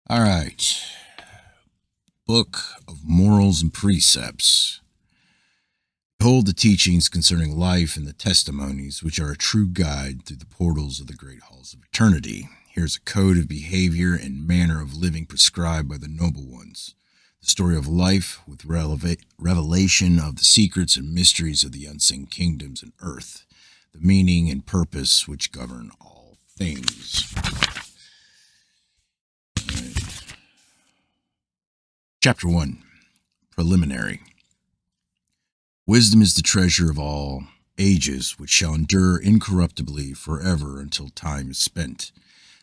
All right. Book of Morals and Precepts. Behold the teachings concerning life and the testimonies, which are a true guide through the portals of the great halls of eternity. Here's a code of behavior and manner of living prescribed by the noble ones. The story of life with revelation of the secrets and mysteries of the unseen kingdoms and earth. The meaning and purpose which govern all things. Chapter 1. Preliminary. Wisdom is the treasure of all ages, which shall endure incorruptibly forever until time is spent.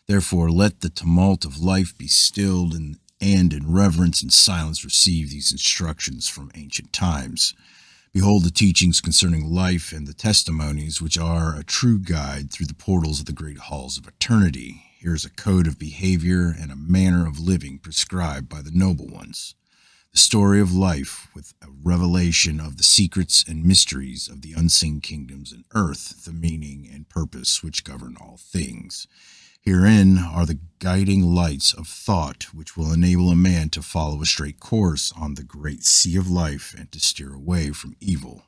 Therefore, let the tumult of life be stilled, and in reverence and silence receive these instructions from ancient times. Behold the teachings concerning life and the testimonies, which are a true guide through the portals of the great halls of eternity. Here is a code of behavior and a manner of living prescribed by the noble ones. The story of life with a revelation of the secrets and mysteries of the unseen kingdoms and earth, the meaning and purpose which govern all things. Herein are the guiding lights of thought which will enable a man to follow a straight course on the great sea of life and to steer away from evil.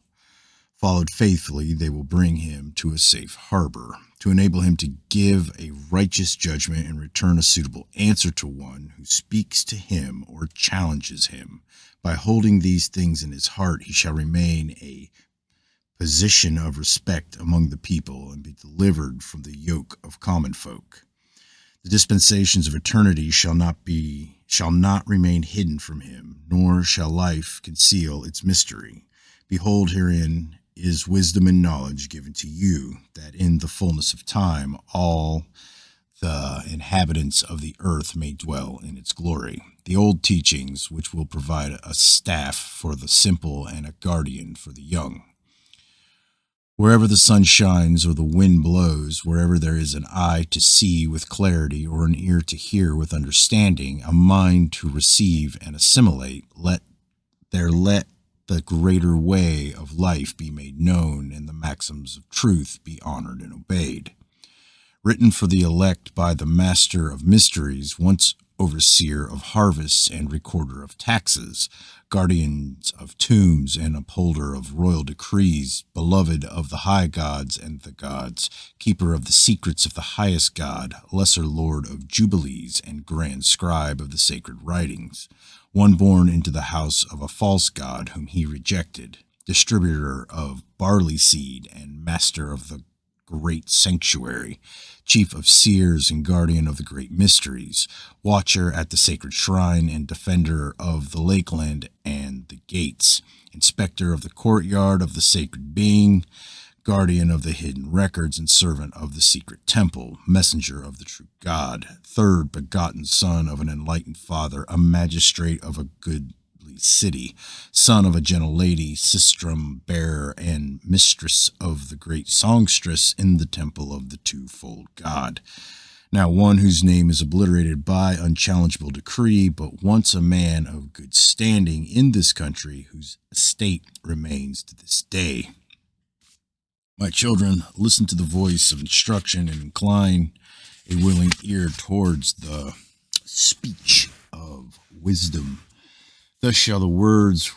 Followed faithfully, they will bring him to a safe harbor, to enable him to give a righteous judgment and return a suitable answer to one who speaks to him or challenges him. By holding these things in his heart, he shall remain a position of respect among the people and be delivered from the yoke of common folk. The dispensations of eternity shall not remain hidden from him, nor shall life conceal its mystery. Behold, herein is wisdom and knowledge given to you, that in the fullness of time all the inhabitants of the earth may dwell in its glory. The old teachings, which will provide a staff for the simple and a guardian for the young. Wherever the sun shines or the wind blows, wherever there is an eye to see with clarity or an ear to hear with understanding, a mind to receive and assimilate, let the greater way of life be made known, and the maxims of truth be honored and obeyed. Written for the elect by the Master of Mysteries, once overseer of harvests and recorder of taxes, guardians of tombs and upholder of royal decrees, beloved of the high gods and the gods, keeper of the secrets of the highest God, lesser lord of jubilees and grand scribe of the sacred writings, one born into the house of a false god whom he rejected, distributor of barley seed and master of the great sanctuary, chief of seers and guardian of the great mysteries, watcher at the sacred shrine and defender of the lakeland and the gates, inspector of the courtyard of the sacred being, guardian of the hidden records and servant of the secret temple, messenger of the true God, third begotten son of an enlightened father, a magistrate of a goodly city, son of a gentle lady, sistrum bearer and mistress of the great songstress in the temple of the twofold God. Now one whose name is obliterated by unchallengeable decree, but once a man of good standing in this country, whose estate remains to this day. My children, listen to the voice of instruction and incline a willing ear towards the speech of wisdom. Thus shall the words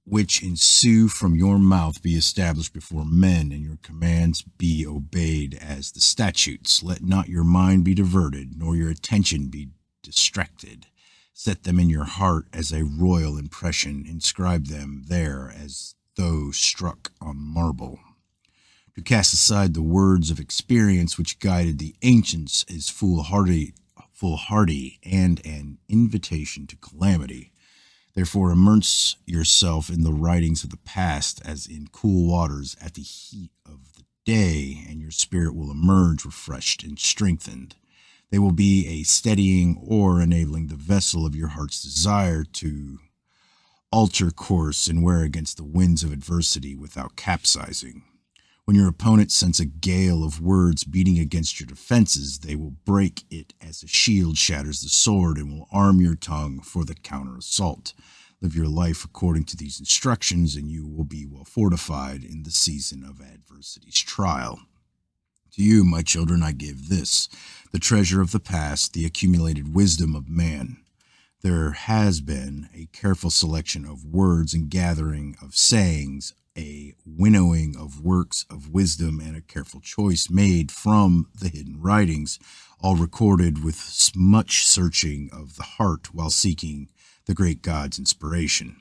which ensue from your mouth be established before men, and your commands be obeyed as the statutes. Let not your mind be diverted, nor your attention be distracted. Set them in your heart as a royal impression. Inscribe them there as though struck on marble. To cast aside the words of experience which guided the ancients is foolhardy and an invitation to calamity. Therefore immerse yourself in the writings of the past as in cool waters at the heat of the day, and your spirit will emerge refreshed and strengthened. They will be a steadying oar enabling the vessel of your heart's desire to alter course and wear against the winds of adversity without capsizing. When your opponent sends a gale of words beating against your defenses, they will break it as a shield shatters the sword and will arm your tongue for the counter-assault. Live your life according to these instructions, and you will be well fortified in the season of adversity's trial. To you, my children, I give this, the treasure of the past, the accumulated wisdom of man. There has been a careful selection of words and gathering of sayings, a winnowing of works of wisdom, and a careful choice made from the hidden writings, all recorded with much searching of the heart while seeking the great God's inspiration.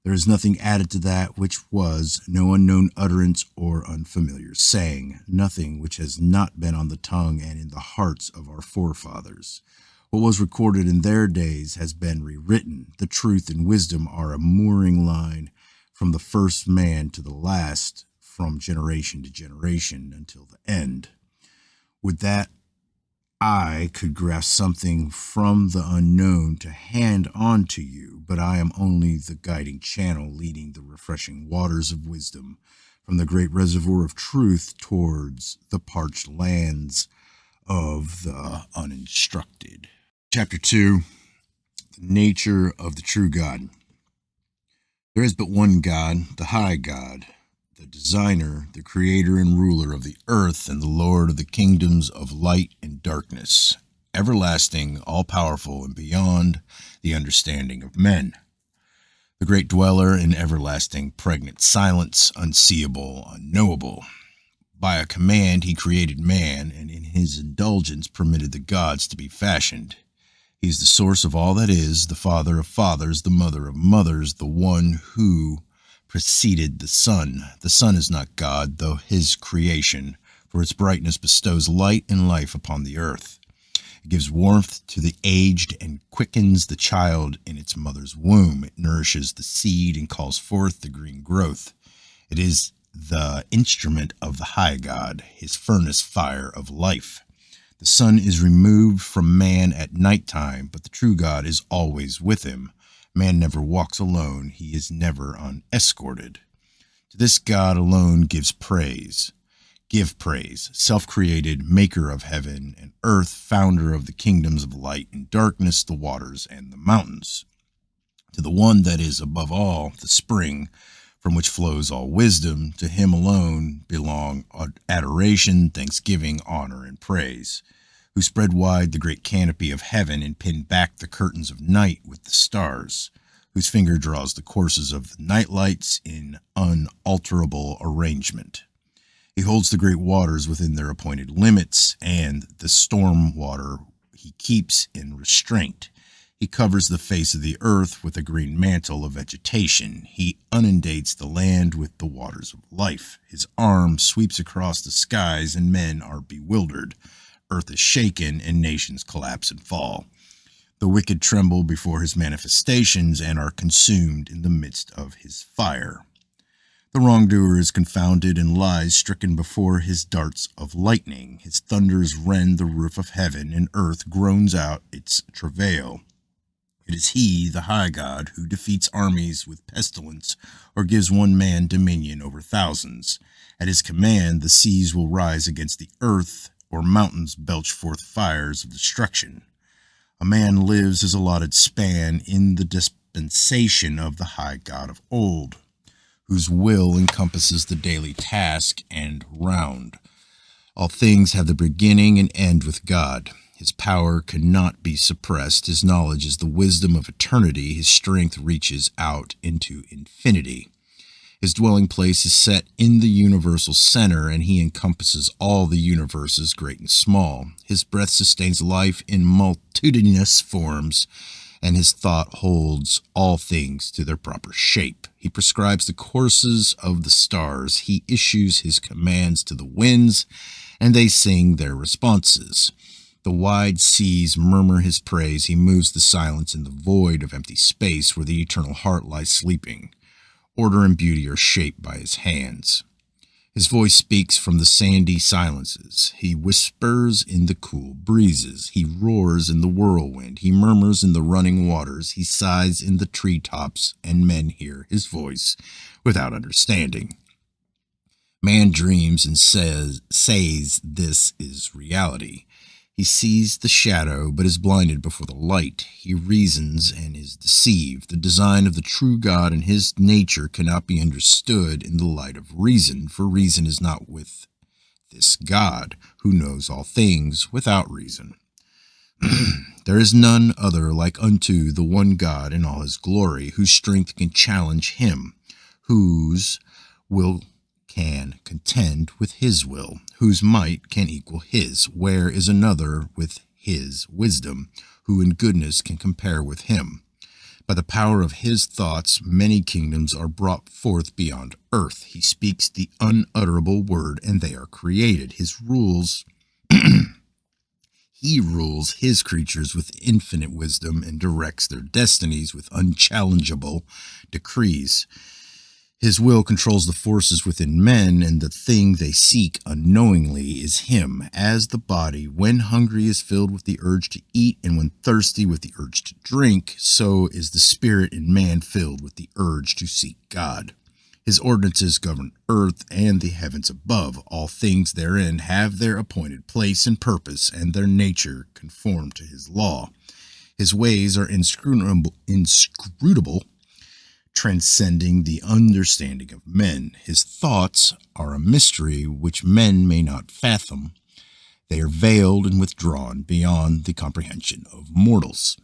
There is nothing added to that which was, no unknown utterance or unfamiliar saying, nothing which has not been on the tongue and in the hearts of our forefathers. What was recorded in their days has been rewritten. The truth and wisdom are a mooring line from the first man to the last, from generation to generation until the end. Would that I could grasp something from the unknown to hand on to you, but I am only the guiding channel leading the refreshing waters of wisdom from the great reservoir of truth towards the parched lands of the uninstructed. Chapter 2, the nature of the true God. There is but one God, the high God, the designer, the creator and ruler of the earth, and the Lord of the kingdoms of light and darkness, everlasting, all-powerful, and beyond the understanding of men. The great dweller in everlasting pregnant silence, unseeable, unknowable. By a command he created man, and in his indulgence permitted the gods to be fashioned. He is the source of all that is, the father of fathers, the mother of mothers, the one who preceded the sun. The sun is not God, though his creation, for its brightness bestows light and life upon the earth. It gives warmth to the aged and quickens the child in its mother's womb. It nourishes the seed and calls forth the green growth. It is the instrument of the high God, his furnace fire of life. The sun is removed from man at night time, but the true God is always with him. Man never walks alone. He is never unescorted. To this God alone gives praise. Give praise, self-created, maker of heaven and earth, founder of the kingdoms of light and darkness, the waters and the mountains. To the one that is above all, the spring, from which flows all wisdom, to him alone belong adoration, thanksgiving, honor, and praise, who spread wide the great canopy of heaven and pinned back the curtains of night with the stars, whose finger draws the courses of the night lights in unalterable arrangement. He holds the great waters within their appointed limits, and the storm water he keeps in restraint. He covers the face of the earth with a green mantle of vegetation. He inundates the land with the waters of life. His arm sweeps across the skies, and men are bewildered. Earth is shaken, and nations collapse and fall. The wicked tremble before his manifestations and are consumed in the midst of his fire. The wrongdoer is confounded and lies stricken before his darts of lightning. His thunders rend the roof of heaven, and earth groans out its travail. It is he, the high God, who defeats armies with pestilence or gives one man dominion over thousands. At his command, the seas will rise against the earth, or mountains belch forth fires of destruction. A man lives his allotted span in the dispensation of the high God of old, whose will encompasses the daily task and round. All things have their beginning and end with God. His power cannot be suppressed. His knowledge is the wisdom of eternity. His strength reaches out into infinity. His dwelling place is set in the universal center, and he encompasses all the universes, great and small. His breath sustains life in multitudinous forms, and his thought holds all things to their proper shape. He prescribes the courses of the stars. He issues his commands to the winds, and they sing their responses. The wide seas murmur his praise. He moves the silence in the void of empty space where the eternal heart lies sleeping. Order and beauty are shaped by his hands. His voice speaks from the sandy silences. He whispers in the cool breezes. He roars in the whirlwind. He murmurs in the running waters. He sighs in the treetops, and men hear his voice without understanding. Man dreams and says this is reality. He sees the shadow, but is blinded before the light. He reasons and is deceived. The design of the true God and his nature cannot be understood in the light of reason, for reason is not with this God, who knows all things without reason. There is none other like unto the one God in all his glory, whose strength can challenge him, whose will can contend with his will, whose might can equal his. Where is another with his wisdom, who in goodness can compare with him? By the power of his thoughts, many kingdoms are brought forth beyond earth. He speaks the unutterable word, and they are created. He rules his creatures with infinite wisdom and directs their destinies with unchallengeable decrees. His will controls the forces within men, and the thing they seek unknowingly is him. As the body, when hungry, is filled with the urge to eat, and when thirsty with the urge to drink, so is the spirit in man filled with the urge to seek God. His ordinances govern earth and the heavens above. All things therein have their appointed place and purpose, and their nature conform to his law. His ways are inscrutable, transcending the understanding of men. His thoughts are a mystery which men may not fathom. They are veiled and withdrawn beyond the comprehension of mortals.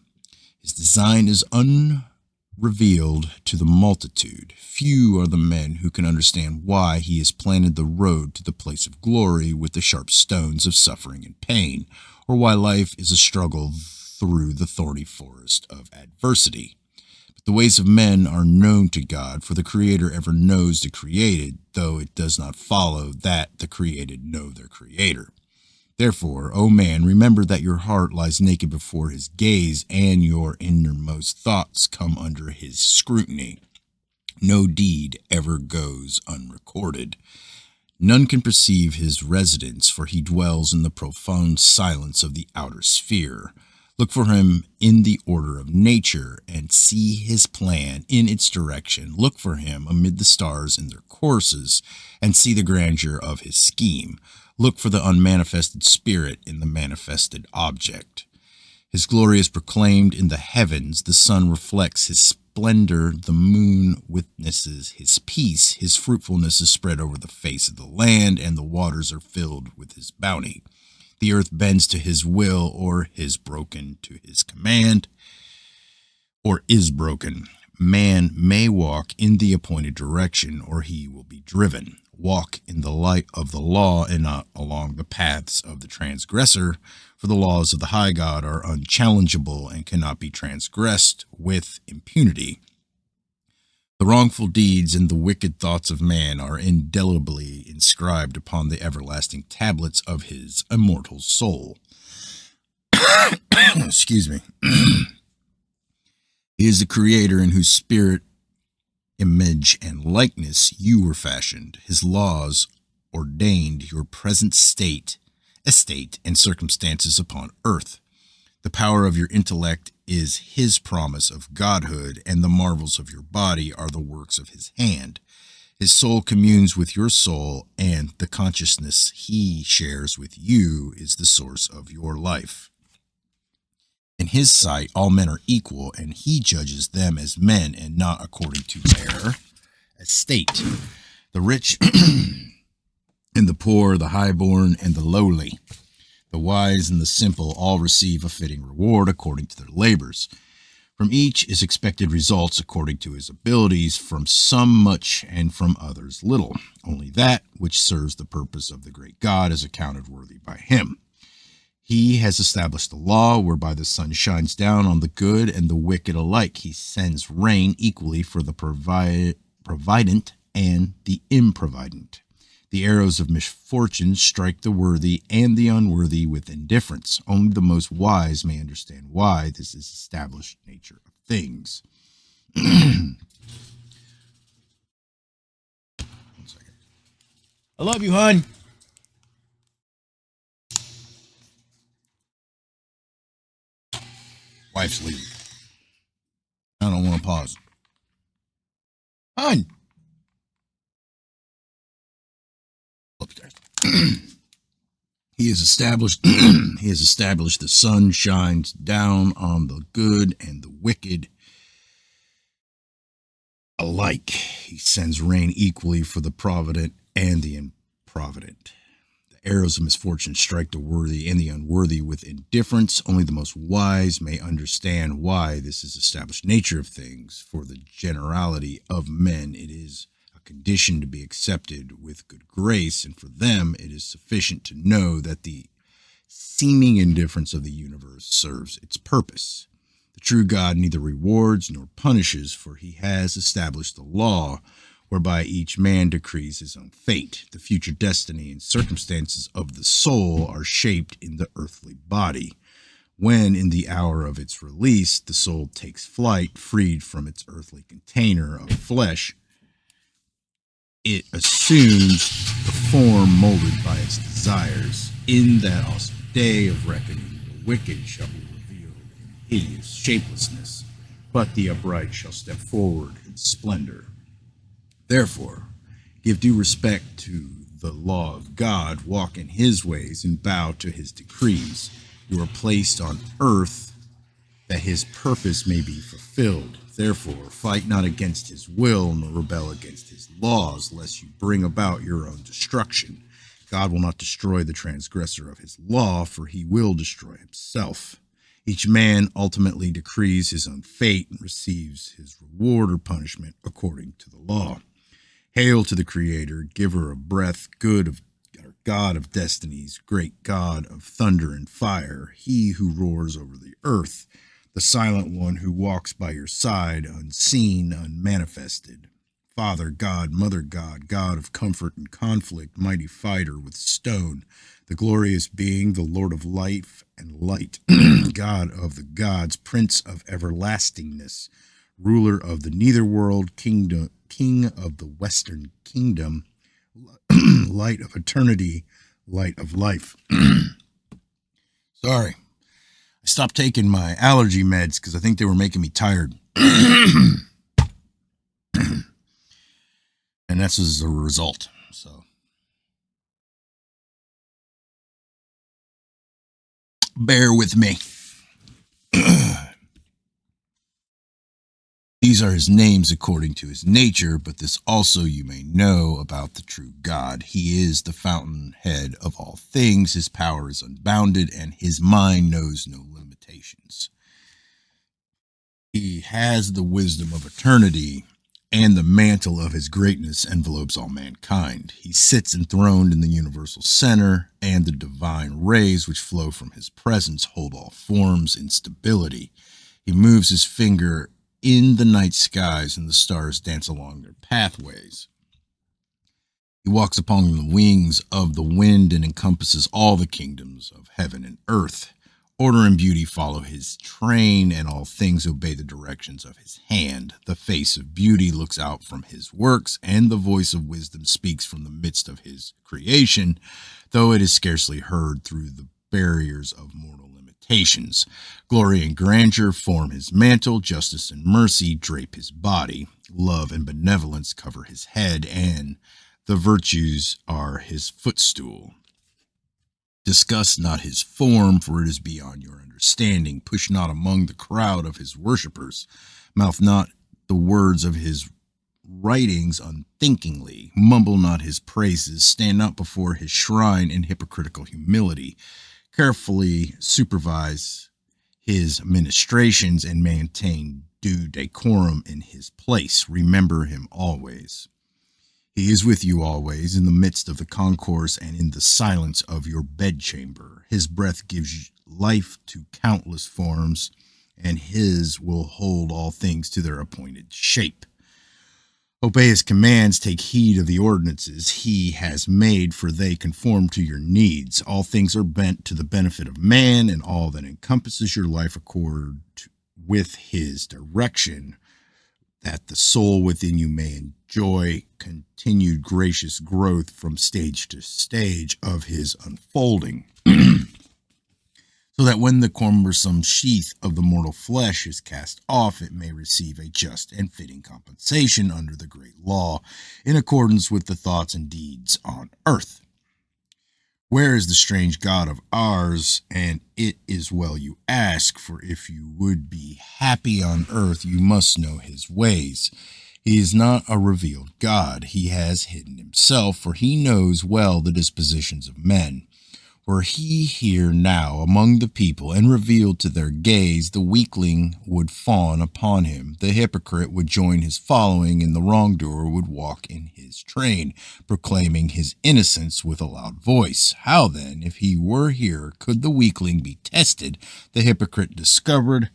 His design is unrevealed to the multitude. Few are the men who can understand why he has planted the road to the place of glory with the sharp stones of suffering and pain, or why life is a struggle through the thorny forest of adversity. But the ways of men are known to God, for the Creator ever knows the created, though it does not follow that the created know their Creator. Therefore, O man, remember that your heart lies naked before his gaze, and your innermost thoughts come under his scrutiny. No deed ever goes unrecorded. None can perceive his residence, for he dwells in the profound silence of the outer sphere. Look for him in the order of nature, and see his plan in its direction. Look for him amid the stars in their courses, and see the grandeur of his scheme. Look for the unmanifested spirit in the manifested object. His glory is proclaimed in the heavens. The sun reflects his splendor. The moon witnesses his peace. His fruitfulness is spread over the face of the land, and the waters are filled with his bounty. The earth bends to his will, or is broken to his command, or is broken. Man may walk in the appointed direction, or he will be driven. Walk in the light of the law, and not along the paths of the transgressor, for the laws of the high God are unchallengeable and cannot be transgressed with impunity. The wrongful deeds and the wicked thoughts of man are indelibly inscribed upon the everlasting tablets of his immortal soul. Excuse me. He is the Creator in whose spirit, image, and likeness you were fashioned. His laws ordained your present estate, and circumstances upon earth. The power of your intellect is his promise of godhood, and the marvels of your body are the works of his hand. His soul communes with your soul, and the consciousness he shares with you is the source of your life. In his sight, all men are equal, and he judges them as men and not according to their estate. The rich and the poor, the highborn and the lowly, the wise and the simple all receive a fitting reward according to their labors. From each is expected results according to his abilities, from some much and from others little. Only that which serves the purpose of the great God is accounted worthy by him. He has established the law whereby the sun shines down on the good and the wicked alike. He sends rain equally for the provident and the improvident. The arrows of misfortune strike the worthy and the unworthy with indifference. Only the most wise may understand why this is established nature of things. 1 second. I love you, hon. Wife's leaving. I don't want to pause. Hon. Upstairs. He has established the sun shines down on the good and the wicked alike. He sends rain equally for the provident and the improvident. The arrows of misfortune strike the worthy and the unworthy with indifference. Only the most wise may understand why this is established nature of things. For the generality of men, it is a condition to be accepted with good grace, and for them it is sufficient to know that the seeming indifference of the universe serves its purpose. The true God neither rewards nor punishes, for he has established the law whereby each man decrees his own fate. The future destiny and circumstances of the soul are shaped in the earthly body. When, in the hour of its release, the soul takes flight, freed from its earthly container of flesh, it assumes the form molded by its desires. In that awesome day of reckoning, the wicked shall be revealed in hideous shapelessness, but the upright shall step forward in splendor. Therefore, give due respect to the law of God, walk in his ways, and bow to his decrees. You are placed on earth that his purpose may be fulfilled. Therefore, fight not against his will, nor rebel against his laws, lest you bring about your own destruction. God will not destroy the transgressor of his law, for he will destroy himself. Each man ultimately decrees his own fate and receives his reward or punishment according to the law. Hail to the Creator, giver of breath, God of destinies, great God of thunder and fire, he who roars over the earth, the silent one who walks by your side, unseen, unmanifested. Father God, Mother God, God of comfort and conflict, mighty fighter with stone, the glorious being, the Lord of life and light, God of the gods, Prince of everlastingness, ruler of the netherworld, King of the western kingdom, light of eternity, light of life. Sorry, I stopped taking my allergy meds because I think they were making me tired. And that's as a result. So bear with me. These are his names according to his nature, but this also you may know about the true God. He is the fountainhead of all things. His power is unbounded, and his mind knows no limitations. He has the wisdom of eternity, and the mantle of his greatness envelopes all mankind. He sits enthroned in the universal center, and the divine rays which flow from his presence hold all forms in stability. He moves his finger in the night skies, and the stars dance along their pathways. He walks upon the wings of the wind and encompasses all the kingdoms of heaven and earth. Order and beauty follow his train, and all things obey the directions of his hand. The face of beauty looks out from his works, and the voice of wisdom speaks from the midst of his creation, though it is scarcely heard through the barriers of mortal limitations. Glory and grandeur form his mantle, justice and mercy drape his body, love and benevolence cover his head, and the virtues are his footstool. Discuss not his form, for it is beyond your understanding. Push not among the crowd of his worshippers. Mouth not the words of his writings unthinkingly. Mumble not his praises. Stand not before his shrine in hypocritical humility. Carefully supervise his ministrations and maintain due decorum in his place. Remember him always. He is with you always, in the midst of the concourse and in the silence of your bedchamber. His breath gives life to countless forms, and his will hold all things to their appointed shape. Obey his commands, take heed of the ordinances he has made, for they conform to your needs. All things are bent to the benefit of man, and all that encompasses your life accord with his direction, that the soul within you may enjoy continued gracious growth from stage to stage of his unfolding. So that when the cumbersome sheath of the mortal flesh is cast off, it may receive a just and fitting compensation under the great law, in accordance with the thoughts and deeds on earth. Where is the strange God of ours? And it is well you ask, for if you would be happy on earth, you must know his ways. He is not a revealed God. He has hidden himself, for he knows well the dispositions of men. Were he here now among the people and revealed to their gaze, the weakling would fawn upon him, the hypocrite would join his following, and the wrongdoer would walk in his train, proclaiming his innocence with a loud voice. How then, if he were here, could the weakling be tested, the hypocrite discovered,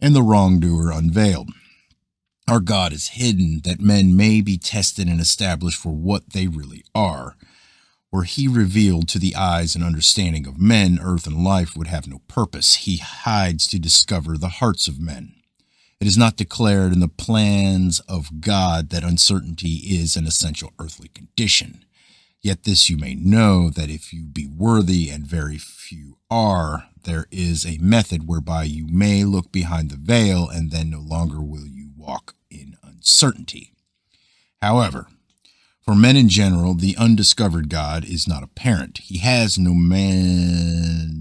and the wrongdoer unveiled? Our God is hidden, that men may be tested and established for what they really are. Were he revealed to the eyes and understanding of men, earth and life would have no purpose. He hides to discover the hearts of men. It is not declared in the plans of God that uncertainty is an essential earthly condition. Yet this you may know, that if you be worthy, and very few are, there is a method whereby you may look behind the veil, and then no longer will you walk in uncertainty. However, for men in general, the undiscovered God is not apparent. He has no man-made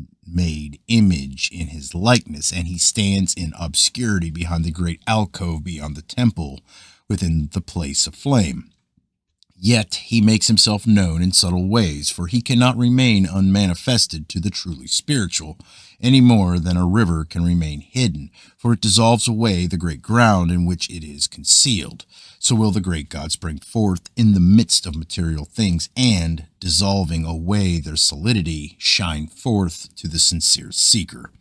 image in his likeness, and he stands in obscurity behind the great alcove beyond the temple, within the place of flame. Yet he makes himself known in subtle ways, for he cannot remain unmanifested to the truly spiritual, any more than a river can remain hidden, for it dissolves away the great ground in which it is concealed. So will the great God spring forth in the midst of material things, and, dissolving away their solidity, shine forth to the sincere seeker.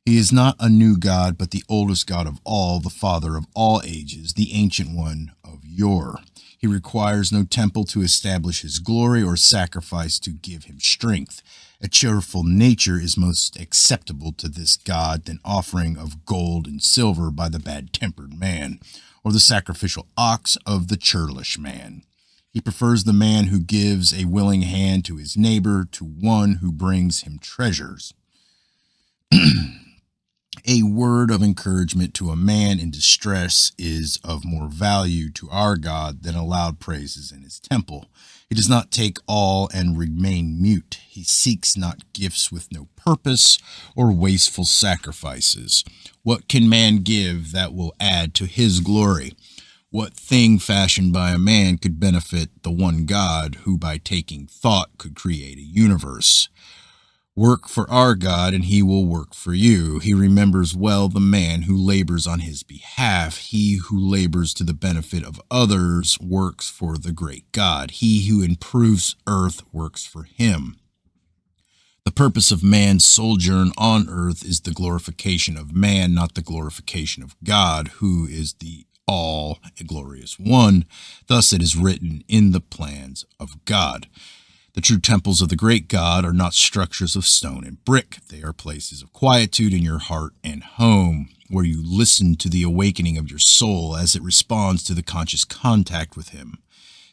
He is not a new God, but the oldest God of all, the Father of all ages, the Ancient One of yore. He requires no temple to establish his glory, or sacrifice to give him strength. A cheerful nature is most acceptable to this God than offering of gold and silver by the bad-tempered man, or the sacrificial ox of the churlish man. He prefers the man who gives a willing hand to his neighbor to one who brings him treasures. A word of encouragement to a man in distress is of more value to our God than loud praises in his temple. He does not take all and remain mute. He seeks not gifts with no purpose, or wasteful sacrifices. What can man give that will add to his glory? What thing fashioned by a man could benefit the one God, who by taking thought could create a universe? Work for our God, and he will work for you. He remembers well the man who labors on his behalf. He who labors to the benefit of others works for the great God. He who improves earth works for him. The purpose of man's sojourn on earth is the glorification of man, not the glorification of God, who is the all-glorious one. Thus it is written in the plans of God. The true temples of the great God are not structures of stone and brick. They are places of quietude in your heart and home, where you listen to the awakening of your soul as it responds to the conscious contact with him.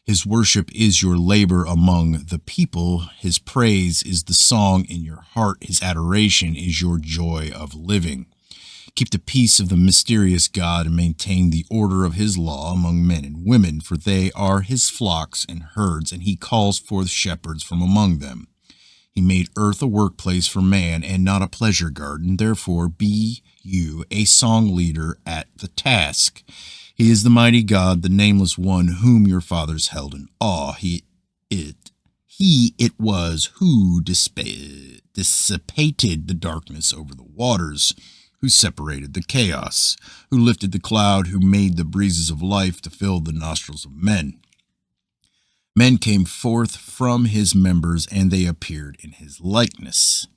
His worship is your labor among the people. His praise is the song in your heart. His adoration is your joy of living. Keep the peace of the mysterious God, and maintain the order of his law among men and women, for they are his flocks and herds, and he calls forth shepherds from among them. He made earth a workplace for man, and not a pleasure garden. Therefore be you a song leader at the task. He is the mighty God, the nameless one, whom your fathers held in awe. It was who dissipated the darkness over the waters, who separated the chaos, who lifted the cloud, who made the breezes of life to fill the nostrils of men. Men came forth from his members, and they appeared in his likeness.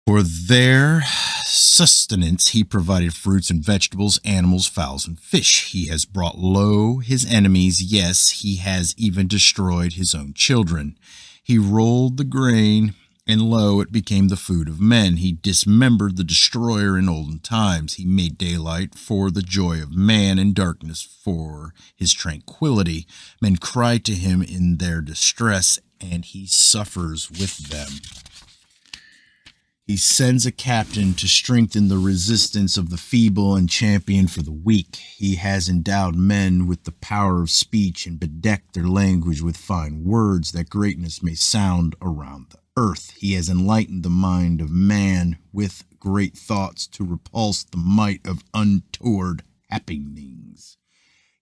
For their sustenance he provided fruits and vegetables, animals, fowls, and fish. He has brought low his enemies. Yes, he has even destroyed his own children. He rolled the grain, and lo, it became the food of men. He dismembered the destroyer in olden times. He made daylight for the joy of man, and darkness for his tranquility. Men cry to him in their distress, and he suffers with them. He sends a captain to strengthen the resistance of the feeble and champion for the weak. He has endowed men with the power of speech, and bedecked their language with fine words, that greatness may sound around the earth. He has enlightened the mind of man with great thoughts, to repulse the might of untoward happenings.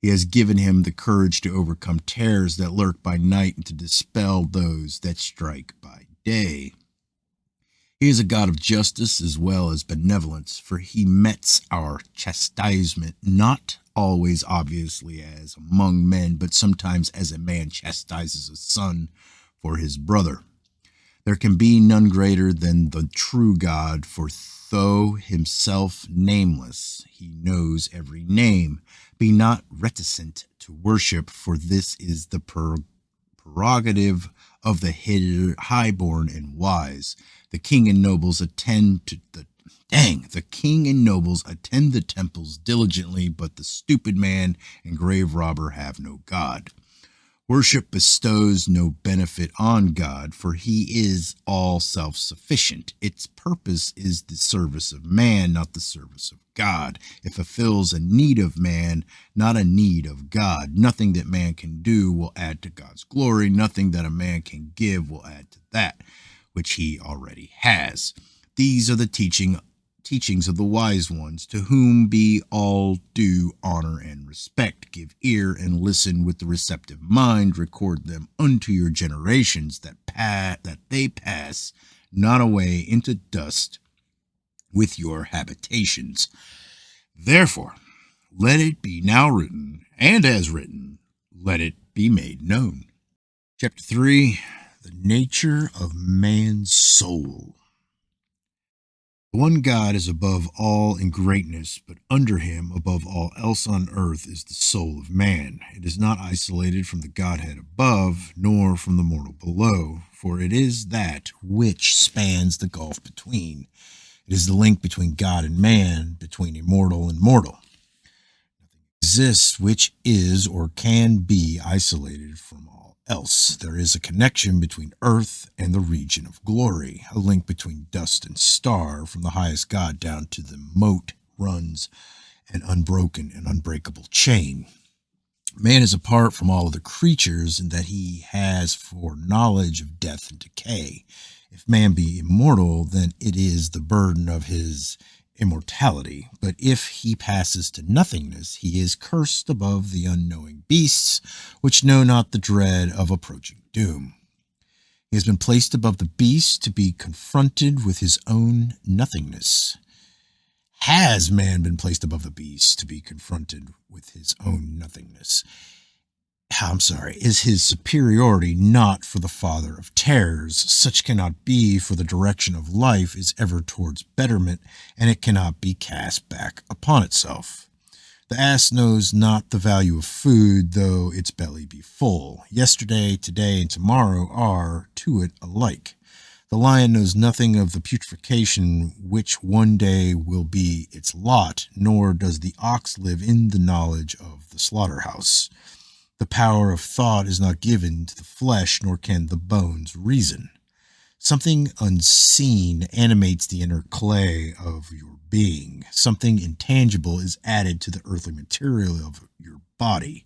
He has given him the courage to overcome terrors that lurk by night and to dispel those that strike by day. He is a God of justice as well as benevolence, for he metes our chastisement not always obviously as among men, but sometimes as a man chastises a son for his brother. There can be none greater than the true God, for though himself nameless, he knows every name. Be not reticent to worship, for this is the prerogative of the highborn and wise. The king and nobles attend the temples diligently, but the stupid man and grave robber have no God. Worship bestows no benefit on God, for he is all self-sufficient. Its purpose is the service of man, not the service of God. It fulfills a need of man, not a need of God. Nothing that man can do will add to God's glory. Nothing that a man can give will add to that which he already has. These are the teachings of the wise ones, to whom be all due honor and respect. Give ear and listen with the receptive mind. Record them unto your generations, that they pass not away into dust with your habitations. Therefore, let it be now written, and as written, let it be made known. Chapter 3, the nature of man's soul. The one God is above all in greatness, but under him, above all else on earth, is the soul of man. It is not isolated from the Godhead above, nor from the mortal below, for it is that which spans the gulf between. It is the link between God and man, between immortal and mortal. Nothing exists which is or can be isolated from all else. There is a connection between earth and the region of glory, a link between dust and star. From the highest God down to the mote runs an unbroken and unbreakable chain. Man is apart from all other creatures in that he has foreknowledge of death and decay. If man be immortal, then it is the burden of his immortality. But if he passes to nothingness, he is cursed above the unknowing beasts, which know not the dread of approaching doom. He has been placed above the beasts to be confronted with his own nothingness. Has man been placed above the beasts to be confronted with his own nothingness? Is his superiority not for the father of terrors? Such cannot be, for the direction of life is ever towards betterment, and it cannot be cast back upon itself. The ass knows not the value of food, though its belly be full. Yesterday, today, and tomorrow are to it alike. The lion knows nothing of the putrefaction which one day will be its lot, nor does the ox live in the knowledge of the slaughterhouse. The power of thought is not given to the flesh, nor can the bones reason. Something unseen animates the inner clay of your being. Something intangible is added to the earthly material of your body.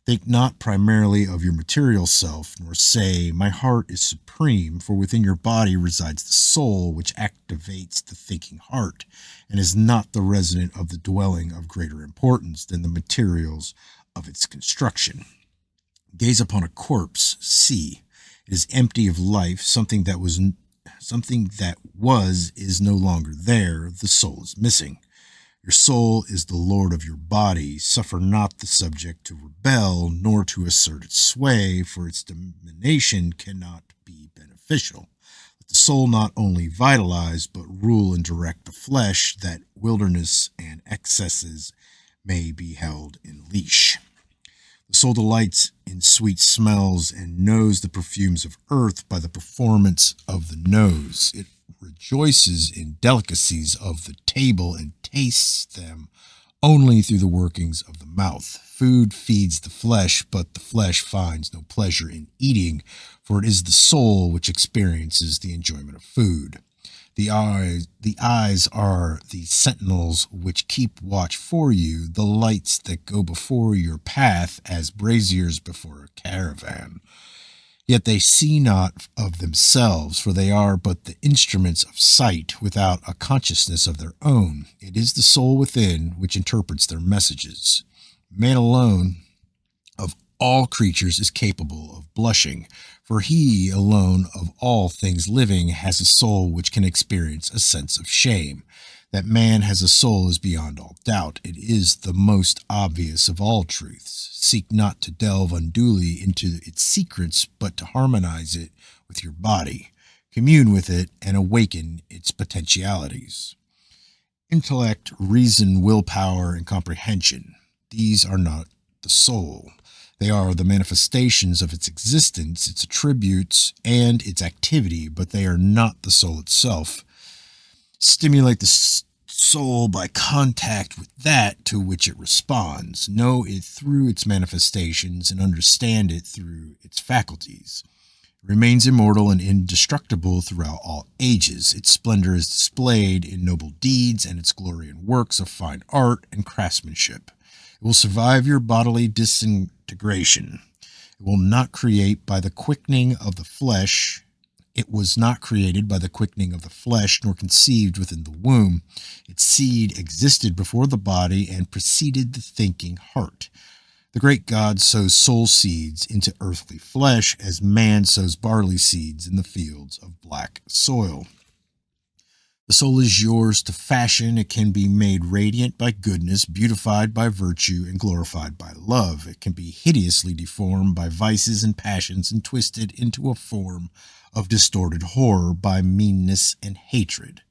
Think not primarily of your material self, nor say, my heart is supreme, for within your body resides the soul, which activates the thinking heart, and is not the resident of the dwelling of greater importance than the materials of its construction. Gaze upon a corpse, see, it is empty of life. Something that was is no longer there. The soul is missing. Your soul is the lord of your body. Suffer not the subject to rebel, nor to assert its sway, for its domination cannot be beneficial. Let the soul not only vitalize, but rule and direct the flesh, that wilderness and excesses may be held in leash. The soul delights in sweet smells and knows the perfumes of earth by the performance of the nose. It rejoices in delicacies of the table and tastes them only through the workings of the mouth. Food feeds the flesh, but the flesh finds no pleasure in eating, for it is the soul which experiences the enjoyment of food. The eyes are the sentinels which keep watch for you, the lights that go before your path as braziers before a caravan. Yet they see not of themselves, for they are but the instruments of sight, without a consciousness of their own. It is the soul within which interprets their messages. Man alone of all creatures is capable of blushing, for he alone of all things living has a soul which can experience a sense of shame. That man has a soul is beyond all doubt. It is the most obvious of all truths. Seek not to delve unduly into its secrets, but to harmonize it with your body, commune with it, and awaken its potentialities. Intellect, reason, willpower, and comprehension. These are not the soul. They are the manifestations of its existence, its attributes, and its activity, but they are not the soul itself. Stimulate the soul by contact with that to which it responds. Know it through its manifestations and understand it through its faculties. It remains immortal and indestructible throughout all ages. Its splendor is displayed in noble deeds and its glory in works of fine art and craftsmanship. It will survive your bodily disintegration. It will not create by the quickening of the flesh. It was not created by the quickening of the flesh, nor conceived within the womb. Its seed existed before the body and preceded the thinking heart. The great God sows soul seeds into earthly flesh, as man sows barley seeds in the fields of black soil. The soul is yours to fashion. It can be made radiant by goodness, beautified by virtue, and glorified by love. It can be hideously deformed by vices and passions and twisted into a form of distorted horror by meanness and hatred.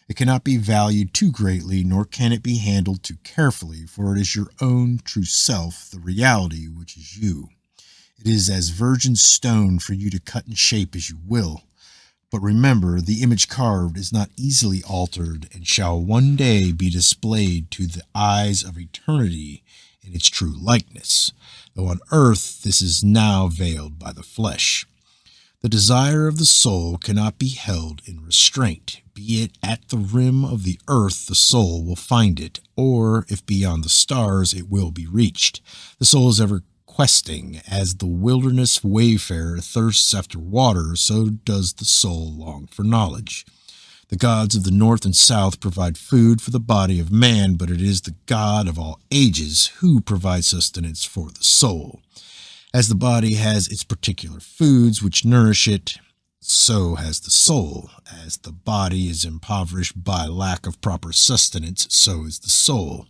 It cannot be valued too greatly, nor can it be handled too carefully, for it is your own true self, the reality which is you. It is as virgin stone for you to cut and shape as you will. But remember, the image carved is not easily altered and shall one day be displayed to the eyes of eternity in its true likeness, though on earth this is now veiled by the flesh. The desire of the soul cannot be held in restraint. Be it at the rim of the earth, the soul will find it, or if beyond the stars, it will be reached. The soul is ever questing. As the wilderness wayfarer thirsts after water, so does the soul long for knowledge. The gods of the north and south provide food for the body of man, but it is the God of all ages who provides sustenance for the soul. As the body has its particular foods which nourish it, so has the soul. As the body is impoverished by lack of proper sustenance, so is the soul.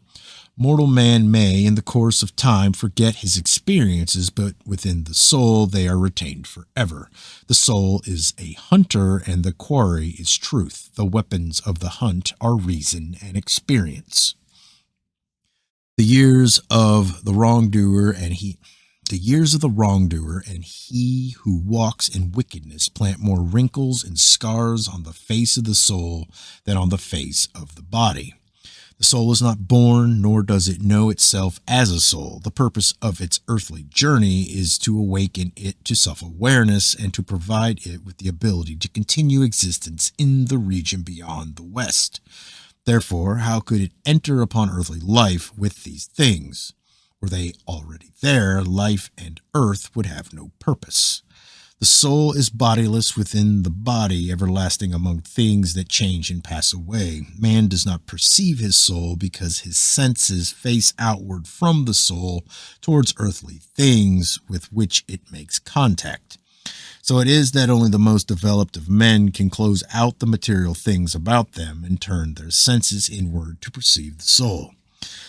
Mortal man may, in the course of time, forget his experiences, but within the soul they are retained forever. The soul is a hunter, and the quarry is truth. The weapons of the hunt are reason and experience. The years of the wrongdoer and he who walks in wickedness plant more wrinkles and scars on the face of the soul than on the face of the body. The soul is not born, nor does it know itself as a soul. The purpose of its earthly journey is to awaken it to self-awareness and to provide it with the ability to continue existence in the region beyond the west. Therefore, how could it enter upon earthly life with these things? Were they already there, life and earth would have no purpose. The soul is bodiless within the body, everlasting among things that change and pass away. Man does not perceive his soul because his senses face outward from the soul towards earthly things with which it makes contact. So it is that only the most developed of men can close out the material things about them and turn their senses inward to perceive the soul.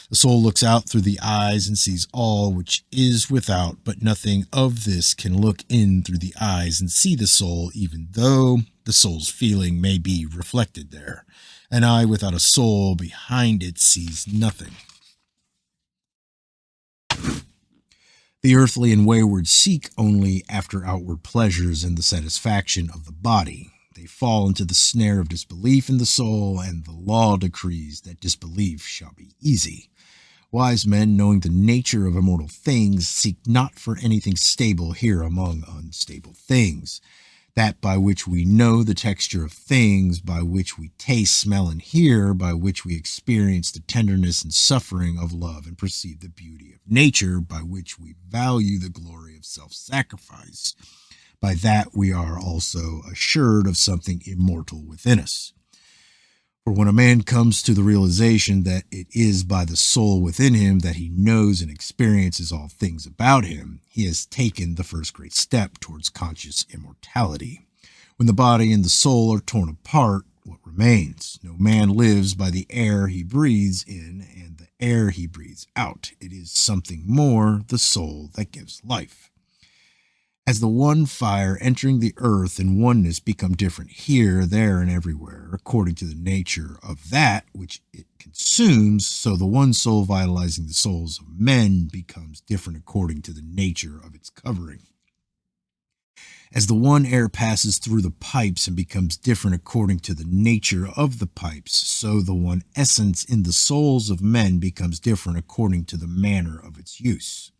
The soul looks out through the eyes and sees all which is without, but nothing of this can look in through the eyes and see the soul, even though the soul's feeling may be reflected there. An eye without a soul behind it sees nothing. The earthly and wayward seek only after outward pleasures and the satisfaction of the body. They fall into the snare of disbelief in the soul, and the law decrees that disbelief shall be easy. Wise men, knowing the nature of immortal things, seek not for anything stable here among unstable things. That by which we know the texture of things, by which we taste, smell, and hear, by which we experience the tenderness and suffering of love and perceive the beauty of nature, by which we value the glory of self-sacrifice. By that we are also assured of something immortal within us. For when a man comes to the realization that it is by the soul within him that he knows and experiences all things about him, he has taken the first great step towards conscious immortality. When the body and the soul are torn apart, what remains? No man lives by the air he breathes in and the air he breathes out. It is something more, the soul, that gives life. As the one fire entering the earth and oneness become different here, there, and everywhere, according to the nature of that which it consumes, so the one soul vitalizing the souls of men becomes different according to the nature of its covering. As the one air passes through the pipes and becomes different according to the nature of the pipes, so the one essence in the souls of men becomes different according to the manner of its use.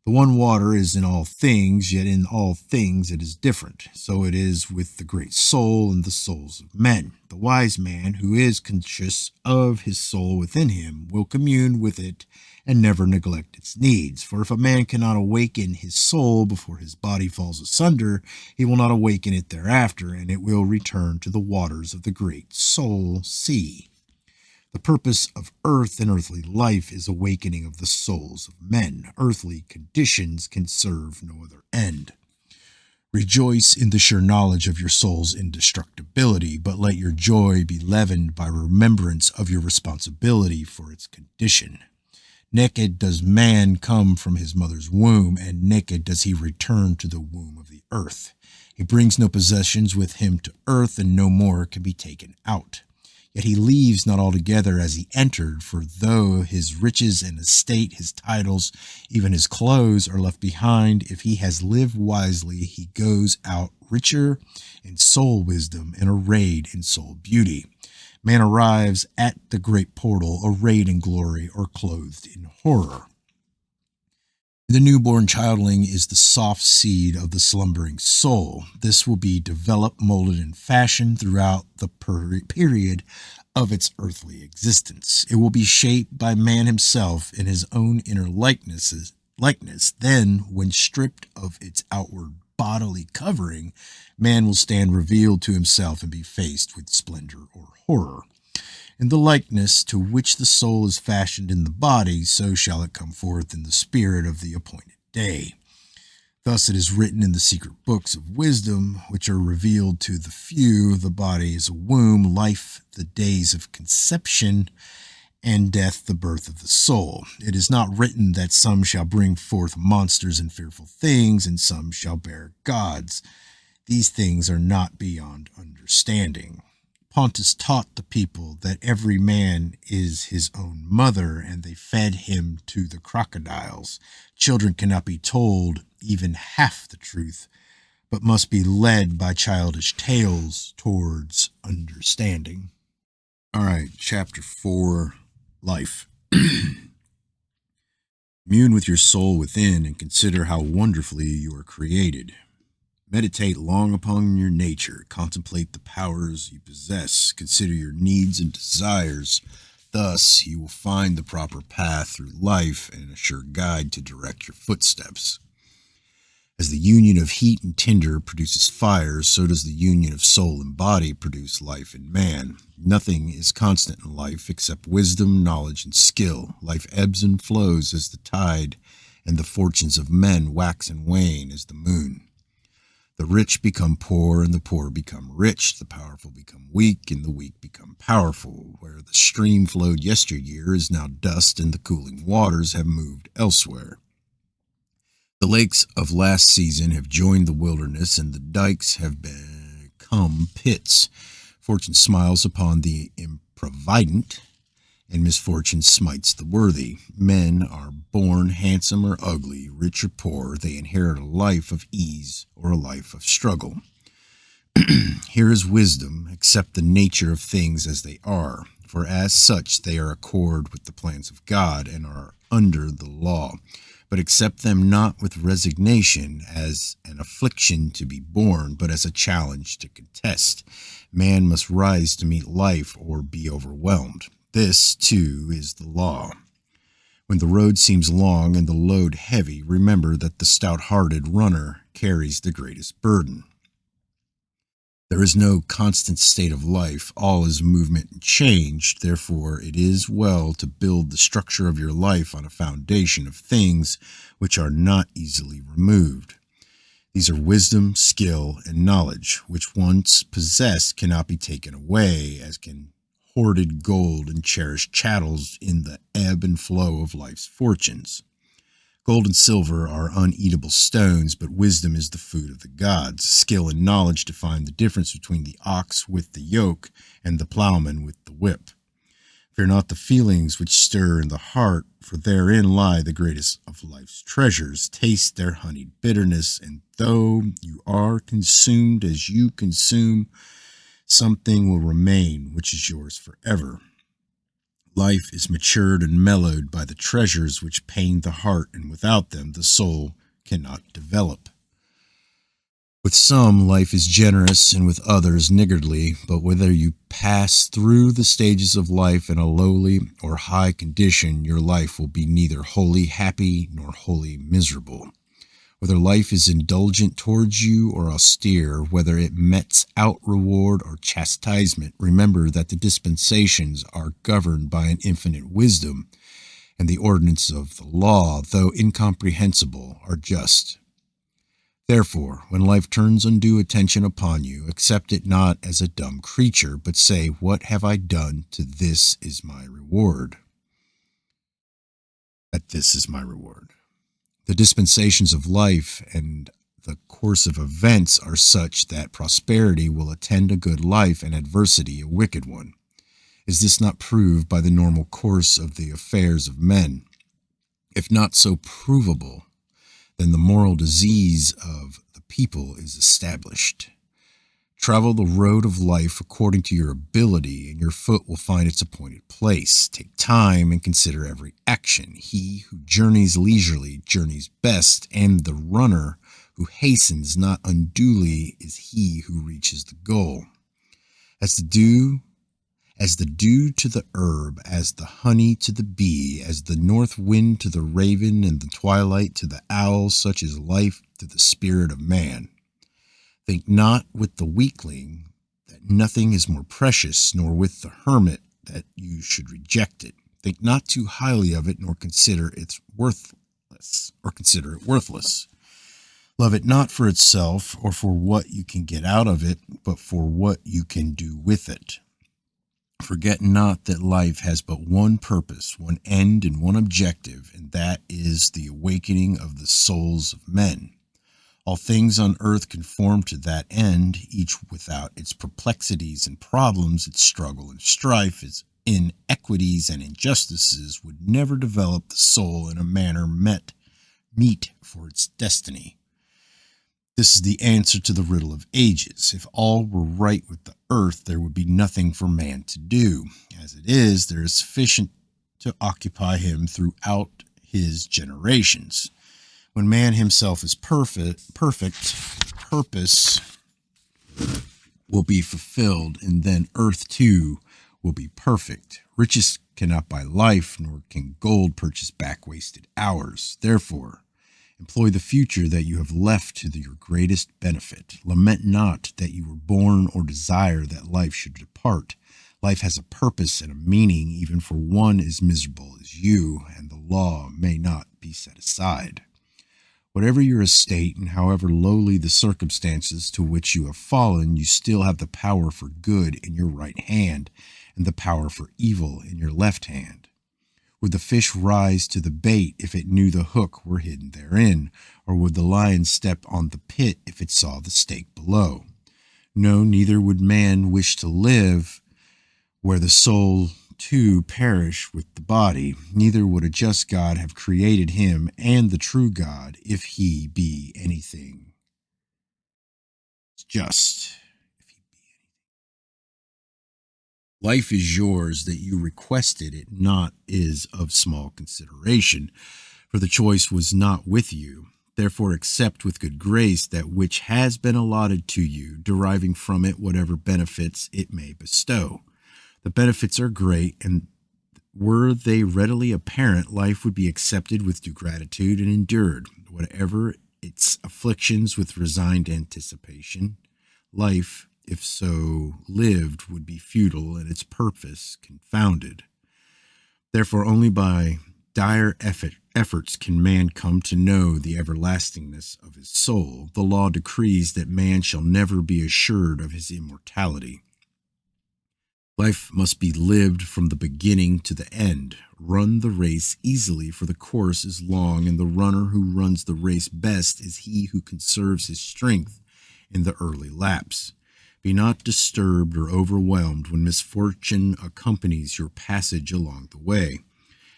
The one water is in all things, yet in all things it is different. So it is with the great soul and the souls of men. The wise man, who is conscious of his soul within him, will commune with it and never neglect its needs. For if a man cannot awaken his soul before his body falls asunder, he will not awaken it thereafter, and it will return to the waters of the great soul sea. The purpose of earth and earthly life is awakening of the souls of men. Earthly conditions can serve no other end. Rejoice in the sure knowledge of your soul's indestructibility, but let your joy be leavened by remembrance of your responsibility for its condition. Naked does man come from his mother's womb, and naked does he return to the womb of the earth. He brings no possessions with him to earth, and no more can be taken out. Yet he leaves not altogether as he entered, for though his riches and estate, his titles, even his clothes are left behind, if he has lived wisely, he goes out richer in soul wisdom and arrayed in soul beauty. Man arrives at the great portal, arrayed in glory or clothed in horror. The newborn childling is the soft seed of the slumbering soul. This will be developed, molded, and fashioned throughout the period of its earthly existence. It will be shaped by man himself in his own inner likeness. Then, when stripped of its outward bodily covering, man will stand revealed to himself and be faced with splendor or horror. In the likeness to which the soul is fashioned in the body, so shall it come forth in the spirit of the appointed day. Thus it is written in the secret books of wisdom, which are revealed to the few, the body is a womb, life the days of conception, and death the birth of the soul. It is not written that some shall bring forth monsters and fearful things, and some shall bear gods. These things are not beyond understanding. Pontus taught the people that every man is his own mother, and they fed him to the crocodiles. Children cannot be told even half the truth, but must be led by childish tales towards understanding. All right, chapter 4, Life. Commune with your soul within and consider how wonderfully you are created. Meditate long upon your nature, contemplate the powers you possess, consider your needs and desires. Thus, you will find the proper path through life and a sure guide to direct your footsteps. As the union of heat and tinder produces fire, so does the union of soul and body produce life in man. Nothing is constant in life except wisdom, knowledge, and skill. Life ebbs and flows as the tide, and the fortunes of men wax and wane as the moon. The rich become poor, and the poor become rich. The powerful become weak, and the weak become powerful. Where the stream flowed yesteryear is now dust, and the cooling waters have moved elsewhere. The lakes of last season have joined the wilderness, and the dikes have become pits. Fortune smiles upon the improvident, and misfortune smites the worthy. Men are born handsome or ugly, rich or poor. They inherit a life of ease or a life of struggle. Here is wisdom: accept the nature of things as they are, for as such they are accord with the plans of God and are under the law. But accept them not with resignation as an affliction to be borne, but as a challenge to contest. Man must rise to meet life or be overwhelmed. This, too, is the law. When the road seems long and the load heavy, remember that the stout-hearted runner carries the greatest burden. There is no constant state of life. All is movement and change. Therefore, it is well to build the structure of your life on a foundation of things which are not easily removed. These are wisdom, skill, and knowledge, which once possessed cannot be taken away, as can hoarded gold and cherished chattels in the ebb and flow of life's fortunes. Gold and silver are uneatable stones, but wisdom is the food of the gods. Skill and knowledge define the difference between the ox with the yoke and the plowman with the whip. Fear not the feelings which stir in the heart, for therein lie the greatest of life's treasures. Taste their honeyed bitterness, and though you are consumed as you consume, something will remain which is yours forever. Life is matured and mellowed by the treasures which pain the heart, and without them the soul cannot develop. With some, life is generous, and with others niggardly, but whether you pass through the stages of life in a lowly or high condition, your life will be neither wholly happy nor wholly miserable. Whether life is indulgent towards you or austere, whether it metes out reward or chastisement, remember that the dispensations are governed by an infinite wisdom, and the ordinances of the law, though incomprehensible, are just. Therefore, when life turns undue attention upon you, accept it not as a dumb creature, but say, "What have I done? To this is my reward." That this is my reward. The dispensations of life and the course of events are such that prosperity will attend a good life and adversity a wicked one. Is this not proved by the normal course of the affairs of men? If not so provable, then the moral disease of the people is established. Travel the road of life according to your ability, and your foot will find its appointed place. Take time and consider every action. He who journeys leisurely journeys best, and the runner who hastens not unduly is he who reaches the goal. As the dew to the herb, as the honey to the bee, as the north wind to the raven, and the twilight to the owl, such is life to the spirit of man. Think not with the weakling that nothing is more precious, nor with the hermit that you should reject it. Think not too highly of it, nor consider it worthless. Love it not for itself or for what you can get out of it, but for what you can do with it. Forget not that life has but one purpose, one end, and one objective, and that is the awakening of the souls of men. All things on earth conform to that end, each without its perplexities and problems, its struggle and strife, its inequities and injustices would never develop the soul in a manner meet for its destiny. This is the answer to the riddle of ages. If all were right with the earth, there would be nothing for man to do. As it is, there is sufficient to occupy him throughout his generations. When man himself is perfect, purpose will be fulfilled, and then earth too will be perfect. Riches cannot buy life, nor can gold purchase back wasted hours. Therefore, employ the future that you have left to your greatest benefit. Lament not that you were born, or desire that life should depart. Life has a purpose and a meaning, even for one as miserable as you, and the law may not be set aside. Whatever your estate and however lowly the circumstances to which you have fallen, you still have the power for good in your right hand and the power for evil in your left hand. Would the fish rise to the bait if it knew the hook were hidden therein, or would the lion step on the pit if it saw the stake below? No, neither would man wish to live where the soul too perish with the body. Neither would a just God have created him and the true God, if he be anything just. Life is yours that you requested it, not is of small consideration, for the choice was not with you. Therefore accept with good grace that which has been allotted to you, deriving from it whatever benefits it may bestow. The benefits are great, and were they readily apparent, life would be accepted with due gratitude and endured, whatever its afflictions with resigned anticipation. Life if so lived, would be futile and its purpose confounded. Therefore, only by dire efforts can man come to know the everlastingness of his soul. The law decrees that man shall never be assured of his immortality. Life must be lived from the beginning to the end. Run the race easily, for the course is long, and the runner who runs the race best is he who conserves his strength in the early laps. Be not disturbed or overwhelmed when misfortune accompanies your passage along the way.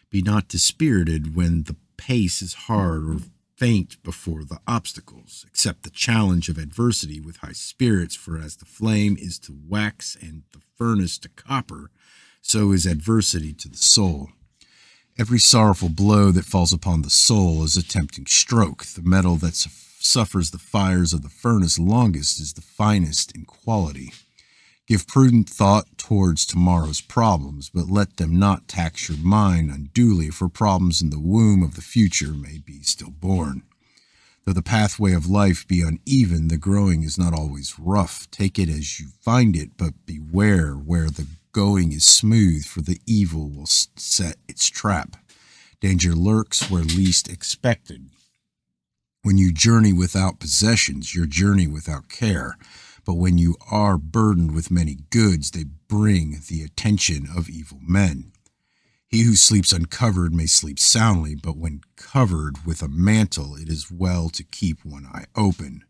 Be not dispirited when the pace is hard or faint before the obstacles. Accept the challenge of adversity with high spirits, for as the flame is to wax and the furnace to copper, so is adversity to the soul. Every sorrowful blow that falls upon the soul is a tempting stroke. The metal that suffers the fires of the furnace longest is the finest in quality. Give prudent thought towards tomorrow's problems, but let them not tax your mind unduly, for problems in the womb of the future may be stillborn. Though the pathway of life be uneven, the growing is not always rough. Take it as you find it, but beware where the going is smooth, for the evil will set its trap. Danger lurks where least expected. When you journey without possessions, you journey without care. But when you are burdened with many goods, they bring the attention of evil men. He who sleeps uncovered may sleep soundly, but when covered with a mantle, it is well to keep one eye open.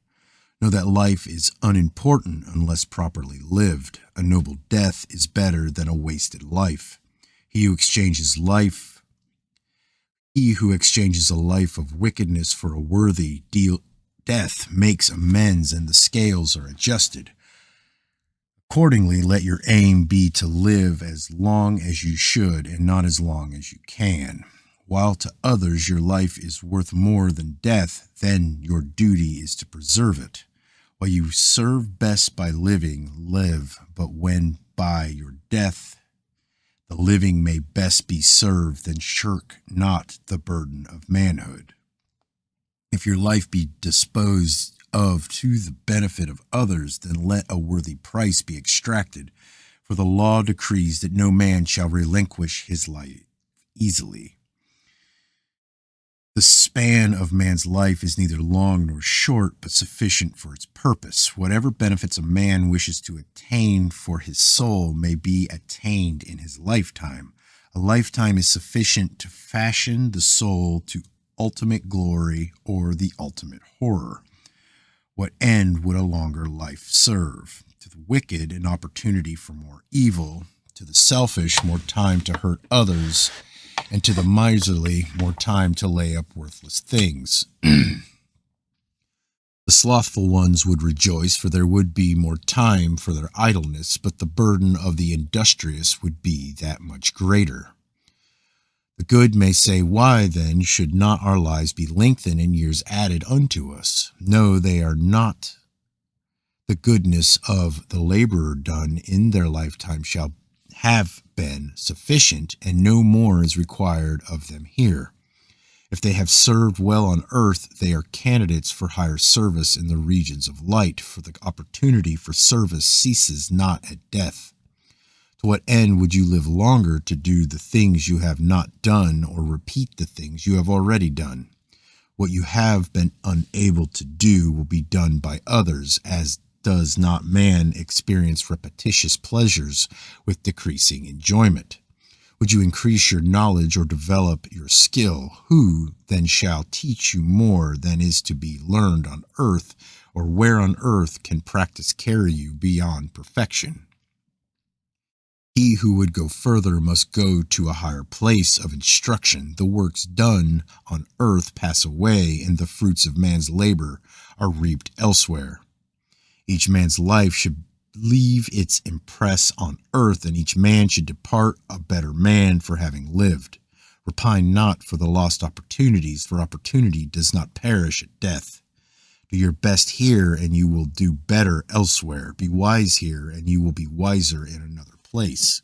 Know that life is unimportant unless properly lived. A noble death is better than a wasted life. He who exchanges a life of wickedness for a worthy death makes amends, and the scales are adjusted. Accordingly, let your aim be to live as long as you should and not as long as you can. While to others your life is worth more than death, then your duty is to preserve it. While you serve best by living, live, but when by your death the living may best be served, then shirk not the burden of manhood. If your life be disposed of to the benefit of others, then let a worthy price be extracted, for the law decrees that no man shall relinquish his life easily. The span of man's life is neither long nor short, but sufficient for its purpose. Whatever benefits a man wishes to attain for his soul may be attained in his lifetime. A lifetime is sufficient to fashion the soul to ultimate glory or the ultimate horror. What end would a longer life serve? To the wicked, an opportunity for more evil. To the selfish, more time to hurt others. And to the miserly, more time to lay up worthless things. The slothful ones would rejoice, for there would be more time for their idleness, but the burden of the industrious would be that much greater. The good may say, why then should not our lives be lengthened and years added unto us? No, they are not. The goodness of the laborer done in their lifetime shall have been sufficient, and no more is required of them here. If they have served well on earth, they are candidates for higher service in the regions of light, for the opportunity for service ceases not at death. To what end would you live longer to do the things you have not done, or repeat the things you have already done? What you have been unable to do will be done by others, as does not man experience repetitious pleasures with decreasing enjoyment? Would you increase your knowledge or develop your skill? Who then shall teach you more than is to be learned on earth, or where on earth can practice carry you beyond perfection? He who would go further must go to a higher place of instruction. The works done on earth pass away, and the fruits of man's labor are reaped elsewhere. Each man's life should leave its impress on earth, and each man should depart a better man for having lived. Repine not for the lost opportunities, for opportunity does not perish at death. Do your best here, and you will do better elsewhere. Be wise here, and you will be wiser in another place.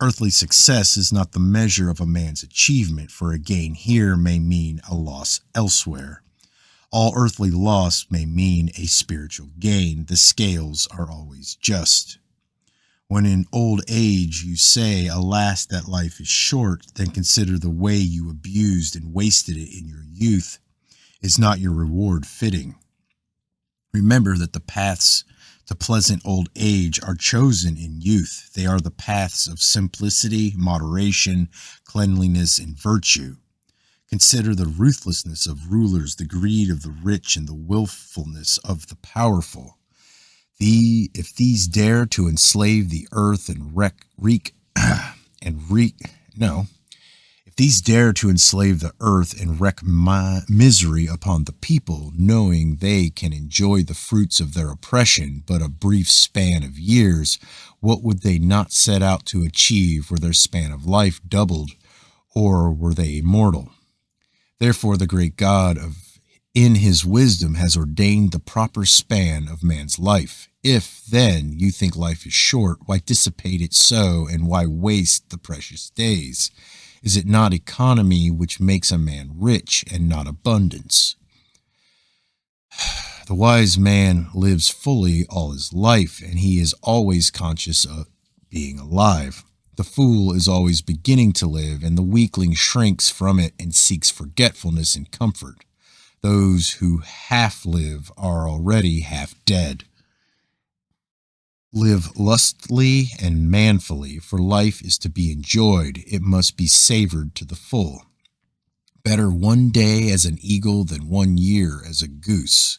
Earthly success is not the measure of a man's achievement, for a gain here may mean a loss elsewhere. all earthly loss may mean a spiritual gain. The scales are always just. When in old age you say, alas, that life is short, then consider the way you abused and wasted it in your youth. Is not your reward fitting? Remember that the paths to pleasant old age are chosen in youth. They are the paths of simplicity, moderation, cleanliness, and virtue. Consider the ruthlessness of rulers, the greed of the rich, and the willfulness of the powerful. If these dare to enslave the earth and if these dare to enslave the earth and wreak misery upon the people, knowing they can enjoy the fruits of their oppression but a brief span of years, what would they not set out to achieve were their span of life doubled, or were they immortal? Therefore the great God in his wisdom has ordained the proper span of man's life. If, then, you think life is short, why dissipate it so, and why waste the precious days? Is it not economy which makes a man rich, and not abundance? The wise man lives fully all his life, and he is always conscious of being alive. The fool is always beginning to live, and the weakling shrinks from it and seeks forgetfulness and comfort. Those who half live are already half dead. Live lustily and manfully, for life is to be enjoyed. It must be savored to the full. Better one day as an eagle than 1 year as a goose.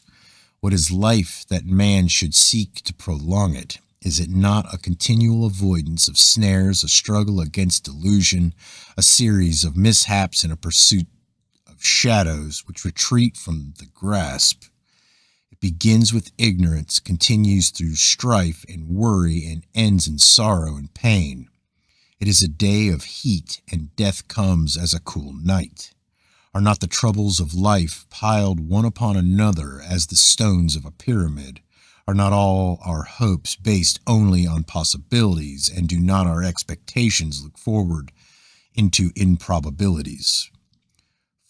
What is life that man should seek to prolong it? Is it not a continual avoidance of snares, a struggle against delusion, a series of mishaps, and a pursuit of shadows which retreat from the grasp? It begins with ignorance, continues through strife and worry, and ends in sorrow and pain. It is a day of heat, and death comes as a cool night. Are not the troubles of life piled one upon another as the stones of a pyramid? Are not all our hopes based only on possibilities, and do not our expectations look forward into improbabilities?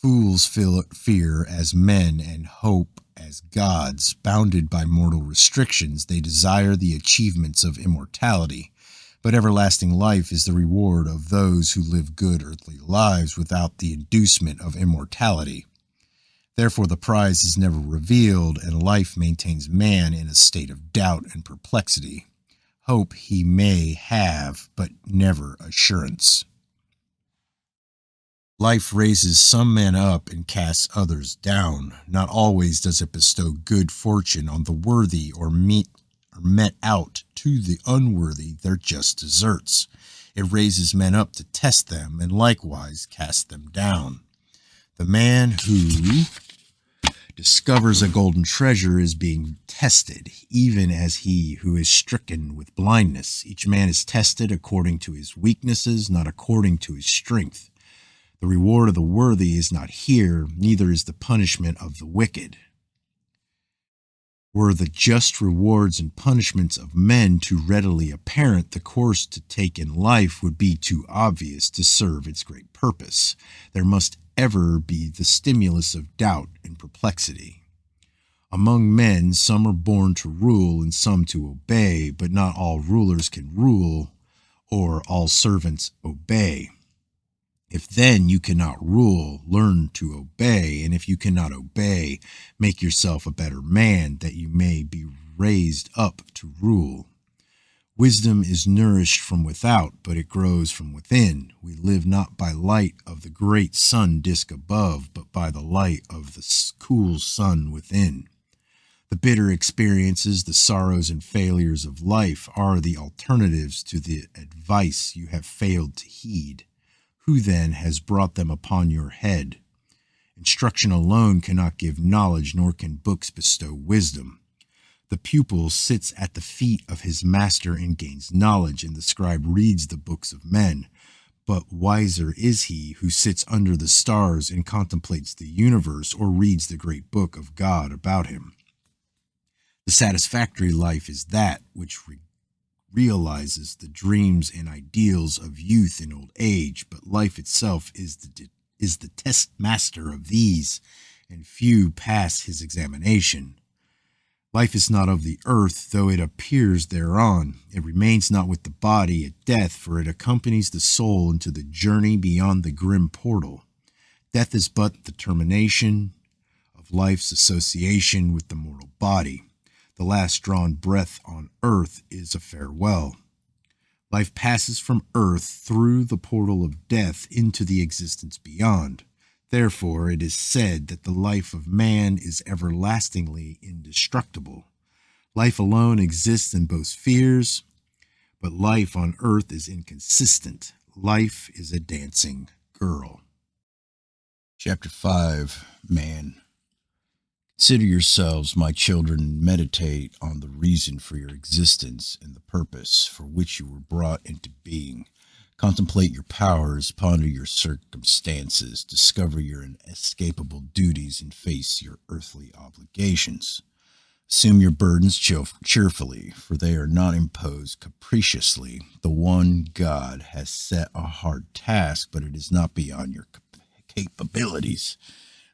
Fools feel fear as men and hope as gods. Bounded by mortal restrictions, they desire the achievements of immortality. But everlasting life is the reward of those who live good earthly lives without the inducement of immortality. Therefore the prize is never revealed, and life maintains man in a state of doubt and perplexity. Hope he may have, but never assurance. Life raises some men up and casts others down. Not always does it bestow good fortune on the worthy, or met out to the unworthy their just deserts. It raises men up to test them, and likewise casts them down. The man who discovers a golden treasure is being tested, even as he who is stricken with blindness. Each man is tested according to his weaknesses, not according to his strength. The reward of the worthy is not here, neither is the punishment of the wicked. Were the just rewards and punishments of men too readily apparent, the course to take in life would be too obvious to serve its great purpose. There must ever be the stimulus of doubt and perplexity. Among men, some are born to rule and some to obey, but not all rulers can rule, or all servants obey. If then you cannot rule, learn to obey, and if you cannot obey, make yourself a better man, that you may be raised up to rule. Wisdom is nourished from without, but it grows from within. We live not by light of the great sun disk above, but by the light of the cool sun within. The bitter experiences, the sorrows and failures of life are the alternatives to the advice you have failed to heed. Who then has brought them upon your head? Instruction alone cannot give knowledge, nor can books bestow wisdom. The pupil sits at the feet of his master and gains knowledge, and the scribe reads the books of men. But wiser is he who sits under the stars and contemplates the universe, or reads the great book of God about him. The satisfactory life is that which realizes the dreams and ideals of youth and old age, but life itself is the test master of these, and few pass his examination. Life is not of the earth, though it appears thereon. It remains not with the body at death, for it accompanies the soul into the journey beyond the grim portal. Death is but the termination of life's association with the mortal body. The last drawn breath on earth is a farewell. Life passes from earth through the portal of death into the existence beyond. Therefore, it is said that the life of man is everlastingly indestructible. Life alone exists in both spheres, but life on earth is inconsistent. Life is a dancing girl. Chapter 5, Man. Consider yourselves, my children, and meditate on the reason for your existence and the purpose for which you were brought into being. Contemplate your powers, ponder your circumstances, discover your inescapable duties, and face your earthly obligations. Assume your burdens cheerfully, for they are not imposed capriciously. The one God has set a hard task, but it is not beyond your capabilities.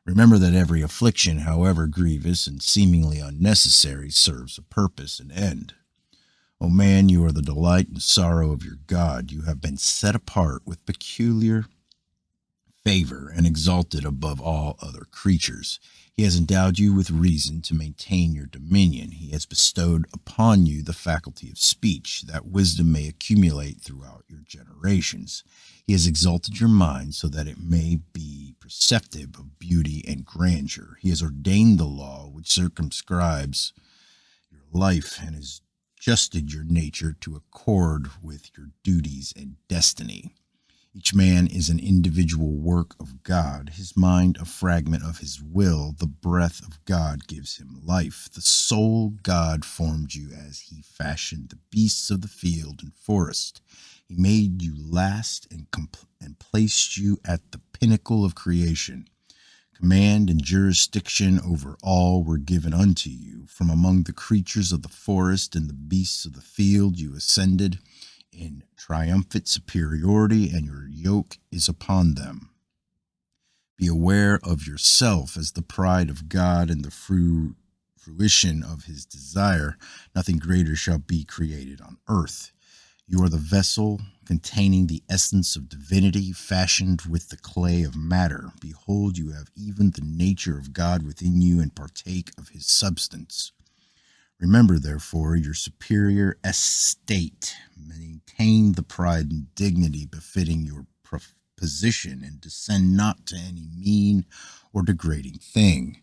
Remember that every affliction, however grievous and seemingly unnecessary, serves a purpose and end. O man, you are the delight and sorrow of your God. You have been set apart with peculiar favor and exalted above all other creatures. He has endowed you with reason to maintain your dominion. He has bestowed upon you the faculty of speech, that wisdom may accumulate throughout your generations. He has exalted your mind so that it may be perceptive of beauty and grandeur. He has ordained the law which circumscribes your life and has adjusted your nature to accord with your duties and destiny. Each man is an individual work of God, his mind a fragment of his will. The breath of God gives him life. The soul God formed you as he fashioned the beasts of the field and forest. He made you last and placed you at the pinnacle of creation. Command and jurisdiction over all were given unto you. From among the creatures of the forest and the beasts of the field you ascended in triumphant superiority, and your yoke is upon them. Be aware of yourself as the pride of God and the fruition of his desire. Nothing greater shall be created on earth. You are the vessel containing the essence of divinity, fashioned with the clay of matter. Behold, you have even the nature of God within you and partake of his substance. Remember, therefore, your superior estate. Maintain the pride and dignity befitting your position, and descend not to any mean or degrading thing.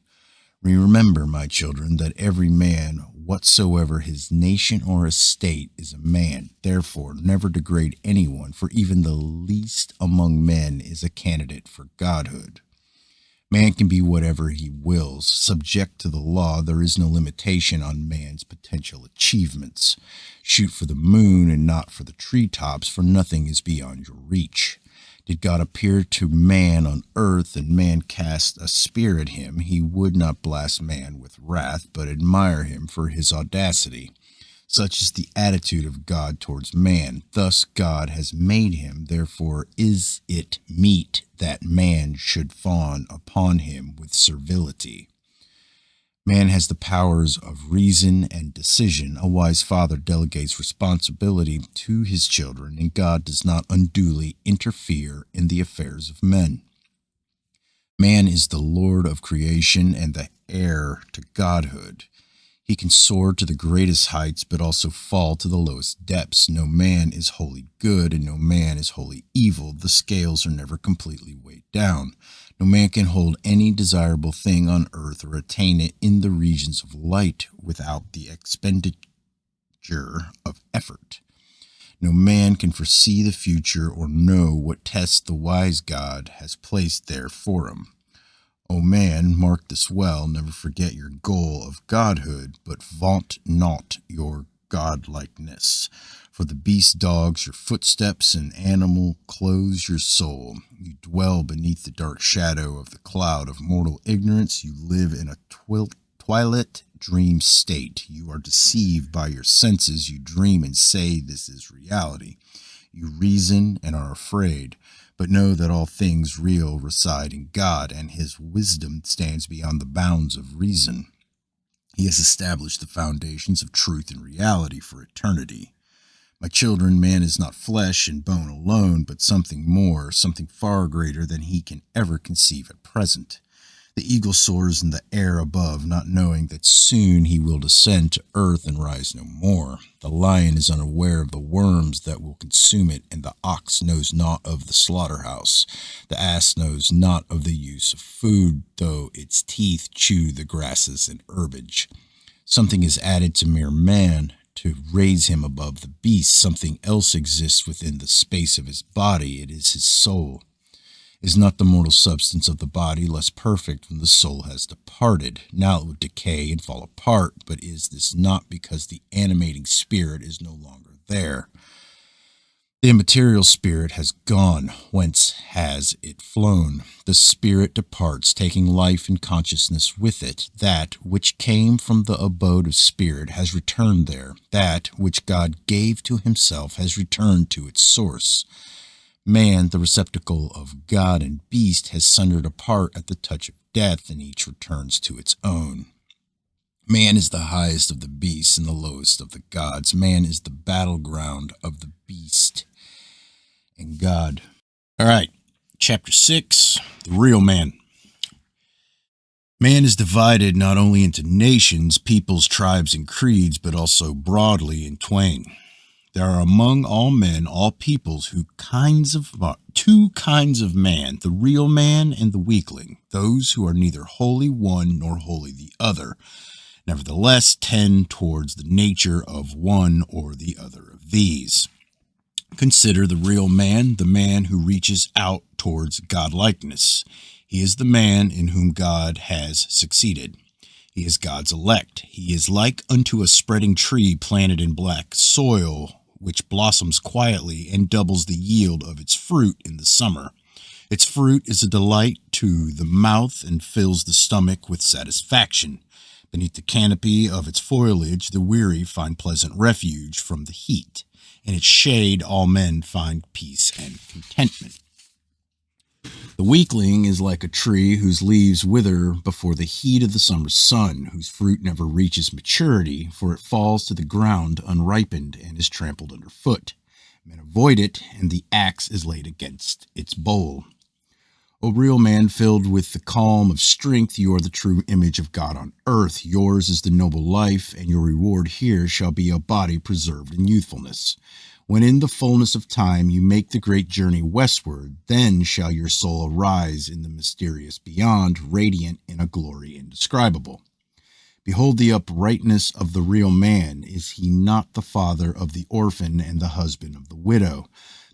Remember, my children, that every man, whatsoever his nation or estate, is a man. Therefore, never degrade anyone, for even the least among men is a candidate for godhood. Man can be whatever he wills. Subject to the law, there is no limitation on man's potential achievements. Shoot for the moon and not for the treetops, for nothing is beyond your reach. Did God appear to man on earth, and man cast a spear at him, he would not blast man with wrath, but admire him for his audacity. Such is the attitude of God towards man. Thus God has made him, therefore is it meet that man should fawn upon him with servility. Man has the powers of reason and decision. A wise father delegates responsibility to his children, and God does not unduly interfere in the affairs of men. Man is the Lord of creation and the heir to godhood. He can soar to the greatest heights, but also fall to the lowest depths. No man is wholly good, and no man is wholly evil. The scales are never completely weighed down. No man can hold any desirable thing on earth or attain it in the regions of light without the expenditure of effort. No man can foresee the future or know what tests the wise God has placed there for him. O man, mark this well, never forget your goal of godhood, but vaunt not your godlikeness. For the beast dogs your footsteps, and animal clothes your soul. You dwell beneath the dark shadow of the cloud of mortal ignorance. You live in a twilight dream state. You are deceived by your senses. You dream and say this is reality. You reason and are afraid, but know that all things real reside in God, and his wisdom stands beyond the bounds of reason. He has established the foundations of truth and reality for eternity. My children, man is not flesh and bone alone, but something more, something far greater than he can ever conceive at present. The eagle soars in the air above, not knowing that soon he will descend to earth and rise no more. The lion is unaware of the worms that will consume it, and the ox knows not of the slaughterhouse. The ass knows not of the use of food, though its teeth chew the grasses and herbage. Something is added to mere man to raise him above the beast. Something else exists within the space of his body. It is his soul. Is not the mortal substance of the body less perfect when the soul has departed? Now it would decay and fall apart, but is this not because the animating spirit is no longer there? The immaterial spirit has gone. Whence has it flown? The spirit departs, taking life and consciousness with it. That which came from the abode of spirit has returned there. That which God gave to himself has returned to its source. Man, the receptacle of God and beast, has sundered apart at the touch of death, and each returns to its own. Man is the highest of the beasts and the lowest of the gods. Man is the battleground of the beast and God. All right, chapter 6, the real man. Man is divided not only into nations, peoples, tribes, and creeds, but also broadly in twain. There are among all men, all peoples, two kinds of man, the real man and the weakling, those who are neither wholly one nor wholly the other, nevertheless tend towards the nature of one or the other of these. Consider the real man, the man who reaches out towards godlikeness. He is the man in whom God has succeeded. He is God's elect. He is like unto a spreading tree planted in black soil, which blossoms quietly and doubles the yield of its fruit in the summer. Its fruit is a delight to the mouth and fills the stomach with satisfaction. Beneath the canopy of its foliage, the weary find pleasant refuge from the heat. In its shade, all men find peace and contentment. The weakling is like a tree whose leaves wither before the heat of the summer sun, whose fruit never reaches maturity, for it falls to the ground unripened and is trampled underfoot. Men avoid it, and the axe is laid against its bole. O real man, filled with the calm of strength, you are the true image of God on earth. Yours is the noble life, and your reward here shall be a body preserved in youthfulness. When in the fullness of time you make the great journey westward, then shall your soul arise in the mysterious beyond, radiant in a glory indescribable. Behold the uprightness of the real man. Is he not the father of the orphan and the husband of the widow,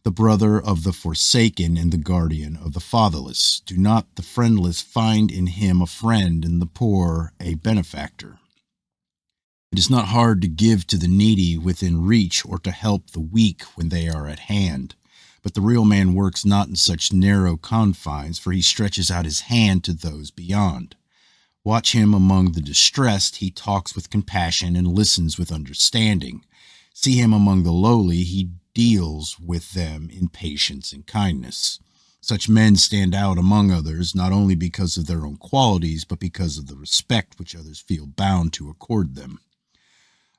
the brother of the forsaken and the guardian of the fatherless? Do not the friendless find in him a friend, and the poor a benefactor? It is not hard to give to the needy within reach, or to help the weak when they are at hand. But the real man works not in such narrow confines, for he stretches out his hand to those beyond. Watch him among the distressed. He talks with compassion and listens with understanding. See him among the lowly. He deals with them in patience and kindness. Such men stand out among others, not only because of their own qualities, but because of the respect which others feel bound to accord them.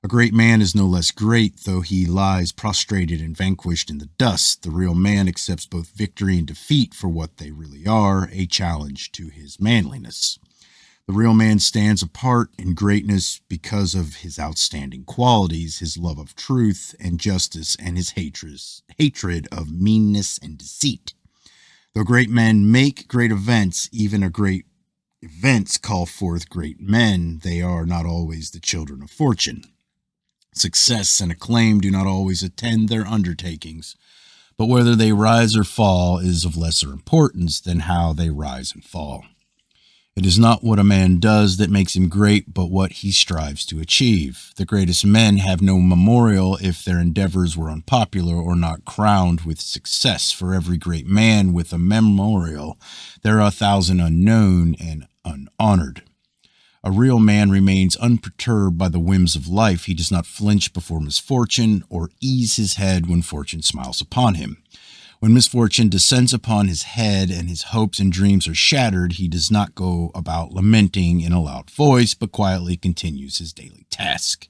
A great man is no less great, though he lies prostrated and vanquished in the dust. The real man accepts both victory and defeat for what they really are, a challenge to his manliness. The real man stands apart in greatness because of his outstanding qualities, his love of truth and justice, and his hatred of meanness and deceit. Though great men make great events, even a great events call forth great men, they are not always the children of fortune. Success and acclaim do not always attend their undertakings, but whether they rise or fall is of lesser importance than how they rise and fall. It is not what a man does that makes him great, but what he strives to achieve. The greatest men have no memorial if their endeavors were unpopular or not crowned with success. For every great man with a memorial, there are 1,000 unknown and unhonored. A real man remains unperturbed by the whims of life. He does not flinch before misfortune or ease his head when fortune smiles upon him. When misfortune descends upon his head and his hopes and dreams are shattered, he does not go about lamenting in a loud voice, but quietly continues his daily task.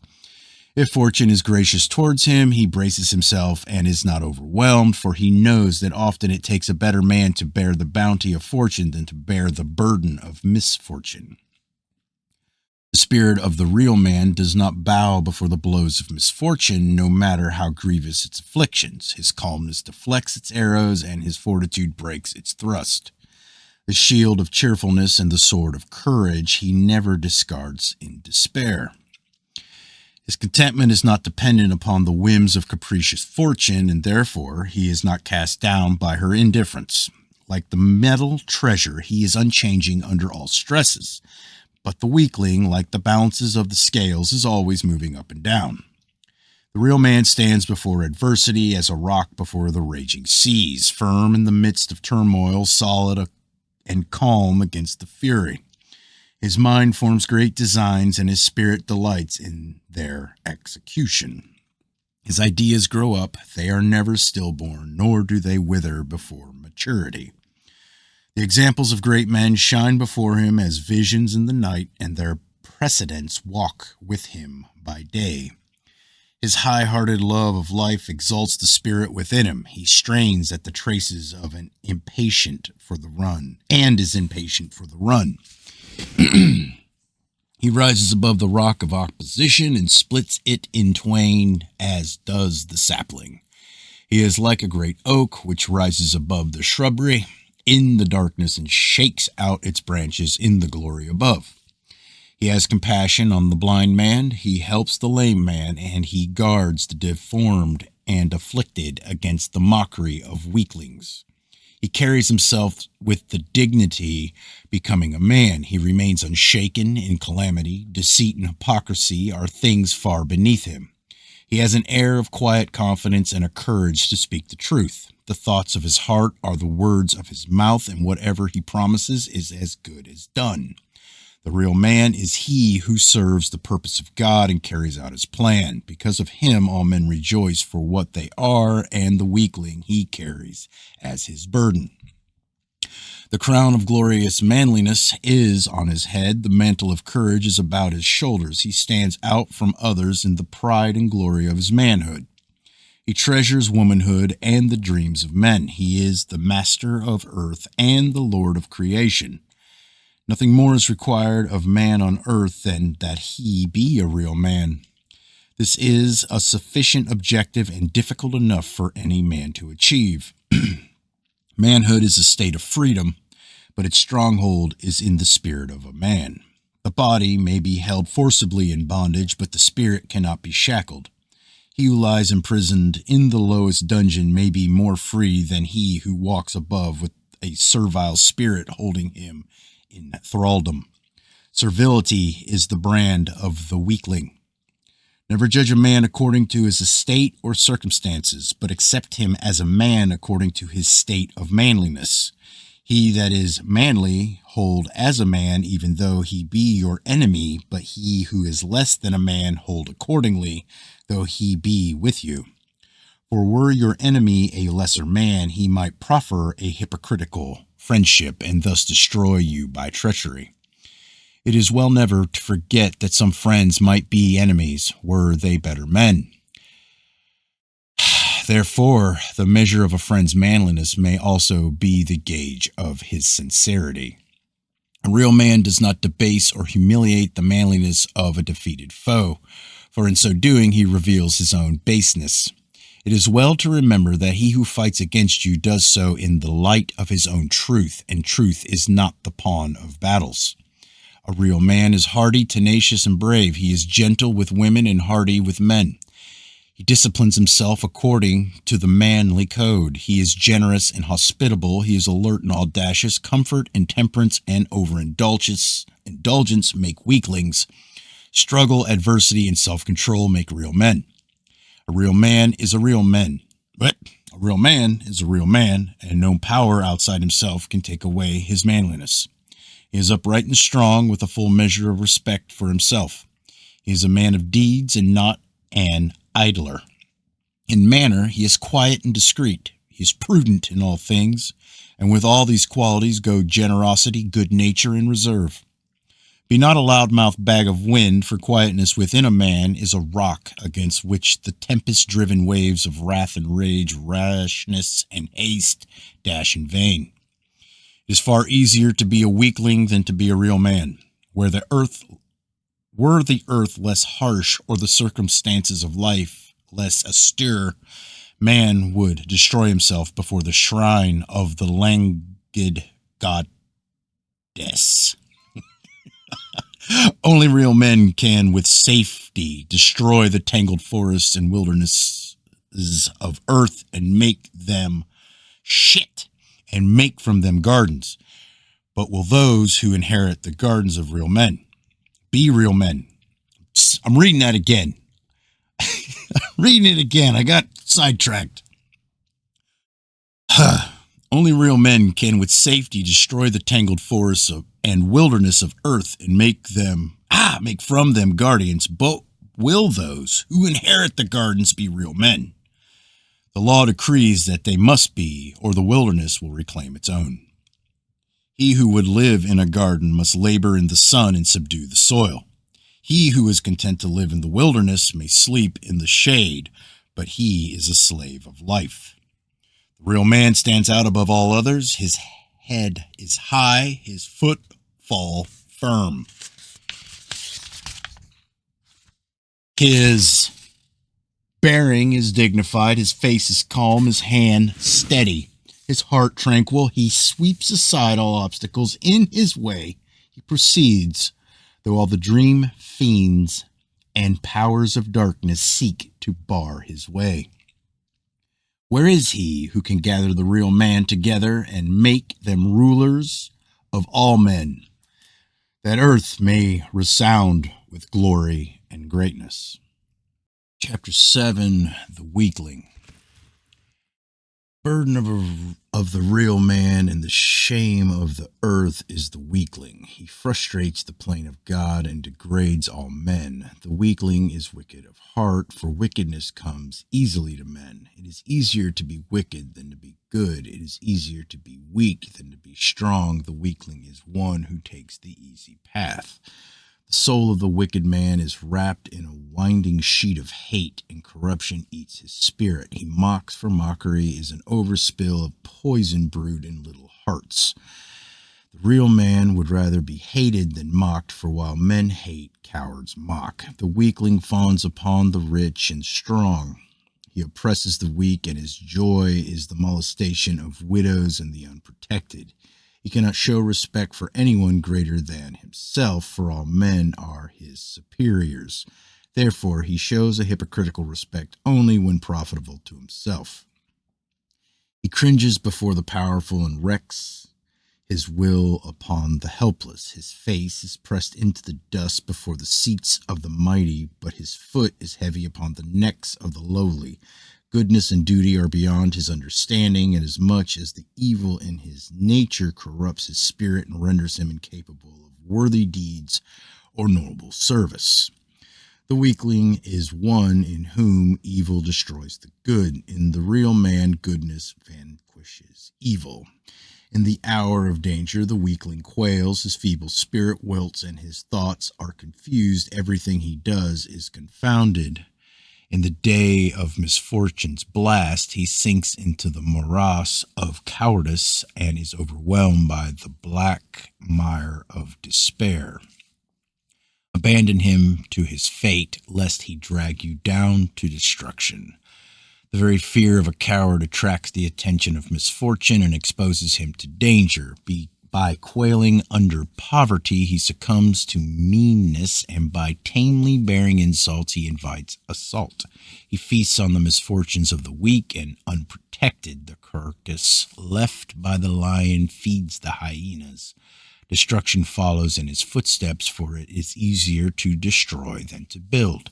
If fortune is gracious towards him, he braces himself and is not overwhelmed, for he knows that often it takes a better man to bear the bounty of fortune than to bear the burden of misfortune. The spirit of the real man does not bow before the blows of misfortune, no matter how grievous its afflictions. His calmness deflects its arrows, and his fortitude breaks its thrust. The shield of cheerfulness and the sword of courage he never discards in despair. His contentment is not dependent upon the whims of capricious fortune, and therefore he is not cast down by her indifference. Like the metal treasure, he is unchanging under all stresses. But the weakling, like the balances of the scales, is always moving up and down. The real man stands before adversity as a rock before the raging seas, firm in the midst of turmoil, solid and calm against the fury. His mind forms great designs, and his spirit delights in their execution. His ideas grow up, they are never stillborn, nor do they wither before maturity. The examples of great men shine before him as visions in the night, and their precedents walk with him by day. His high-hearted love of life exalts the spirit within him. He strains at the traces of an impatient for the run, and is impatient for the run. He rises above the rock of opposition and splits it in twain, as does the sapling. He is like a great oak which rises above the shrubbery in the darkness and shakes out its branches in the glory above. He has compassion on the blind man, he helps the lame man, and he guards the deformed and afflicted against the mockery of weaklings. He carries himself with the dignity becoming a man. He remains unshaken in calamity. Deceit and hypocrisy are things far beneath him. He has an air of quiet confidence and a courage to speak the truth. The thoughts of his heart are the words of his mouth, and whatever he promises is as good as done. The real man is he who serves the purpose of God and carries out his plan. Because of him, all men rejoice for what they are, and the weakling he carries as his burden. The crown of glorious manliness is on his head. The mantle of courage is about his shoulders. He stands out from others in the pride and glory of his manhood. He treasures womanhood and the dreams of men. He is the master of earth and the Lord of creation. Nothing more is required of man on earth than that he be a real man. This is a sufficient objective and difficult enough for any man to achieve. Manhood is a state of freedom, but its stronghold is in the spirit of a man. The body may be held forcibly in bondage, but the spirit cannot be shackled. He who lies imprisoned in the lowest dungeon may be more free than he who walks above with a servile spirit holding him in thraldom. Servility is the brand of the weakling. Never judge a man according to his estate or circumstances, but accept him as a man according to his state of manliness. He that is manly hold as a man, even though he be your enemy, but he who is less than a man hold accordingly, though he be with you. For were your enemy a lesser man, he might proffer a hypocritical friendship and thus destroy you by treachery. It is well never to forget that some friends might be enemies were they better men. Therefore, the measure of a friend's manliness may also be the gauge of his sincerity. A real man does not debase or humiliate the manliness of a defeated foe, for in so doing he reveals his own baseness. It is well to remember that he who fights against you does so in the light of his own truth, and truth is not the pawn of battles. A real man is hardy, tenacious, and brave. He is gentle with women and hardy with men. He disciplines himself according to the manly code. He is generous and hospitable. He is alert and audacious. Comfort and temperance and overindulgence make weaklings. Struggle, adversity, and self-control make real men. A real man is a real man. But a real man is a real man, and no power outside himself can take away his manliness. He is upright and strong, with a full measure of respect for himself. He is a man of deeds and not an idler. In manner, he is quiet and discreet. He is prudent in all things, and with all these qualities go generosity, good nature, and reserve. Be not a loudmouthed bag of wind, for quietness within a man is a rock against which the tempest-driven waves of wrath and rage, rashness and haste dash in vain. It is far easier to be a weakling than to be a real man. Were the earth less harsh, or the circumstances of life less austere, man would destroy himself before the shrine of the languid goddess. Only real men can with safety destroy the tangled forests and wildernesses of earth and make them shit and make from them gardens. But will those who inherit the gardens of real men be real men? I'm reading that again. Reading it again. I got sidetracked. Only real men can with safety destroy the tangled forests and wilderness of earth and make from them guardians. But will those who inherit the gardens be real men? The law decrees that they must be, or the wilderness will reclaim its own. He who would live in a garden must labor in the sun and subdue the soil. He who is content to live in the wilderness may sleep in the shade, but he is a slave of life. The real man stands out above all others. His head is high, his foot fall firm. His bearing is dignified, his face is calm, his hand steady, his heart tranquil. He sweeps aside all obstacles in his way. He proceeds, though all the dream fiends and powers of darkness seek to bar his way. Where is he who can gather the real man together and make them rulers of all men, that earth may resound with glory and greatness? Chapter 7, The Weakling. Burden of the real man and the shame of the earth is the weakling. He frustrates the plan of God and degrades all men. The weakling is wicked of heart, for wickedness comes easily to men. It is easier to be wicked than to be good. It is easier to be weak than to be strong. The weakling is one who takes the easy path. The soul of the wicked man is wrapped in a winding sheet of hate, and corruption eats his spirit. He mocks, for mockery is an overspill of poison brewed in little hearts. The real man would rather be hated than mocked, for while men hate, cowards mock. The weakling fawns upon the rich and strong. He oppresses the weak, and his joy is the molestation of widows and the unprotected. He cannot show respect for anyone greater than himself, for all men are his superiors. Therefore, he shows a hypocritical respect only when profitable to himself. He cringes before the powerful and wreaks his will upon the helpless. His face is pressed into the dust before the seats of the mighty, but his foot is heavy upon the necks of the lowly. Goodness and duty are beyond his understanding, and as much as the evil in his nature corrupts his spirit and renders him incapable of worthy deeds or noble service. The weakling is one in whom evil destroys the good. In the real man, goodness vanquishes evil. In the hour of danger, the weakling quails, his feeble spirit wilts, and his thoughts are confused. Everything he does is confounded. In the day of misfortune's blast, he sinks into the morass of cowardice and is overwhelmed by the black mire of despair. Abandon him to his fate, lest he drag you down to destruction. The very fear of a coward attracts the attention of misfortune and exposes him to danger. By quailing under poverty, he succumbs to meanness, and by tamely bearing insults, he invites assault. He feasts on the misfortunes of the weak and unprotected. The carcass left by the lion feeds the hyenas. Destruction follows in his footsteps, for it is easier to destroy than to build.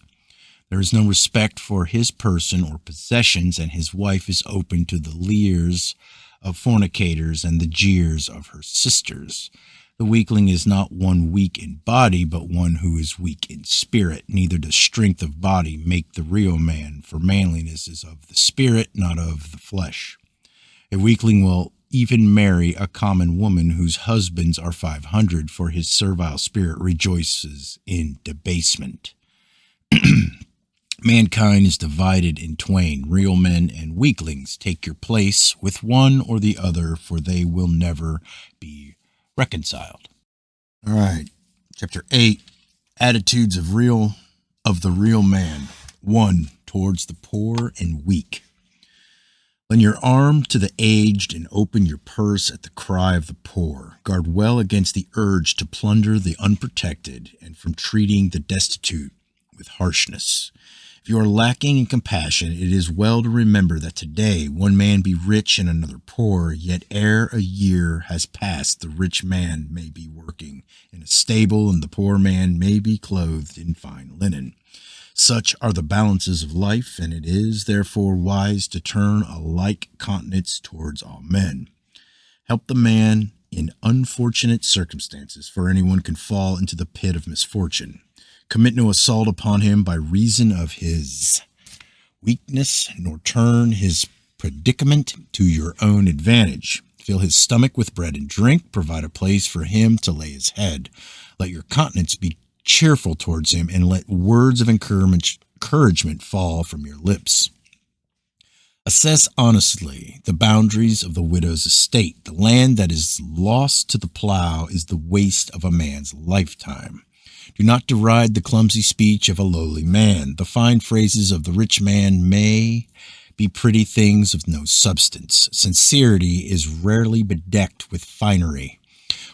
There is no respect for his person or possessions, and his wife is open to the leers of fornicators and the jeers of her sisters. The weakling is not one weak in body, but one who is weak in spirit. Neither does strength of body make the real man, for manliness is of the spirit, not of the flesh. A weakling will even marry a common woman whose husbands are 500, for his servile spirit rejoices in debasement. Mankind is divided in twain. Real men and weaklings, take your place with one or the other, for they will never be reconciled. All right, chapter 8, attitudes of the real man. 1. Towards the poor and weak. Lend your arm to the aged and open your purse at the cry of the poor. Guard well against the urge to plunder the unprotected and from treating the destitute with harshness. If you are lacking in compassion, it is well to remember that today one man be rich and another poor, yet ere a year has passed, the rich man may be working in a stable and the poor man may be clothed in fine linen. Such are the balances of life, and it is therefore wise to turn a like countenance towards all men. Help the man in unfortunate circumstances, for anyone can fall into the pit of misfortune. Commit no assault upon him by reason of his weakness, nor turn his predicament to your own advantage. Fill his stomach with bread and drink, provide a place for him to lay his head. Let your countenance be cheerful towards him, and let words of encouragement fall from your lips. Assess honestly the boundaries of the widow's estate. The land that is lost to the plow is the waste of a man's lifetime. Do not deride the clumsy speech of a lowly man. The fine phrases of the rich man may be pretty things of no substance. Sincerity is rarely bedecked with finery.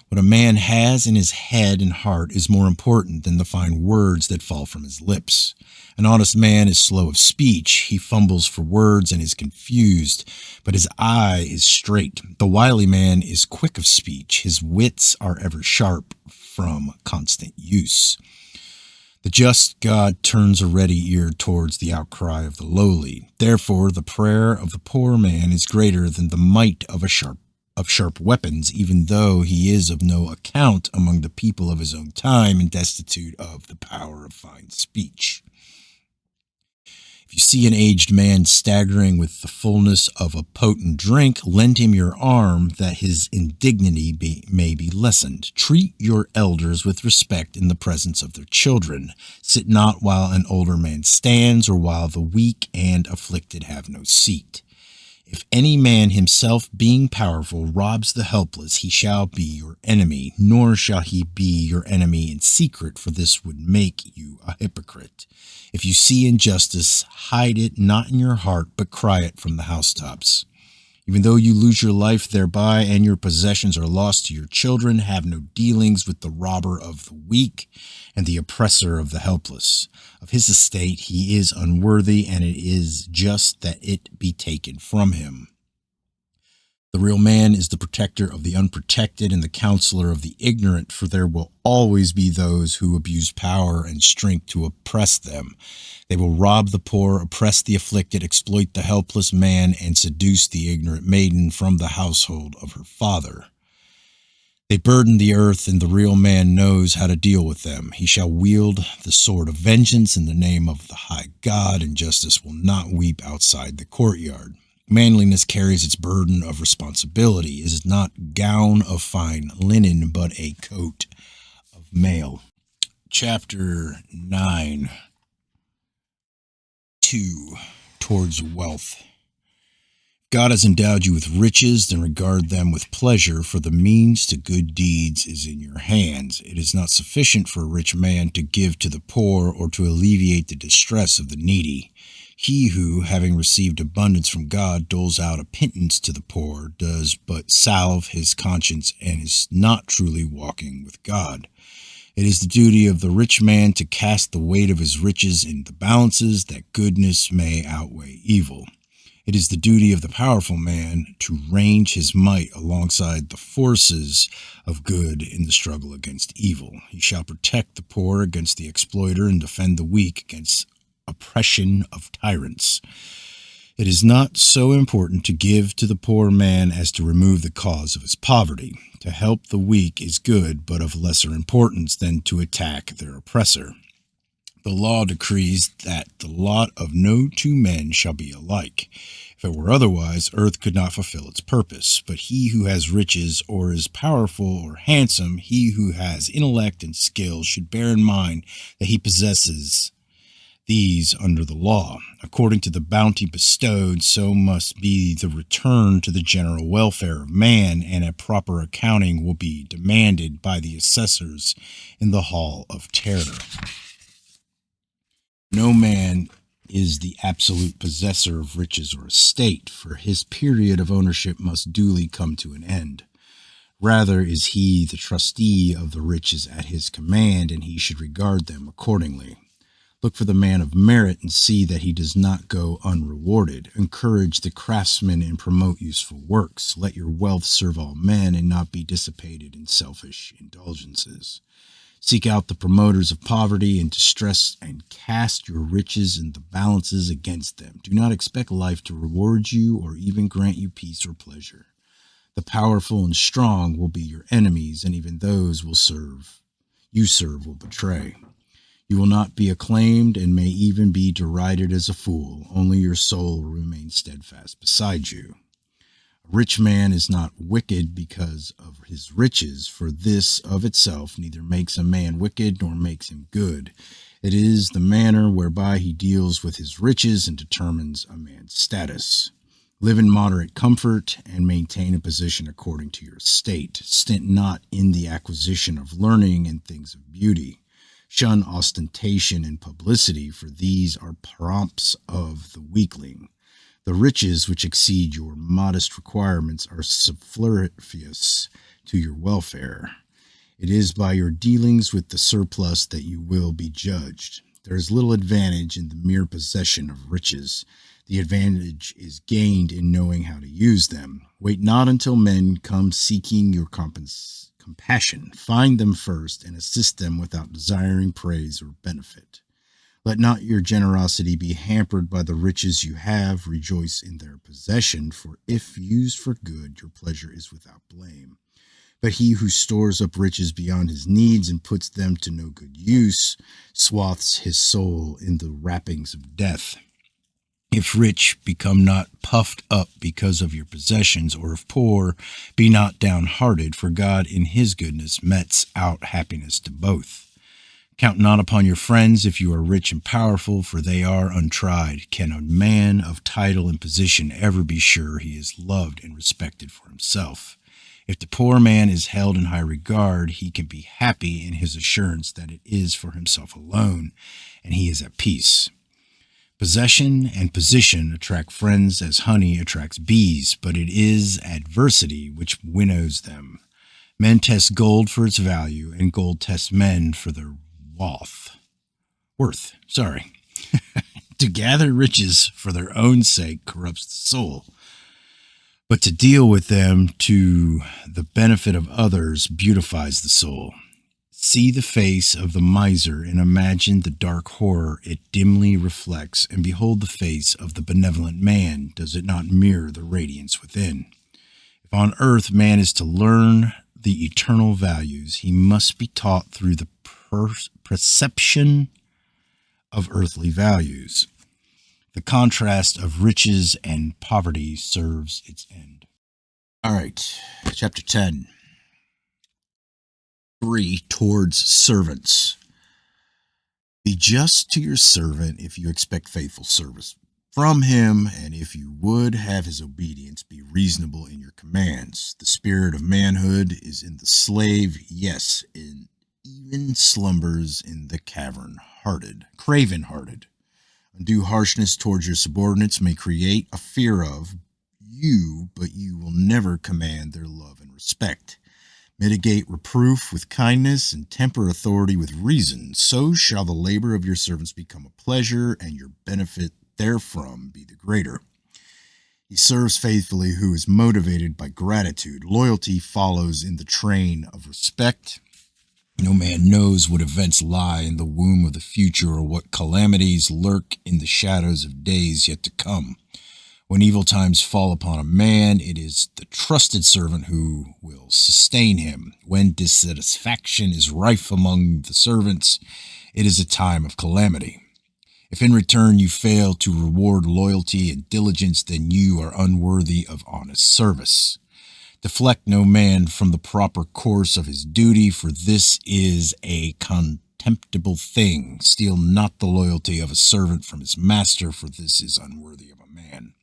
What a man has in his head and heart is more important than the fine words that fall from his lips. An honest man is slow of speech. He fumbles for words and is confused, but his eye is straight. The wily man is quick of speech. His wits are ever sharp from constant use. The just God turns a ready ear towards the outcry of the lowly. Therefore, the prayer of the poor man is greater than the might of sharp weapons, even though he is of no account among the people of his own time and destitute of the power of fine speech. If you see an aged man staggering with the fullness of a potent drink, lend him your arm that his indignity may be lessened. Treat your elders with respect in the presence of their children. Sit not while an older man stands, or while the weak and afflicted have no seat. If any man himself, being powerful, robs the helpless, he shall be your enemy, nor shall he be your enemy in secret, for this would make you a hypocrite. If you see injustice, hide it not in your heart, but cry it from the housetops. Even though you lose your life thereby, and your possessions are lost to your children, have no dealings with the robber of the weak and the oppressor of the helpless. Of his estate he is unworthy, and it is just that it be taken from him. The real man is the protector of the unprotected and the counselor of the ignorant, for there will always be those who abuse power and strength to oppress them. They will rob the poor, oppress the afflicted, exploit the helpless man, and seduce the ignorant maiden from the household of her father. They burden the earth, and the real man knows how to deal with them. He shall wield the sword of vengeance in the name of the high God, and justice will not weep outside the courtyard. Manliness carries its burden of responsibility. It is not gown of fine linen, but a coat of mail. Chapter 9. 2. Towards wealth. God has endowed you with riches, then regard them with pleasure, for the means to good deeds is in your hands. It is not sufficient for a rich man to give to the poor or to alleviate the distress of the needy. He who, having received abundance from God, doles out a pittance to the poor, does but salve his conscience and is not truly walking with God. It is the duty of the rich man to cast the weight of his riches in the balances, that goodness may outweigh evil. It is the duty of the powerful man to range his might alongside the forces of good in the struggle against evil. He shall protect the poor against the exploiter and defend the weak against oppression of tyrants. It is not so important to give to the poor man as to remove the cause of his poverty. To help the weak is good, but of lesser importance than to attack their oppressor. The law decrees that the lot of no two men shall be alike. If it were otherwise, earth could not fulfill its purpose. But he who has riches, or is powerful or handsome, he who has intellect and skill, should bear in mind that he possesses these under the law. According to the bounty bestowed, so must be the return to the general welfare of man, and a proper accounting will be demanded by the assessors in the hall of terror. No man is the absolute possessor of riches or estate, for his period of ownership must duly come to an end. Rather is he the trustee of the riches at his command, and he should regard them accordingly. Look for the man of merit and see that he does not go unrewarded. Encourage the craftsman and promote useful works. Let your wealth serve all men and not be dissipated in selfish indulgences. Seek out the promoters of poverty and distress and cast your riches in the balances against them. Do not expect life to reward you or even grant you peace or pleasure. The powerful and strong will be your enemies, and even those will serve will betray. You will not be acclaimed and may even be derided as a fool. Only your soul will remain steadfast beside you. A rich man is not wicked because of his riches, for this of itself neither makes a man wicked nor makes him good. It is the manner whereby he deals with his riches and determines a man's status. Live in moderate comfort and maintain a position according to your estate. Stint not in the acquisition of learning and things of beauty. Shun ostentation and publicity, for these are prompts of the weakling. The riches which exceed your modest requirements are superfluous to your welfare. It is by your dealings with the surplus that you will be judged. There is little advantage in the mere possession of riches. The advantage is gained in knowing how to use them. Wait not until men come seeking your compassion. Find them first and assist them without desiring praise or benefit. Let not your generosity be hampered by the riches you have. Rejoice in their possession, for if used for good, your pleasure is without blame. But he who stores up riches beyond his needs and puts them to no good use swathes his soul in the wrappings of death. If rich, become not puffed up because of your possessions, or if poor, be not downhearted, for God in his goodness metes out happiness to both. Count not upon your friends if you are rich and powerful, for they are untried. Can a man of title and position ever be sure he is loved and respected for himself? If the poor man is held in high regard, he can be happy in his assurance that it is for himself alone, and he is at peace. Possession and position attract friends as honey attracts bees, but it is adversity which winnows them. Men test gold for its value, and gold tests men for their worth. To gather riches for their own sake corrupts the soul, but to deal with them to the benefit of others beautifies the soul. See the face of the miser and imagine the dark horror it dimly reflects, and behold the face of the benevolent man. Does it not mirror the radiance within? If on earth man is to learn the eternal values, he must be taught through the perception of earthly values. The contrast of riches and poverty serves its end. All right, chapter 10. 3. Towards servants. Be just to your servant if you expect faithful service from him, and if you would have his obedience, be reasonable in your commands. The spirit of manhood is in the slave, yes, in even slumbers in the craven-hearted. Undue harshness towards your subordinates may create a fear of you, but you will never command their love and respect. Mitigate reproof with kindness and temper authority with reason. So shall the labor of your servants become a pleasure, and your benefit therefrom be the greater. He serves faithfully who is motivated by gratitude. Loyalty follows in the train of respect. No man knows what events lie in the womb of the future, or what calamities lurk in the shadows of days yet to come. When evil times fall upon a man, it is the trusted servant who will sustain him. When dissatisfaction is rife among the servants, it is a time of calamity. If in return you fail to reward loyalty and diligence, then you are unworthy of honest service. Deflect no man from the proper course of his duty, for this is a contemptible thing. Steal not the loyalty of a servant from his master, for this is unworthy of a man.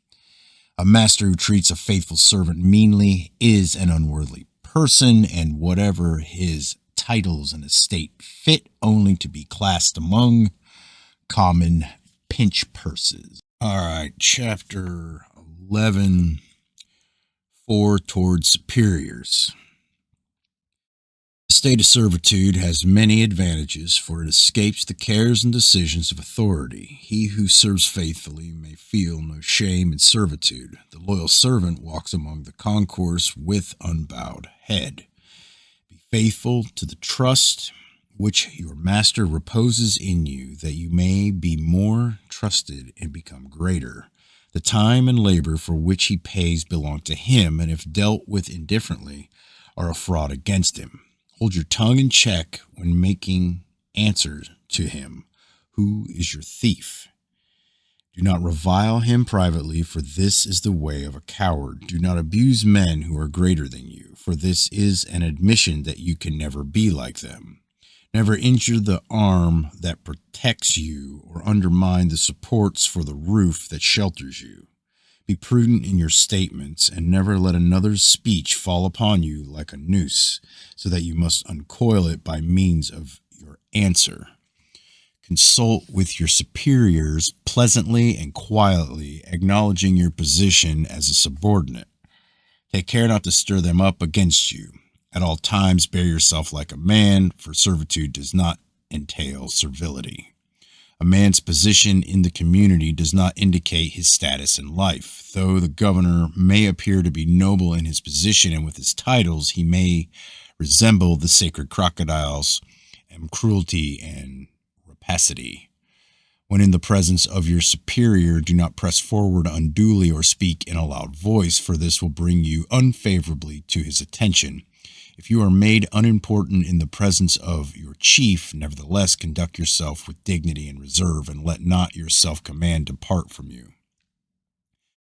A master who treats a faithful servant meanly is an unworthy person, and whatever his titles and estate, fit only to be classed among common pinch purses. All right, chapter 11, 4 towards superiors. The state of servitude has many advantages, for it escapes the cares and decisions of authority. He who serves faithfully may feel no shame in servitude. The loyal servant walks among the concourse with unbowed head. Be faithful to the trust which your master reposes in you, that you may be more trusted and become greater. The time and labor for which he pays belong to him, and if dealt with indifferently, are a fraud against him. Hold your tongue in check when making answer to him who is your thief. Do not revile him privately, for this is the way of a coward. Do not abuse men who are greater than you, for this is an admission that you can never be like them. Never injure the arm that protects you, or undermine the supports for the roof that shelters you. Be prudent in your statements, and never let another's speech fall upon you like a noose, so that you must uncoil it by means of your answer. Consult with your superiors pleasantly and quietly, acknowledging your position as a subordinate. Take care not to stir them up against you. At all times bear yourself like a man, for servitude does not entail servility. A man's position in the community does not indicate his status in life. Though the governor may appear to be noble in his position and with his titles, he may resemble the sacred crocodiles and cruelty and rapacity. When in the presence of your superior, do not press forward unduly or speak in a loud voice, for this will bring you unfavorably to his attention. If you are made unimportant in the presence of your chief, nevertheless conduct yourself with dignity and reserve, and let not your self-command depart from you.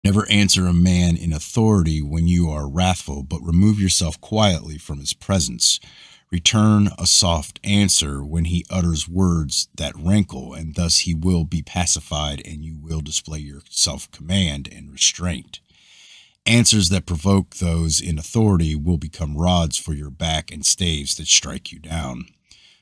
Never answer a man in authority when you are wrathful, but remove yourself quietly from his presence. Return a soft answer when he utters words that rankle, and thus he will be pacified, and you will display your self-command and restraint. Answers that provoke those in authority will become rods for your back and staves that strike you down.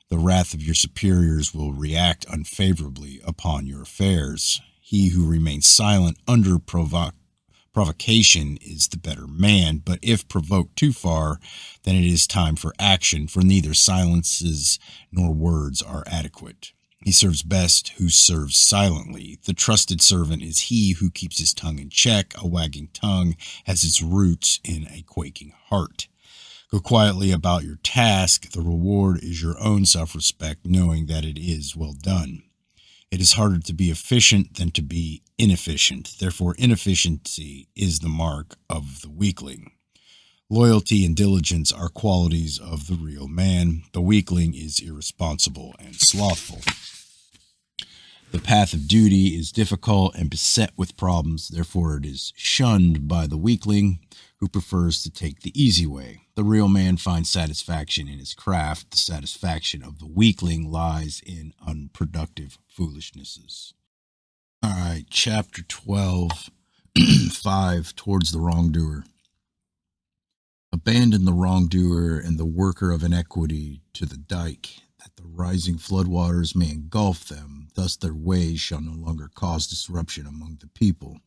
The wrath of your superiors will react unfavorably upon your affairs. He who remains silent under provocation is the better man, but if provoked too far, then it is time for action, for neither silences nor words are adequate. He serves best who serves silently. The trusted servant is he who keeps his tongue in check. A wagging tongue has its roots in a quaking heart. Go quietly about your task. The reward is your own self-respect, knowing that it is well done. It is harder to be efficient than to be inefficient. Therefore, inefficiency is the mark of the weakling. Loyalty and diligence are qualities of the real man. The weakling is irresponsible and slothful. The path of duty is difficult and beset with problems. Therefore, it is shunned by the weakling who prefers to take the easy way. The real man finds satisfaction in his craft. The satisfaction of the weakling lies in unproductive foolishnesses. All right, chapter 12, 5, towards the wrongdoer. Abandon the wrongdoer and the worker of iniquity to the dike, that the rising floodwaters may engulf them. Thus their ways shall no longer cause disruption among the people.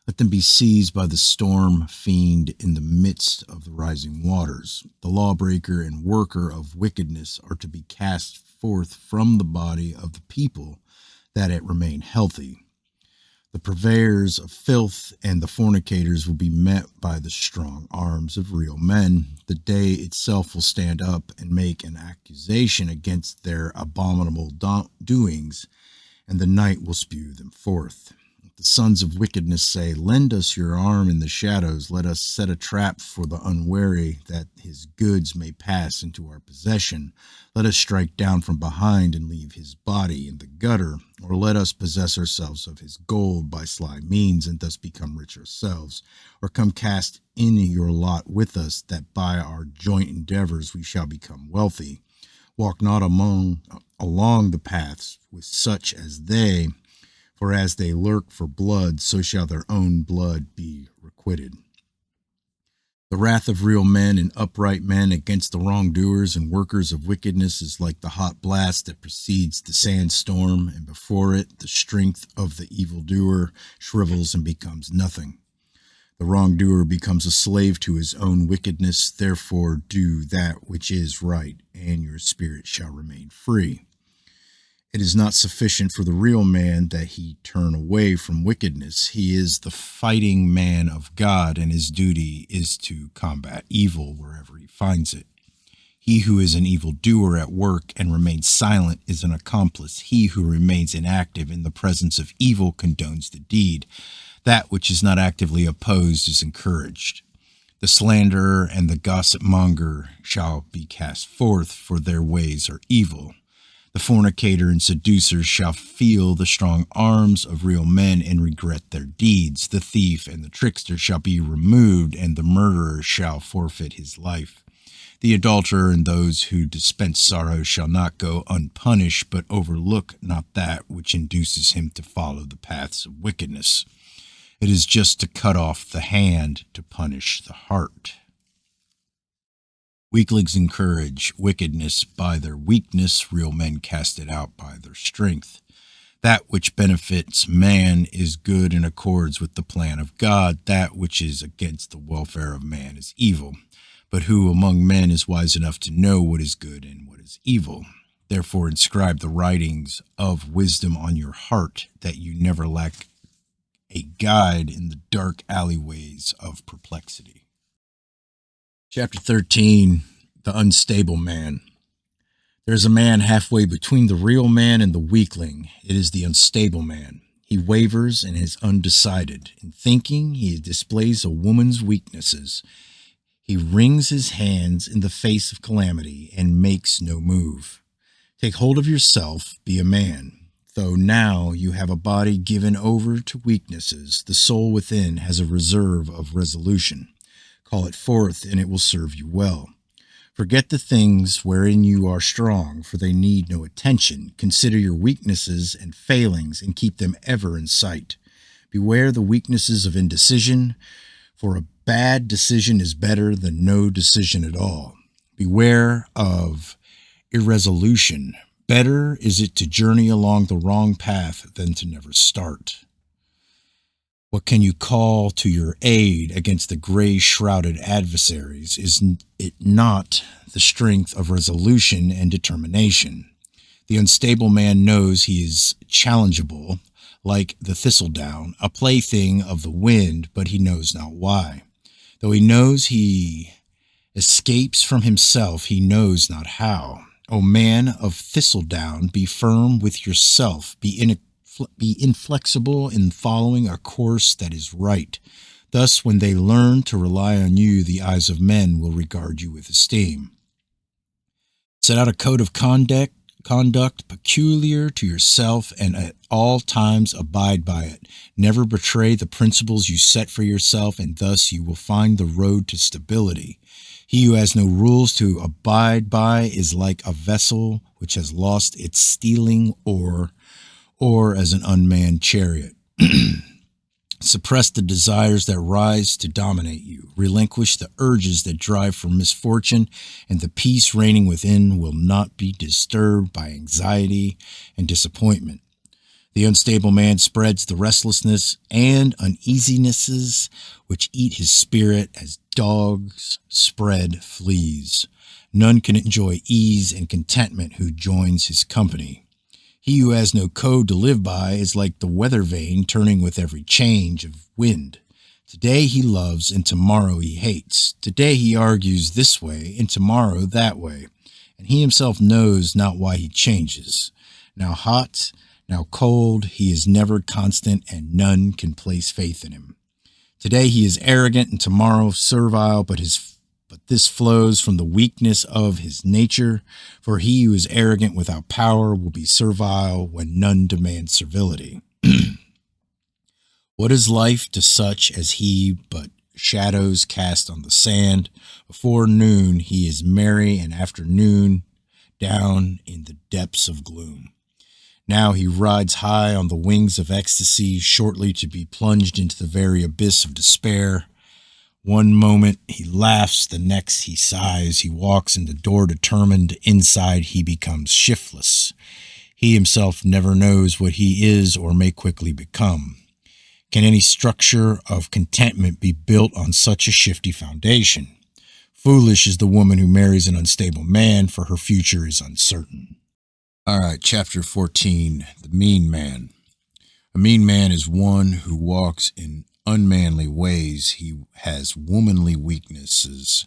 Let them be seized by the storm fiend in the midst of the rising waters. The lawbreaker and worker of wickedness are to be cast forth from the body of the people, that it remain healthy. The purveyors of filth and the fornicators will be met by the strong arms of real men. The day itself will stand up and make an accusation against their abominable doings, and the night will spew them forth. The sons of wickedness say, lend us your arm in the shadows. Let us set a trap for the unwary, that his goods may pass into our possession. Let us strike down from behind and leave his body in the gutter. Or let us possess ourselves of his gold by sly means, and thus become rich ourselves. Or come cast in your lot with us, that by our joint endeavors we shall become wealthy. Walk not along the paths with such as they, for as they lurk for blood, so shall their own blood be requited. The wrath of real men and upright men against the wrongdoers and workers of wickedness is like the hot blast that precedes the sandstorm, and before it the strength of the evildoer shrivels and becomes nothing. The wrongdoer becomes a slave to his own wickedness. Therefore do that which is right, and your spirit shall remain free. It is not sufficient for the real man that he turn away from wickedness. He is the fighting man of God, and his duty is to combat evil wherever he finds it. He who is an evildoer at work and remains silent is an accomplice. He who remains inactive in the presence of evil condones the deed. That which is not actively opposed is encouraged. The slanderer and the gossip monger shall be cast forth, for their ways are evil. The fornicator and seducer shall feel the strong arms of real men and regret their deeds. The thief and the trickster shall be removed, and the murderer shall forfeit his life. The adulterer and those who dispense sorrow shall not go unpunished, but overlook not that which induces him to follow the paths of wickedness. It is just to cut off the hand to punish the heart. Weaklings encourage wickedness by their weakness. Real men cast it out by their strength. That which benefits man is good in accords with the plan of God. That which is against the welfare of man is evil. But who among men is wise enough to know what is good and what is evil? Therefore inscribe the writings of wisdom on your heart, that you never lack a guide in the dark alleyways of perplexity. Chapter 13, The Unstable Man. There is a man halfway between the real man and the weakling. It is the unstable man. He wavers and is undecided. In thinking, he displays a woman's weaknesses. He wrings his hands in the face of calamity and makes no move. Take hold of yourself, be a man. Though now you have a body given over to weaknesses, the soul within has a reserve of resolution. Call it forth, and it will serve you well. Forget the things wherein you are strong, for they need no attention. Consider your weaknesses and failings, and keep them ever in sight. Beware the weaknesses of indecision, for a bad decision is better than no decision at all. Beware of irresolution. Better is it to journey along the wrong path than to never start. What can you call to your aid against the gray-shrouded adversaries? Is it not the strength of resolution and determination? The unstable man knows he is challengeable, like the thistledown, a plaything of the wind, but he knows not why. Though he knows he escapes from himself, he knows not how. O man of thistledown, be firm with yourself, be inflexible in following a course that is right. Thus, when they learn to rely on you, the eyes of men will regard you with esteem. Set out a code of conduct peculiar to yourself, and at all times abide by it. Never betray the principles you set for yourself, and thus you will find the road to stability. He who has no rules to abide by is like a vessel which has lost its stealing oar, or as an unmanned chariot. Suppress the desires that rise to dominate you. Relinquish the urges that drive for misfortune, and the peace reigning within will not be disturbed by anxiety and disappointment. The unstable man spreads the restlessness and uneasinesses which eat his spirit as dogs spread fleas. None can enjoy ease and contentment who joins his company. He who has no code to live by is like the weather vane turning with every change of wind. Today he loves, and tomorrow he hates. Today he argues this way, and tomorrow that way. And he himself knows not why he changes. Now hot, Now cold, he is never constant, and none can place faith in him. Today he is arrogant, and tomorrow servile, but this flows from the weakness of his nature, for he who is arrogant without power will be servile when none demands servility. What is life to such as he but shadows cast on the sand? Before noon he is merry, and after noon down in the depths of gloom. Now he rides high on the wings of ecstasy, shortly to be plunged into the very abyss of despair. One moment he laughs, the next he sighs. He walks in the door determined, inside he becomes shiftless. He himself never knows what he is or may quickly become. Can any structure of contentment be built on such a shifty foundation? Foolish is the woman who marries an unstable man, for her future is uncertain. All right, chapter 14, the mean man. A mean man is one who walks in unmanly ways. He has womanly weaknesses,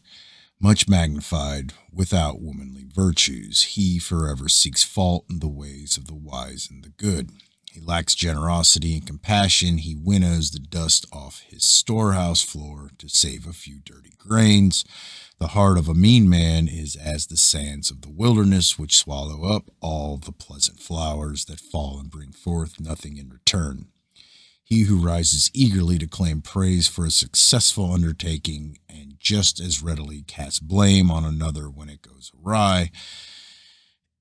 much magnified, without womanly virtues. He forever seeks fault in the ways of the wise and the good. He lacks generosity and compassion. He winnows the dust off his storehouse floor to save a few dirty grains. The heart of a mean man is as the sands of the wilderness, which swallow up all the pleasant flowers that fall and bring forth nothing in return. He who rises eagerly to claim praise for a successful undertaking and just as readily casts blame on another when it goes awry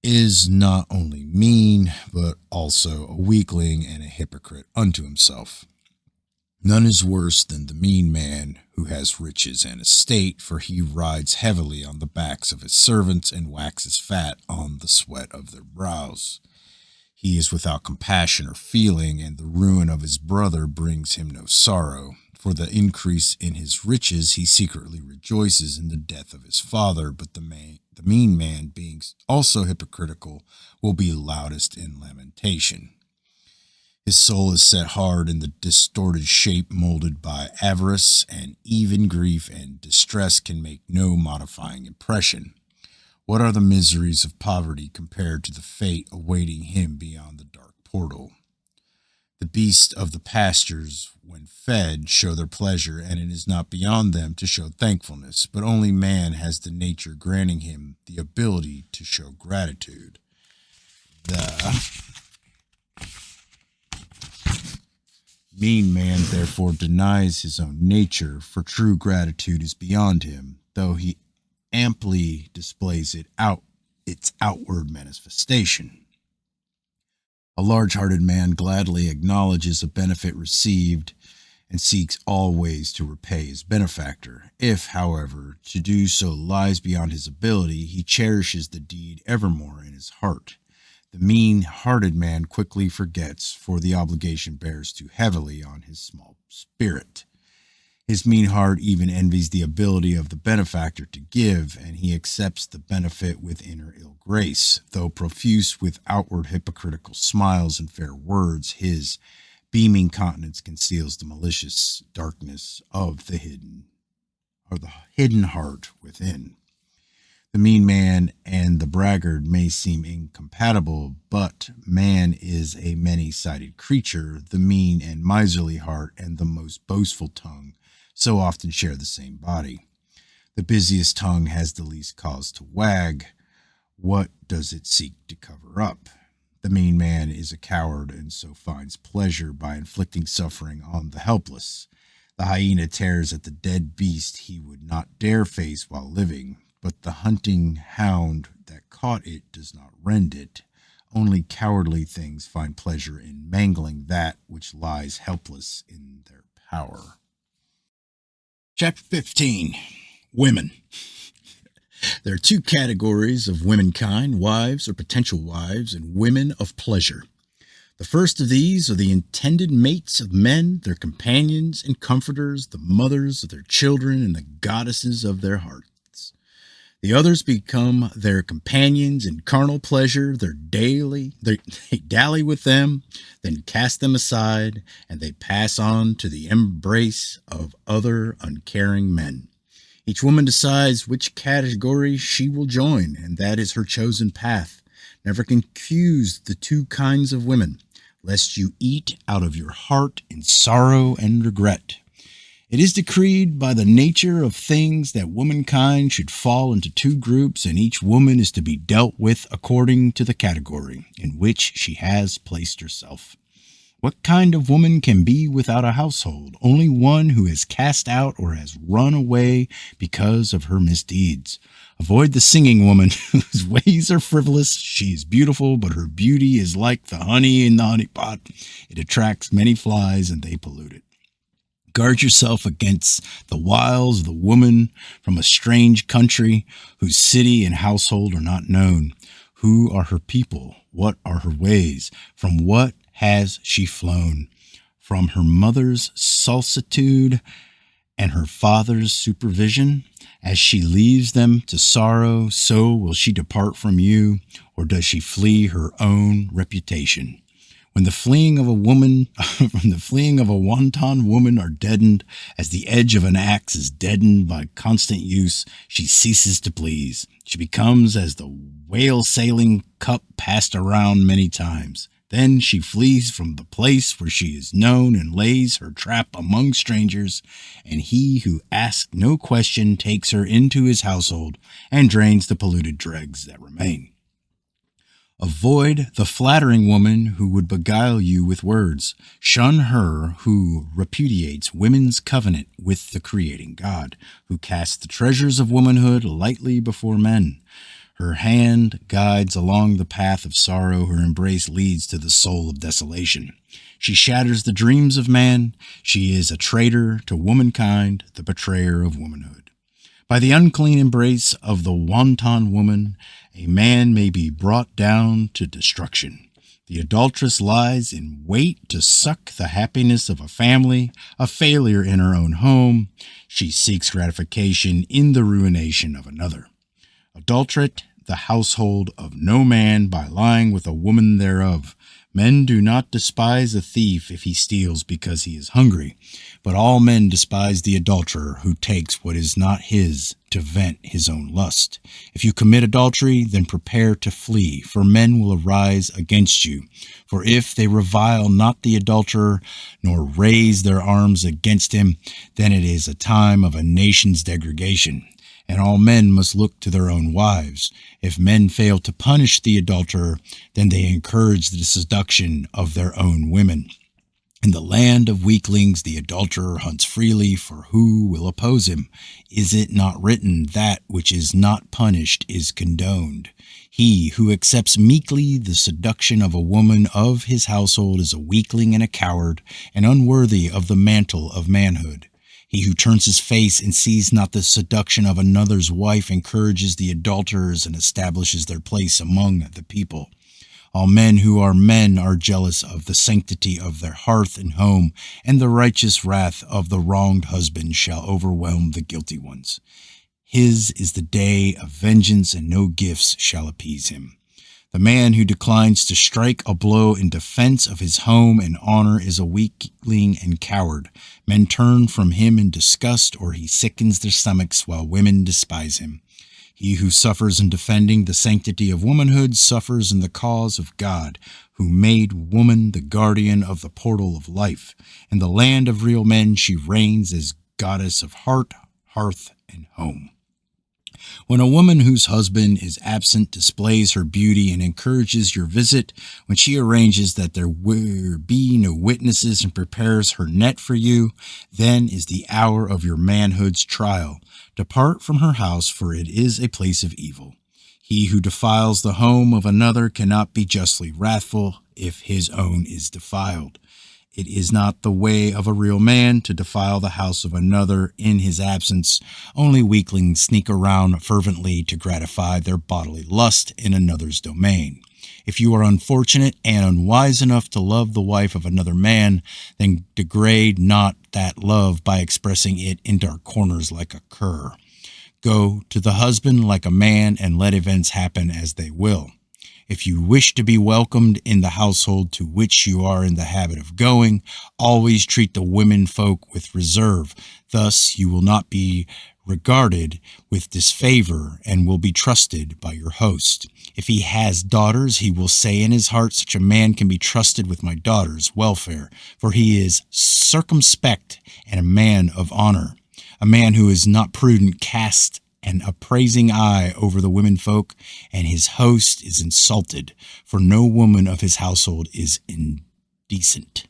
is not only mean, but also a weakling and a hypocrite unto himself. None is worse than the mean man who has riches and estate, for he rides heavily on the backs of his servants and waxes fat on the sweat of their brows. He is without compassion or feeling, and the ruin of his brother brings him no sorrow. For the increase in his riches he secretly rejoices in the death of his father, but the mean man, being also hypocritical, will be loudest in lamentation. His soul is set hard in the distorted shape molded by avarice, and even grief and distress can make no modifying impression. What are the miseries of poverty compared to the fate awaiting him beyond the dark portal? The beasts of the pastures, when fed, show their pleasure, and it is not beyond them to show thankfulness, but only man has the nature granting him the ability to show gratitude. The mean man therefore denies his own nature, for true gratitude is beyond him, though he amply displays its outward manifestation. A large-hearted man gladly acknowledges a benefit received and seeks all ways to repay his benefactor. If, however, to do so lies beyond his ability, he cherishes the deed evermore in his heart. The mean-hearted man quickly forgets, for the obligation bears too heavily on his small spirit. His mean heart even envies the ability of the benefactor to give, and he accepts the benefit with inner ill grace. Though profuse with outward hypocritical smiles and fair words, his beaming countenance conceals the malicious darkness of the hidden heart within. The mean man and the braggart may seem incompatible, but man is a many-sided creature. The mean and miserly heart and the most boastful tongue so often share the same body. The busiest tongue has the least cause to wag. What does it seek to cover up? The mean man is a coward, and so finds pleasure by inflicting suffering on the helpless. The hyena tears at the dead beast he would not dare face while living, but the hunting hound that caught it does not rend it. Only cowardly things find pleasure in mangling that which lies helpless in their power. Chapter 15, Women. There are two categories of womankind: wives or potential wives, and women of pleasure. The first of these are the intended mates of men, their companions and comforters, the mothers of their children, and the goddesses of their hearts. The others become their companions in carnal pleasure. They dally with them, then cast them aside, and they pass on to the embrace of other uncaring men. Each woman decides which category she will join, and that is her chosen path. Never confuse the two kinds of women. lest you eat out of your heart in sorrow and regret. It is decreed by the nature of things that womankind should fall into two groups, and each woman is to be dealt with according to the category in which she has placed herself. What kind of woman can be without a household? Only one who has cast out or has run away because of her misdeeds. Avoid the singing woman whose ways are frivolous. She is beautiful, but her beauty is like the honey in the honey pot. It attracts many flies and they pollute it. Guard yourself against the wiles of the woman from a strange country whose city and household are not known. Who are her people? What are her ways? From what has she flown? From her mother's solicitude and her father's supervision? As she leaves them to sorrow, so will she depart from you, or does she flee her own reputation? When the fleeing of a woman, from the fleeing of a wanton woman are deadened, as the edge of an axe is deadened by constant use, she ceases to please. She becomes as the whale sailing cup passed around many times. Then she flees from the place where she is known and lays her trap among strangers, and he who asks no question takes her into his household and drains the polluted dregs that remain. Avoid the flattering woman who would beguile you with words. Shun her who repudiates women's covenant with the creating God, who casts the treasures of womanhood lightly before men. Her hand guides along the path of sorrow. Her embrace leads to the soul of desolation. She shatters the dreams of man. She is a traitor to womankind, the betrayer of womanhood. By the unclean embrace of the wanton woman, a man may be brought down to destruction. The adulteress lies in wait to suck the happiness of a family, a failure in her own home. She seeks gratification in the ruination of another. Adulterate the household of no man by lying with a woman thereof. Men do not despise a thief if he steals because he is hungry, but all men despise the adulterer who takes what is not his to vent his own lust. If you commit adultery, then prepare to flee, for men will arise against you. For if they revile not the adulterer, nor raise their arms against him, then it is a time of a nation's degradation. And all men must look to their own wives. If men fail to punish the adulterer, then they encourage the seduction of their own women. In the land of weaklings, the adulterer hunts freely, for who will oppose him? Is it not written, that which is not punished is condoned? He who accepts meekly the seduction of a woman of his household is a weakling and a coward, and unworthy of the mantle of manhood. He who turns his face and sees not the seduction of another's wife encourages the adulterers and establishes their place among the people. All men who are men are jealous of the sanctity of their hearth and home, and the righteous wrath of the wronged husband shall overwhelm the guilty ones. His is the day of vengeance, and no gifts shall appease him. The man who declines to strike a blow in defense of his home and honor is a weakling and coward. Men turn from him in disgust, or he sickens their stomachs while women despise him. He who suffers in defending the sanctity of womanhood suffers in the cause of God, who made woman the guardian of the portal of life. In the land of real men she reigns as goddess of heart, hearth, and home. When a woman whose husband is absent displays her beauty and encourages your visit, when she arranges that there will be no witnesses and prepares her net for you, then is the hour of your manhood's trial. Depart from her house, for it is a place of evil. He who defiles the home of another cannot be justly wrathful if his own is defiled. It is not the way of a real man to defile the house of another in his absence. Only weaklings sneak around fervently to gratify their bodily lust in another's domain. If you are unfortunate and unwise enough to love the wife of another man, then degrade not that love by expressing it in dark corners like a cur. Go to the husband like a man and let events happen as they will. If you wish to be welcomed in the household to which you are in the habit of going, always treat the women folk with reserve. Thus you will not be regarded with disfavor and will be trusted by your host. If he has daughters, he will say in his heart, such a man can be trusted with my daughter's welfare, for he is circumspect and a man of honor. A man who is not prudent casts an appraising eye over the womenfolk, and his host is insulted, for no woman of his household is indecent.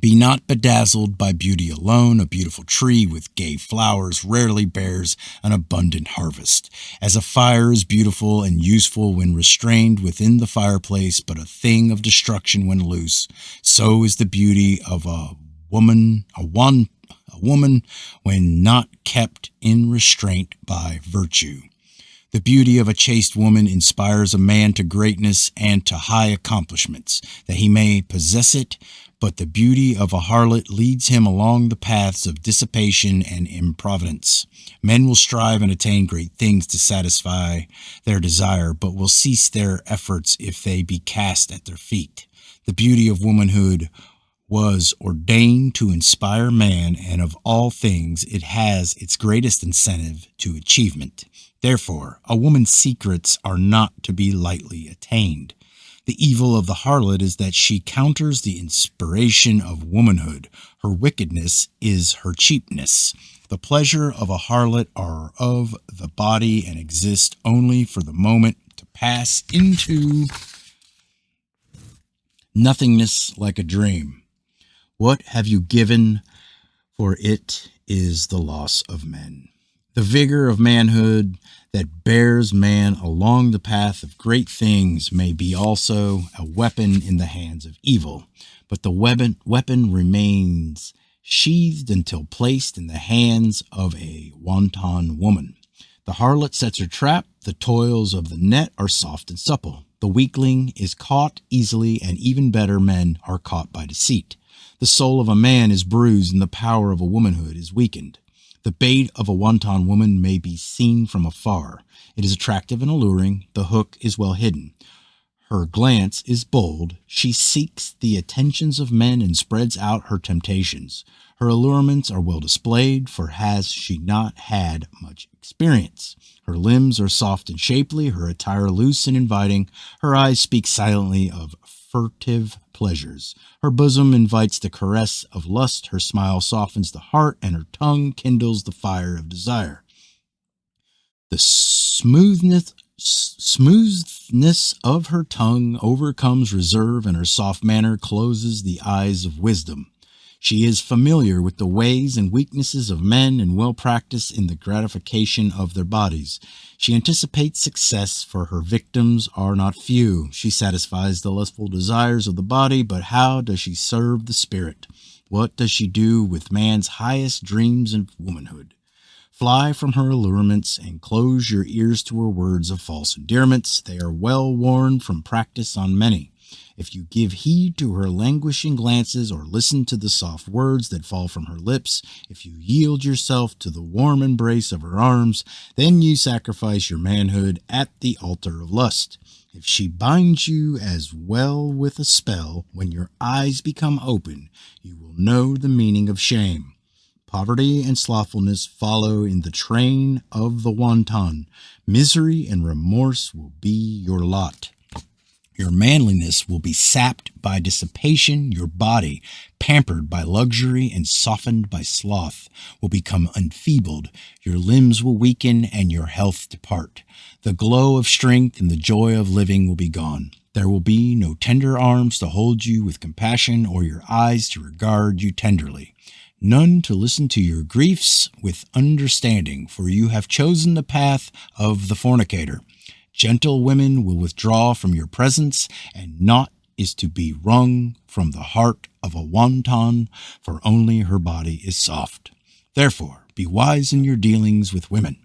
Be not bedazzled by beauty alone. A beautiful tree with gay flowers rarely bears an abundant harvest. As a fire is beautiful and useful when restrained within the fireplace, but a thing of destruction when loose, so is the beauty of a woman when not kept in restraint by virtue. The beauty of a chaste woman inspires a man to greatness and to high accomplishments, that he may possess it, but the beauty of a harlot leads him along the paths of dissipation and improvidence. Men will strive and attain great things to satisfy their desire, but will cease their efforts if they be cast at their feet. The beauty of womanhood was ordained to inspire man, and of all things it has its greatest incentive to achievement. Therefore, a woman's secrets are not to be lightly attained. The evil of the harlot is that she counters the inspiration of womanhood. Her wickedness is her cheapness. The pleasure of a harlot are of the body and exist only for the moment, to pass into nothingness like a dream. What have you given? For it is the loss of men. The vigor of manhood that bears man along the path of great things may be also a weapon in the hands of evil, but the weapon remains sheathed until placed in the hands of a wanton woman. The harlot sets her trap. The toils of the net are soft and supple. The weakling is caught easily, and even better men are caught by deceit. The soul of a man is bruised, and the power of a womanhood is weakened. The bait of a wanton woman may be seen from afar. It is attractive and alluring. The hook is well hidden. Her glance is bold. She seeks the attentions of men and spreads out her temptations. Her allurements are well displayed, for has she not had much experience? Her limbs are soft and shapely, her attire loose and inviting. Her eyes speak silently of furtive pleasures. Her bosom invites the caress of lust. Her smile softens the heart, and her tongue kindles the fire of desire. The smoothness of her tongue overcomes reserve, and her soft manner closes the eyes of wisdom. She is familiar with the ways and weaknesses of men, and well practiced in the gratification of their bodies. She anticipates success, for her victims are not few. She satisfies the lustful desires of the body, but how does she serve the spirit? What does she do with man's highest dreams of womanhood? Fly from her allurements, and close your ears to her words of false endearments. They are well worn from practice on many. If you give heed to her languishing glances, or listen to the soft words that fall from her lips, if you yield yourself to the warm embrace of her arms, then you sacrifice your manhood at the altar of lust. If she binds you as well with a spell, when your eyes become open, you will know the meaning of shame. Poverty and slothfulness follow in the train of the wanton. Misery and remorse will be your lot. Your manliness will be sapped by dissipation. Your body, pampered by luxury and softened by sloth, will become enfeebled. Your limbs will weaken and your health depart. The glow of strength and the joy of living will be gone. There will be no tender arms to hold you with compassion, or your eyes to regard you tenderly. None to listen to your griefs with understanding, for you have chosen the path of the fornicator. Gentle women will withdraw from your presence, and naught is to be wrung from the heart of a wanton, for only her body is soft. Therefore, be wise in your dealings with women,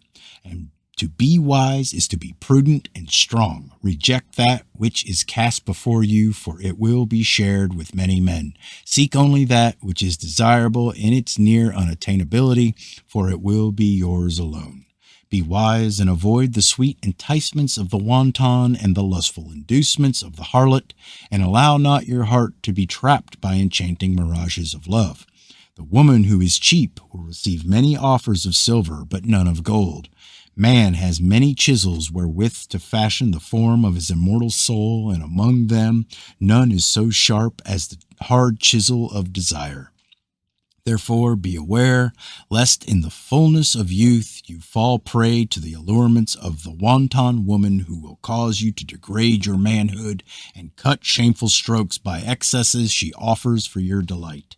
and to be wise is to be prudent and strong. Reject that which is cast before you, for it will be shared with many men. Seek only that which is desirable in its near unattainability, for it will be yours alone. Be wise and avoid the sweet enticements of the wanton and the lustful inducements of the harlot, and allow not your heart to be trapped by enchanting mirages of love. The woman who is cheap will receive many offers of silver, but none of gold. Man has many chisels wherewith to fashion the form of his immortal soul, and among them none is so sharp as the hard chisel of desire. Therefore be aware, lest in the fullness of youth you fall prey to the allurements of the wanton woman, who will cause you to degrade your manhood and cut shameful strokes by excesses she offers for your delight.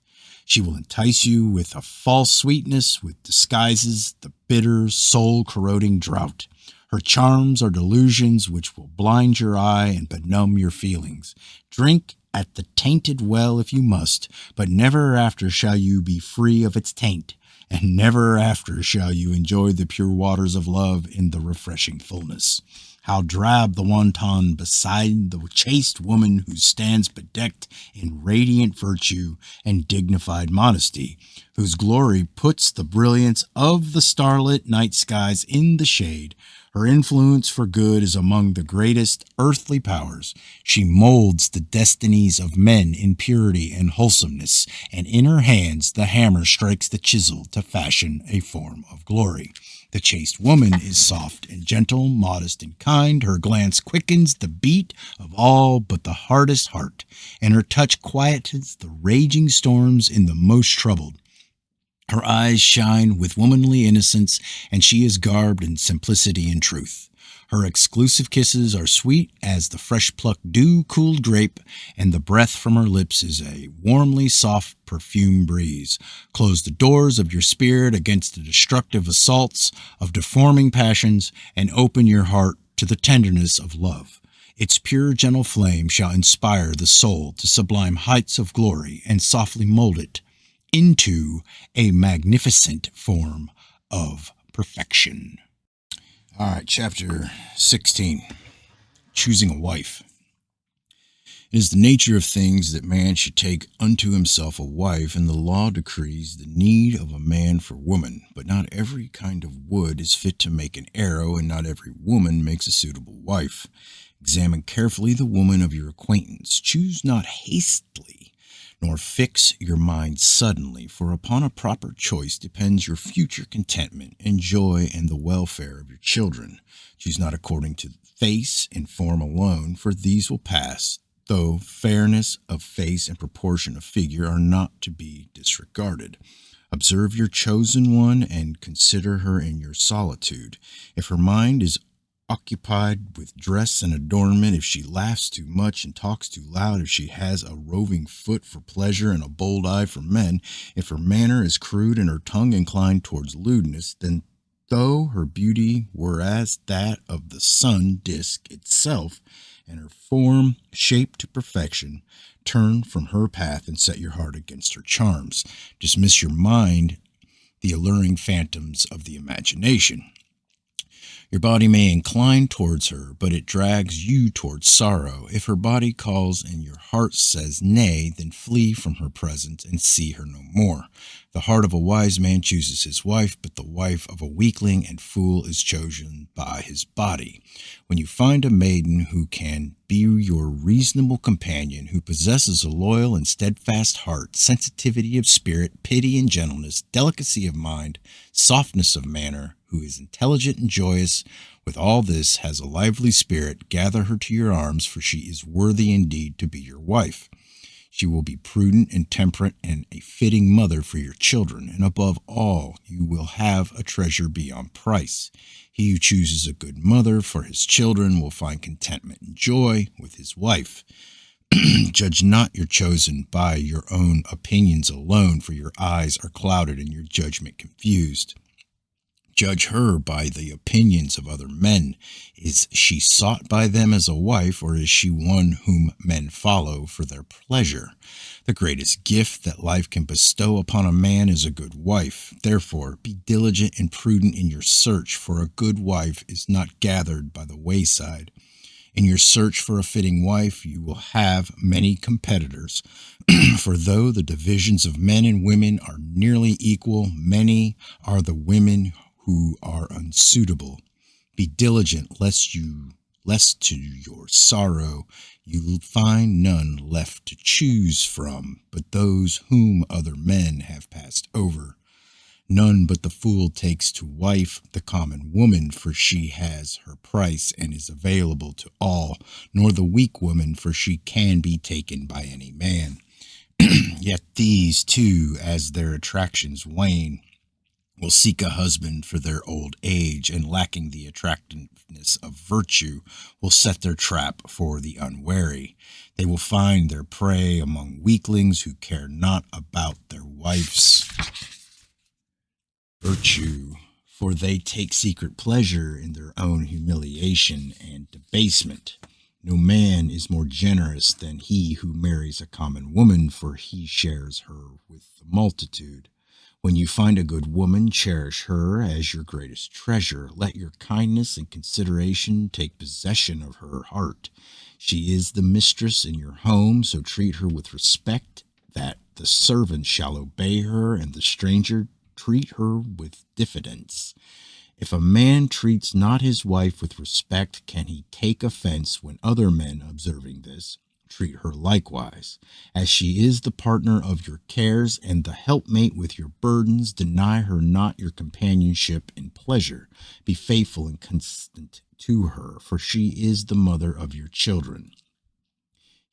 She will entice you with a false sweetness, with disguises the bitter, soul-corroding drought. Her charms are delusions which will blind your eye and benumb your feelings. Drink at the tainted well if you must, but never after shall you be free of its taint, and never after shall you enjoy the pure waters of love in the refreshing fullness. How drab the wanton beside the chaste woman who stands bedecked in radiant virtue and dignified modesty, whose glory puts the brilliance of the starlit night skies in the shade. Her influence for good is among the greatest earthly powers. She molds the destinies of men in purity and wholesomeness, and in her hands the hammer strikes the chisel to fashion a form of glory. The chaste woman is soft and gentle, modest and kind. Her glance quickens the beat of all but the hardest heart, and her touch quietens the raging storms in the most troubled. Her eyes shine with womanly innocence, and she is garbed in simplicity and truth. Her exclusive kisses are sweet as the fresh-plucked dew-cooled grape, and the breath from her lips is a warmly soft perfume breeze. Close the doors of your spirit against the destructive assaults of deforming passions, and open your heart to the tenderness of love. Its pure, gentle flame shall inspire the soul to sublime heights of glory, and softly mold it into a magnificent form of perfection. All right, chapter 16, choosing a wife. It is the nature of things that man should take unto himself a wife, and the law decrees the need of a man for woman. But not every kind of wood is fit to make an arrow, and not every woman makes a suitable wife. Examine carefully the woman of your acquaintance. Choose not hastily, nor fix your mind suddenly, for upon a proper choice depends your future contentment and joy and the welfare of your children. Choose not according to face and form alone, for these will pass, though fairness of face and proportion of figure are not to be disregarded. Observe your chosen one and consider her in your solitude. If her mind is occupied with dress and adornment, if she laughs too much and talks too loud, if she has a roving foot for pleasure and a bold eye for men, if her manner is crude and her tongue inclined towards lewdness, then though her beauty were as that of the sun disk itself, and her form shaped to perfection, turn from her path and set your heart against her charms. Dismiss your mind the alluring phantoms of the imagination. Your body may incline towards her, but it drags you towards sorrow. If her body calls and your heart says nay, then flee from her presence and see her no more. The heart of a wise man chooses his wife, but the wife of a weakling and fool is chosen by his body. When you find a maiden who can be your reasonable companion, who possesses a loyal and steadfast heart, sensitivity of spirit, pity and gentleness, delicacy of mind, softness of manner, who is intelligent and joyous, with all this has a lively spirit, gather her to your arms, for she is worthy indeed to be your wife. She will be prudent and temperate and a fitting mother for your children, and above all you will have a treasure beyond price. He who chooses a good mother for his children will find contentment and joy with his wife. Judge not your chosen by your own opinions alone, for your eyes are clouded and your judgment confused. Judge her by the opinions of other men. Is she sought by them as a wife, or is she one whom men follow for their pleasure? The greatest gift that life can bestow upon a man is a good wife. Therefore, be diligent and prudent in your search, for a good wife is not gathered by the wayside. In your search for a fitting wife, you will have many competitors. For though the divisions of men and women are nearly equal, many are the women who are unsuitable. Be diligent lest you lest to your sorrow you find none left to choose from but those whom other men have passed over. None but the fool takes to wife the common woman, for she has her price and is available to all, nor the weak woman, for she can be taken by any man. Yet these too, as their attractions wane, will seek a husband for their old age, and lacking the attractiveness of virtue, will set their trap for the unwary. They will find their prey among weaklings who care not about their wife's virtue, for they take secret pleasure in their own humiliation and debasement. No man is more generous than he who marries a common woman, for he shares her with the multitude. When you find a good woman, cherish her as your greatest treasure. Let your kindness and consideration take possession of her heart. She is the mistress in your home, so treat her with respect, that the servant shall obey her, and the stranger treat her with diffidence. If a man treats not his wife with respect, can he take offense when other men, observing this, treat her likewise? As she is the partner of your cares and the helpmate with your burdens, deny her not your companionship in pleasure. Be faithful and constant to her, for she is the mother of your children.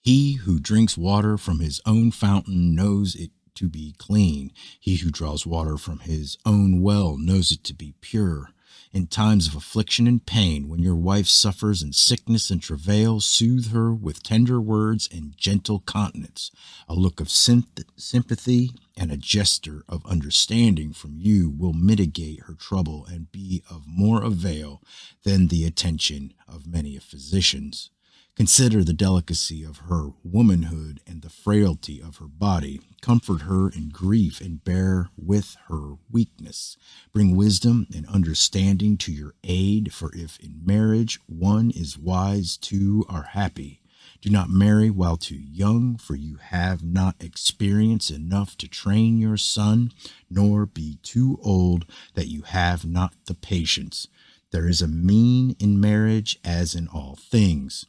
He who drinks water from his own fountain knows it to be clean. He who draws water from his own well knows it to be pure. In times of affliction and pain, when your wife suffers in sickness and travail, soothe her with tender words and gentle countenance. A look of sympathy and a gesture of understanding from you will mitigate her trouble and be of more avail than the attention of many physicians. Consider the delicacy of her womanhood and the frailty of her body. Comfort her in grief and bear with her weakness. Bring wisdom and understanding to your aid, for if in marriage one is wise, two are happy. Do not marry while too young, for you have not experience enough to train your son, nor be too old that you have not the patience. There is a mean in marriage as in all things.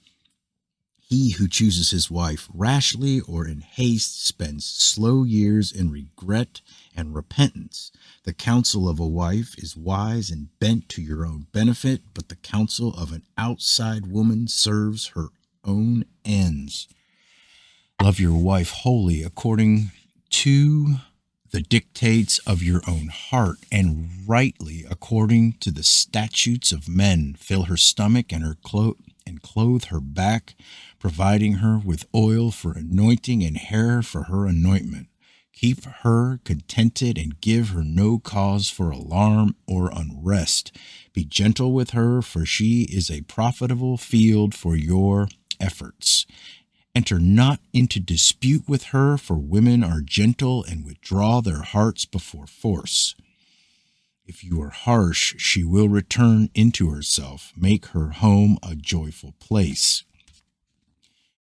He who chooses his wife rashly or in haste spends slow years in regret and repentance. The counsel of a wife is wise and bent to your own benefit, but the counsel of an outside woman serves her own ends. Love your wife wholly according to the dictates of your own heart, and rightly according to the statutes of men. Fill her stomach and clothe her back, providing her with oil for anointing and hair for her anointment. Keep her contented and give her no cause for alarm or unrest. Be gentle with her, for she is a profitable field for your efforts. Enter not into dispute with her, for women are gentle and withdraw their hearts before force. If you are harsh, she will return into herself. Make her home a joyful place.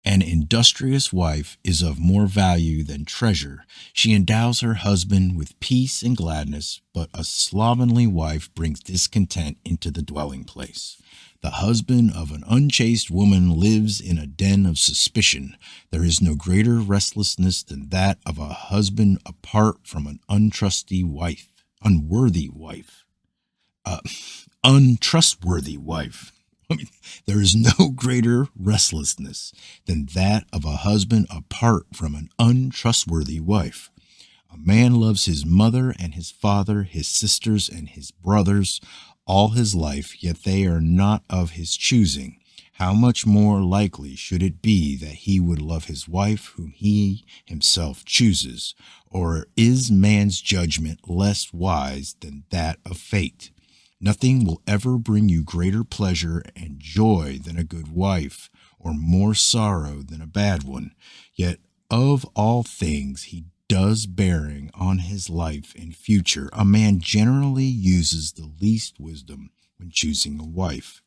An industrious wife is of more value than treasure. She endows her husband with peace and gladness, but a slovenly wife brings discontent into the dwelling place. The husband of an unchaste woman lives in a den of suspicion. There is no greater restlessness than that of a husband apart from an untrustworthy wife. There is no greater restlessness than that of a husband apart from an untrustworthy wife. A man loves his mother and his father, his sisters and his brothers, all his life, yet they are not of his choosing. How much more likely should it be that he would love his wife whom he himself chooses? Or is man's judgment less wise than that of fate? Nothing will ever bring you greater pleasure and joy than a good wife, or more sorrow than a bad one. Yet of all things he does bearing on his life and future, a man generally uses the least wisdom when choosing a wife.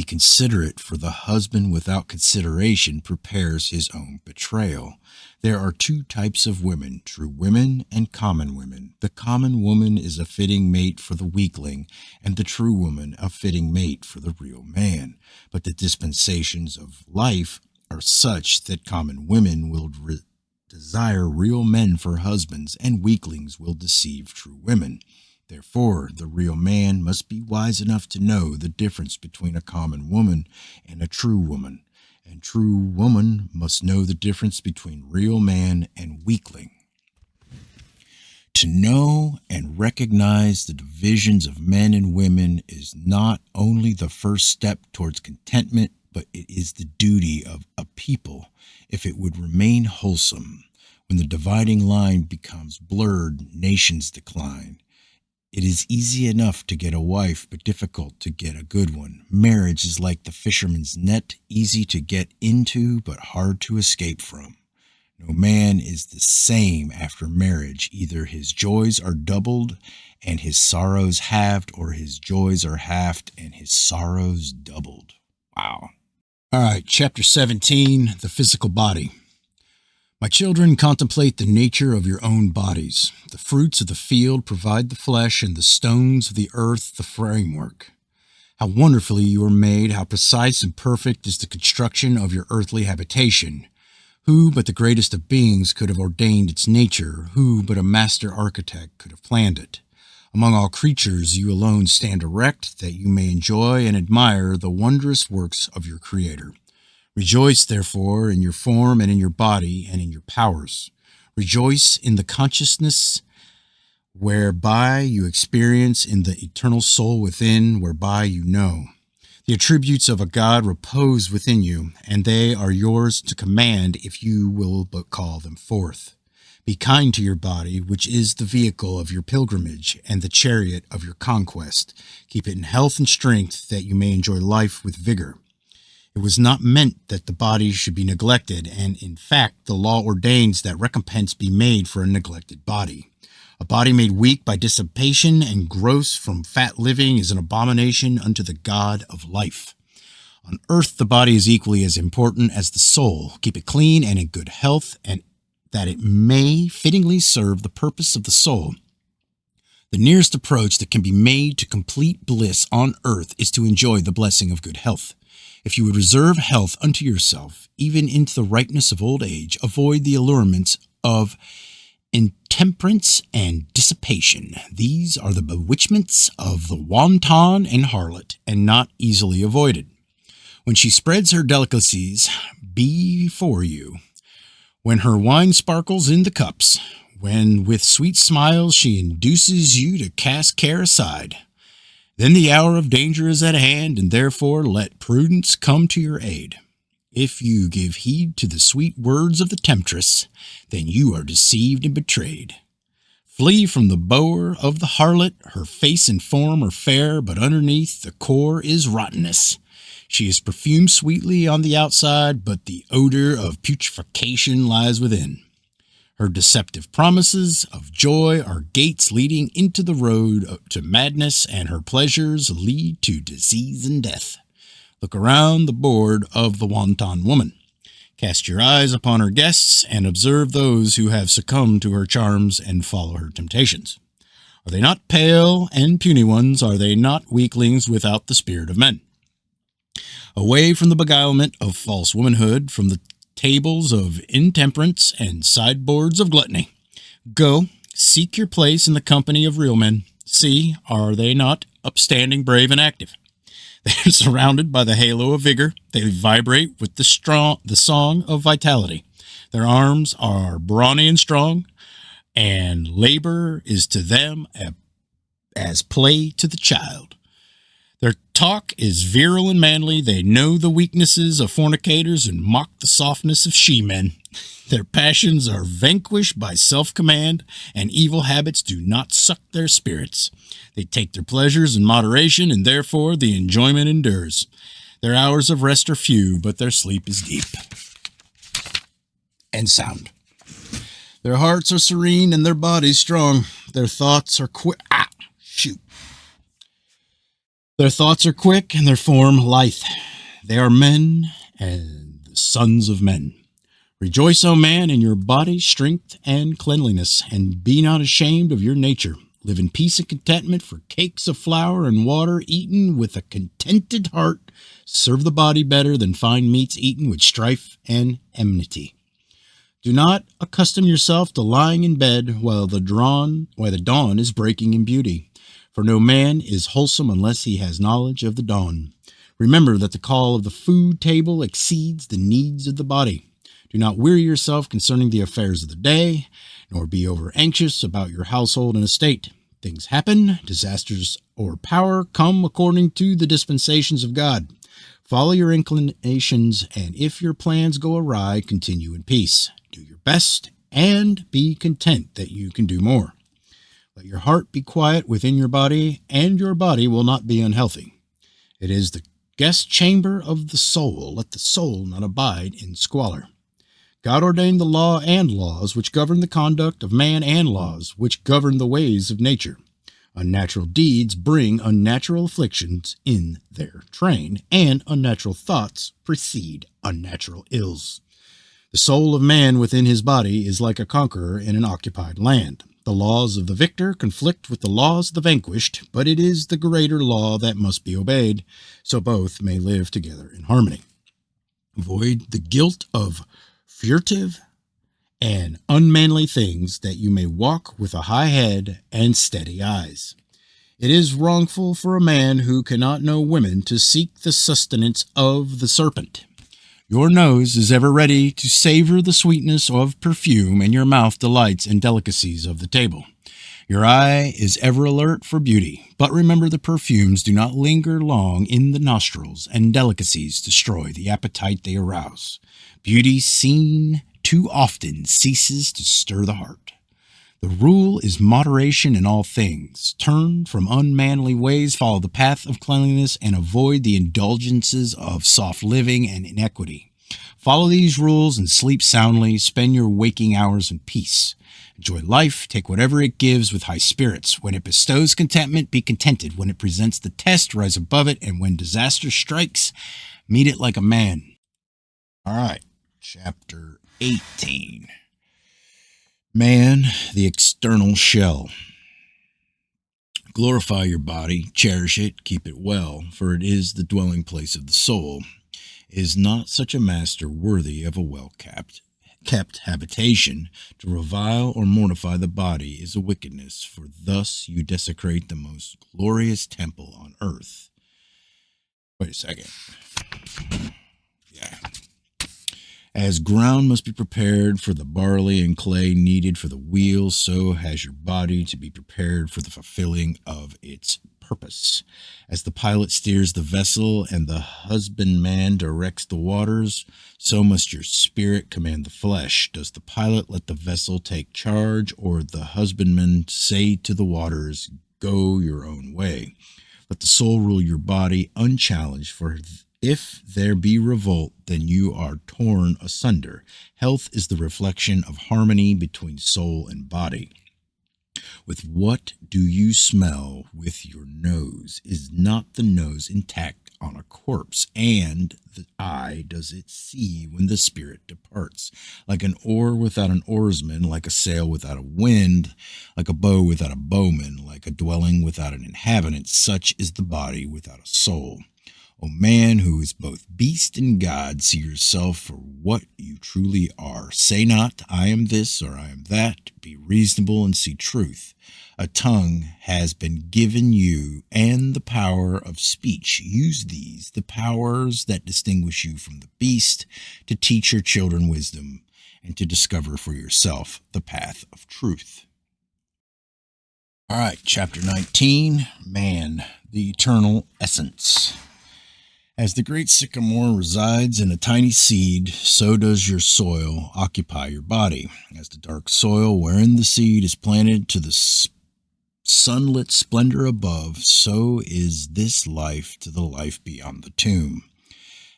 Be considerate, for the husband without consideration prepares his own betrayal. There are two types of women, true women and common women. The common woman is a fitting mate for the weakling, and the true woman a fitting mate for the real man. But the dispensations of life are such that common women will desire real men for husbands, and weaklings will deceive true women. Therefore, the real man must be wise enough to know the difference between a common woman and a true woman, and true woman must know the difference between real man and weakling. To know and recognize the divisions of men and women is not only the first step towards contentment, but it is the duty of a people if it would remain wholesome. When the dividing line becomes blurred, nations decline. It is easy enough to get a wife, but difficult to get a good one. Marriage is like the fisherman's net, easy to get into, but hard to escape from. No man is the same after marriage. Either his joys are doubled and his sorrows halved, or his joys are halved and his sorrows doubled. Wow. All right, chapter 17, the physical body. My children, contemplate the nature of your own bodies. The fruits of the field provide the flesh, and the stones of the earth the framework. How wonderfully you are made, how precise and perfect is the construction of your earthly habitation. Who but the greatest of beings could have ordained its nature? Who but a master architect could have planned it? Among all creatures you alone stand erect, that you may enjoy and admire the wondrous works of your Creator. Rejoice, therefore, in your form and in your body and in your powers. Rejoice in the consciousness whereby you experience, in the eternal soul within, whereby you know. The attributes of a God repose within you, and they are yours to command if you will but call them forth. Be kind to your body, which is the vehicle of your pilgrimage and the chariot of your conquest. Keep it in health and strength, that you may enjoy life with vigor. It was not meant that the body should be neglected, and in fact the law ordains that recompense be made for a neglected body. A body made weak by dissipation and gross from fat living is an abomination unto the God of life. On earth the body is equally as important as the soul. Keep it clean and in good health, and that it may fittingly serve the purpose of the soul. The nearest approach that can be made to complete bliss on earth is to enjoy the blessing of good health. If you would reserve health unto yourself, even into the ripeness of old age, avoid the allurements of intemperance and dissipation. These are the bewitchments of the wanton and harlot, and not easily avoided. When she spreads her delicacies before you, when her wine sparkles in the cups, when with sweet smiles she induces you to cast care aside, then the hour of danger is at hand, and therefore let prudence come to your aid. If you give heed to the sweet words of the temptress, then you are deceived and betrayed. Flee from the bower of the harlot. Her face and form are fair, but underneath the core is rottenness. She is perfumed sweetly on the outside, but the odor of putrefaction lies within. Her deceptive promises of joy are gates leading into the road to madness, and her pleasures lead to disease and death. Look around the board of the wanton woman. Cast your eyes upon her guests, and observe those who have succumbed to her charms and follow her temptations. Are they not pale and puny ones? Are they not weaklings without the spirit of men? Away from the beguilement of false womanhood, from the tables of intemperance and sideboards of gluttony. Go, seek your place in the company of real men. See, are they not upstanding, brave, and active? They are surrounded by the halo of vigor. They vibrate with the song of vitality. Their arms are brawny and strong, and labor is to them as play to the child. Their talk is virile and manly. They know the weaknesses of fornicators and mock the softness of she-men. Their passions are vanquished by self-command, and evil habits do not suck their spirits. They take their pleasures in moderation, and therefore the enjoyment endures. Their hours of rest are few, but their sleep is deep and sound. Their hearts are serene and their bodies strong. Their thoughts are quick. Their thoughts are quick and their form lithe. They are men and the sons of men. Rejoice, O man, in your body, strength, and cleanliness, and be not ashamed of your nature. Live in peace and contentment, for cakes of flour and water eaten with a contented heart serve the body better than fine meats eaten with strife and enmity. Do not accustom yourself to lying in bed while the dawn is breaking in beauty, for no man is wholesome unless he has knowledge of the dawn. Remember that the call of the food table exceeds the needs of the body. Do not weary yourself concerning the affairs of the day, nor be over anxious about your household and estate. Things happen, disasters or power come according to the dispensations of God. Follow your inclinations, and if your plans go awry, continue in peace. Do your best, and be content that you can do more. Let your heart be quiet within your body, and your body will not be unhealthy. It is the guest chamber of the soul. Let the soul not abide in squalor. God ordained the law and laws which govern the conduct of man, and laws which govern the ways of nature. Unnatural deeds bring unnatural afflictions in their train, and unnatural thoughts precede unnatural ills. The soul of man within his body is like a conqueror in an occupied land. The laws of the victor conflict with the laws of the vanquished, but it is the greater law that must be obeyed, so both may live together in harmony. Avoid the guilt of furtive and unmanly things, that you may walk with a high head and steady eyes. It is wrongful for a man who cannot know women to seek the sustenance of the serpent. Your nose is ever ready to savor the sweetness of perfume, and your mouth delights in delicacies of the table. Your eye is ever alert for beauty, but remember the perfumes do not linger long in the nostrils, and delicacies destroy the appetite they arouse. Beauty seen too often ceases to stir the heart. The rule is moderation in all things. Turn from unmanly ways, follow the path of cleanliness, and avoid the indulgences of soft living and inequity. Follow these rules and sleep soundly. Spend your waking hours in peace. Enjoy life. Take whatever it gives with high spirits. When it bestows contentment, be contented. When it presents the test, rise above it. And when disaster strikes, meet it like a man. All right, chapter 18. Man, the external shell. Glorify your body, cherish it, keep it well, for it is the dwelling place of the soul. Is not such a master worthy of a well-kept habitation? To revile or mortify the body is a wickedness, for thus you desecrate the most glorious temple on earth. Wait a second. Yeah. As ground must be prepared for the barley and clay needed for the wheel, so has your body to be prepared for the fulfilling of its purpose. As the pilot steers the vessel and the husbandman directs the waters, so must your spirit command the flesh. Does the pilot let the vessel take charge, or the husbandman say to the waters, go your own way? Let the soul rule your body unchallenged, for if there be revolt, then you are torn asunder. Health is the reflection of harmony between soul and body. With what do you smell with your nose? Is not the nose intact on a corpse? And the eye does it see when the spirit departs? Like an oar without an oarsman, like a sail without a wind, like a bow without a bowman, like a dwelling without an inhabitant, such is the body without a soul. O man, who is both beast and God, see yourself for what you truly are. Say not, I am this or I am that. Be reasonable and see truth. A tongue has been given you, and the power of speech. Use these, the powers that distinguish you from the beast, to teach your children wisdom, and to discover for yourself the path of truth. All right, chapter 19, Man, the Eternal Essence. As the great sycamore resides in a tiny seed, so does your soil occupy your body. As the dark soil wherein the seed is planted to the sunlit splendor above, so is this life to the life beyond the tomb.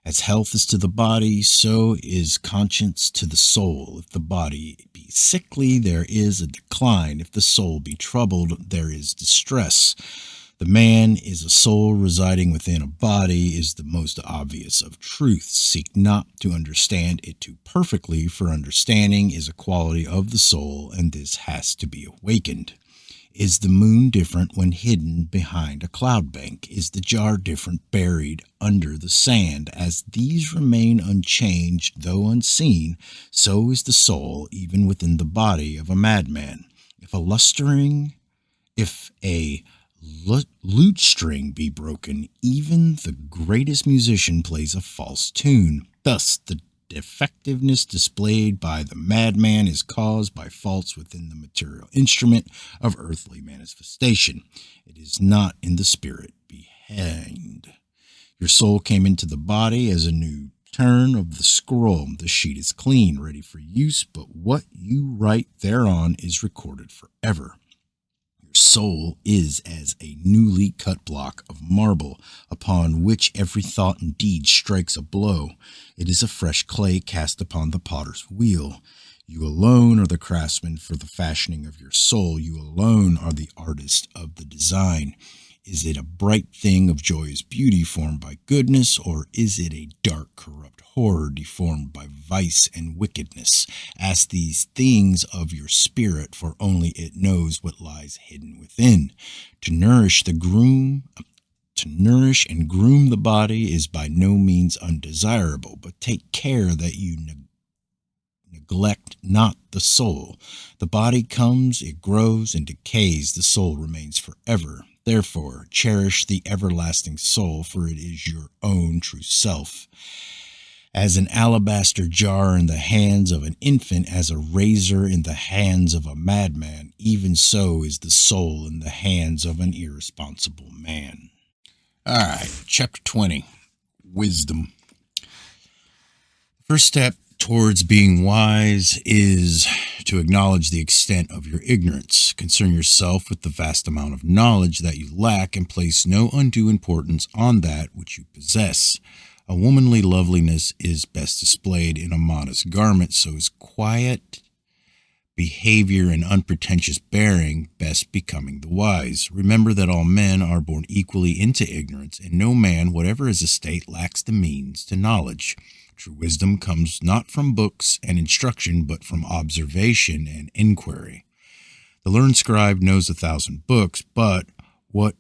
As health is to the body, so is conscience to the soul. If the body be sickly, there is a decline. If the soul be troubled, there is distress. The man is a soul residing within a body is the most obvious of truths. Seek not to understand it too perfectly, for understanding is a quality of the soul, and this has to be awakened. Is the moon different when hidden behind a cloud bank? Is the jar different buried under the sand? As these remain unchanged, though unseen, so is the soul even within the body of a madman. If a lute string be broken, even the greatest musician plays a false tune. Thus, the defectiveness displayed by the madman is caused by faults within the material instrument of earthly manifestation. It is not in the spirit behind. Your soul came into the body as a new turn of the scroll. The sheet is clean, ready for use, but what you write thereon is recorded forever. Your soul is as a newly cut block of marble, upon which every thought and deed strikes a blow. It is a fresh clay cast upon the potter's wheel. You alone are the craftsman for the fashioning of your soul. You alone are the artist of the design. Is it a bright thing of joyous beauty formed by goodness, or is it a dark, corrupt horror deformed by vice and wickedness? Ask these things of your spirit, for only it knows what lies hidden within. To nourish and groom the body is by no means undesirable, but take care that you neglect not the soul. The body comes, it grows and decays, the soul remains forever. Therefore, cherish the everlasting soul, for it is your own true self. As an alabaster jar in the hands of an infant, as a razor in the hands of a madman, even so is the soul in the hands of an irresponsible man. All right, chapter 20, Wisdom. First step towards being wise is to acknowledge the extent of your ignorance. Concern yourself with the vast amount of knowledge that you lack and place no undue importance on that which you possess. A womanly loveliness is best displayed in a modest garment, so is quiet behavior and unpretentious bearing best becoming the wise. Remember that all men are born equally into ignorance, and no man, whatever his estate, lacks the means to knowledge. True wisdom comes not from books and instruction, but from observation and inquiry. The learned scribe knows 1,000 books, but what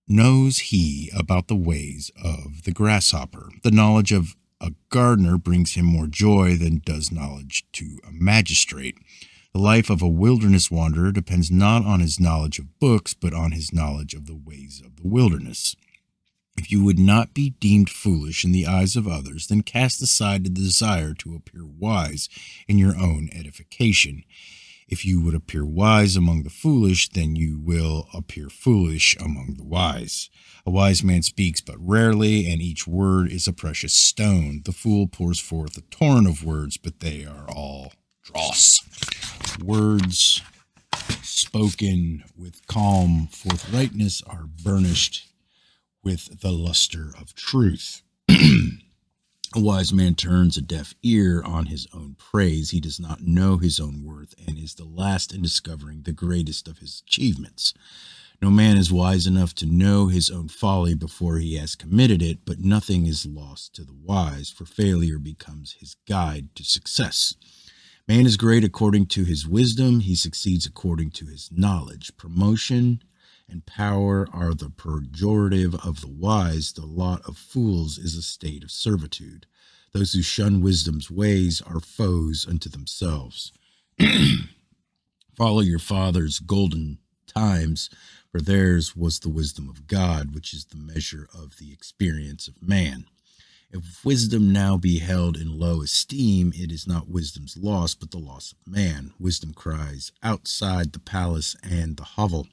knows he about the ways of the grasshopper? The knowledge of a gardener brings him more joy than does knowledge to a magistrate. The life of a wilderness wanderer depends not on his knowledge of books, but on his knowledge of the ways of the wilderness. If you would not be deemed foolish in the eyes of others, then cast aside the desire to appear wise in your own edification. If you would appear wise among the foolish, then you will appear foolish among the wise. A wise man speaks but rarely, and each word is a precious stone. The fool pours forth a torrent of words, but they are all dross. Words spoken with calm forthrightness are burnished with the luster of truth. A wise man turns a deaf ear on his own praise. He does not know his own worth and is the last in discovering the greatest of his achievements. No man is wise enough to know his own folly before he has committed it, but nothing is lost to the wise, for failure becomes his guide to success. Man is great according to his wisdom. He succeeds according to his knowledge. Promotion and power are the pejorative of the wise. The lot of fools is a state of servitude. Those who shun wisdom's ways are foes unto themselves. Follow your fathers' golden times, for theirs was the wisdom of God, which is the measure of the experience of man. If wisdom now be held in low esteem, it is not wisdom's loss, but the loss of man. Wisdom cries outside the palace and the hovel.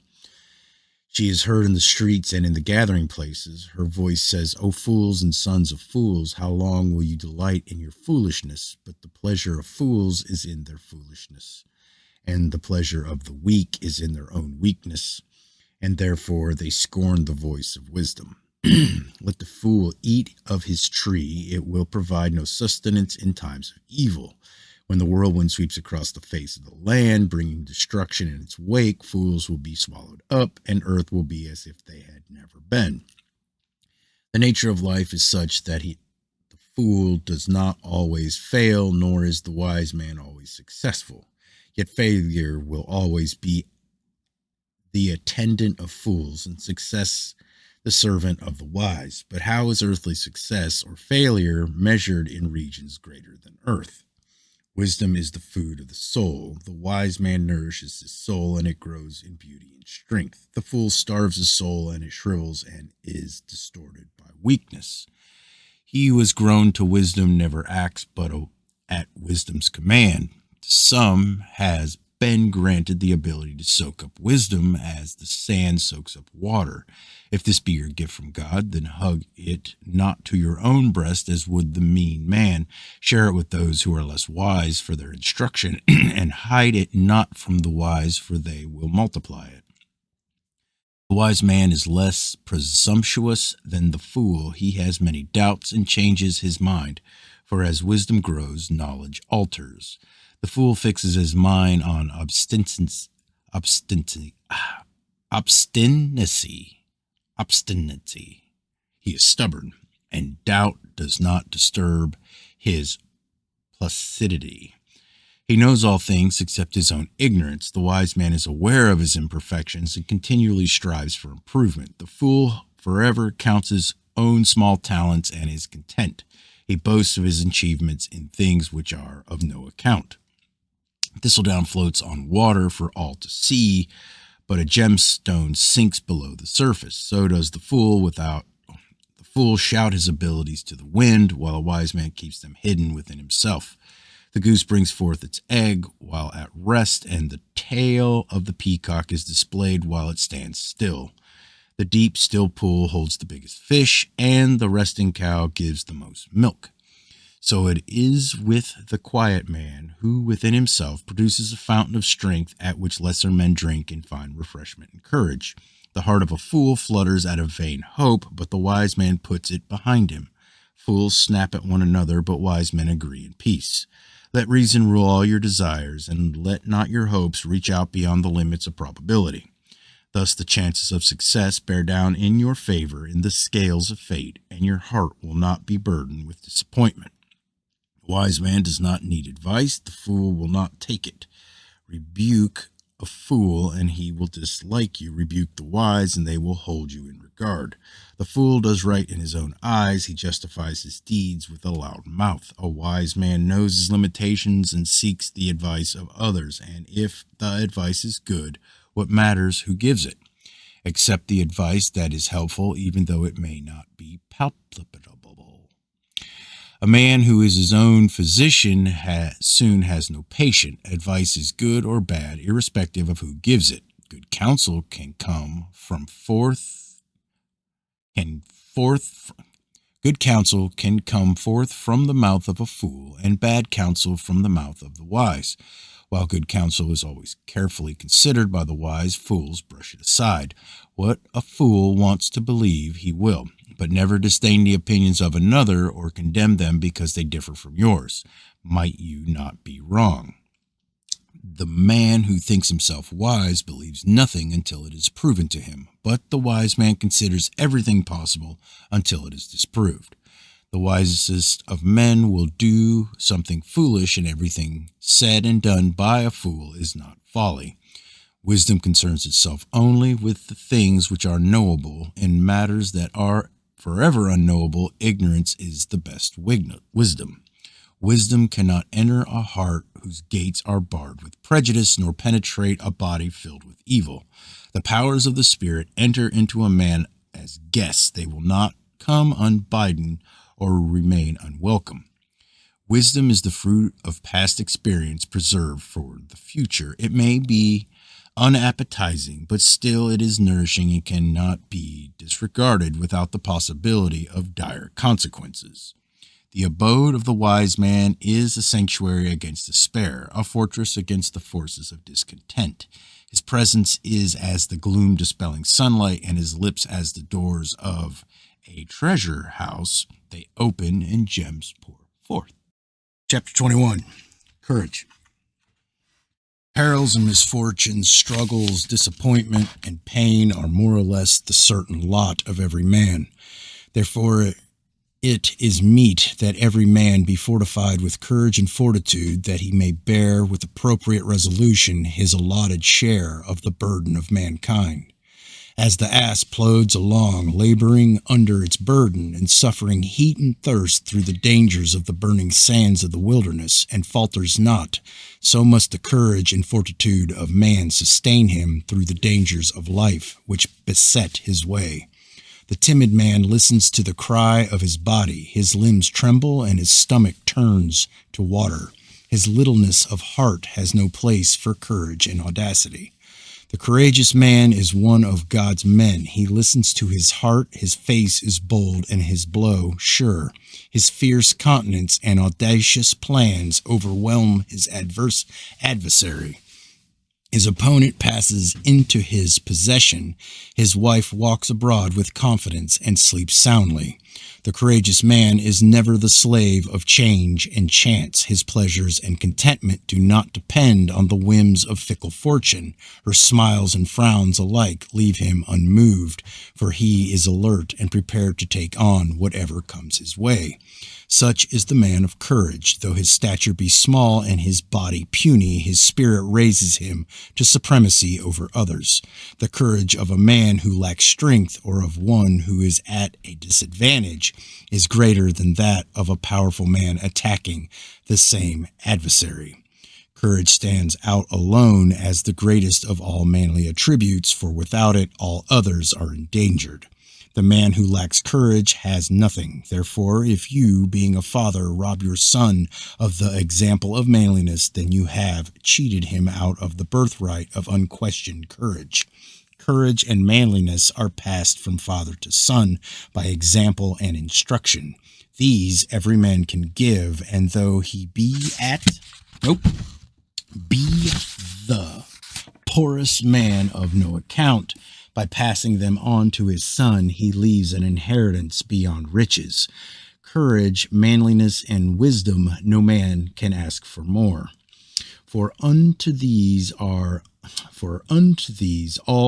She is heard in the streets and in the gathering places. Her voice says, O fools and sons of fools, how long will you delight in your foolishness? But the pleasure of fools is in their foolishness, and the pleasure of the weak is in their own weakness, and therefore they scorn the voice of wisdom. Let the fool eat of his tree. It will provide no sustenance in times of evil. When the whirlwind sweeps across the face of the land, bringing destruction in its wake, fools will be swallowed up, and earth will be as if they had never been. The nature of life is such that the fool does not always fail, nor is the wise man always successful. Yet failure will always be the attendant of fools, and success the servant of the wise. But how is earthly success or failure measured in regions greater than earth? Wisdom is the food of the soul. The wise man nourishes his soul, and it grows in beauty and strength. The fool starves his soul, and it shrivels and is distorted by weakness. He who has grown to wisdom never acts but at wisdom's command. To some has been granted the ability to soak up wisdom as the sand soaks up water. If this be your gift from God, then hug it not to your own breast as would the mean man. Share it with those who are less wise for their instruction, and hide it not from the wise, for they will multiply it. The wise man is less presumptuous than the fool. He has many doubts and changes his mind, for as wisdom grows, knowledge alters. The fool fixes his mind on obstinacy. He is stubborn, and doubt does not disturb his placidity. He knows all things except his own ignorance. The wise man is aware of his imperfections and continually strives for improvement. The fool forever counts his own small talents and is content. He boasts of his achievements in things which are of no account. Thistledown floats on water for all to see, but a gemstone sinks below the surface. So does the fool shout his abilities to the wind, while a wise man keeps them hidden within himself. The goose brings forth its egg while at rest, and the tail of the peacock is displayed while it stands still. The deep, still pool holds the biggest fish, and the resting cow gives the most milk. So it is with the quiet man, who within himself produces a fountain of strength at which lesser men drink and find refreshment and courage. The heart of a fool flutters at a vain hope, but the wise man puts it behind him. Fools snap at one another, but wise men agree in peace. Let reason rule all your desires, and let not your hopes reach out beyond the limits of probability. Thus the chances of success bear down in your favor in the scales of fate, and your heart will not be burdened with disappointment. The wise man does not need advice. The fool will not take it. Rebuke a fool, and he will dislike you. Rebuke the wise, and they will hold you in regard. The fool does right in his own eyes. He justifies his deeds with a loud mouth. A wise man knows his limitations and seeks the advice of others. And if the advice is good, what matters who gives it? Accept the advice that is helpful, even though it may not be palpable. A man who is his own physician soon has no patient. Advice is good or bad, irrespective of who gives it. Good counsel can come from Good counsel can come forth from the mouth of a fool, and bad counsel from the mouth of the wise. While good counsel is always carefully considered by the wise, fools brush it aside. What a fool wants to believe, he will, but never disdain the opinions of another or condemn them because they differ from yours. Might you not be wrong? The man who thinks himself wise believes nothing until it is proven to him, but the wise man considers everything possible until it is disproved. The wisest of men will do something foolish, and everything said and done by a fool is not folly. Wisdom concerns itself only with the things which are knowable. In matters that are forever unknowable, ignorance is the best wisdom. Wisdom cannot enter a heart whose gates are barred with prejudice, nor penetrate a body filled with evil. The powers of the Spirit enter into a man as guests. They will not come unbidden or remain unwelcome. Wisdom is the fruit of past experience preserved for the future. It may be unappetizing, but still it is nourishing and cannot be disregarded without the possibility of dire consequences. The abode of the wise man is a sanctuary against despair, a fortress against the forces of discontent. His presence is as the gloom-dispelling sunlight, and his lips as the doors of a treasure house. They open, and gems pour forth. Chapter 21. Courage. Perils and misfortunes, struggles, disappointment, and pain are more or less the certain lot of every man. Therefore, it is meet that every man be fortified with courage and fortitude, that he may bear with appropriate resolution his allotted share of the burden of mankind. As the ass plods along, laboring under its burden and suffering heat and thirst through the dangers of the burning sands of the wilderness, and falters not, so must the courage and fortitude of man sustain him through the dangers of life which beset his way. The timid man listens to the cry of his body, his limbs tremble, and his stomach turns to water. His littleness of heart has no place for courage and audacity. The courageous man is one of God's men. He listens to his heart, his face is bold, and his blow sure. His fierce countenance and audacious plans overwhelm his adversary. His opponent passes into his possession. His wife walks abroad with confidence and sleeps soundly. The courageous man is never the slave of change and chance. His pleasures and contentment do not depend on the whims of fickle fortune. Her smiles and frowns alike leave him unmoved, for he is alert and prepared to take on whatever comes his way. Such is the man of courage. Though his stature be small and his body puny, his spirit raises him to supremacy over others. The courage of a man who lacks strength, or of one who is at a disadvantage, is greater than that of a powerful man attacking the same adversary. Courage stands out alone as the greatest of all manly attributes, for without it all others are endangered. The man who lacks courage has nothing. Therefore, if you, being a father, rob your son of the example of manliness, then you have cheated him out of the birthright of unquestioned courage. Courage and manliness are passed from father to son by example and instruction. These every man can give, and though he be the poorest man of no account, by passing them on to his son, he leaves an inheritance beyond riches. Courage, manliness, and wisdom no man can ask for more. For unto these all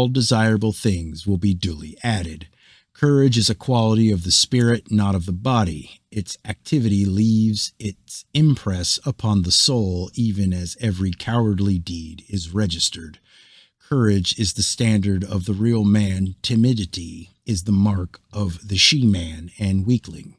desirable things will be duly added. Courage is a quality of the spirit, not of the body. Its activity leaves its impress upon the soul, even as every cowardly deed is registered. Courage is the standard of the real man. Timidity is the mark of the she-man and weakling.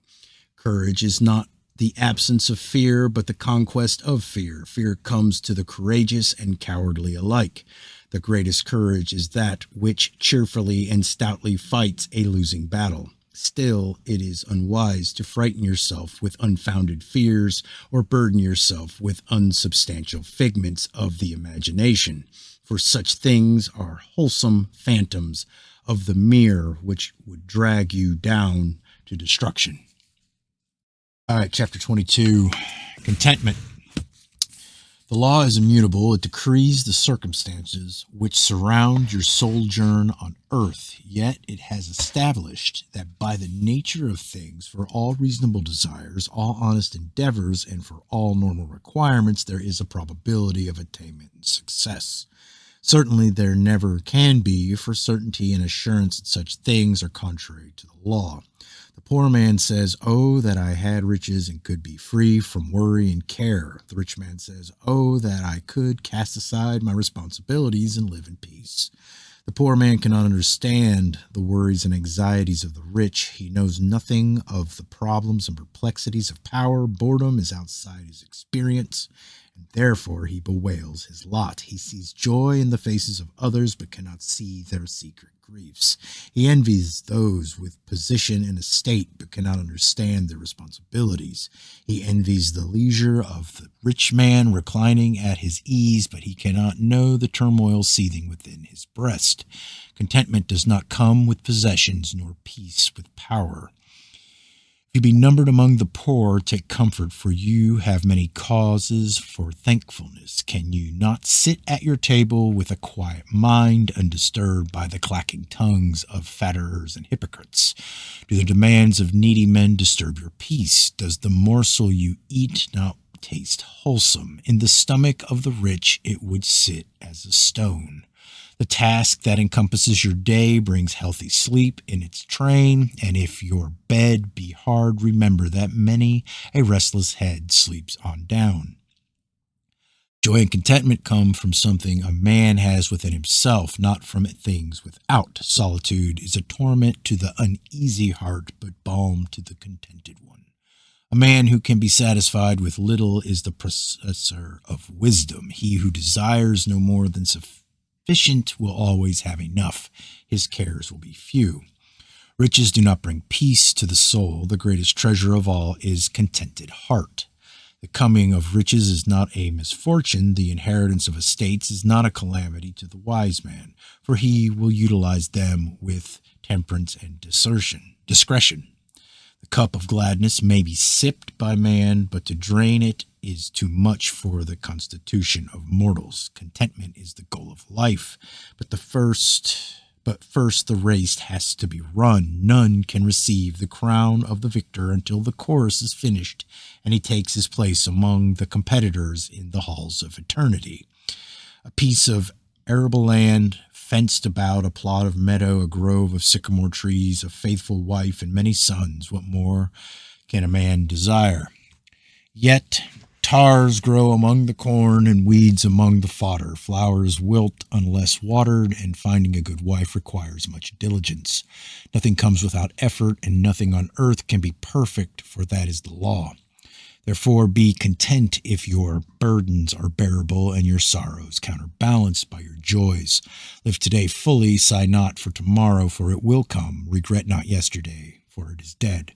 Courage is not the absence of fear, but the conquest of fear. Fear comes to the courageous and cowardly alike. The greatest courage is that which cheerfully and stoutly fights a losing battle. Still, it is unwise to frighten yourself with unfounded fears or burden yourself with unsubstantial figments of the imagination. For such things are wholesome phantoms of the mirror which would drag you down to destruction. All right, chapter 22, contentment. The law is immutable. It decrees the circumstances which surround your sojourn on earth, yet it has established that by the nature of things, for all reasonable desires, all honest endeavors, and for all normal requirements, there is a probability of attainment and success. Certainly there never can be, for certainty and assurance in such things are contrary to the law. The poor man says, "Oh, that I had riches and could be free from worry and care." The rich man says, "Oh, that I could cast aside my responsibilities and live in peace." The poor man cannot understand the worries and anxieties of the rich. He knows nothing of the problems and perplexities of power. Boredom is outside his experience, and therefore he bewails his lot. He sees joy in the faces of others, but cannot see their secret griefs. He envies those with position and estate, but cannot understand their responsibilities. He envies the leisure of the rich man reclining at his ease, but he cannot know the turmoil seething within his breast. Contentment does not come with possessions, nor peace with power. If you be numbered among the poor, take comfort, for you have many causes for thankfulness. Can you not sit at your table with a quiet mind, undisturbed by the clacking tongues of flatterers and hypocrites? Do the demands of needy men disturb your peace? Does the morsel you eat not not taste wholesome. In the stomach of the rich it would sit as a stone. The task that encompasses your day brings healthy sleep in its train, and if your bed be hard, remember that many a restless head sleeps on down. Joy and contentment come from something a man has within himself, not from things without. Solitude is a torment to the uneasy heart, but balm to the contented one. A man who can be satisfied with little is the possessor of wisdom. He who desires no more than sufficient will always have enough. His cares will be few. Riches do not bring peace to the soul. The greatest treasure of all is contented heart. The coming of riches is not a misfortune. The inheritance of estates is not a calamity to the wise man, for he will utilize them with temperance and discretion. The cup of gladness may be sipped by man, but to drain it is too much for the constitution of mortals. Contentment is the goal of life, but first the race has to be run. None can receive the crown of the victor until the course is finished and he takes his place among the competitors in the halls of eternity. A piece of arable land, fenced about, a plot of meadow, a grove of sycamore trees, a faithful wife, and many sons. What more can a man desire? Yet tares grow among the corn and weeds among the fodder. Flowers wilt unless watered, and finding a good wife requires much diligence. Nothing comes without effort, and nothing on earth can be perfect, for that is the law. Therefore be content if your burdens are bearable and your sorrows counterbalanced by your joys. Live today fully, sigh not for tomorrow, for it will come. Regret not yesterday, for it is dead.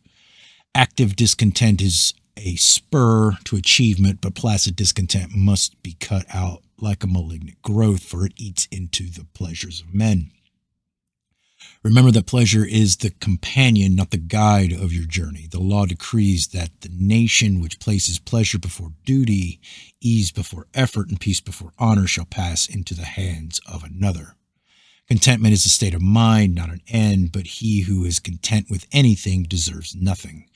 Active discontent is a spur to achievement, but placid discontent must be cut out like a malignant growth, for it eats into the pleasures of men. Remember that pleasure is the companion, not the guide of your journey. The law decrees that the nation which places pleasure before duty, ease before effort, and peace before honor shall pass into the hands of another. Contentment is a state of mind, not an end, but he who is content with anything deserves nothing.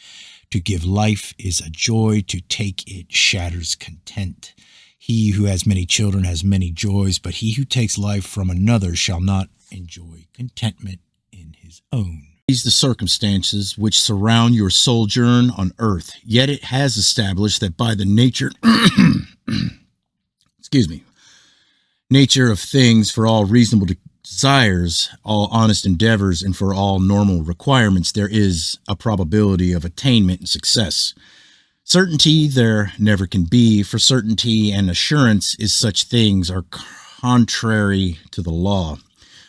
To give life is a joy, to take it shatters content. He who has many children has many joys, but he who takes life from another shall not enjoy contentment in his own. These the circumstances which surround your sojourn on earth, yet it has established that by the nature nature of things, for all reasonable desires, all honest endeavors, and for all normal requirements, there is a probability of attainment and success. Certainty there never can be, for certainty and assurance is such things are contrary to the law.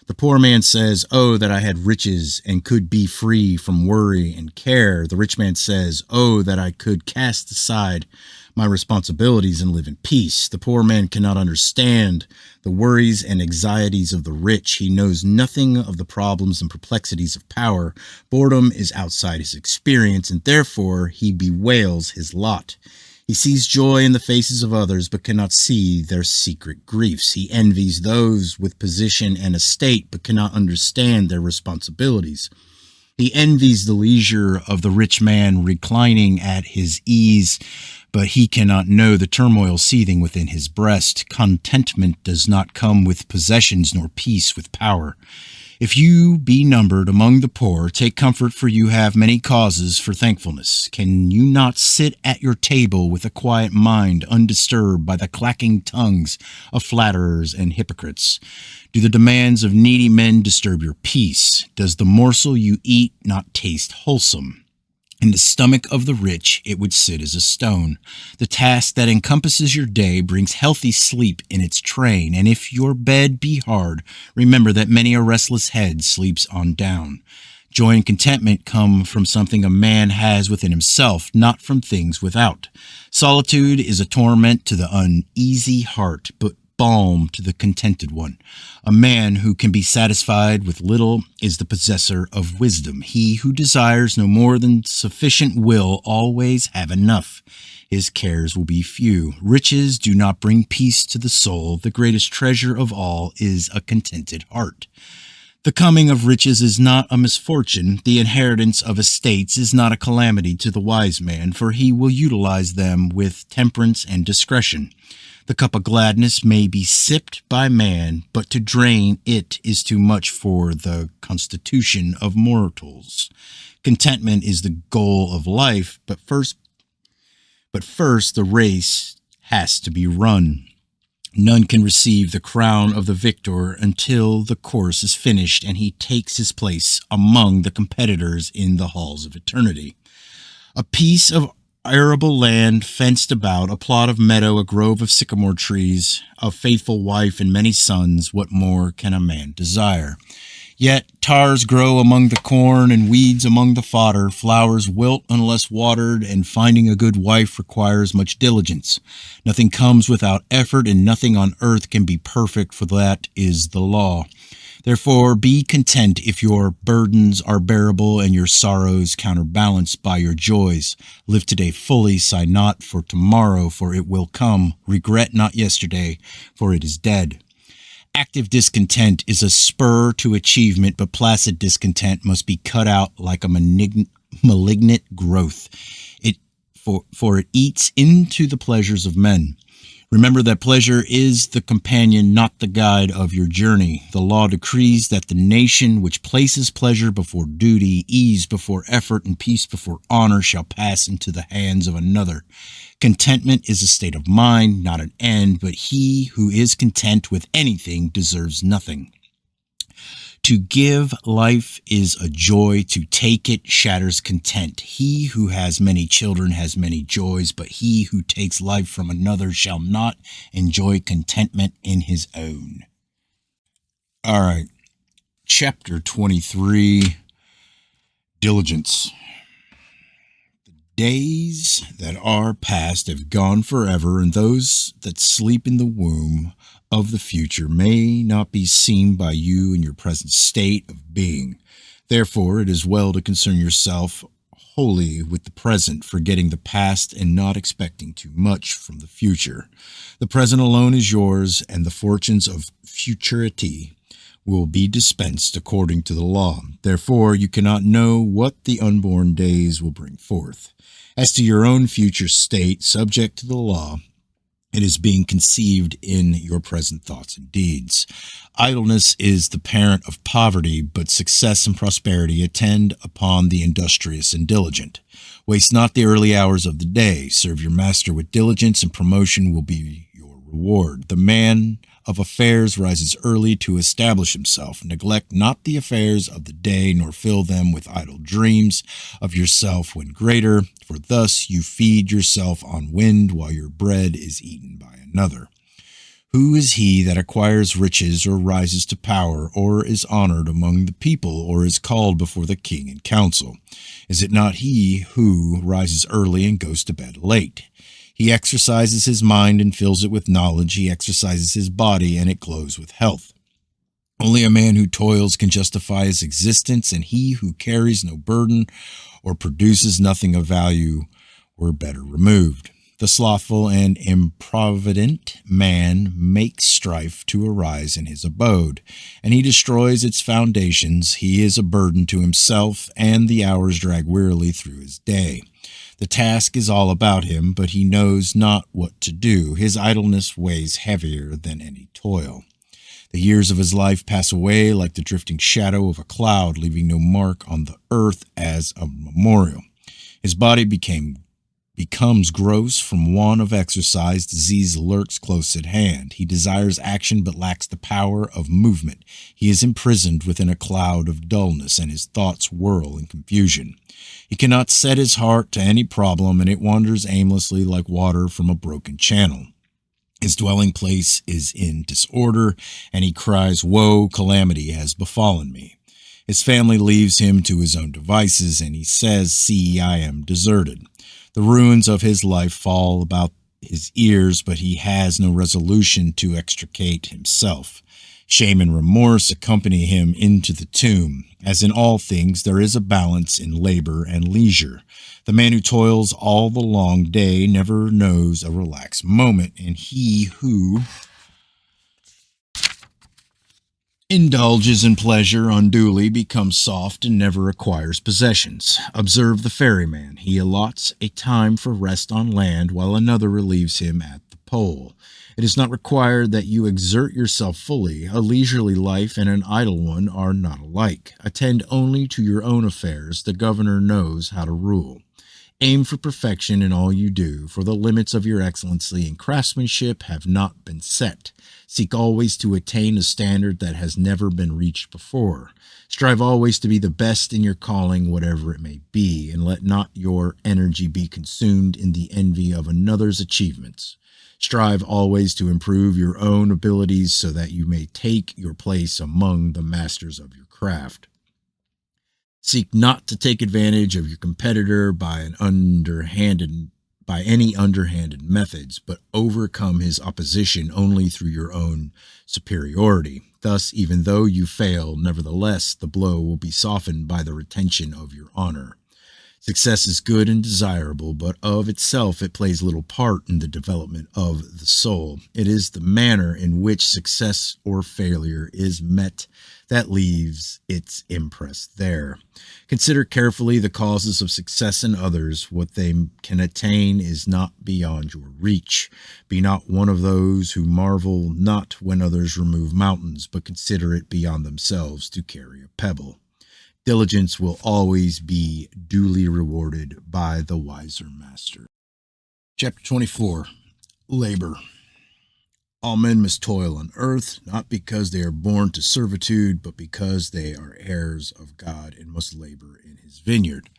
The poor man says, "Oh, that I had riches and could be free from worry and care." The rich man says, "Oh, that I could cast aside my responsibilities and live in peace." The poor man cannot understand the worries and anxieties of the rich. He knows nothing of the problems and perplexities of power. Boredom is outside his experience, and therefore he bewails his lot. He sees joy in the faces of others, but cannot see their secret griefs. He envies those with position and estate, but cannot understand their responsibilities. He envies the leisure of the rich man reclining at his ease, but he cannot know the turmoil seething within his breast. Contentment does not come with possessions, nor peace with power. If you be numbered among the poor, take comfort, for you have many causes for thankfulness. Can you not sit at your table with a quiet mind, undisturbed by the clacking tongues of flatterers and hypocrites? Do the demands of needy men disturb your peace? Does the morsel you eat not taste wholesome? In the stomach of the rich it would sit as a stone. The task that encompasses your day brings healthy sleep in its train, and if your bed be hard, remember that many a restless head sleeps on down. Joy and contentment come from something a man has within himself, not from things without. Solitude is a torment to the uneasy heart, but balm to the contented one. A man who can be satisfied with little is the possessor of wisdom. He who desires no more than sufficient will always have enough. His cares will be few. Riches do not bring peace to the soul. The greatest treasure of all is a contented heart. The coming of riches is not a misfortune. The inheritance of estates is not a calamity to the wise man, for he will utilize them with temperance and discretion. The cup of gladness may be sipped by man, but to drain it is too much for the constitution of mortals. Contentment is the goal of life, but first the race has to be run. None can receive the crown of the victor until the course is finished and he takes his place among the competitors in the halls of eternity. A piece of arable land fenced about, a plot of meadow, a grove of sycamore trees, a faithful wife and many sons, what more can a man desire? Yet tares grow among the corn and weeds among the fodder. Flowers wilt unless watered, and finding a good wife requires much diligence. Nothing comes without effort, and nothing on earth can be perfect, for that is the law. Therefore, be content if your burdens are bearable and your sorrows counterbalanced by your joys. Live today fully, sigh not for tomorrow, for it will come. Regret not yesterday, for it is dead. Active discontent is a spur to achievement, but placid discontent must be cut out like a malignant growth. For it eats into the pleasures of men. Remember that pleasure is the companion, not the guide of your journey. The law decrees that the nation which places pleasure before duty, ease before effort, and peace before honor shall pass into the hands of another. Contentment is a state of mind, not an end, but he who is content with anything deserves nothing. To give life is a joy, to take it shatters content. He who has many children has many joys, but he who takes life from another shall not enjoy contentment in his own. All right, chapter 23, Diligence. Days that are past have gone forever, and those that sleep in the womb of the future may not be seen by you in your present state of being. Therefore, it is well to concern yourself wholly with the present, forgetting the past and not expecting too much from the future. The present alone is yours, and the fortunes of futurity will be dispensed according to the law. Therefore, you cannot know what the unborn days will bring forth. As to your own future state, subject to the law, it is being conceived in your present thoughts and deeds. Idleness is the parent of poverty, but success and prosperity attend upon the industrious and diligent. Waste not the early hours of the day. Serve your master with diligence, and promotion will be your reward. The man of affairs rises early to establish himself. Neglect not the affairs of the day, nor fill them with idle dreams of yourself when greater, for thus you feed yourself on wind while your bread is eaten by another. Who is he that acquires riches, or rises to power, or is honored among the people, or is called before the king in council? Is it not he who rises early and goes to bed late? He exercises his mind and fills it with knowledge. He exercises his body, and it glows with health. Only a man who toils can justify his existence, and he who carries no burden or produces nothing of value were better removed. The slothful and improvident man makes strife to arise in his abode, and he destroys its foundations. He is a burden to himself, and the hours drag wearily through his day. The task is all about him, but he knows not what to do. His idleness weighs heavier than any toil. The years of his life pass away like the drifting shadow of a cloud, leaving no mark on the earth as a memorial. His body becomes gross from want of exercise. Disease lurks close at hand. He desires action but lacks the power of movement. He is imprisoned within a cloud of dullness, and his thoughts whirl in confusion. He cannot set his heart to any problem, and it wanders aimlessly like water from a broken channel. His dwelling place is in disorder, and he cries, "Woe, calamity has befallen me." His family leaves him to his own devices, and he says, "See, I am deserted." The ruins of his life fall about his ears, but he has no resolution to extricate himself. Shame and remorse accompany him into the tomb. As in all things, there is a balance in labor and leisure. The man who toils all the long day never knows a relaxed moment, and he who Indulges in pleasure unduly, becomes soft, and never acquires possessions. Observe the ferryman. He allots a time for rest on land, while another relieves him at the pole. It is not required that you exert yourself fully. A leisurely life and an idle one are not alike. Attend only to your own affairs. The governor knows how to rule. Aim for perfection in all you do, for the limits of your excellency and craftsmanship have not been set. Seek always to attain a standard that has never been reached before. Strive always to be the best in your calling, whatever it may be, and let not your energy be consumed in the envy of another's achievements. Strive always to improve your own abilities so that you may take your place among the masters of your craft. Seek not to take advantage of your competitor by any underhanded methods, but overcome his opposition only through your own superiority. Thus, even though you fail, nevertheless, the blow will be softened by the retention of your honor. Success is good and desirable, but of itself it plays little part in the development of the soul. It is the manner in which success or failure is met that leaves its impress there. Consider carefully the causes of success in others. What they can attain is not beyond your reach. Be not one of those who marvel not when others remove mountains, but consider it beyond themselves to carry a pebble. Diligence will always be duly rewarded by the wiser master. Chapter 24. Labor. All men must toil on earth, not because they are born to servitude, but because they are heirs of God and must labor in his vineyard.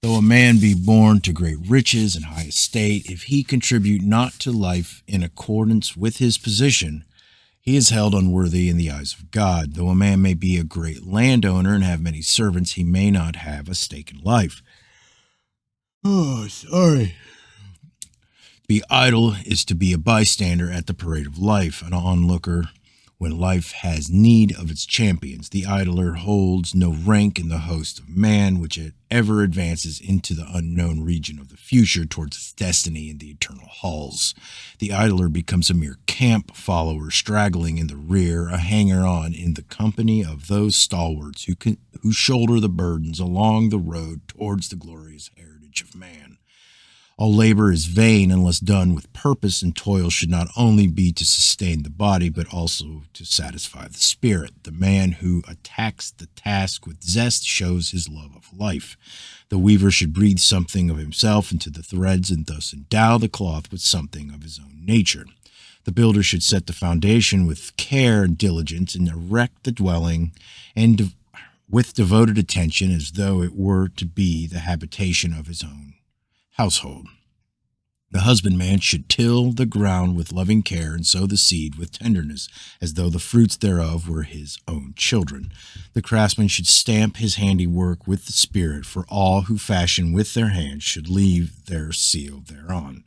Though a man be born to great riches and high estate, if he contribute not to life in accordance with his position, he is held unworthy in the eyes of God. Though a man may be a great landowner and have many servants, he may not have a stake in life. Oh, sorry. To be idle is to be a bystander at the parade of life, an onlooker when life has need of its champions. The idler holds no rank in the host of man, which it ever advances into the unknown region of the future towards its destiny in the eternal halls. The idler becomes a mere camp follower, straggling in the rear, a hanger-on in the company of those stalwarts who shoulder the burdens along the road towards the glorious heritage of man. All labor is vain unless done with purpose, and toil should not only be to sustain the body, but also to satisfy the spirit. The man who attacks the task with zest shows his love of life. The weaver should breathe something of himself into the threads and thus endow the cloth with something of his own nature. The builder should set the foundation with care and diligence and erect the dwelling with devoted attention as though it were to be the habitation of his own household. The husbandman should till the ground with loving care and sow the seed with tenderness, as though the fruits thereof were his own children. The craftsman should stamp his handiwork with the spirit, for all who fashion with their hands should leave their seal thereon.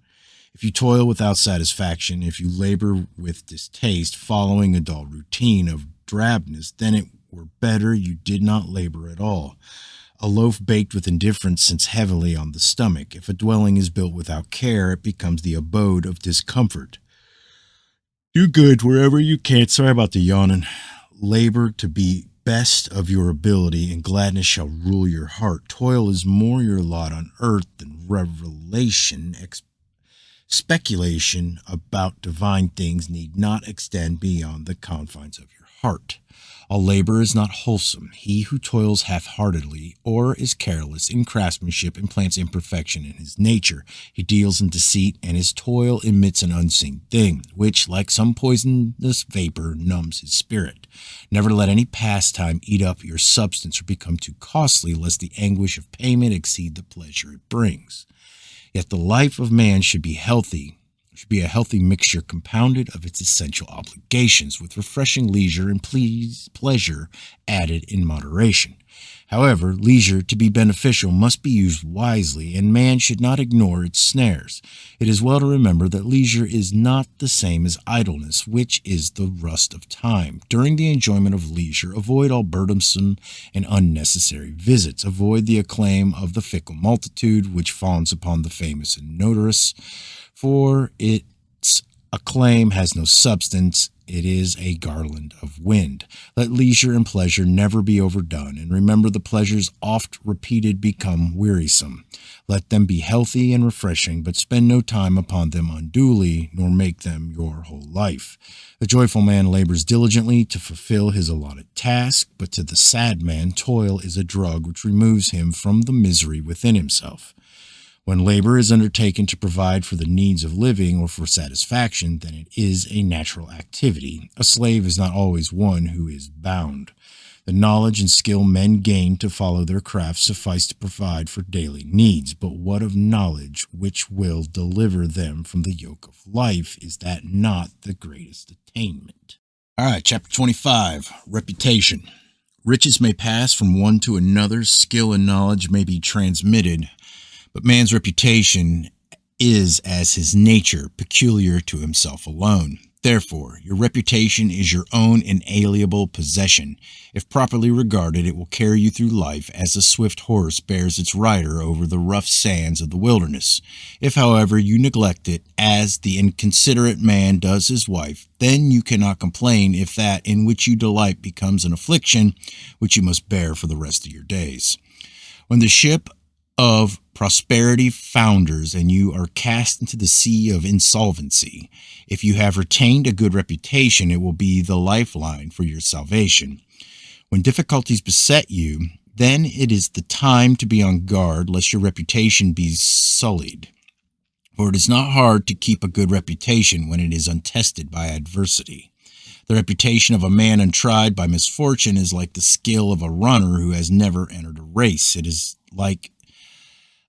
If you toil without satisfaction, if you labor with distaste, following a dull routine of drabness, then it were better you did not labor at all. A loaf baked with indifference sits heavily on the stomach. If a dwelling is built without care, it becomes the abode of discomfort. Do good wherever you can. Sorry about the yawning. Labor to be best of your ability, and gladness shall rule your heart. Toil is more your lot on earth than revelation. Speculation about divine things need not extend beyond the confines of your heart. All labor is not wholesome. He who toils half-heartedly or is careless in craftsmanship implants imperfection in his nature. He deals in deceit, and his toil emits an unseen thing, which, like some poisonous vapor, numbs his spirit. Never let any pastime eat up your substance or become too costly, lest the anguish of payment exceed the pleasure it brings. Yet the life of man should be a healthy mixture compounded of its essential obligations, with refreshing leisure and pleasure added in moderation. However, leisure to be beneficial must be used wisely, and man should not ignore its snares. It is well to remember that leisure is not the same as idleness, which is the rust of time. During the enjoyment of leisure, avoid all burdensome and unnecessary visits. Avoid the acclaim of the fickle multitude, which fawns upon the famous and notorious, for its acclaim has no substance it is a garland of wind. Let leisure and pleasure never be overdone, and remember the pleasures oft repeated become wearisome. Let them be healthy and refreshing, but spend no time upon them unduly, nor make them your whole life. The joyful man labors diligently to fulfill his allotted task, but to the sad man toil is a drug which removes him from the misery within himself. When labor is undertaken to provide for the needs of living or for satisfaction, then it is a natural activity. A slave is not always one who is bound. The knowledge and skill men gain to follow their craft suffice to provide for daily needs. But what of knowledge which will deliver them from the yoke of life? Is that not the greatest attainment? All right, chapter 25, reputation. Riches may pass from one to another, skill and knowledge may be transmitted, but man's reputation is as his nature, peculiar to himself alone. Therefore, your reputation is your own inalienable possession. If properly regarded, it will carry you through life as a swift horse bears its rider over the rough sands of the wilderness. If, however, you neglect it, as the inconsiderate man does his wife, then you cannot complain if that in which you delight becomes an affliction which you must bear for the rest of your days. When the ship of prosperity founders and you are cast into the sea of insolvency, if you have retained a good reputation, it will be the lifeline for your salvation. When difficulties beset you, then it is the time to be on guard lest your reputation be sullied. For it is not hard to keep a good reputation when it is untested by adversity. The reputation of a man untried by misfortune is like the skill of a runner who has never entered a race. It is like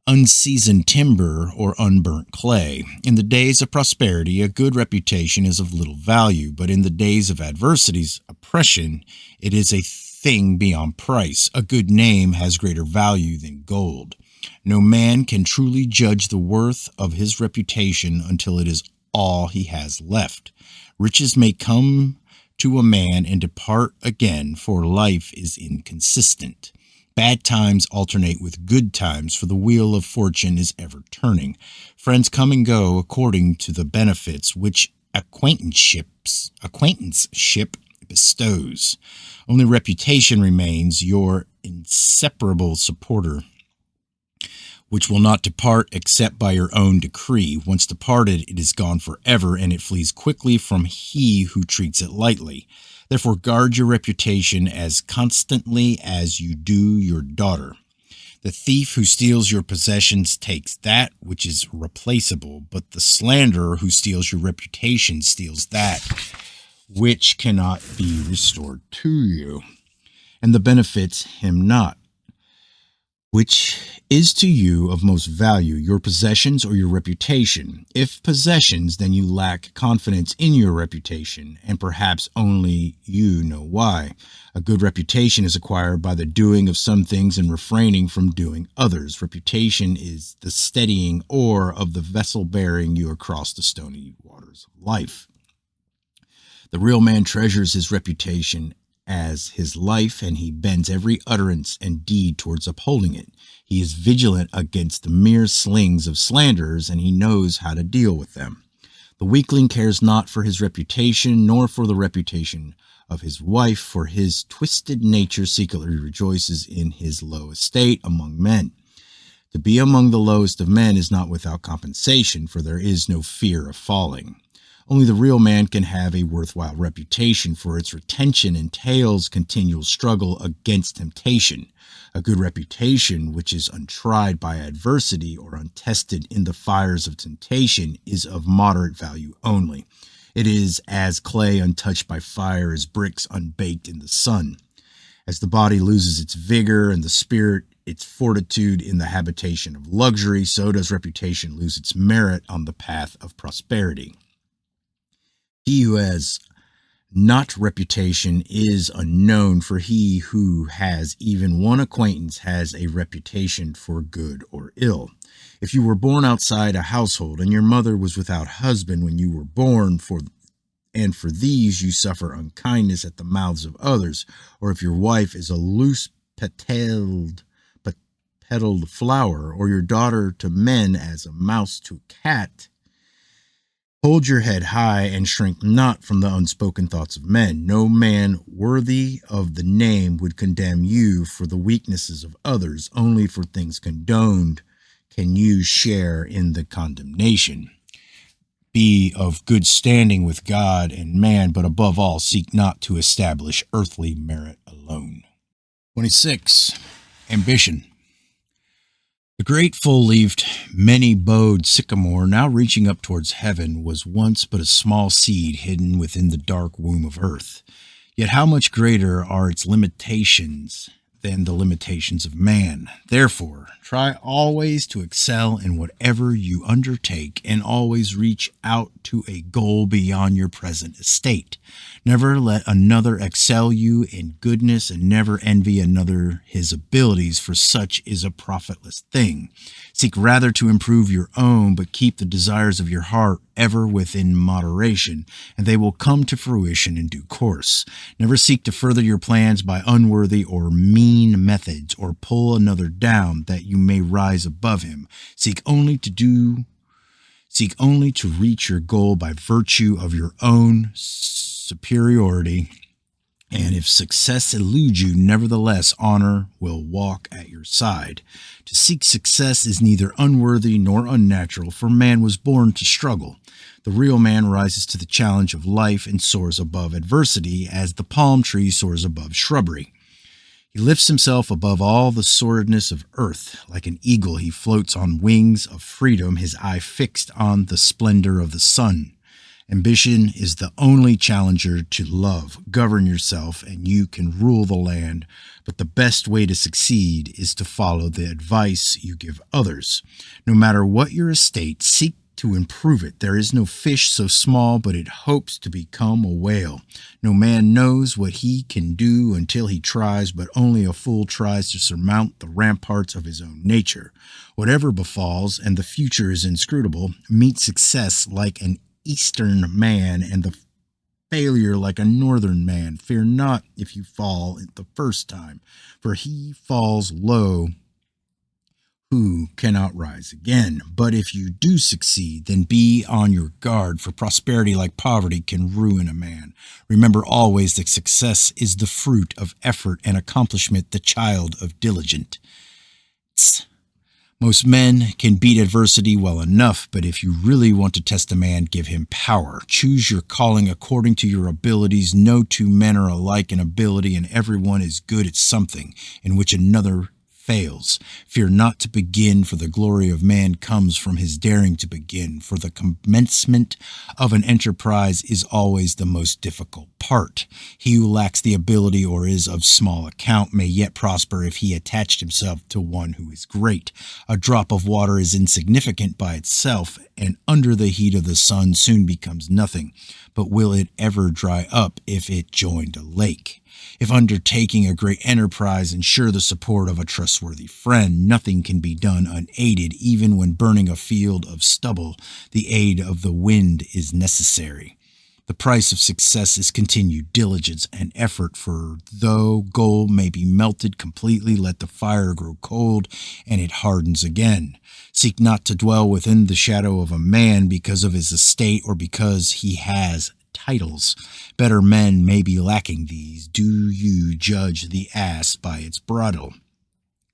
unseasoned timber or unburnt clay. In the days of prosperity, a good reputation is of little value, but in the days of adversities, oppression, it is a thing beyond price. A good name has greater value than gold. No man can truly judge the worth of his reputation until it is all he has left. Riches may come to a man and depart again, for life is inconsistent. Bad times alternate with good times, for the wheel of fortune is ever turning. Friends come and go according to the benefits which acquaintanceship bestows. Only reputation remains, your inseparable supporter, which will not depart except by your own decree. Once departed, it is gone forever, and it flees quickly from he who treats it lightly. Therefore, guard your reputation as constantly as you do your daughter. The thief who steals your possessions takes that which is replaceable, but the slanderer who steals your reputation steals that which cannot be restored to you, and the benefits him not. Which is to you of most value, your possessions or your reputation? If possessions, then you lack confidence in your reputation, and perhaps only you know why. A good reputation is acquired by the doing of some things and refraining from doing others. Reputation is the steadying oar of the vessel bearing you across the stony waters of life. The real man treasures his reputation as his life, and he bends every utterance and deed towards upholding it. He is vigilant against the mere slings of slanderers, and he knows how to deal with them. The weakling cares not for his reputation, nor for the reputation of his wife, for his twisted nature secretly rejoices in his low estate among men. To be among the lowest of men is not without compensation, for there is no fear of falling. Only the real man can have a worthwhile reputation, for its retention entails continual struggle against temptation. A good reputation, which is untried by adversity or untested in the fires of temptation, is of moderate value only. It is as clay untouched by fire, as bricks unbaked in the sun. As the body loses its vigor and the spirit its fortitude in the habitation of luxury, so does reputation lose its merit on the path of prosperity. He who has not reputation is unknown, for he who has even one acquaintance has a reputation for good or ill. If you were born outside a household, and your mother was without husband when you were born, for these you suffer unkindness at the mouths of others, or if your wife is a loose petaled flower, or your daughter to men as a mouse to a cat, Hold your head high and shrink not from the unspoken thoughts of men. No man worthy of the name would condemn you for the weaknesses of others. Only for things condoned can you share in the condemnation. Be of good standing with God and man, but above all, seek not to establish earthly merit alone. 26. Ambition. The great full-leaved, many-bowed sycamore, now reaching up towards heaven, was once but a small seed hidden within the dark womb of earth. Yet how much greater are its limitations than the limitations of man. Therefore, try always to excel in whatever you undertake, and always reach out to a goal beyond your present estate. Never let another excel you in goodness, and never envy another his abilities, for such is a profitless thing. Seek rather to improve your own, but keep the desires of your heart ever within moderation, and they will come to fruition in due course. Never seek to further your plans by unworthy or mean methods, or pull another down that you may rise above him. Seek only to reach your goal by virtue of your own superiority, and if success eludes you, nevertheless honor will walk at your side. To seek success is neither unworthy nor unnatural, for man was born to struggle. The real man rises to the challenge of life and soars above adversity, as the palm tree soars above shrubbery. He lifts himself above all the sordidness of earth. Like an eagle, he floats on wings of freedom, his eye fixed on the splendor of the sun. Ambition is the only challenger to love. Govern yourself, and you can rule the land. But the best way to succeed is to follow the advice you give others. No matter what your estate, seek to improve it. There is no fish so small but it hopes to become a whale. No man knows what he can do until he tries, but only a fool tries to surmount the ramparts of his own nature. Whatever befalls, and the future is inscrutable, meet success like an Eastern man, and the failure like a Northern man. Fear not if you fall the first time, for he falls low who cannot rise again. But if you do succeed, then be on your guard, for prosperity like poverty can ruin a man. Remember always that success is the fruit of effort, and accomplishment the child of diligence. Most men can beat adversity well enough, but if you really want to test a man, give him power. Choose your calling according to your abilities. No two men are alike in ability, and everyone is good at something in which another fails. Fear not to begin, for the glory of man comes from his daring to begin. For the commencement of an enterprise is always the most difficult part. He who lacks the ability or is of small account may yet prosper if he attached himself to one who is great. A drop of water is insignificant by itself, and under the heat of the sun soon becomes nothing. But will it ever dry up if it joined a lake? If undertaking a great enterprise, ensure the support of a trustworthy friend. Nothing can be done unaided. Even when burning a field of stubble, the aid of the wind is necessary. The price of success is continued diligence and effort, for though gold may be melted completely, let the fire grow cold, and it hardens again. Seek not to dwell within the shadow of a man because of his estate or because he has titles. Better men may be lacking these. Do you judge the ass by its bridle?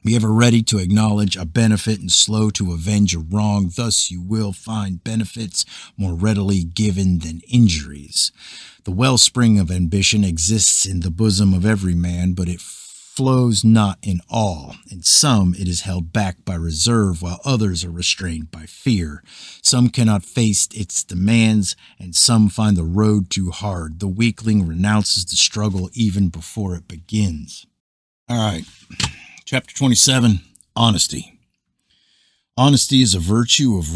Be ever ready to acknowledge a benefit and slow to avenge a wrong. Thus you will find benefits more readily given than injuries. The wellspring of ambition exists in the bosom of every man, but it flows not in all. In some it is held back by reserve, while others are restrained by fear. Some cannot face its demands, and some find the road too hard. The weakling renounces the struggle even before it begins. All right, chapter 27, Honesty. Honesty is a virtue of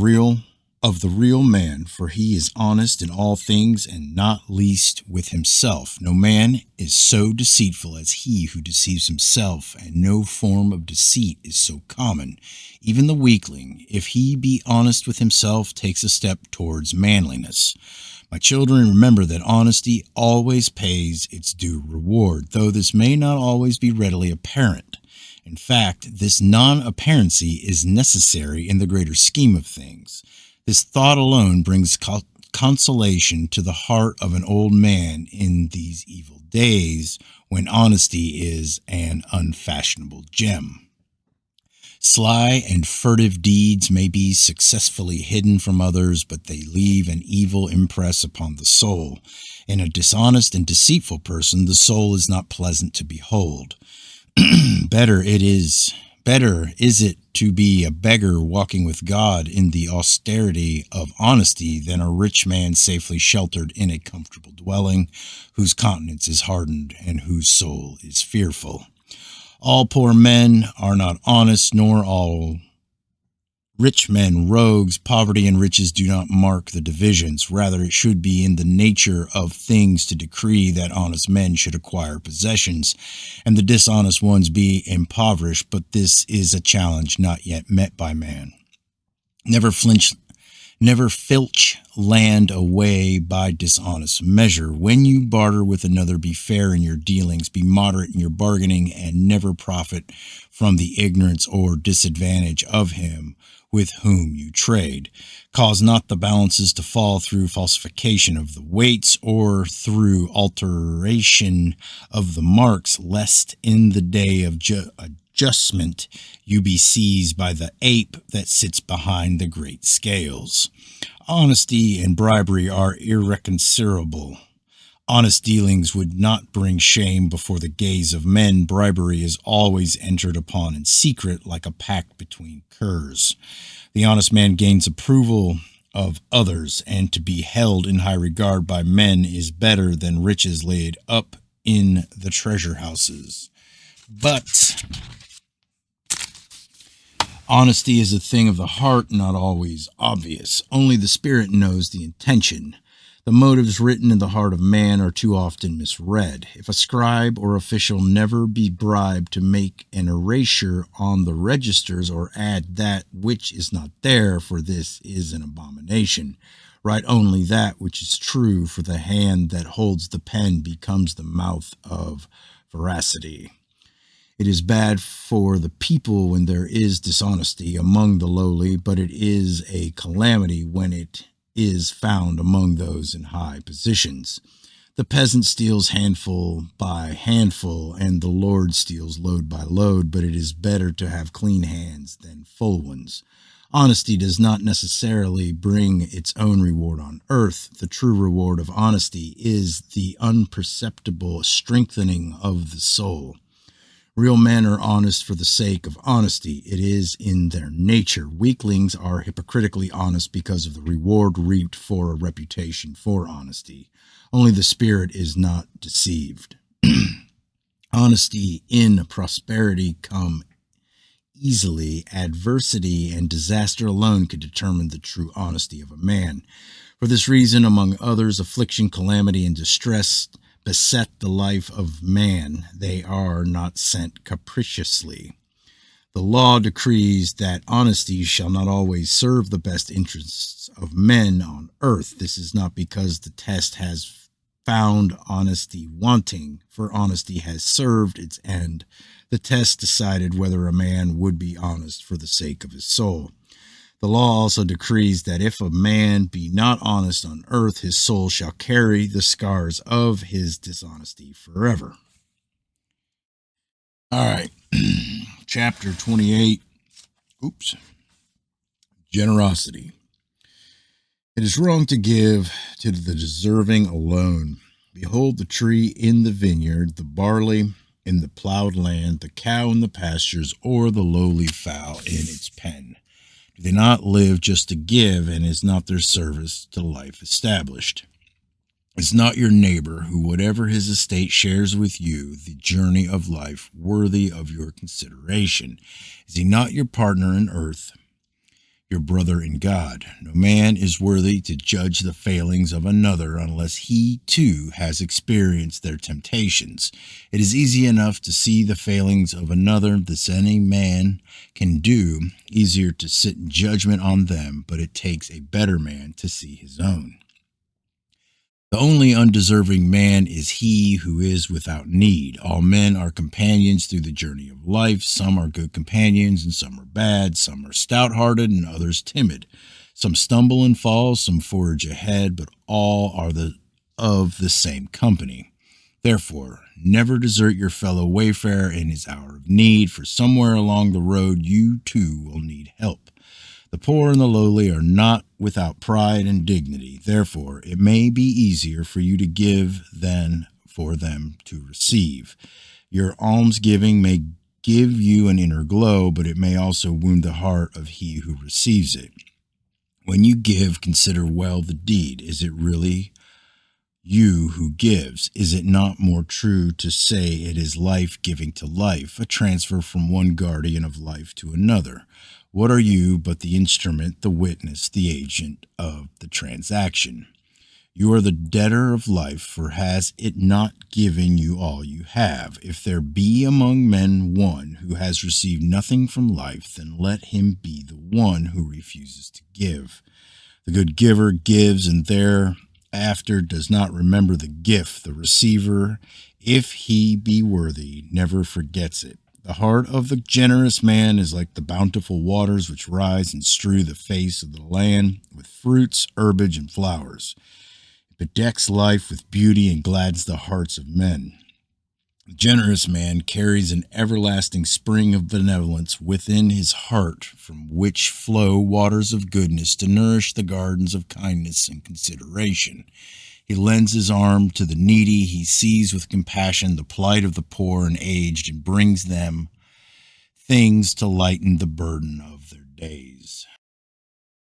the real man, for he is honest in all things, and not least with himself. No man is so deceitful as he who deceives himself, and no form of deceit is so common. Even the weakling, if he be honest with himself, takes a step towards manliness. My children, remember that honesty always pays its due reward, though this may not always be readily apparent. In fact, this non-apparency is necessary in the greater scheme of things. This thought alone brings consolation to the heart of an old man in these evil days when honesty is an unfashionable gem. Sly and furtive deeds may be successfully hidden from others, but they leave an evil impress upon the soul. In a dishonest and deceitful person, the soul is not pleasant to behold. Better is it to be a beggar walking with God in the austerity of honesty than a rich man safely sheltered in a comfortable dwelling, whose countenance is hardened and whose soul is fearful. All poor men are not honest, nor all rich men rogues. Poverty and riches do not mark the divisions. Rather, it should be in the nature of things to decree that honest men should acquire possessions, and the dishonest ones be impoverished. But this is a challenge not yet met by man. Never filch land away by dishonest measure. When you barter with another, be fair in your dealings, be moderate in your bargaining, and never profit from the ignorance or disadvantage of him with whom you trade. Cause not the balances to fall through falsification of the weights or through alteration of the marks, lest in the day of adjustment you be seized by the ape that sits behind the great scales. Honesty and bribery are irreconcilable. Honest dealings would not bring shame before the gaze of men. Bribery is always entered upon in secret, like a pact between curs. The honest man gains approval of others, and to be held in high regard by men is better than riches laid up in the treasure houses. But honesty is a thing of the heart, not always obvious. Only the Spirit knows the intention. The motives written in the heart of man are too often misread. If a scribe or official never be bribed to make an erasure on the registers or add that which is not there, for this is an abomination. Write only that which is true, for the hand that holds the pen becomes the mouth of veracity. It is bad for the people when there is dishonesty among the lowly, but it is a calamity when it is found among those in high positions. The peasant steals handful by handful, and the Lord steals load by load, but it is better to have clean hands than full ones. Honesty does not necessarily bring its own reward on earth. The true reward of honesty is the imperceptible strengthening of the soul. Real men are honest for the sake of honesty. It is in their nature. Weaklings are hypocritically honest because of the reward reaped for a reputation for honesty. Only the Spirit is not deceived. Honesty in prosperity come easily. Adversity and disaster alone could determine the true honesty of a man. For this reason, among others, affliction, calamity, and distress beset the life of man. They are not sent capriciously. The law decrees that honesty shall not always serve the best interests of men on earth. This is not because the test has found honesty wanting, for honesty has served its end. The test decided whether a man would be honest for the sake of his soul. The law also decrees that if a man be not honest on earth, his soul shall carry the scars of his dishonesty forever. All right. Chapter 28. Generosity. It is wrong to give to the deserving alone. Behold the tree in the vineyard, the barley in the plowed land, the cow in the pastures, or the lowly fowl in its pen. Do they not live just to give, and is not their service to life established? Is not your neighbor, who whatever his estate shares with you, the journey of life, worthy of your consideration? Is he not your partner in earth, your brother in God? No man is worthy to judge the failings of another unless he too has experienced their temptations. It is easy enough to see the failings of another. This any man can do. Easier to sit in judgment on them, but it takes a better man to see his own. The only undeserving man is he who is without need. All men are companions through the journey of life. Some are good companions and some are bad. Some are stout-hearted and others timid. Some stumble and fall, some forge ahead, but all are of the same company. Therefore, never desert your fellow wayfarer in his hour of need, for somewhere along the road you too will need help. The poor and the lowly are not without pride and dignity. Therefore, it may be easier for you to give than for them to receive. Your almsgiving may give you an inner glow, but it may also wound the heart of he who receives it. When you give, consider well the deed. Is it really you who gives? Is it not more true to say it is life giving to life, a transfer from one guardian of life to another? What are you but the instrument, the witness, the agent of the transaction? You are the debtor of life, for has it not given you all you have? If there be among men one who has received nothing from life, then let him be the one who refuses to give. The good giver gives, and thereafter does not remember the gift. The receiver, if he be worthy, never forgets it. The heart of the generous man is like the bountiful waters which rise and strew the face of the land with fruits, herbage, and flowers. It bedecks life with beauty and gladdens the hearts of men. The generous man carries an everlasting spring of benevolence within his heart, from which flow waters of goodness to nourish the gardens of kindness and consideration. He lends his arm to the needy. He sees with compassion the plight of the poor and aged, and brings them things to lighten the burden of their days.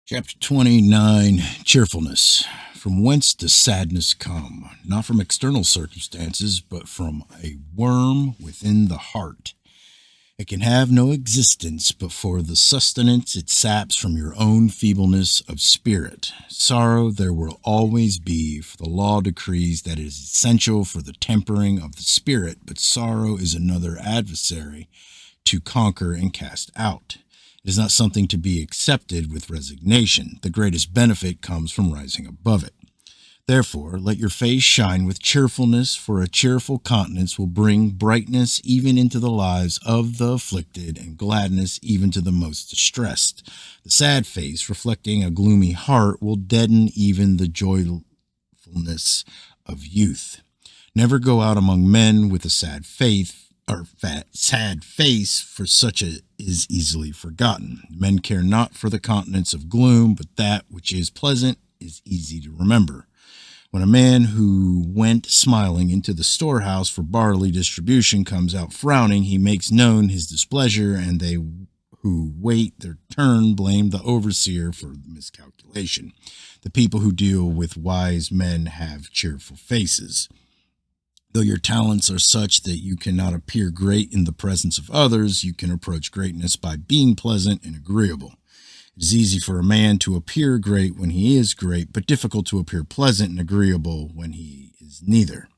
Chapter 29, Cheerfulness. From whence does sadness come? Not from external circumstances, but from a worm within the heart. It can have no existence but for the sustenance it saps from your own feebleness of spirit. Sorrow there will always be, for the law decrees that it is essential for the tempering of the spirit, but sorrow is another adversary to conquer and cast out. It is not something to be accepted with resignation. The greatest benefit comes from rising above it. Therefore, let your face shine with cheerfulness, for a cheerful countenance will bring brightness even into the lives of the afflicted, and gladness even to the most distressed. The sad face, reflecting a gloomy heart, will deaden even the joyfulness of youth. Never go out among men with a sad sad face, for such is easily forgotten. Men care not for the countenance of gloom, but that which is pleasant is easy to remember. When a man who went smiling into the storehouse for barley distribution comes out frowning, he makes known his displeasure, and they who wait their turn blame the overseer for the miscalculation. The people who deal with wise men have cheerful faces. Though your talents are such that you cannot appear great in the presence of others, you can approach greatness by being pleasant and agreeable. It is easy for a man to appear great when he is great, but difficult to appear pleasant and agreeable when he is neither.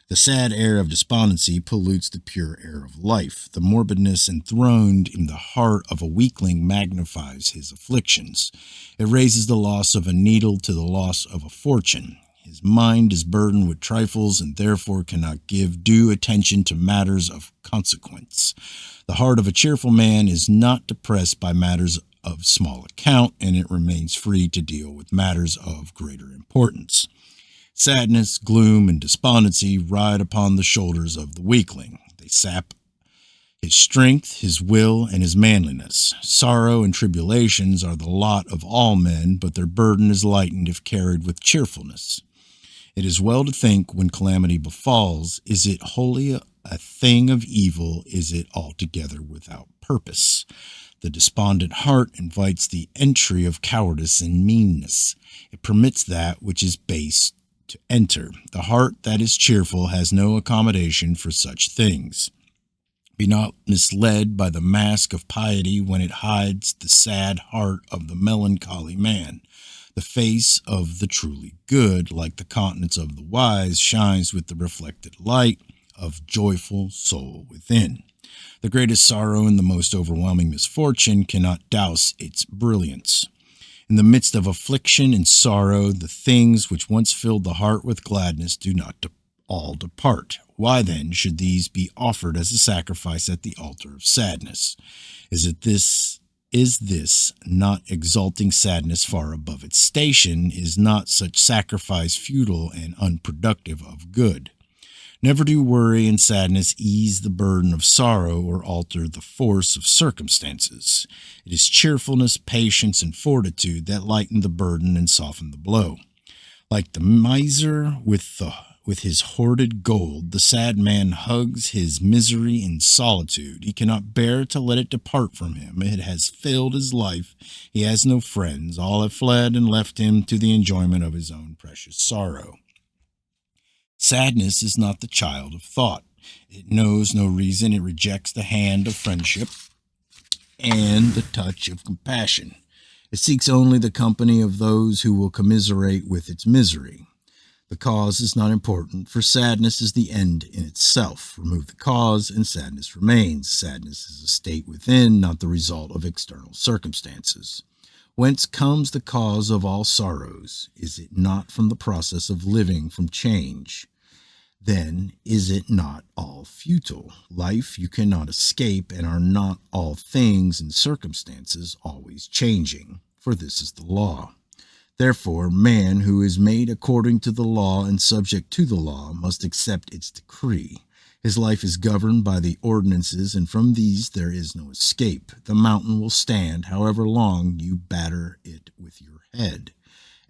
The sad air of despondency pollutes the pure air of life. The morbidness enthroned in the heart of a weakling magnifies his afflictions. It raises the loss of a needle to the loss of a fortune. His mind is burdened with trifles, and therefore cannot give due attention to matters of consequence. The heart of a cheerful man is not depressed by matters of small account, and it remains free to deal with matters of greater importance. Sadness, gloom, and despondency ride upon the shoulders of the weakling. They sap his strength, his will, and his manliness. Sorrow and tribulations are the lot of all men, but their burden is lightened if carried with cheerfulness. It is well to think when calamity befalls, is it wholly a thing of evil? Is it altogether without purpose? The despondent heart invites the entry of cowardice and meanness. It permits that which is base to enter. The heart that is cheerful has no accommodation for such things. Be not misled by the mask of piety when it hides the sad heart of the melancholy man. The face of the truly good, like the countenance of the wise, shines with the reflected light of joyful soul within. The greatest sorrow and the most overwhelming misfortune cannot douse its brilliance. In the midst of affliction and sorrow, the things which once filled the heart with gladness do not all depart. Why then should these be offered as a sacrifice at the altar of sadness? Is it this Is this not exalting sadness far above its station? Is not such sacrifice futile and unproductive of good? Never do worry and sadness ease the burden of sorrow or alter the force of circumstances. It is cheerfulness, patience, and fortitude that lighten the burden and soften the blow. Like the miser with his hoarded gold, the sad man hugs his misery in solitude. He cannot bear to let it depart from him. It has filled his life. He has no friends. All have fled and left him to the enjoyment of his own precious sorrow. Sadness is not the child of thought. It knows no reason. It rejects the hand of friendship and the touch of compassion. It seeks only the company of those who will commiserate with its misery. The cause is not important, for sadness is the end in itself. Remove the cause, and sadness remains. Sadness is a state within, not the result of external circumstances. Whence comes the cause of all sorrows? Is it not from the process of living from change? Then is it not all futile? Life you cannot escape, and are not all things and circumstances always changing? For this is the law. Therefore, man who is made according to the law and subject to the law must accept its decree. His life is governed by the ordinances, and from these there is no escape. The mountain will stand, however long you batter it with your head.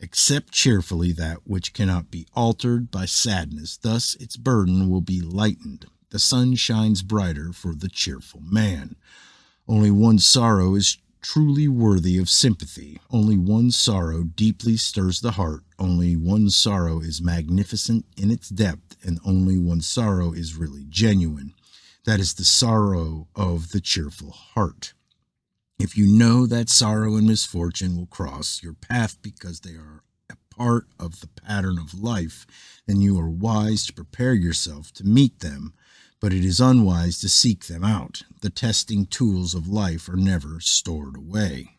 Accept cheerfully that which cannot be altered by sadness. Thus its burden will be lightened. The sun shines brighter for the cheerful man. Only one sorrow is truly worthy of sympathy. Only one sorrow deeply stirs the heart. Only one sorrow is magnificent in its depth, and only one sorrow is really genuine. That is the sorrow of the cheerful heart. If you know that sorrow and misfortune will cross your path because they are a part of the pattern of life, then you are wise to prepare yourself to meet them. But it is unwise to seek them out. The testing tools of life are never stored away.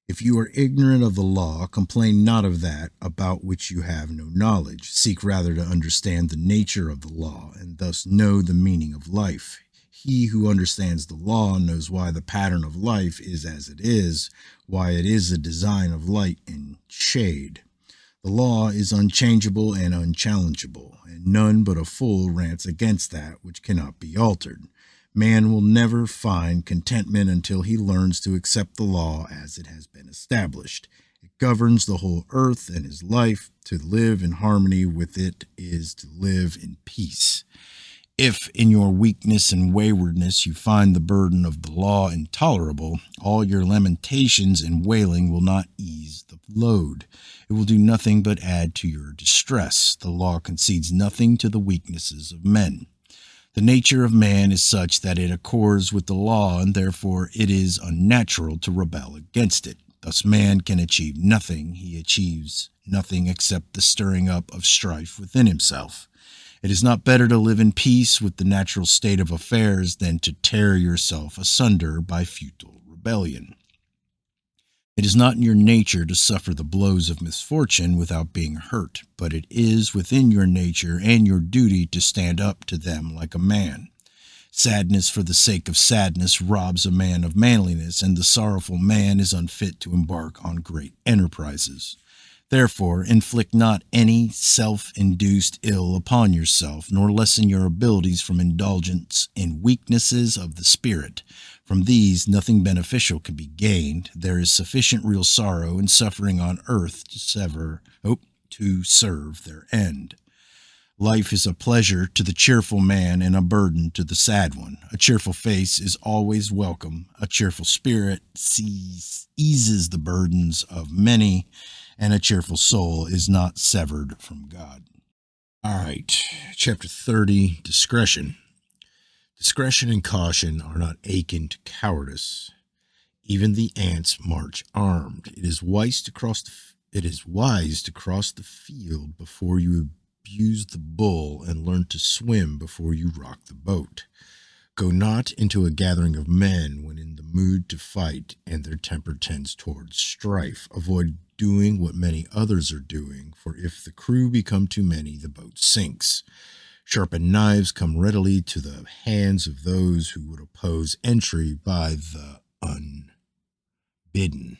If you are ignorant of the law, complain not of that about which you have no knowledge. Seek rather to understand the nature of the law, and thus know the meaning of life. He who understands the law knows why the pattern of life is as it is, why it is a design of light and shade. The law is unchangeable and unchallengeable, and none but a fool rants against that which cannot be altered. Man will never find contentment until he learns to accept the law as it has been established. It governs the whole earth and his life. To live in harmony with it is to live in peace. If in your weakness and waywardness you find the burden of the law intolerable, all your lamentations and wailing will not ease the load. It will do nothing but add to your distress. The law concedes nothing to the weaknesses of men. The nature of man is such that it accords with the law, and therefore it is unnatural to rebel against it. Thus man can achieve nothing. He achieves nothing except the stirring up of strife within himself. It is not better to live in peace with the natural state of affairs than to tear yourself asunder by futile rebellion. It is not in your nature to suffer the blows of misfortune without being hurt, but it is within your nature and your duty to stand up to them like a man. Sadness for the sake of sadness robs a man of manliness, and the sorrowful man is unfit to embark on great enterprises. Therefore, inflict not any self-induced ill upon yourself, nor lessen your abilities from indulgence in weaknesses of the spirit. From these, nothing beneficial can be gained. There is sufficient real sorrow and suffering on earth to serve their end. Life is a pleasure to the cheerful man and a burden to the sad one. A cheerful face is always welcome. A cheerful spirit eases the burdens of many, and a cheerful soul is not severed from God. All right, chapter 30, discretion. Discretion and caution are not akin to cowardice. Even the ants march armed. It is wise to cross the field before you abuse the bull, and learn to swim before you rock the boat. Go not into a gathering of men when in the mood to fight, and their temper tends towards strife. Avoid doing what many others are doing, for if the crew become too many, the boat sinks. Sharpened knives come readily to the hands of those who would oppose entry by the bidden.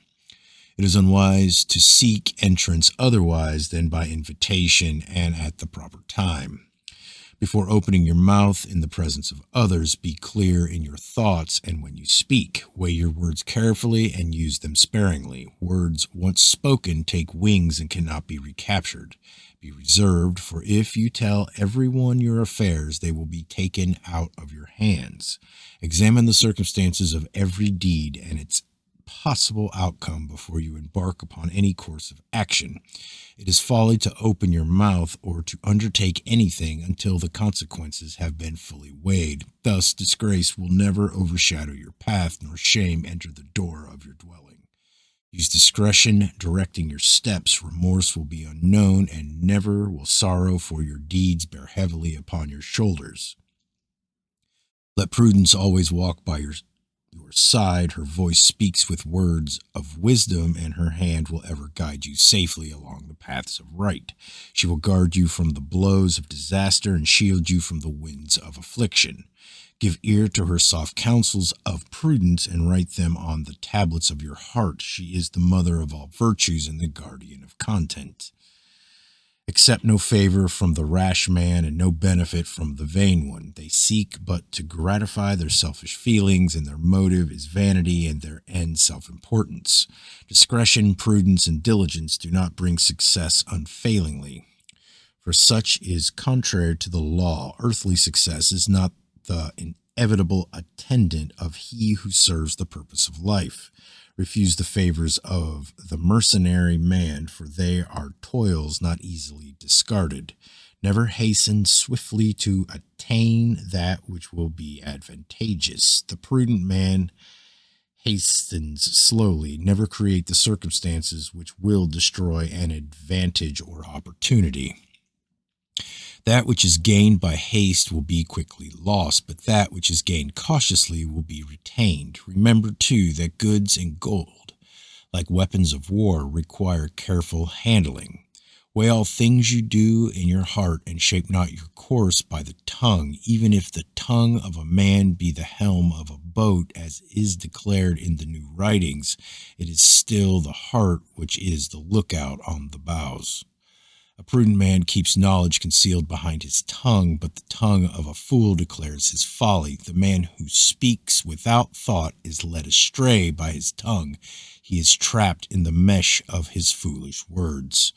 It is unwise to seek entrance otherwise than by invitation and at the proper time. Before opening your mouth in the presence of others, be clear in your thoughts, and when you speak, weigh your words carefully and use them sparingly. Words once spoken take wings and cannot be recaptured. Be reserved, for if you tell everyone your affairs, they will be taken out of your hands. Examine the circumstances of every deed and its possible outcome before you embark upon any course of action. It is folly to open your mouth or to undertake anything until the consequences have been fully weighed. Thus, disgrace will never overshadow your path, nor shame enter the door of your dwelling. Use discretion directing your steps. Remorse will be unknown, and never will sorrow for your deeds bear heavily upon your shoulders. Let prudence always walk by your side. Her voice speaks with words of wisdom, and her hand will ever guide you safely along the paths of right. She will guard you from the blows of disaster and shield you from the winds of affliction. Give ear to her soft counsels of prudence and write them on the tablets of your heart. She is the mother of all virtues and the guardian of content. Accept no favor from the rash man and no benefit from the vain one. They seek but to gratify their selfish feelings, and their motive is vanity and their end self-importance. Discretion, prudence, and diligence do not bring success unfailingly, for such is contrary to the law. Earthly success is not the inevitable attendant of he who serves the purpose of life. Refuse the favors of the mercenary man, for they are toils not easily discarded. Never hasten swiftly to attain that which will be advantageous. The prudent man hastens slowly. Never create the circumstances which will destroy an advantage or opportunity. That which is gained by haste will be quickly lost, but that which is gained cautiously will be retained. Remember, too, that goods and gold, like weapons of war, require careful handling. Weigh all things you do in your heart, and shape not your course by the tongue. Even if the tongue of a man be the helm of a boat, as is declared in the new writings, it is still the heart which is the lookout on the bows. A prudent man keeps knowledge concealed behind his tongue, but the tongue of a fool declares his folly. The man who speaks without thought is led astray by his tongue. He is trapped in the mesh of his foolish words.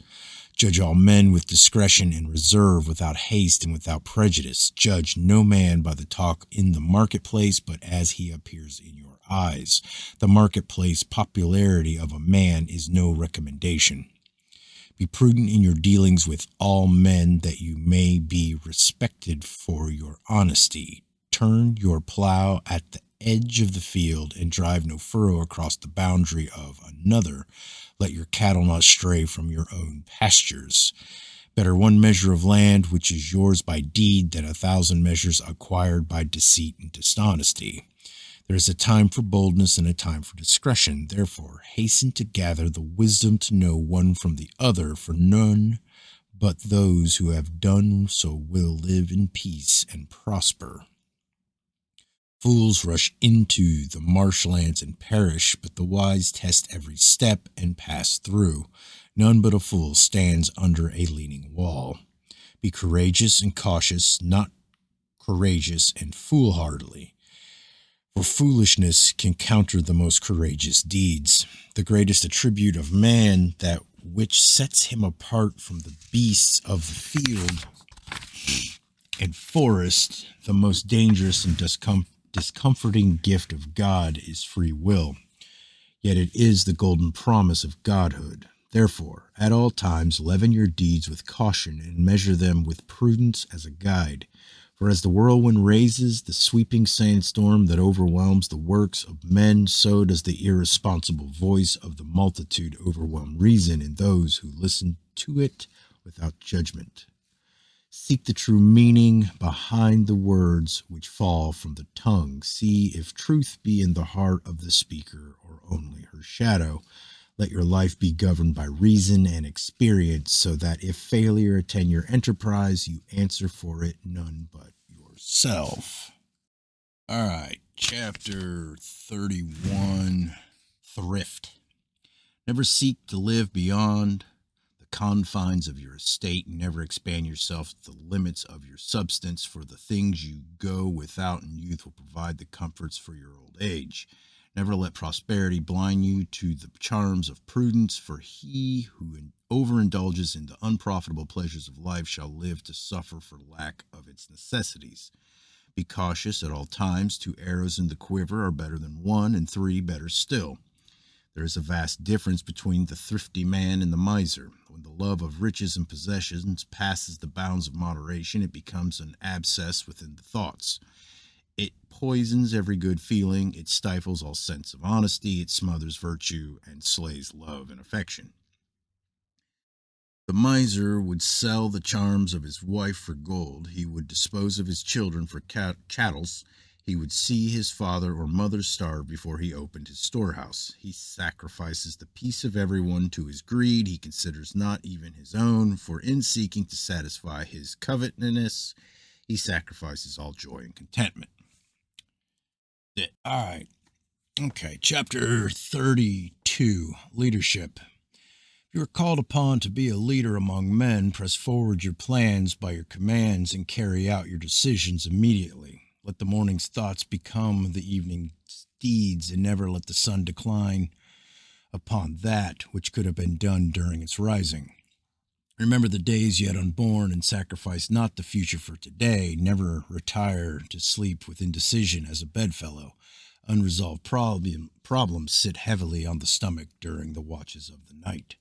Judge all men with discretion and reserve, without haste and without prejudice. Judge no man by the talk in the marketplace, but as he appears in your eyes. The marketplace popularity of a man is no recommendation. Be prudent in your dealings with all men, that you may be respected for your honesty. Turn your plow at the edge of the field, and drive no furrow across the boundary of another. Let your cattle not stray from your own pastures. Better one measure of land which is yours by deed than 1,000 measures acquired by deceit and dishonesty. There is a time for boldness and a time for discretion. Therefore, hasten to gather the wisdom to know one from the other, for none but those who have done so will live in peace and prosper. Fools rush into the marshlands and perish, but the wise test every step and pass through. None but a fool stands under a leaning wall. Be courageous and cautious, not courageous and foolhardy. For foolishness can counter the most courageous deeds. The greatest attribute of man, that which sets him apart from the beasts of the field and forest, the most dangerous and discomforting gift of God, is free will. Yet it is the golden promise of godhood. Therefore, at all times, leaven your deeds with caution and measure them with prudence as a guide. For as the whirlwind raises the sweeping sandstorm that overwhelms the works of men, so does the irresponsible voice of the multitude overwhelm reason in those who listen to it without judgment. Seek the true meaning behind the words which fall from the tongue. See if truth be in the heart of the speaker or only her shadow. Let your life be governed by reason and experience, so that if failure attend your enterprise, you answer for it none but yourself. All right, chapter 31, thrift. Never seek to live beyond the confines of your estate, and never expand yourself to the limits of your substance, for the things you go without in youth will provide the comforts for your old age. Never let prosperity blind you to the charms of prudence, for he who overindulges in the unprofitable pleasures of life shall live to suffer for lack of its necessities. Be cautious at all times. 2 arrows in the quiver are better than 1, and 3 better still. There is a vast difference between the thrifty man and the miser. When the love of riches and possessions passes the bounds of moderation, it becomes an abscess within the thoughts. It poisons every good feeling, it stifles all sense of honesty, it smothers virtue, and slays love and affection. The miser would sell the charms of his wife for gold. He would dispose of his children for chattels. He would see his father or mother starve before he opened his storehouse. He sacrifices the peace of everyone to his greed. He considers not even his own, for in seeking to satisfy his covetousness, he sacrifices all joy and contentment. All right. Okay, chapter 32, Leadership. If you are called upon to be a leader among men, press forward your plans by your commands and carry out your decisions immediately. Let the morning's thoughts become the evening's deeds, and never let the sun decline upon that which could have been done during its rising. Remember the days yet unborn, and sacrifice not the future for today. Never retire to sleep with indecision as a bedfellow. Unresolved problems sit heavily on the stomach during the watches of the night.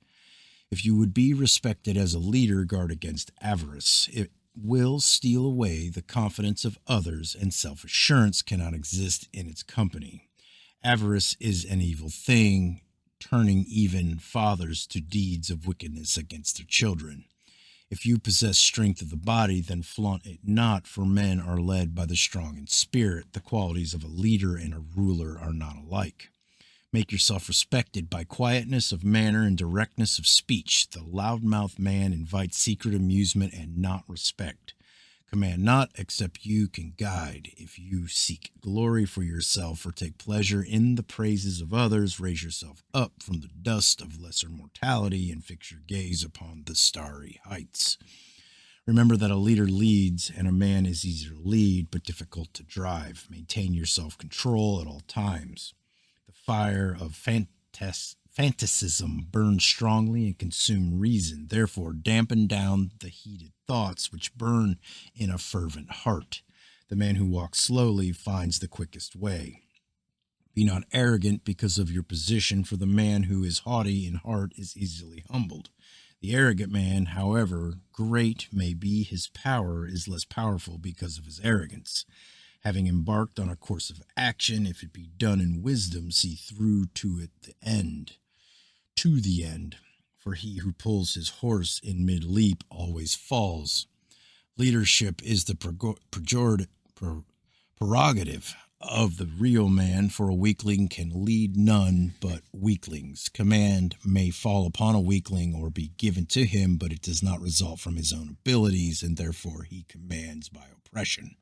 If you would be respected as a leader, guard against avarice. It will steal away the confidence of others, and self-assurance cannot exist in its company. Avarice is an evil thing, turning even fathers to deeds of wickedness against their children. If you possess strength of the body, then flaunt it not, for men are led by the strong in spirit. The qualities of a leader and a ruler are not alike. Make yourself respected by quietness of manner and directness of speech. The loudmouth man invites secret amusement and not respect. Command not, except you can guide. If you seek glory for yourself or take pleasure in the praises of others, raise yourself up from the dust of lesser mortality and fix your gaze upon the starry heights. Remember that a leader leads, and a man is easy to lead, but difficult to drive. Maintain your self-control at all times. The fire of fanaticism burns strongly and consumes reason. Therefore, dampen down the heated thoughts which burn in a fervent heart. The man who walks slowly finds the quickest way. Be not arrogant because of your position, for the man who is haughty in heart is easily humbled. The arrogant man, however great may be his power, is less powerful because of his arrogance. Having embarked on a course of action, if it be done in wisdom, see through to it the end. For he who pulls his horse in mid-leap always falls. Leadership is the prerogative of the real man, for a weakling can lead none but weaklings. Command may fall upon a weakling or be given to him, but it does not result from his own abilities, and therefore he commands by oppression.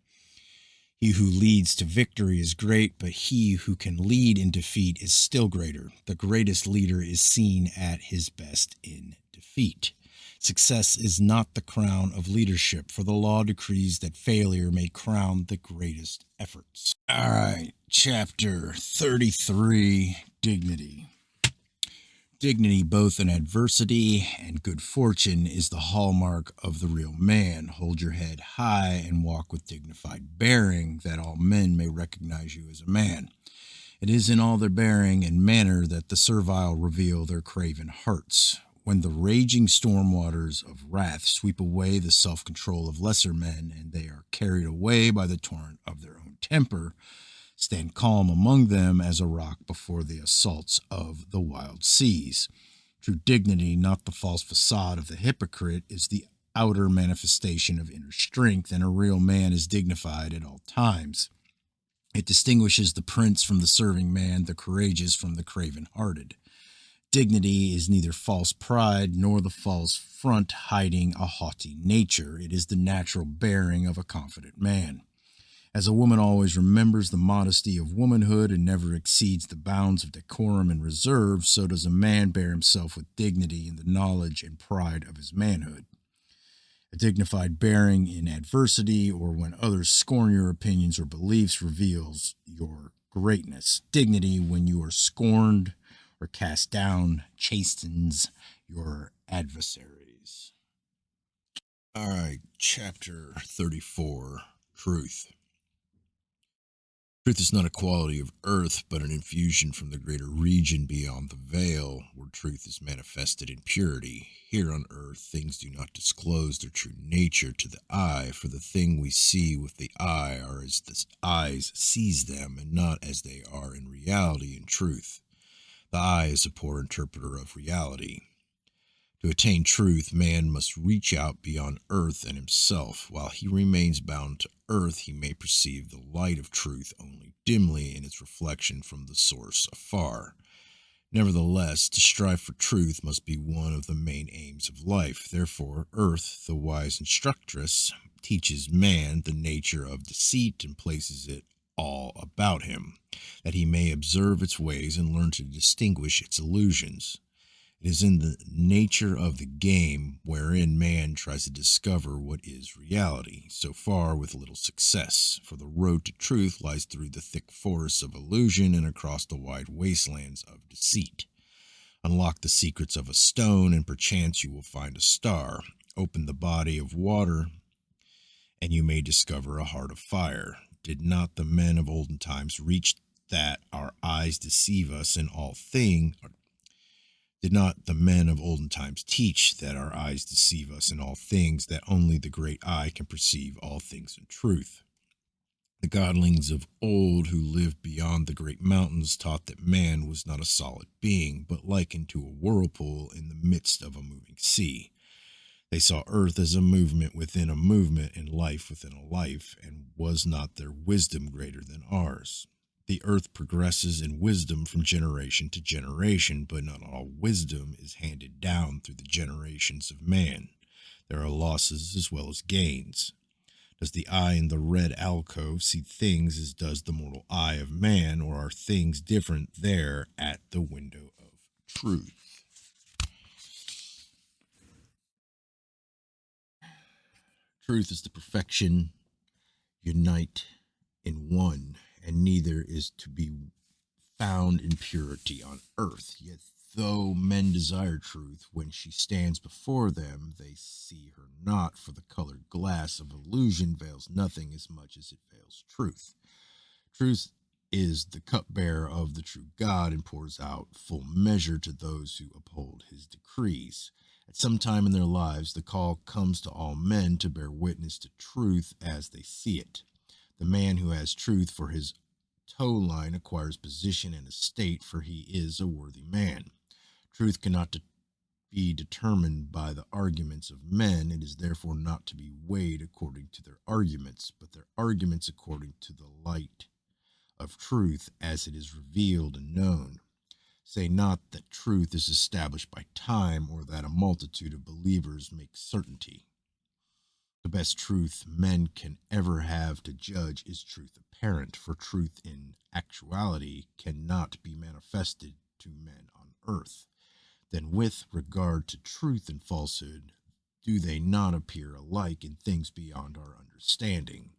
He who leads to victory is great, but he who can lead in defeat is still greater. The greatest leader is seen at his best in defeat. Success is not the crown of leadership, for the law decrees that failure may crown the greatest efforts. All right, chapter 33, Dignity. Dignity, both in adversity and good fortune, is the hallmark of the real man. Hold your head high and walk with dignified bearing, that all men may recognize you as a man. It is in all their bearing and manner that the servile reveal their craven hearts. When the raging storm waters of wrath sweep away the self-control of lesser men, and they are carried away by the torrent of their own temper, stand calm among them as a rock before the assaults of the wild seas. True dignity, not the false facade of the hypocrite, is the outer manifestation of inner strength, and a real man is dignified at all times. It distinguishes the prince from the serving man, the courageous from the craven-hearted. Dignity is neither false pride nor the false front hiding a haughty nature. It is the natural bearing of a confident man. As a woman always remembers the modesty of womanhood and never exceeds the bounds of decorum and reserve, so does a man bear himself with dignity in the knowledge and pride of his manhood. A dignified bearing in adversity or when others scorn your opinions or beliefs reveals your greatness. Dignity when you are scorned or cast down chastens your adversaries. All right, chapter 34, Truth. Truth is not a quality of earth, but an infusion from the greater region beyond the veil, where truth is manifested in purity. Here on earth, things do not disclose their true nature to the eye, for the thing we see with the eye are as the eyes sees them, and not as they are in reality and truth. The eye is a poor interpreter of reality. To attain truth, man must reach out beyond earth and himself. While he remains bound to earth, he may perceive the light of truth only dimly in its reflection from the source afar. Nevertheless, to strive for truth must be one of the main aims of life. Therefore, earth, the wise instructress, teaches man the nature of deceit and places it all about him, that he may observe its ways and learn to distinguish its illusions. It is in the nature of the game wherein man tries to discover what is reality, so far with little success, for the road to truth lies through the thick forests of illusion and across the wide wastelands of deceit. Unlock the secrets of a stone, and perchance you will find a star. Open the body of water, and you may discover a heart of fire. Did not the men of olden times reach that our eyes deceive us in all things? Did not the men of olden times teach that our eyes deceive us in all things, that only the great eye can perceive all things in truth? The godlings of old who lived beyond the great mountains taught that man was not a solid being, but likened to a whirlpool in the midst of a moving sea. They saw earth as a movement within a movement and life within a life, and was not their wisdom greater than ours? The earth progresses in wisdom from generation to generation, but not all wisdom is handed down through the generations of man. There are losses as well as gains. Does the eye in the red alcove see things as does the mortal eye of man, or are things different there at the window of truth? Truth is the perfection unite in one, and neither is to be found in purity on earth. Yet though men desire truth, when she stands before them, they see her not, for the colored glass of illusion veils nothing as much as it veils truth. Truth is the cupbearer of the true God and pours out full measure to those who uphold his decrees. At some time in their lives, the call comes to all men to bear witness to truth as they see it. The man who has truth for his toe line acquires position and estate, for he is a worthy man. Truth cannot be determined by the arguments of men. It is therefore not to be weighed according to their arguments, but their arguments according to the light of truth as it is revealed and known. Say not that truth is established by time, or that a multitude of believers make certainty. The best truth men can ever have to judge is truth apparent, for truth in actuality cannot be manifested to men on earth. Then with regard to truth and falsehood, do they not appear alike in things beyond our understanding?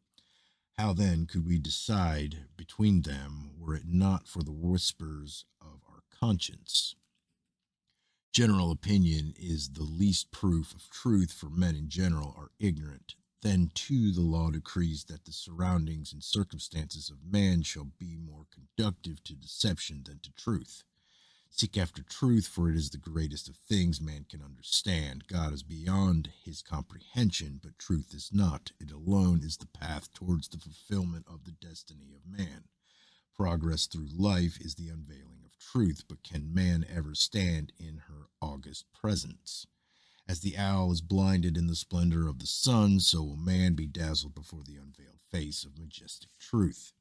How then could we decide between them, were it not for the whispers of our conscience? General opinion is the least proof of truth, for men in general are ignorant. Then too the law decrees that the surroundings and circumstances of man shall be more conducive to deception than to truth. Seek after truth, for it is the greatest of things man can understand. God is beyond his comprehension, but truth is not. It alone is the path towards the fulfillment of the destiny of man. Progress through life is the unveiling of truth, but can man ever stand in her august presence? As the owl is blinded in the splendor of the sun, so will man be dazzled before the unveiled face of majestic truth.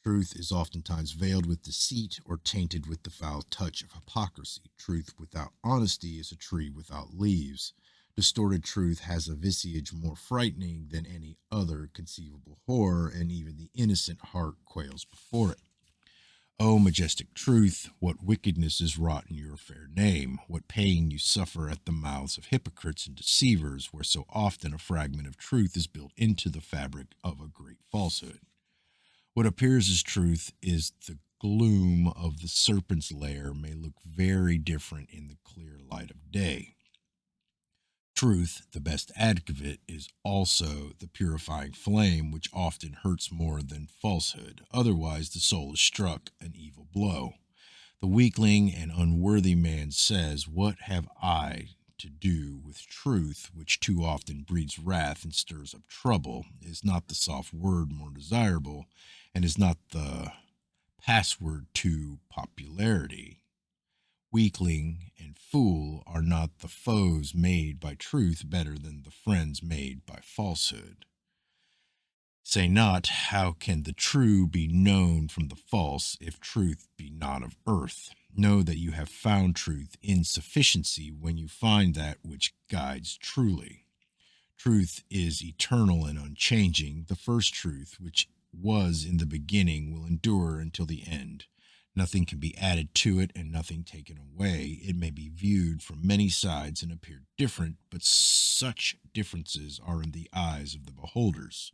Truth is oftentimes veiled with deceit or tainted with the foul touch of hypocrisy. Truth without honesty is a tree without leaves. Distorted truth has a visage more frightening than any other conceivable horror, and even the innocent heart quails before it. O majestic truth, what wickedness is wrought in your fair name, what pain you suffer at the mouths of hypocrites and deceivers, where so often a fragment of truth is built into the fabric of a great falsehood. What appears as truth is the gloom of the serpent's lair may look very different in the clear light of day. Truth, the best advocate, is also the purifying flame, which often hurts more than falsehood. Otherwise, the soul is struck an evil blow. The weakling and unworthy man says, "What have I to do with truth, which too often breeds wrath and stirs up trouble? Is not the soft word more desirable, and is not the password to popularity?" Weakling and fool are not the foes made by truth better than the friends made by falsehood. Say not, how can the true be known from the false, if truth be not of earth? Know that you have found truth in sufficiency when you find that which guides truly. Truth is eternal and unchanging. The first truth, which was in the beginning, will endure until the end. Nothing can be added to it and nothing taken away. It may be viewed from many sides and appear different, but such differences are in the eyes of the beholders.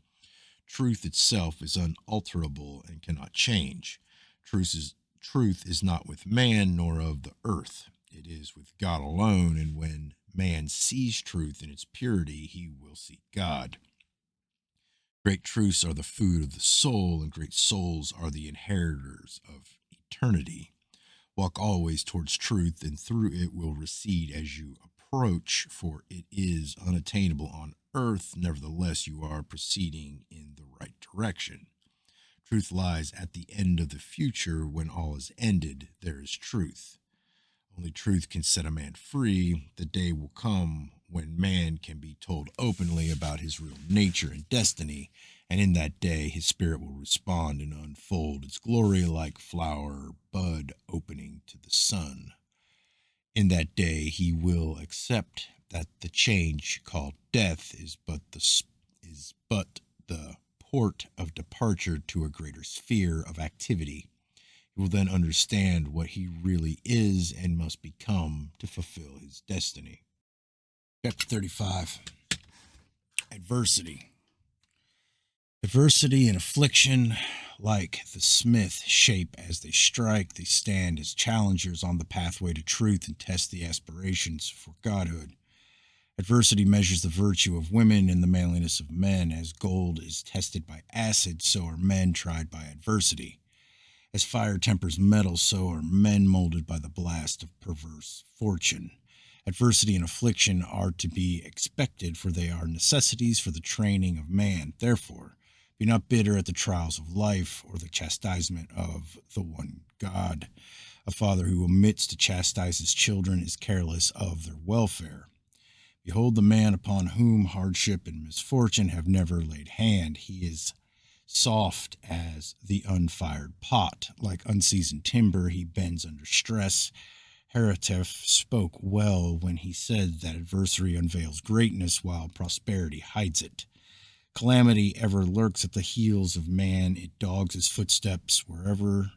Truth itself is unalterable and cannot change. Truth is not with man nor of the earth. It is with God alone, and when man sees truth in its purity, he will see God. Great truths are the food of the soul, and great souls are the inheritors of eternity. Walk always towards truth, and through it will recede as you approach, for it is unattainable on earth. Nevertheless, you are proceeding in the right direction. Truth lies at the end of the future. When all is ended, there is truth. Only truth can set a man free. The day will come when man can be told openly about his real nature and destiny, and in that day his spirit will respond and unfold its glory like flower bud opening to the sun. In that day he will accept that the change called death is but the port of departure to a greater sphere of activity. He will then understand what he really is and must become to fulfill his destiny. Chapter 35. Adversity. Adversity and affliction, like the smith, shape as they strike. They stand as challengers on the pathway to truth and test the aspirations for godhood. Adversity measures the virtue of women and the manliness of men. As gold is tested by acid, so are men tried by adversity. As fire tempers metal, so are men molded by the blast of perverse fortune. Adversity and affliction are to be expected, for they are necessities for the training of man. Therefore, be not bitter at the trials of life or the chastisement of the one God. A father who omits to chastise his children is careless of their welfare. Behold the man upon whom hardship and misfortune have never laid hand. He is soft as the unfired pot. Like unseasoned timber, he bends under stress. Heratef spoke well when he said that adversity unveils greatness while prosperity hides it. Calamity ever lurks at the heels of man. It dogs his footsteps wheresoever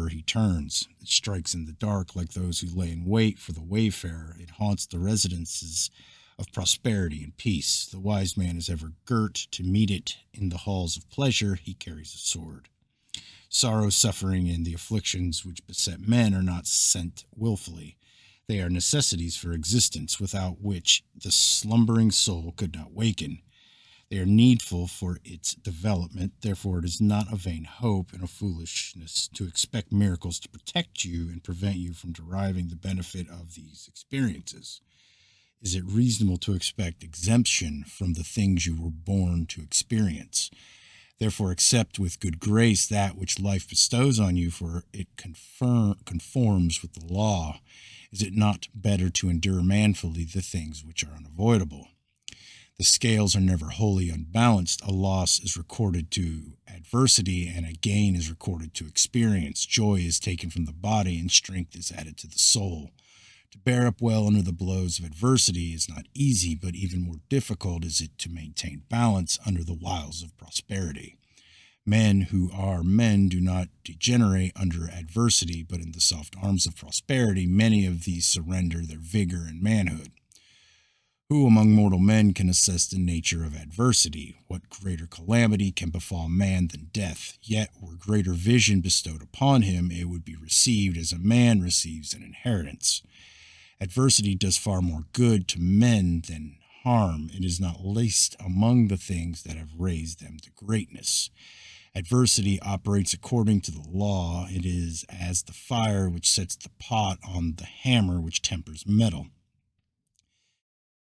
he turns. It strikes in the dark like those who lay in wait for the wayfarer. It haunts the residences of prosperity and peace. The wise man is ever girt to meet it. In the halls of pleasure he carries a sword. Sorrow, suffering, and the afflictions which beset men are not sent willfully. They are necessities for existence, without which the slumbering soul could not waken. They are needful for its development. Therefore, it is not a vain hope and a foolishness to expect miracles to protect you and prevent you from deriving the benefit of these experiences. Is it reasonable to expect exemption from the things you were born to experience? Therefore, accept with good grace that which life bestows on you, for it conforms with the law. Is it not better to endure manfully the things which are unavoidable? The scales are never wholly unbalanced. A loss is recorded to adversity, and a gain is recorded to experience. Joy is taken from the body, and strength is added to the soul. To bear up well under the blows of adversity is not easy, but even more difficult is it to maintain balance under the wiles of prosperity. Men who are men do not degenerate under adversity, but in the soft arms of prosperity, many of these surrender their vigor and manhood. Who among mortal men can assess the nature of adversity? What greater calamity can befall man than death? Yet, were greater vision bestowed upon him, it would be received as a man receives an inheritance. Adversity does far more good to men than harm. It is not least among the things that have raised them to greatness. Adversity operates according to the law. It is as the fire which sets the pot on the hammer which tempers metal.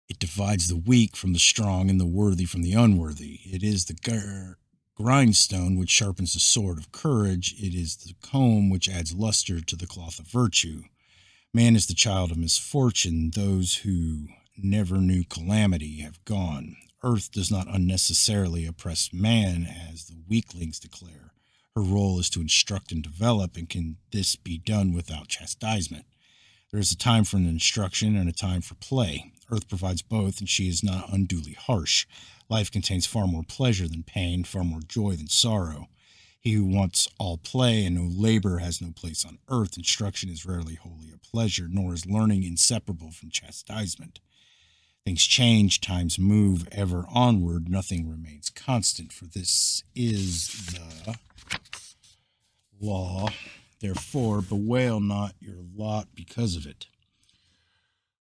It divides the weak from the strong and the worthy from the unworthy. It is the grindstone which sharpens the sword of courage. It is the comb which adds luster to the cloth of virtue. Man is the child of misfortune. Those who never knew calamity have gone. Earth does not unnecessarily oppress man, as the weaklings declare. Her role is to instruct and develop, and can this be done without chastisement? There is a time for instruction and a time for play. Earth provides both, and she is not unduly harsh. Life contains far more pleasure than pain, far more joy than sorrow. He who wants all play and no labor has no place on earth. Instruction is rarely wholly a pleasure, nor is learning inseparable from chastisement. Things change, times move ever onward, nothing remains constant, for this is the law. Therefore, bewail not your lot because of it.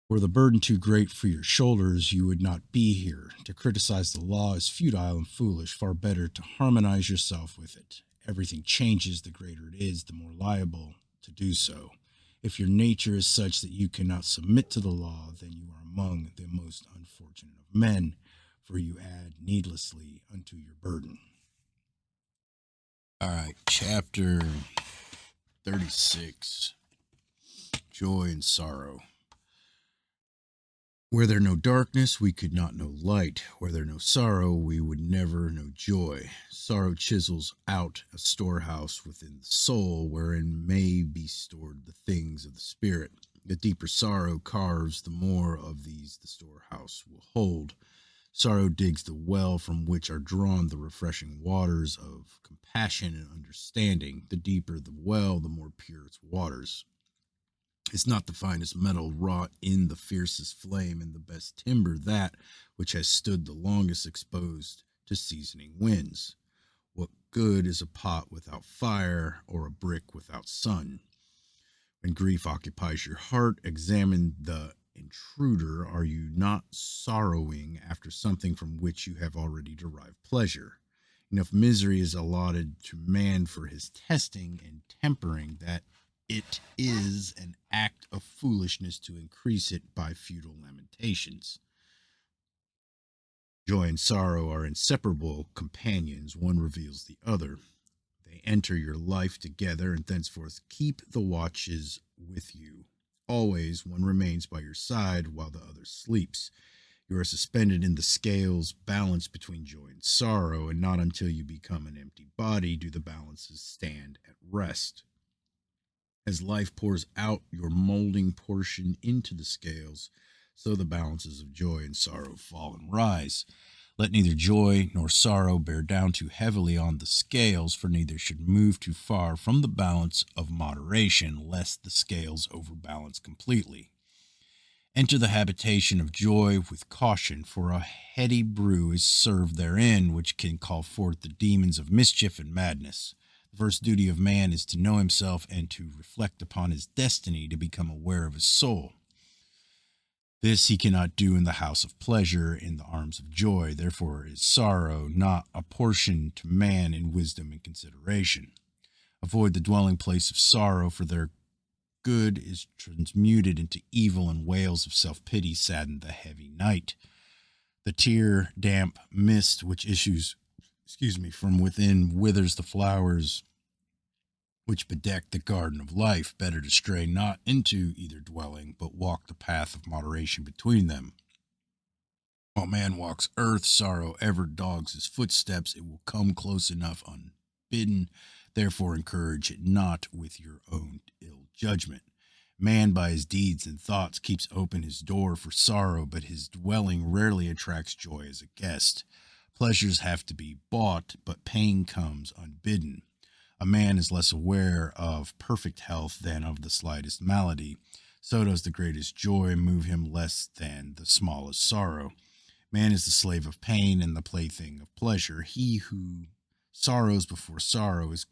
Were the burden too great for your shoulders, you would not be here. To criticize the law is futile and foolish. Far better to harmonize yourself with it. Everything changes, the greater it is, the more liable to do so. If your nature is such that you cannot submit to the law, then you are among the most unfortunate of men, for you add needlessly unto your burden. All right, chapter 36, Joy and Sorrow. Were there no darkness, we could not know light. Were there no sorrow, we would never know joy. Sorrow chisels out a storehouse within the soul, wherein may be stored the things of the spirit. The deeper sorrow carves, the more of these the storehouse will hold. Sorrow digs the well from which are drawn the refreshing waters of compassion and understanding. The deeper the well, the more pure its waters. It's not the finest metal wrought in the fiercest flame, and the best timber that which has stood the longest exposed to seasoning winds. What good is a pot without fire, or a brick without sun? When grief occupies your heart, examine the intruder. Are you not sorrowing after something from which you have already derived pleasure? Enough misery is allotted to man for his testing and tempering, that it is an act of foolishness to increase it by futile lamentations. Joy and sorrow are inseparable companions. One reveals the other. They enter your life together, and thenceforth keep the watches with you. Always one remains by your side while the other sleeps. You are suspended in the scales balanced between joy and sorrow, and not until you become an empty body do the balances stand at rest. As life pours out your molding portion into the scales, so the balances of joy and sorrow fall and rise. Let neither joy nor sorrow bear down too heavily on the scales, for neither should move too far from the balance of moderation, lest the scales overbalance completely. Enter the habitation of joy with caution, for a heady brew is served therein, which can call forth the demons of mischief and madness. The first duty of man is to know himself and to reflect upon his destiny, to become aware of his soul. This he cannot do in the house of pleasure, in the arms of joy. Therefore is sorrow not a portion to man in wisdom and consideration. Avoid the dwelling place of sorrow, for their good is transmuted into evil, and wails of self-pity sadden the heavy night. The tear damp mist which issues from within withers the flowers which bedeck the garden of life. Better to stray not into either dwelling, but walk the path of moderation between them. While man walks earth, sorrow ever dogs his footsteps. It will come close enough unbidden. Therefore encourage it not with your own ill judgment. Man by his deeds and thoughts keeps open his door for sorrow, but his dwelling rarely attracts joy as a guest. Pleasures have to be bought, but pain comes unbidden. A man is less aware of perfect health than of the slightest malady. So does the greatest joy move him less than the smallest sorrow. Man is the slave of pain and the plaything of pleasure. He who sorrows before sorrow is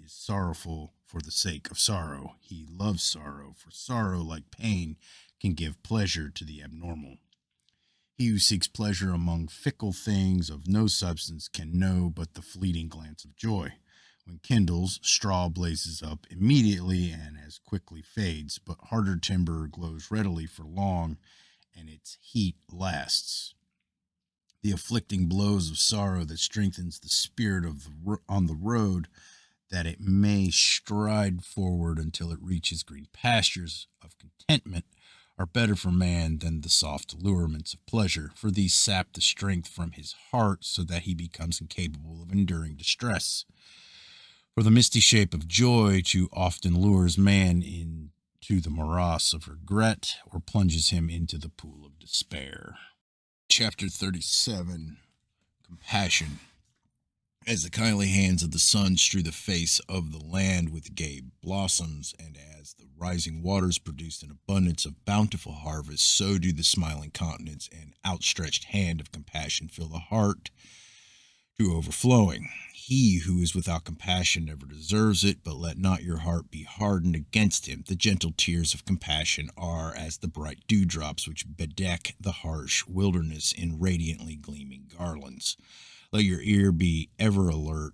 sorrowful for the sake of sorrow. He loves sorrow, for sorrow, like pain, can give pleasure to the abnormal. He who seeks pleasure among fickle things of no substance can know but the fleeting glance of joy. When kindles, straw blazes up immediately and as quickly fades, but harder timber glows readily for long, and its heat lasts. The afflicting blows of sorrow that strengthens the spirit on the road, that it may stride forward until it reaches green pastures of contentment, are better for man than the soft allurements of pleasure, for these sap the strength from his heart so that he becomes incapable of enduring distress. For the misty shape of joy too often lures man into the morass of regret or plunges him into the pool of despair. Chapter 37, Compassion. As the kindly hands of the sun strew the face of the land with gay blossoms, and as the rising waters produce an abundance of bountiful harvest, so do the smiling countenance and outstretched hand of compassion fill the heart to overflowing. He who is without compassion never deserves it, but let not your heart be hardened against him. The gentle tears of compassion are as the bright dewdrops which bedeck the harsh wilderness in radiantly gleaming garlands. Let your ear be ever alert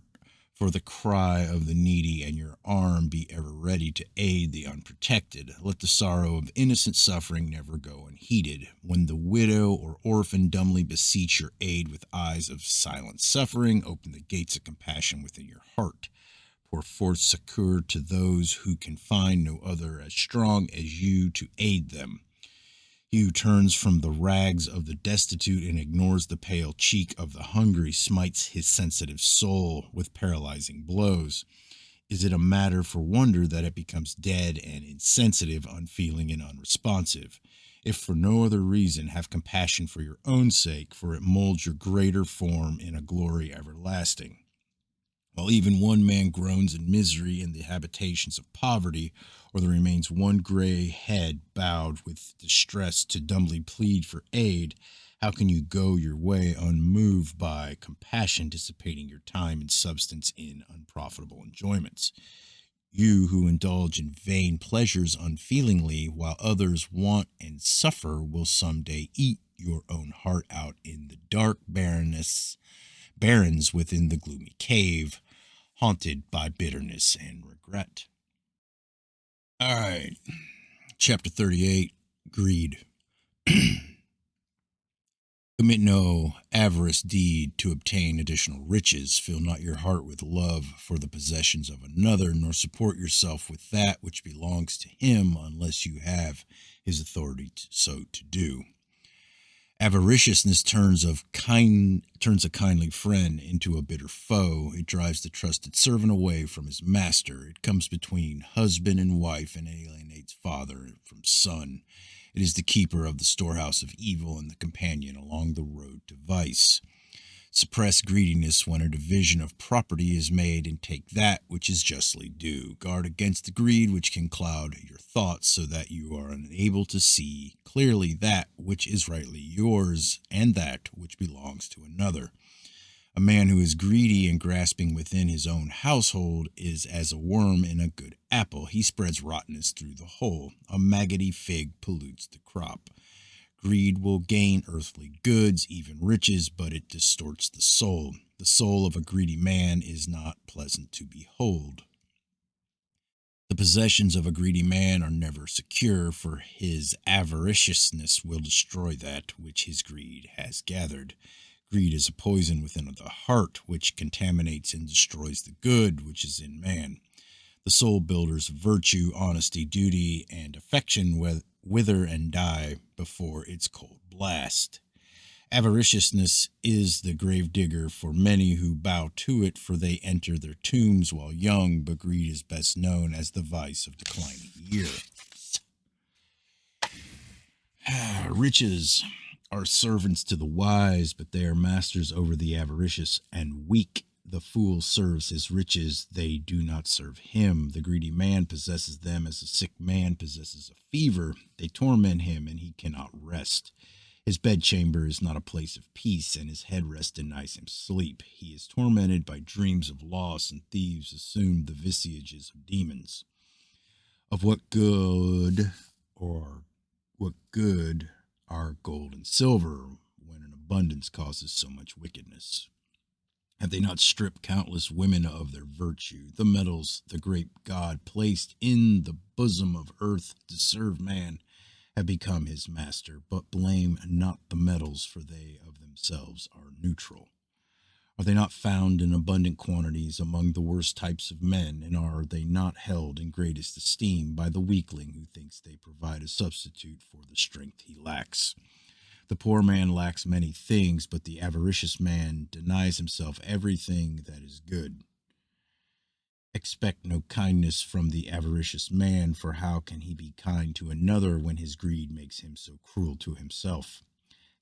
for the cry of the needy, and your arm be ever ready to aid the unprotected. Let the sorrow of innocent suffering never go unheeded. When the widow or orphan dumbly beseech your aid with eyes of silent suffering, open the gates of compassion within your heart. Pour forth succor to those who can find no other as strong as you to aid them. He who turns from the rags of the destitute and ignores the pale cheek of the hungry smites his sensitive soul with paralyzing blows. Is it a matter for wonder that it becomes dead and insensitive, unfeeling and unresponsive? If for no other reason, have compassion for your own sake, for it molds your greater form in a glory everlasting. While even one man groans in misery in the habitations of poverty, or there remains one gray head bowed with distress to dumbly plead for aid, how can you go your way unmoved by compassion, dissipating your time and substance in unprofitable enjoyments? You who indulge in vain pleasures unfeelingly while others want and suffer will some day eat your own heart out in the dark barrens within the gloomy cave, haunted by bitterness and regret. All right, chapter 38, Greed. Commit no avarice deed to obtain additional riches. Fill not your heart with love for the possessions of another, nor support yourself with that which belongs to him unless you have his authority so to do. Avariciousness turns a kindly friend into a bitter foe. It drives the trusted servant away from his master. It comes between husband and wife and alienates father from son. It is the keeper of the storehouse of evil and the companion along the road to vice. Suppress greediness when a division of property is made, and take that which is justly due. Guard against the greed which can cloud your thoughts, so that you are unable to see clearly that which is rightly yours and that which belongs to another. A man who is greedy and grasping within his own household is as a worm in a good apple. He spreads rottenness through the whole. A maggoty fig pollutes the crop. Greed will gain earthly goods, even riches, but it distorts the soul. The soul of a greedy man is not pleasant to behold. The possessions of a greedy man are never secure, for his avariciousness will destroy that which his greed has gathered. Greed is a poison within the heart, which contaminates and destroys the good which is in man. The soul builders of virtue, honesty, duty, and affection wither and die before its cold blast. Avariciousness is the grave digger for many who bow to it, for they enter their tombs while young, but greed is best known as the vice of declining years. Riches are servants to the wise, but they are masters over the avaricious and weak. The fool serves his riches, they do not serve him. The greedy man possesses them as a sick man possesses a fever. They torment him, and he cannot rest. His bedchamber is not a place of peace, and his headrest denies him sleep. He is tormented by dreams of loss, and thieves assume the visages of demons. Of what good are gold and silver when an abundance causes so much wickedness? Have they not stripped countless women of their virtue? The metals the great God placed in the bosom of earth to serve man have become his master, but blame not the metals, for they of themselves are neutral. Are they not found in abundant quantities among the worst types of men, and are they not held in greatest esteem by the weakling who thinks they provide a substitute for the strength he lacks? The poor man lacks many things, but the avaricious man denies himself everything that is good. Expect no kindness from the avaricious man, for how can he be kind to another when his greed makes him so cruel to himself?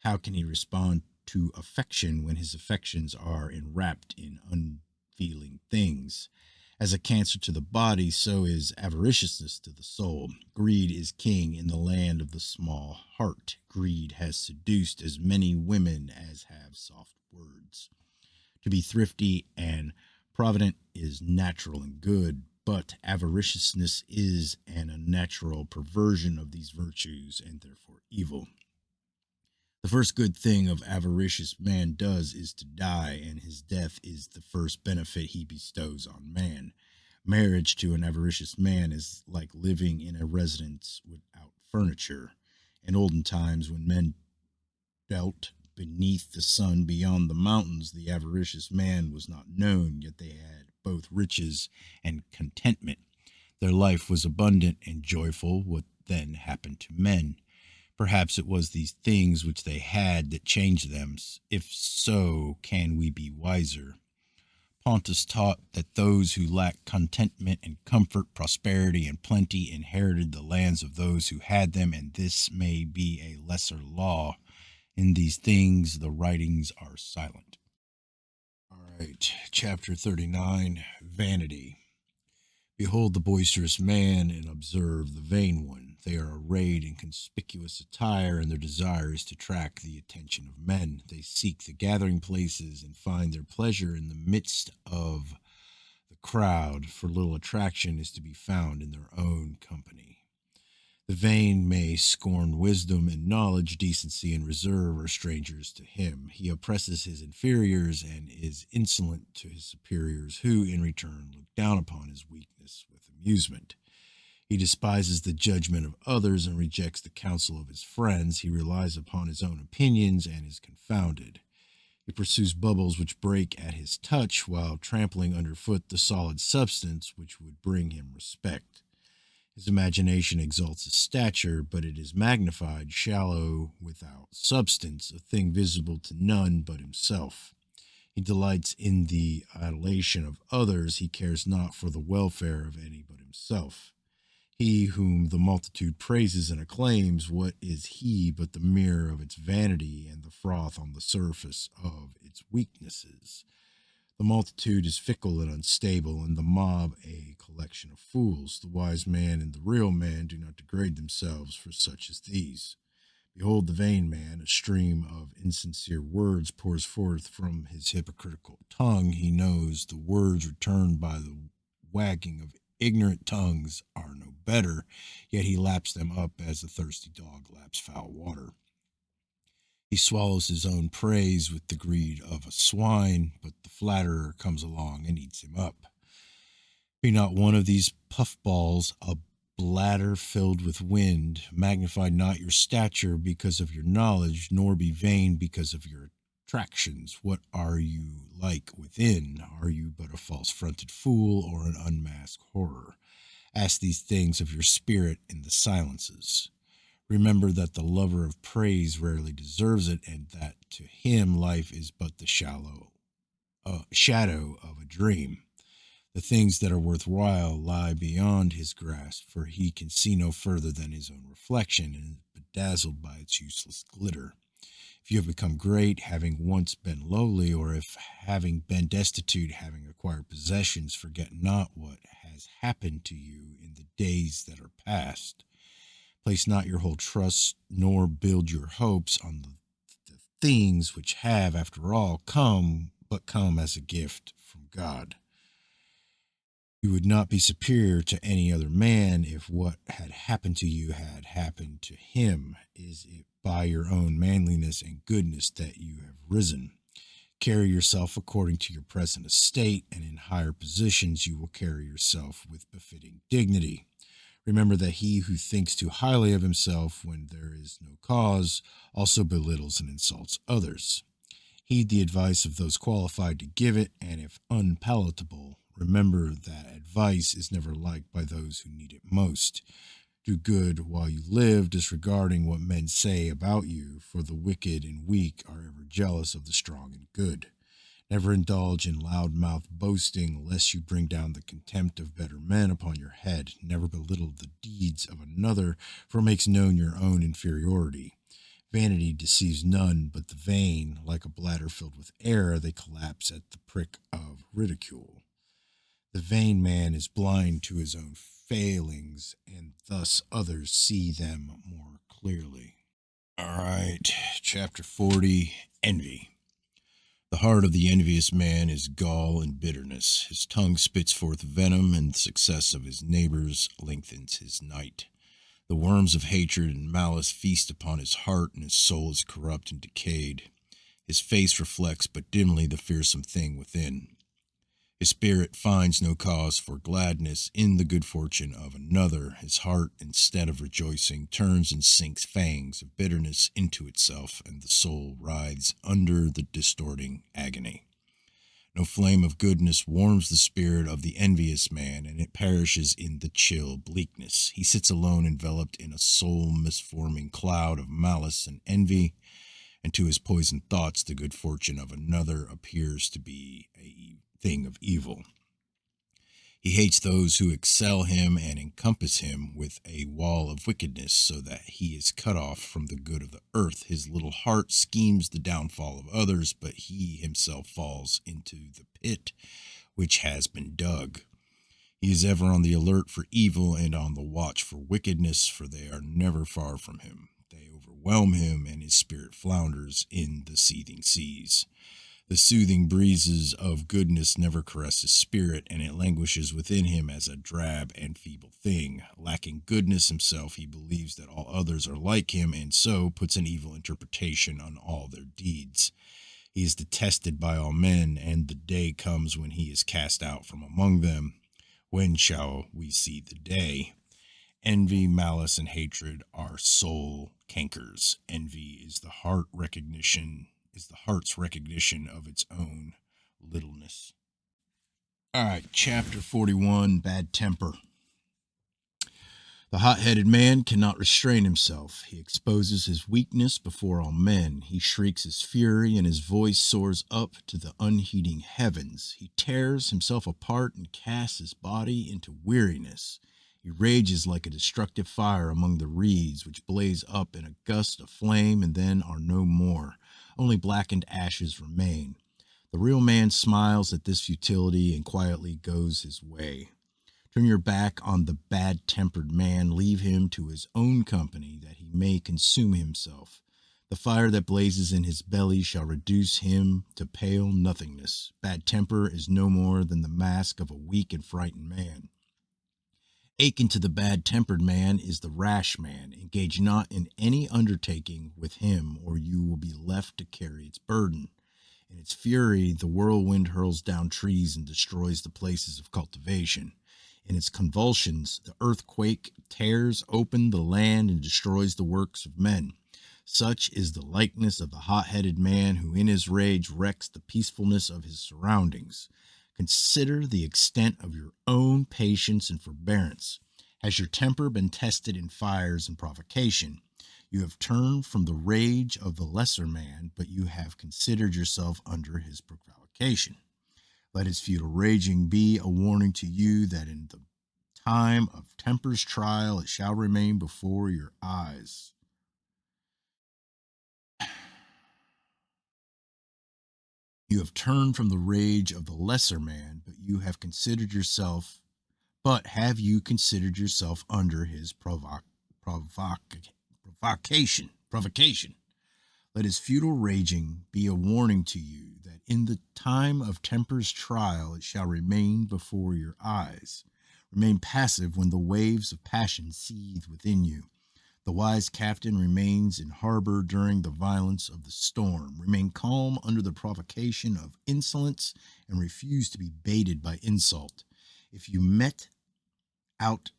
How can he respond to affection when his affections are enwrapped in unfeeling things? As a cancer to the body, so is avariciousness to the soul. Greed is king in the land of the small heart. Greed has seduced as many women as have soft words. To be thrifty and provident is natural and good, but avariciousness is an unnatural perversion of these virtues and therefore evil. The first good thing of avaricious man does is to die, and his death is the first benefit he bestows on man. Marriage to an avaricious man is like living in a residence without furniture. In olden times, when men dwelt beneath the sun beyond the mountains, the avaricious man was not known, yet they had both riches and contentment. Their life was abundant and joyful. What then happened to men? Perhaps it was these things which they had that changed them. If so, can we be wiser? Pontus taught that those who lacked contentment and comfort, prosperity and plenty inherited the lands of those who had them, and this may be a lesser law. In these things the writings are silent. All right, chapter 39, Vanity. Behold the boisterous man, and observe the vain one. They are arrayed in conspicuous attire, and their desire is to attract the attention of men. They seek the gathering places and find their pleasure in the midst of the crowd, for little attraction is to be found in their own company. The vain may scorn wisdom and knowledge, decency and reserve are strangers to him. He oppresses his inferiors and is insolent to his superiors, who in return look down upon his weakness with amusement. He despises the judgment of others and rejects the counsel of his friends. He relies upon his own opinions and is confounded. He pursues bubbles which break at his touch, while trampling underfoot the solid substance which would bring him respect. His imagination exalts his stature, but it is magnified, shallow, without substance, a thing visible to none but himself. He delights in the adulation of others. He cares not for the welfare of any but himself. He whom the multitude praises and acclaims, what is he but the mirror of its vanity and the froth on the surface of its weaknesses? The multitude is fickle and unstable, and the mob a collection of fools. The wise man and the real man do not degrade themselves for such as these. Behold the vain man, a stream of insincere words pours forth from his hypocritical tongue. He knows the words returned by the wagging of ignorant tongues are no better, yet he laps them up as a thirsty dog laps foul water. He swallows his own praise with the greed of a swine, but the flatterer comes along and eats him up. Be not one of these puffballs, a bladder filled with wind. Magnify not your stature because of your knowledge, nor be vain because of your attractions. What are you like within? Are you but a false-fronted fool or an unmasked horror? Ask these things of your spirit in the silences. Remember that the lover of praise rarely deserves it, and that to him life is but the shadow of a dream. The things that are worthwhile lie beyond his grasp, for he can see no further than his own reflection and is bedazzled by its useless glitter. If you have become great, having once been lowly, or if having been destitute, having acquired possessions, forget not what has happened to you in the days that are past. Place not your whole trust, nor build your hopes on the things which have, after all, come as a gift from God. You would not be superior to any other man if what had happened to you had happened to him. Is it by your own manliness and goodness that you have risen? Carry yourself according to your present estate, and in higher positions you will carry yourself with befitting dignity. Remember that he who thinks too highly of himself when there is no cause also belittles and insults others. Heed the advice of those qualified to give it, and if unpalatable, remember that advice is never liked by those who need it most. Do good while you live, disregarding what men say about you, for the wicked and weak are ever jealous of the strong and good. Never indulge in loud-mouthed boasting, lest you bring down the contempt of better men upon your head. Never belittle the deeds of another, for it makes known your own inferiority. Vanity deceives none but the vain. Like a bladder filled with air, they collapse at the prick of ridicule. The vain man is blind to his own failings, and thus others see them more clearly. All right, chapter 40, Envy. The heart of the envious man is gall and bitterness. His tongue spits forth venom, and the success of his neighbors lengthens his night. The worms of hatred and malice feast upon his heart, and his soul is corrupt and decayed. His face reflects but dimly the fearsome thing within. His spirit finds no cause for gladness in the good fortune of another. His heart, instead of rejoicing, turns and sinks fangs of bitterness into itself, and the soul writhes under the distorting agony. No flame of goodness warms the spirit of the envious man, and it perishes in the chill bleakness. He sits alone, enveloped in a soul misforming cloud of malice and envy, and to his poisoned thoughts the good fortune of another appears to be a thing of evil. He hates those who excel him and encompass him with a wall of wickedness, so that he is cut off from the good of the earth. His little heart schemes the downfall of others, but he himself falls into the pit which has been dug. He is ever on the alert for evil and on the watch for wickedness, for they are never far from him. They overwhelm him, and his spirit flounders in the seething seas. The soothing breezes of goodness never caress his spirit, and it languishes within him as a drab and feeble thing. Lacking goodness himself, he believes that all others are like him, and so puts an evil interpretation on all their deeds. He is detested by all men, and the day comes when he is cast out from among them. When shall we see the day? Envy, malice, and hatred are soul cankers. Envy is the heart's recognition of its own littleness. All right, chapter 41, Bad Temper. The hot-headed man cannot restrain himself. He exposes his weakness before all men. He shrieks his fury, and his voice soars up to the unheeding heavens. He tears himself apart and casts his body into weariness. He rages like a destructive fire among the reeds, which blaze up in a gust of flame and then are no more. Only blackened ashes remain. The real man smiles at this futility and quietly goes his way. Turn your back on the bad-tempered man. Leave him to his own company, that he may consume himself. The fire that blazes in his belly shall reduce him to pale nothingness. Bad temper is no more than the mask of a weak and frightened man. Akin to the bad-tempered man is the rash man. Engage not in any undertaking with him, or you will be left to carry its burden. In its fury, the whirlwind hurls down trees and destroys the places of cultivation. In its convulsions, the earthquake tears open the land and destroys the works of men. Such is the likeness of the hot-headed man who in his rage wrecks the peacefulness of his surroundings. Consider the extent of your own patience and forbearance. Has your temper been tested in fires and provocation? You have turned from the rage of the lesser man, but you have considered yourself under his provocation. Let his futile raging be a warning to you that in the time of temper's trial it shall remain before your eyes. You have turned from the rage of the lesser man, but have you considered yourself under his provocation? Let his futile raging be a warning to you that in the time of temper's trial it shall remain before your eyes. Remain passive when the waves of passion seethe within you. The wise captain remains in harbor during the violence of the storm. Remain calm under the provocation of insolence and refuse to be baited by insult. If you mete out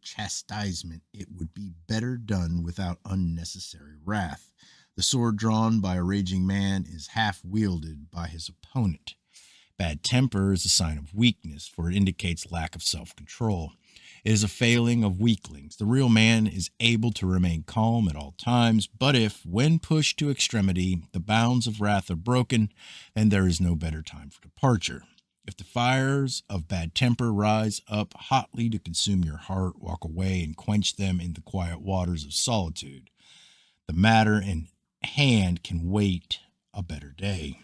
chastisement, it would be better done without unnecessary wrath. The sword drawn by a raging man is half wielded by his opponent. Bad temper is a sign of weakness, for it indicates lack of self-control. It is a failing of weaklings. The real man is able to remain calm at all times, but if, when pushed to extremity, the bounds of wrath are broken, then there is no better time for departure. If the fires of bad temper rise up hotly to consume your heart, walk away and quench them in the quiet waters of solitude. The matter in hand can wait a better day.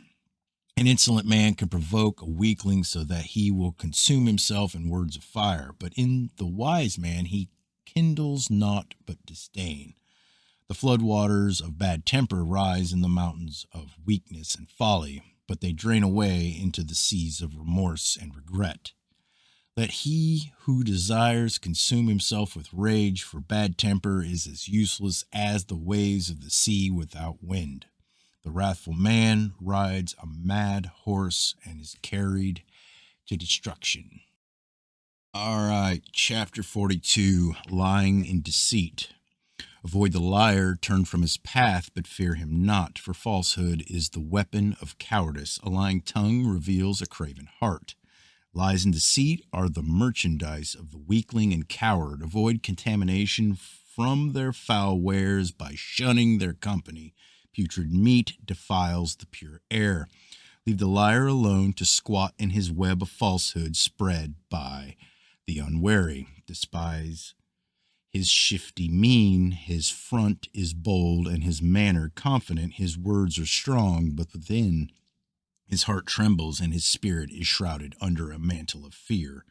An insolent man can provoke a weakling so that he will consume himself in words of fire, but in the wise man he kindles naught but disdain. The flood waters of bad temper rise in the mountains of weakness and folly, but they drain away into the seas of remorse and regret. Let he who desires consume himself with rage, for bad temper is as useless as the waves of the sea without wind. The wrathful man rides a mad horse and is carried to destruction. All right, chapter 42, Lying in Deceit. Avoid the liar, turn from his path, but fear him not, for falsehood is the weapon of cowardice. A lying tongue reveals a craven heart. Lies and deceit are the merchandise of the weakling and coward. Avoid contamination from their foul wares by shunning their company. Putrid meat defiles the pure air. Leave the liar alone to squat in his web of falsehood spread by the unwary. Despise his shifty mien, his front is bold and his manner confident. His words are strong, but within his heart trembles and his spirit is shrouded under a mantle of fear.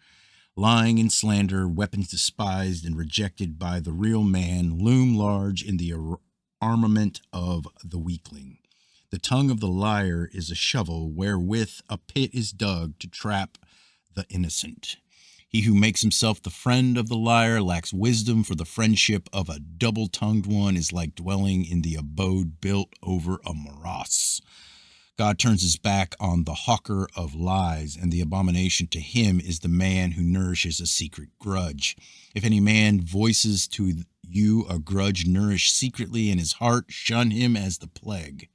Lying and slander, weapons despised and rejected by the real man, loom large in the armament of the weakling. The tongue of the liar is a shovel wherewith a pit is dug to trap the innocent. He who makes himself the friend of the liar lacks wisdom, for the friendship of a double-tongued one is like dwelling in the abode built over a morass. God turns his back on the hawker of lies, and the abomination to him is the man who nourishes a secret grudge. If any man voices to you a grudge nourished secretly in his heart, shun him as the plague.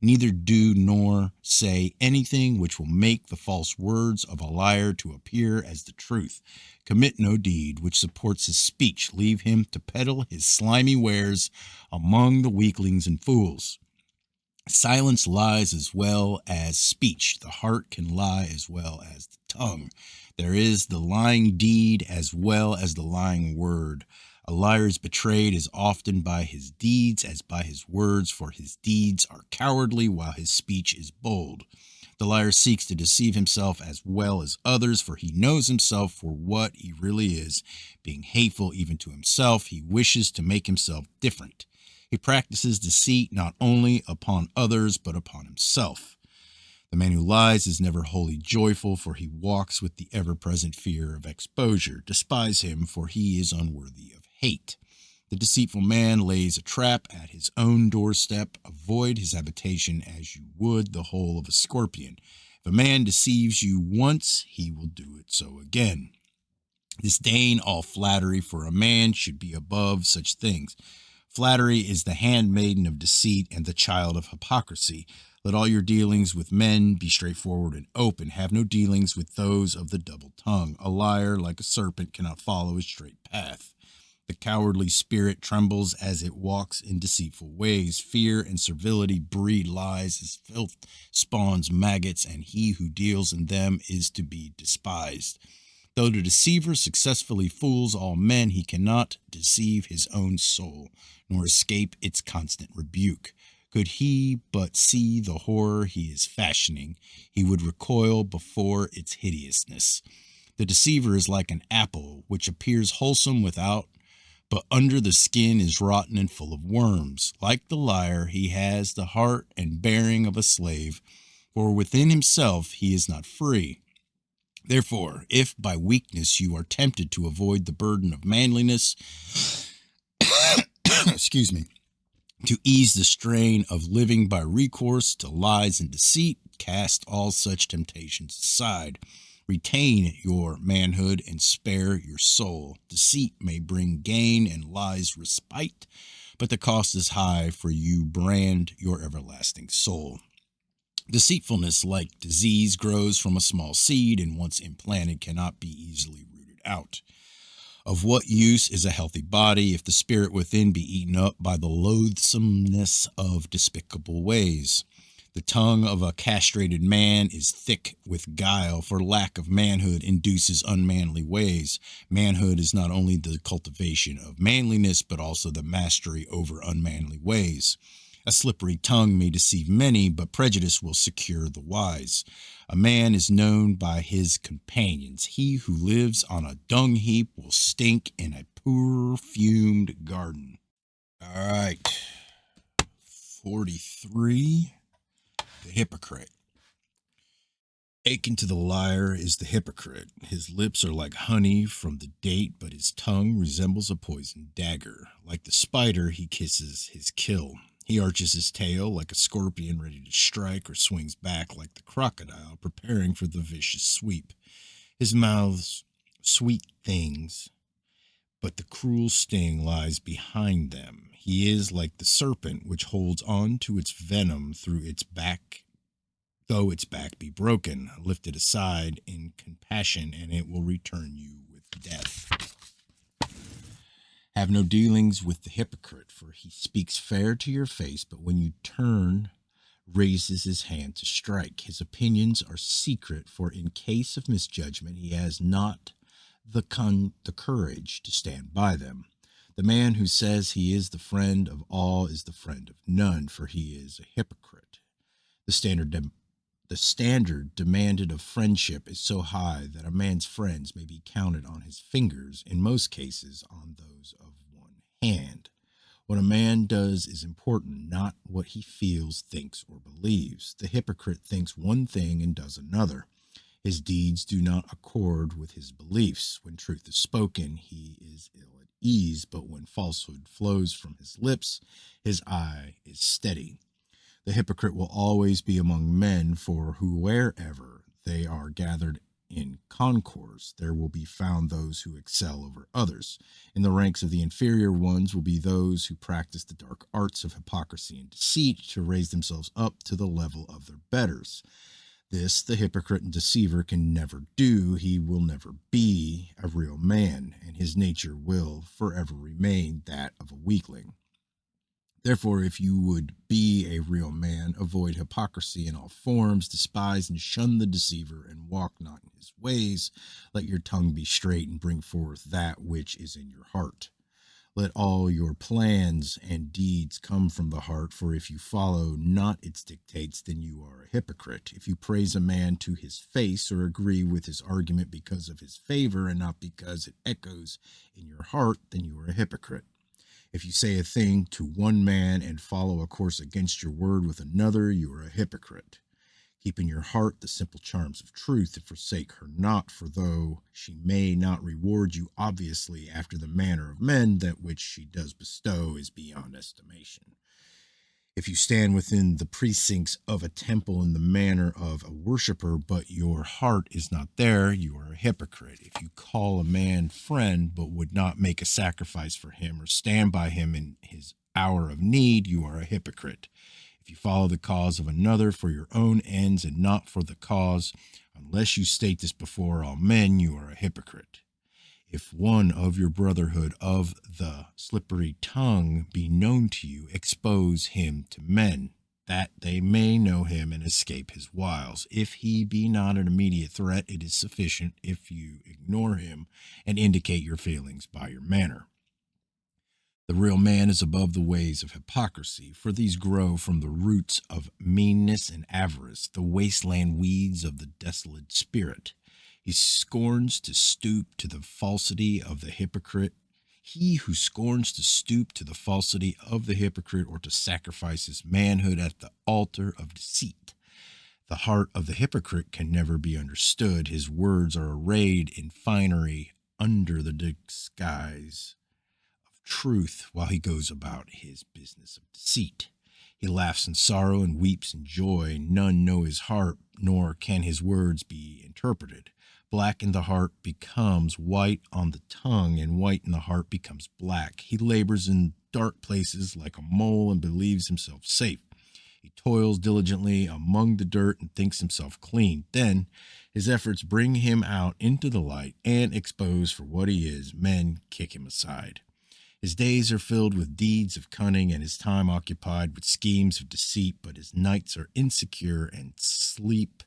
Neither do nor say anything which will make the false words of a liar to appear as the truth. Commit no deed which supports his speech. Leave him to peddle his slimy wares among the weaklings and fools. Silence lies as well as speech. The heart can lie as well as the tongue. There is the lying deed as well as the lying word. A liar is betrayed as often by his deeds as by his words, for his deeds are cowardly while his speech is bold. The liar seeks to deceive himself as well as others, for he knows himself for what he really is. Being hateful even to himself, he wishes to make himself different. He practices deceit not only upon others, but upon himself. The man who lies is never wholly joyful, for he walks with the ever-present fear of exposure. Despise him, for he is unworthy of hate. The deceitful man lays a trap at his own doorstep. Avoid his habitation as you would the hole of a scorpion. If a man deceives you once, he will do it so again. Disdain all flattery, for a man should be above such things. Flattery is the handmaiden of deceit and the child of hypocrisy. Let all your dealings with men be straightforward and open. Have no dealings with those of the double tongue. A liar, like a serpent, cannot follow a straight path. The cowardly spirit trembles as it walks in deceitful ways. Fear and servility breed lies as filth spawns maggots, and he who deals in them is to be despised. Though the deceiver successfully fools all men, he cannot deceive his own soul, nor escape its constant rebuke. Could he but see the horror he is fashioning, he would recoil before its hideousness. The deceiver is like an apple, which appears wholesome without, but under the skin is rotten and full of worms. Like the liar, he has the heart and bearing of a slave, for within himself he is not free. Therefore, if by weakness you are tempted to avoid the burden of manliness, excuse me, to ease the strain of living by recourse to lies and deceit, cast all such temptations aside. Retain your manhood and spare your soul. Deceit may bring gain and lies respite, but the cost is high, for you brand your everlasting soul. Deceitfulness, like disease, grows from a small seed, and once implanted cannot be easily rooted out. Of what use is a healthy body if the spirit within be eaten up by the loathsomeness of despicable ways? The tongue of a castrated man is thick with guile, for lack of manhood induces unmanly ways. Manhood is not only the cultivation of manliness, but also the mastery over unmanly ways. A slippery tongue may deceive many, but prejudice will secure the wise. A man is known by his companions. He who lives on a dung heap will stink in a perfumed garden. All right. 43. The hypocrite. Akin to the liar is the hypocrite. His lips are like honey from the date, but his tongue resembles a poisoned dagger. Like the spider, he kisses his kill. He arches his tail like a scorpion ready to strike, or swings back like the crocodile preparing for the vicious sweep. His mouth's sweet things, but the cruel sting lies behind them. He is like the serpent which holds on to its venom through its back, though its back be broken. Lift it aside in compassion, and it will return you with death. Have no dealings with the hypocrite, for he speaks fair to your face, but when you turn, raises his hand to strike. His opinions are secret, for in case of misjudgment he has not the courage to stand by them. The man who says he is the friend of all is the friend of none, for he is a hypocrite. The standard demanded of friendship is so high that a man's friends may be counted on his fingers, in most cases on those of one hand. What a man does is important, not what he feels, thinks, or believes. The hypocrite thinks one thing and does another. His deeds do not accord with his beliefs. When truth is spoken, he is ill at ease, but when falsehood flows from his lips, his eye is steady. The hypocrite will always be among men, for wherever they are gathered in concourse, there will be found those who excel over others. In the ranks of the inferior ones will be those who practice the dark arts of hypocrisy and deceit to raise themselves up to the level of their betters. This the hypocrite and deceiver can never do. He will never be a real man, and his nature will forever remain that of a weakling. Therefore, if you would be a real man, avoid hypocrisy in all forms, despise and shun the deceiver, and walk not in his ways. Let your tongue be straight, and bring forth that which is in your heart. Let all your plans and deeds come from the heart, for if you follow not its dictates, then you are a hypocrite. If you praise a man to his face, or agree with his argument because of his favor, and not because it echoes in your heart, then you are a hypocrite. If you say a thing to one man and follow a course against your word with another, you are a hypocrite. Keep in your heart the simple charms of truth, and forsake her not, for though she may not reward you obviously after the manner of men, that which she does bestow is beyond estimation. If you stand within the precincts of a temple in the manner of a worshiper, but your heart is not there, you are a hypocrite. If you call a man friend, but would not make a sacrifice for him or stand by him in his hour of need, you are a hypocrite. If you follow the cause of another for your own ends and not for the cause, unless you state this before all men, you are a hypocrite. If one of your brotherhood of the slippery tongue be known to you, expose him to men, that they may know him and escape his wiles. If he be not an immediate threat, it is sufficient if you ignore him and indicate your feelings by your manner. The real man is above the ways of hypocrisy, for these grow from the roots of meanness and avarice, the wasteland weeds of the desolate spirit. He scorns to stoop to the falsity of the hypocrite. He who scorns to stoop to the falsity of the hypocrite or to sacrifice his manhood at the altar of deceit. The heart of the hypocrite can never be understood. His words are arrayed in finery under the disguise truth while he goes about his business of deceit. He laughs in sorrow and weeps in joy. None know his heart, nor can his words be interpreted. Black in the heart becomes white on the tongue, and white in the heart becomes black. He labors in dark places like a mole and believes himself safe. He toils diligently among the dirt and thinks himself clean. Then his efforts bring him out into the light, and exposed for what he is, men kick him aside. His days are filled with deeds of cunning and his time occupied with schemes of deceit, but his nights are insecure and sleep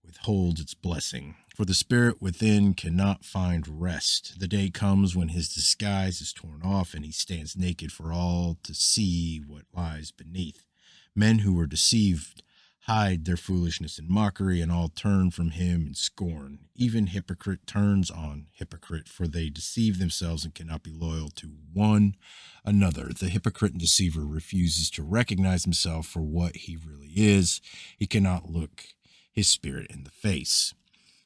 withholds its blessing. For the spirit within cannot find rest. The day comes when his disguise is torn off and he stands naked for all to see what lies beneath. Men who were deceived hide their foolishness in mockery, and all turn from him in scorn. Even hypocrite turns on hypocrite, for they deceive themselves and cannot be loyal to one another. The hypocrite and deceiver refuses to recognize himself for what he really is. He cannot look his spirit in the face.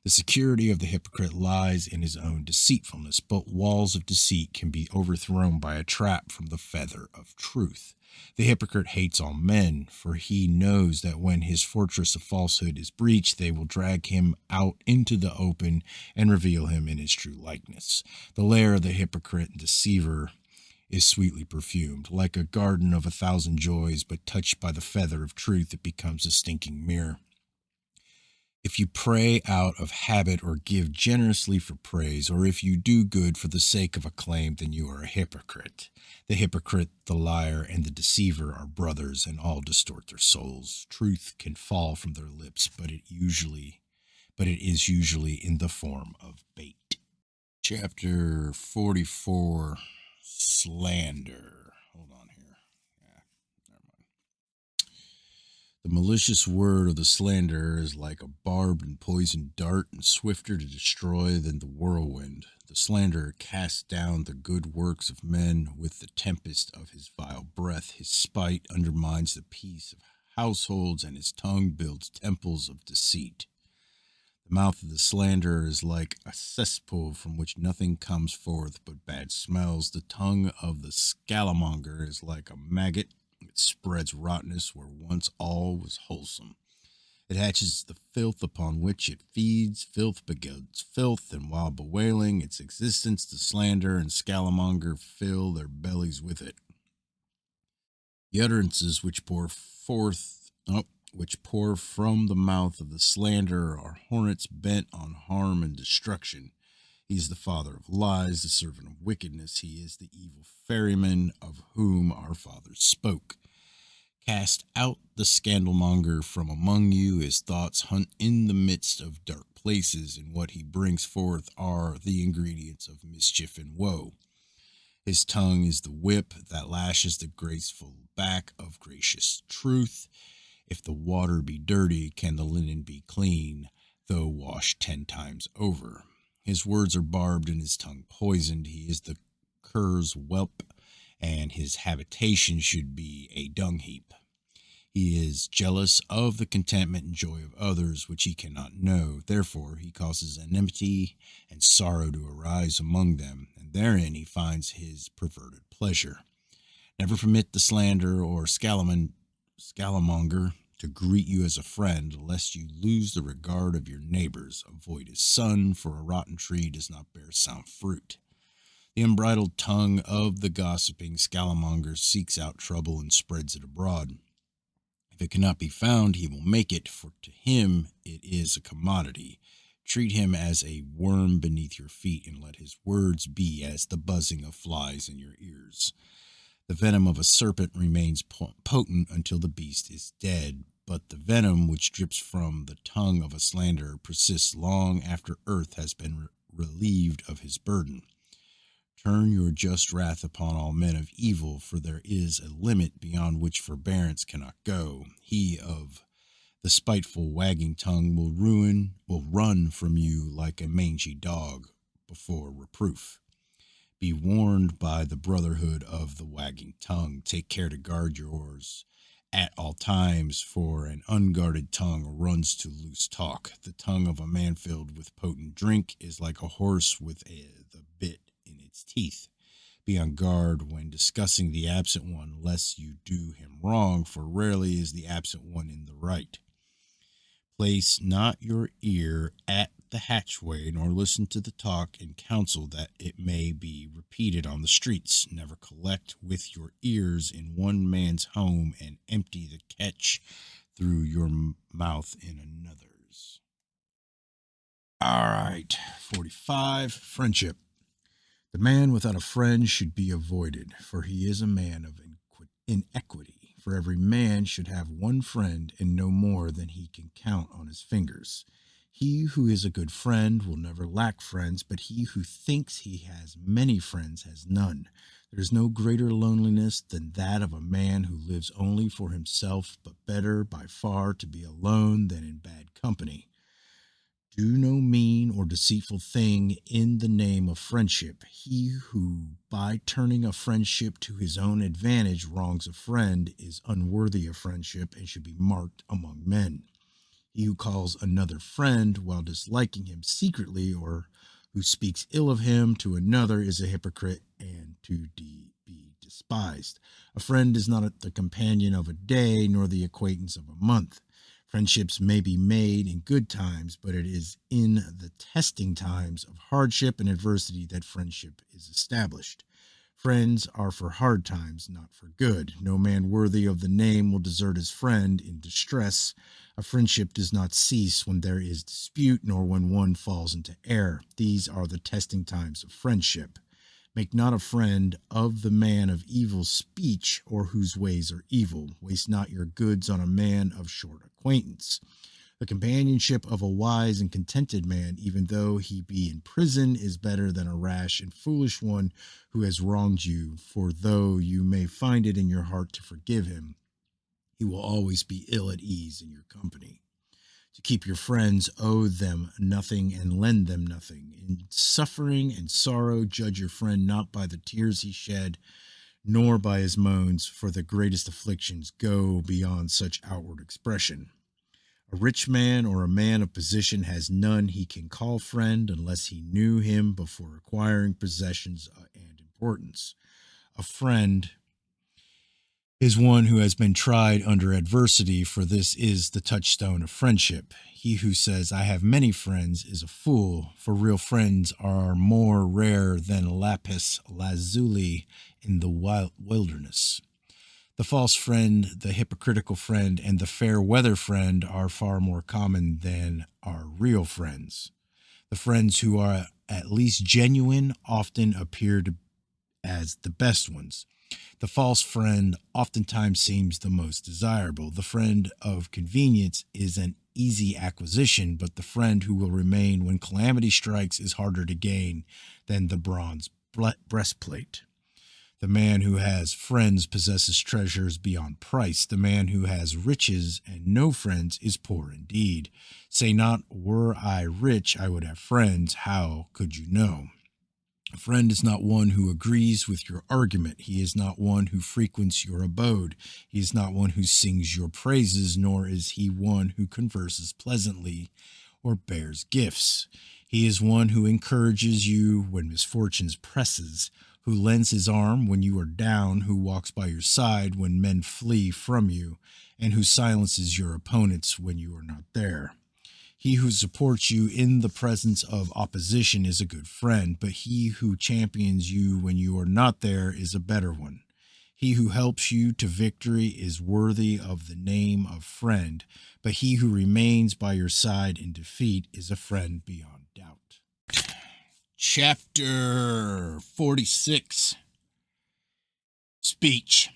The security of the hypocrite lies in his own deceitfulness, but walls of deceit can be overthrown by a trap from the feather of truth. The hypocrite hates all men, for he knows that when his fortress of falsehood is breached, they will drag him out into the open and reveal him in his true likeness. The lair of the hypocrite and deceiver is sweetly perfumed, like a garden of 1,000 joys, but touched by the feather of truth, it becomes a stinking mirror. If you pray out of habit or give generously for praise, or if you do good for the sake of acclaim, then you are a hypocrite. The hypocrite, the liar, and the deceiver are brothers, and all distort their souls. Truth can fall from their lips, but it is usually in the form of bait. Chapter 44, Slander. Hold on here. Never mind. The malicious word of the slanderer is like a barbed and poisoned dart, and swifter to destroy than the whirlwind. The slanderer casts down the good works of men with the tempest of his vile breath. His spite undermines the peace of households, and his tongue builds temples of deceit. The mouth of the slanderer is like a cesspool from which nothing comes forth but bad smells. The tongue of the scalamonger is like a maggot. It spreads rottenness where once all was wholesome. It hatches the filth upon which it feeds. Filth begets filth, and while bewailing its existence, the slanderer and scalamonger fill their bellies with it. The utterances which pour from the mouth of the slanderer are hornets bent on harm and destruction. He is the father of lies, the servant of wickedness. He is the evil ferryman of whom our fathers spoke. Cast out the scandalmonger from among you. His thoughts hunt in the midst of dark places, and what he brings forth are the ingredients of mischief and woe. His tongue is the whip that lashes the graceful back of gracious truth. If the water be dirty, can the linen be clean, though washed 10 times over? His words are barbed and his tongue poisoned. He is the cur's whelp, and his habitation should be a dung heap. He is jealous of the contentment and joy of others, which he cannot know. Therefore he causes enmity and sorrow to arise among them, and therein he finds his perverted pleasure. Never permit the slanderer or scalamonger to greet you as a friend, lest you lose the regard of your neighbors. Avoid his son, for a rotten tree does not bear sound fruit. The unbridled tongue of the gossiping scalamonger seeks out trouble and spreads it abroad. If it cannot be found, he will make it, for to him it is a commodity. Treat him as a worm beneath your feet, and let his words be as the buzzing of flies in your ears. The venom of a serpent remains potent until the beast is dead, but the venom which drips from the tongue of a slanderer persists long after earth has been relieved of his burden. Turn your just wrath upon all men of evil, for there is a limit beyond which forbearance cannot go. He of the spiteful wagging tongue will run from you like a mangy dog before reproof. Be warned by the brotherhood of the wagging tongue. Take care to guard yours at all times, for an unguarded tongue runs to loose talk. The tongue of a man filled with potent drink is like a horse with the bit in its teeth. Be on guard when discussing the absent one, lest you do him wrong, for rarely is the absent one in the right. Place not your ear at the hatchway, nor listen to the talk and counsel that it may be repeated on the streets. Never collect with your ears in one man's home, and empty the catch through your mouth in another's. All right, 45. Friendship. The man without a friend should be avoided, for he is a man of inequity. For every man should have one friend, and no more than he can count on his fingers. He who is a good friend will never lack friends, but he who thinks he has many friends has none. There is no greater loneliness than that of a man who lives only for himself, but better by far to be alone than in bad company. Do no mean or deceitful thing in the name of friendship. He who, by turning a friendship to his own advantage, wrongs a friend is unworthy of friendship and should be marked among men. He who calls another friend while disliking him secretly, or who speaks ill of him to another, is a hypocrite and to be despised. A friend is not the companion of a day, nor the acquaintance of a month. Friendships may be made in good times, but it is in the testing times of hardship and adversity that friendship is established. Friends are for hard times, not for good. No man worthy of the name will desert his friend in distress. A friendship does not cease when there is dispute, nor when one falls into error. These are the testing times of friendship. Make not a friend of the man of evil speech, or whose ways are evil. Waste not your goods on a man of short acquaintance. The companionship of a wise and contented man, even though he be in prison, is better than a rash and foolish one who has wronged you. For though you may find it in your heart to forgive him, he will always be ill at ease in your company. To keep your friends, owe them nothing and lend them nothing. In suffering and sorrow, judge your friend not by the tears he shed, nor by his moans, for the greatest afflictions go beyond such outward expression. A rich man or a man of position has none he can call friend unless he knew him before acquiring possessions and importance. A friend is one who has been tried under adversity, for this is the touchstone of friendship. He who says, I have many friends, is a fool, for real friends are more rare than lapis lazuli in the wilderness. The false friend, the hypocritical friend, and the fair weather friend are far more common than are real friends. The friends who are at least genuine often appear as the best ones. The false friend oftentimes seems the most desirable. The friend of convenience is an easy acquisition, but the friend who will remain when calamity strikes is harder to gain than the bronze breastplate. The man who has friends possesses treasures beyond price. The man who has riches and no friends is poor indeed. Say not, were I rich, I would have friends. How could you know? A friend is not one who agrees with your argument. He is not one who frequents your abode. He is not one who sings your praises, nor is he one who converses pleasantly or bears gifts. He is one who encourages you when misfortunes presses, who lends his arm when you are down, who walks by your side when men flee from you, and who silences your opponents when you are not there. He who supports you in the presence of opposition is a good friend, but he who champions you when you are not there is a better one. He who helps you to victory is worthy of the name of friend, but he who remains by your side in defeat is a friend beyond doubt. Chapter 46. Speech.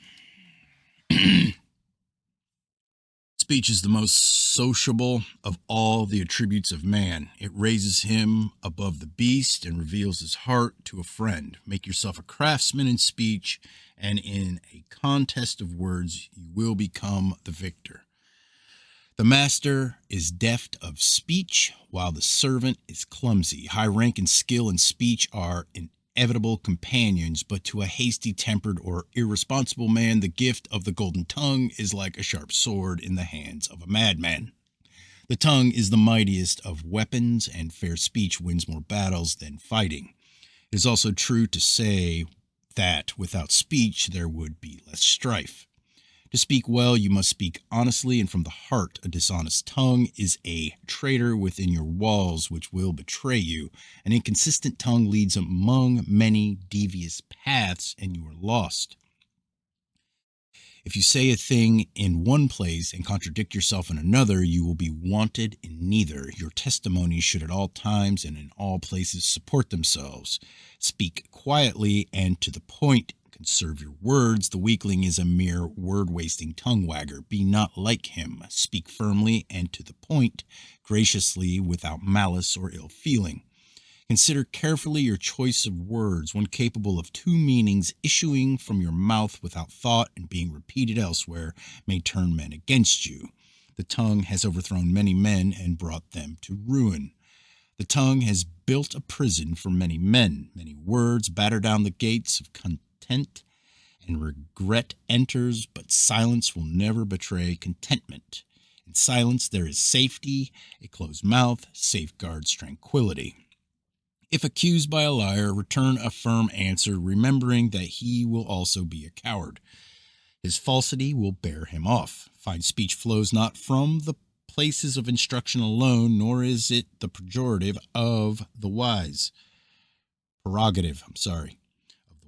Speech is the most sociable of all the attributes of man. It raises him above the beast and reveals his heart to a friend. Make yourself a craftsman in speech, and in a contest of words you will become the victor. The master is deft of speech, while the servant is clumsy. High rank and skill in speech are inevitable companions, but to a hasty-tempered or irresponsible man, the gift of the golden tongue is like a sharp sword in the hands of a madman. The tongue is the mightiest of weapons, and fair speech wins more battles than fighting. It is also true to say that without speech there would be less strife. To speak well, you must speak honestly and from the heart. A dishonest tongue is a traitor within your walls, which will betray you. An inconsistent tongue leads among many devious paths, and you are lost. If you say a thing in one place and contradict yourself in another, you will be wanted in neither. Your testimonies should at all times and in all places support themselves. Speak quietly and to the point. Conserve your words. The weakling is a mere word-wasting tongue-wagger. Be not like him. Speak firmly and to the point, graciously, without malice or ill feeling. Consider carefully your choice of words, one capable of two meanings issuing from your mouth without thought and being repeated elsewhere may turn men against you. The tongue has overthrown many men and brought them to ruin. The tongue has built a prison for many men. Many words batter down the gates of content, and regret enters, but silence will never betray contentment. In silence there is safety. A closed mouth safeguards tranquility. If accused by a liar, return a firm answer, remembering that he will also be a coward. His falsity will bear him off. Fine speech flows not from the places of instruction alone, nor is it the prerogative of the wise.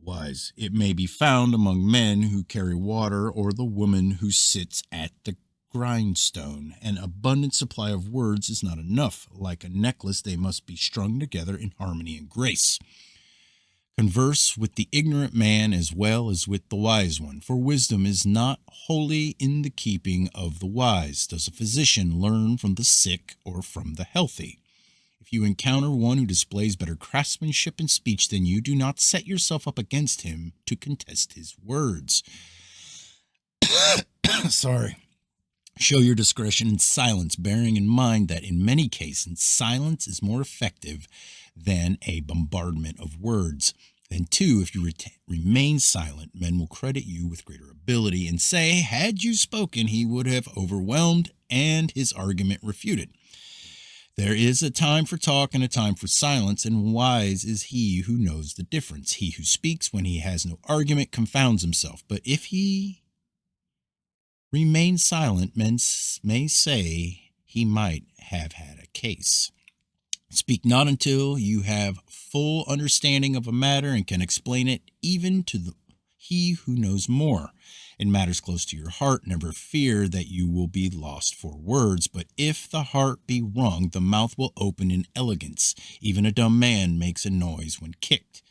Wise. It may be found among men who carry water, or the woman who sits at the grindstone. An abundant supply of words is not enough. Like a necklace, they must be strung together in harmony and grace. Converse with the ignorant man as well as with the wise one, for wisdom is not wholly in the keeping of the wise. Does a physician learn from the sick or from the healthy? If you encounter one who displays better craftsmanship in speech than you, do not set yourself up against him to contest his words. Show your discretion in silence, bearing in mind that in many cases silence is more effective than a bombardment of words. Then, too, if you remain silent, men will credit you with greater ability and say, had you spoken, he would have overwhelmed and his argument refuted. There is a time for talk and a time for silence, and wise is he who knows the difference. He who speaks when he has no argument confounds himself, but if he remains silent, men may say he might have had a case. Speak not until you have full understanding of a matter and can explain it even to he who knows more. In matters close to your heart, never fear that you will be lost for words, but if the heart be wrung, the mouth will open in elegance. Even a dumb man makes a noise when kicked.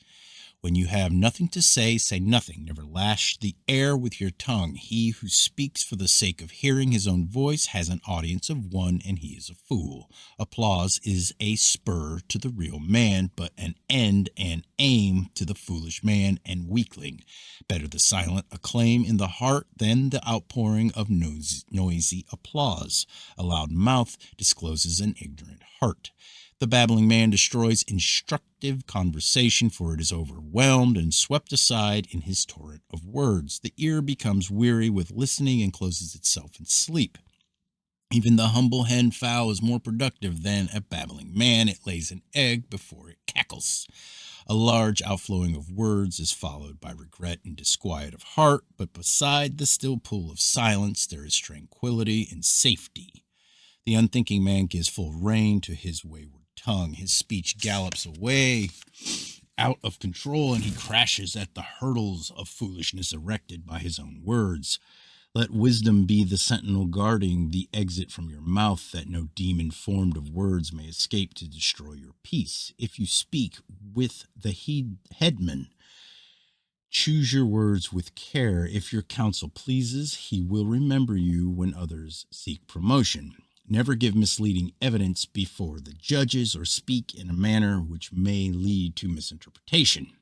When you have nothing to say, say nothing. Never lash the air with your tongue. He who speaks for the sake of hearing his own voice has an audience of one, and he is a fool. Applause is a spur to the real man, but an end and aim to the foolish man and weakling. Better the silent acclaim in the heart than the outpouring of noisy applause. A loud mouth discloses an ignorant heart. The babbling man destroys instructive conversation, for it is overwhelmed and swept aside in his torrent of words. The ear becomes weary with listening and closes itself in sleep. Even the humble hen fowl is more productive than a babbling man. It lays an egg before it cackles. A large outflowing of words is followed by regret and disquiet of heart, but beside the still pool of silence there is tranquility and safety. The unthinking man gives full rein to his wayward tongue. His speech gallops away out of control, and he crashes at the hurdles of foolishness erected by his own words. Let wisdom be the sentinel guarding the exit from your mouth, that no demon formed of words may escape to destroy your peace. If you speak with the headman, choose your words with care. If your counsel pleases, he will remember you when others seek promotion. Never give misleading evidence before the judges, or speak in a manner which may lead to misinterpretation.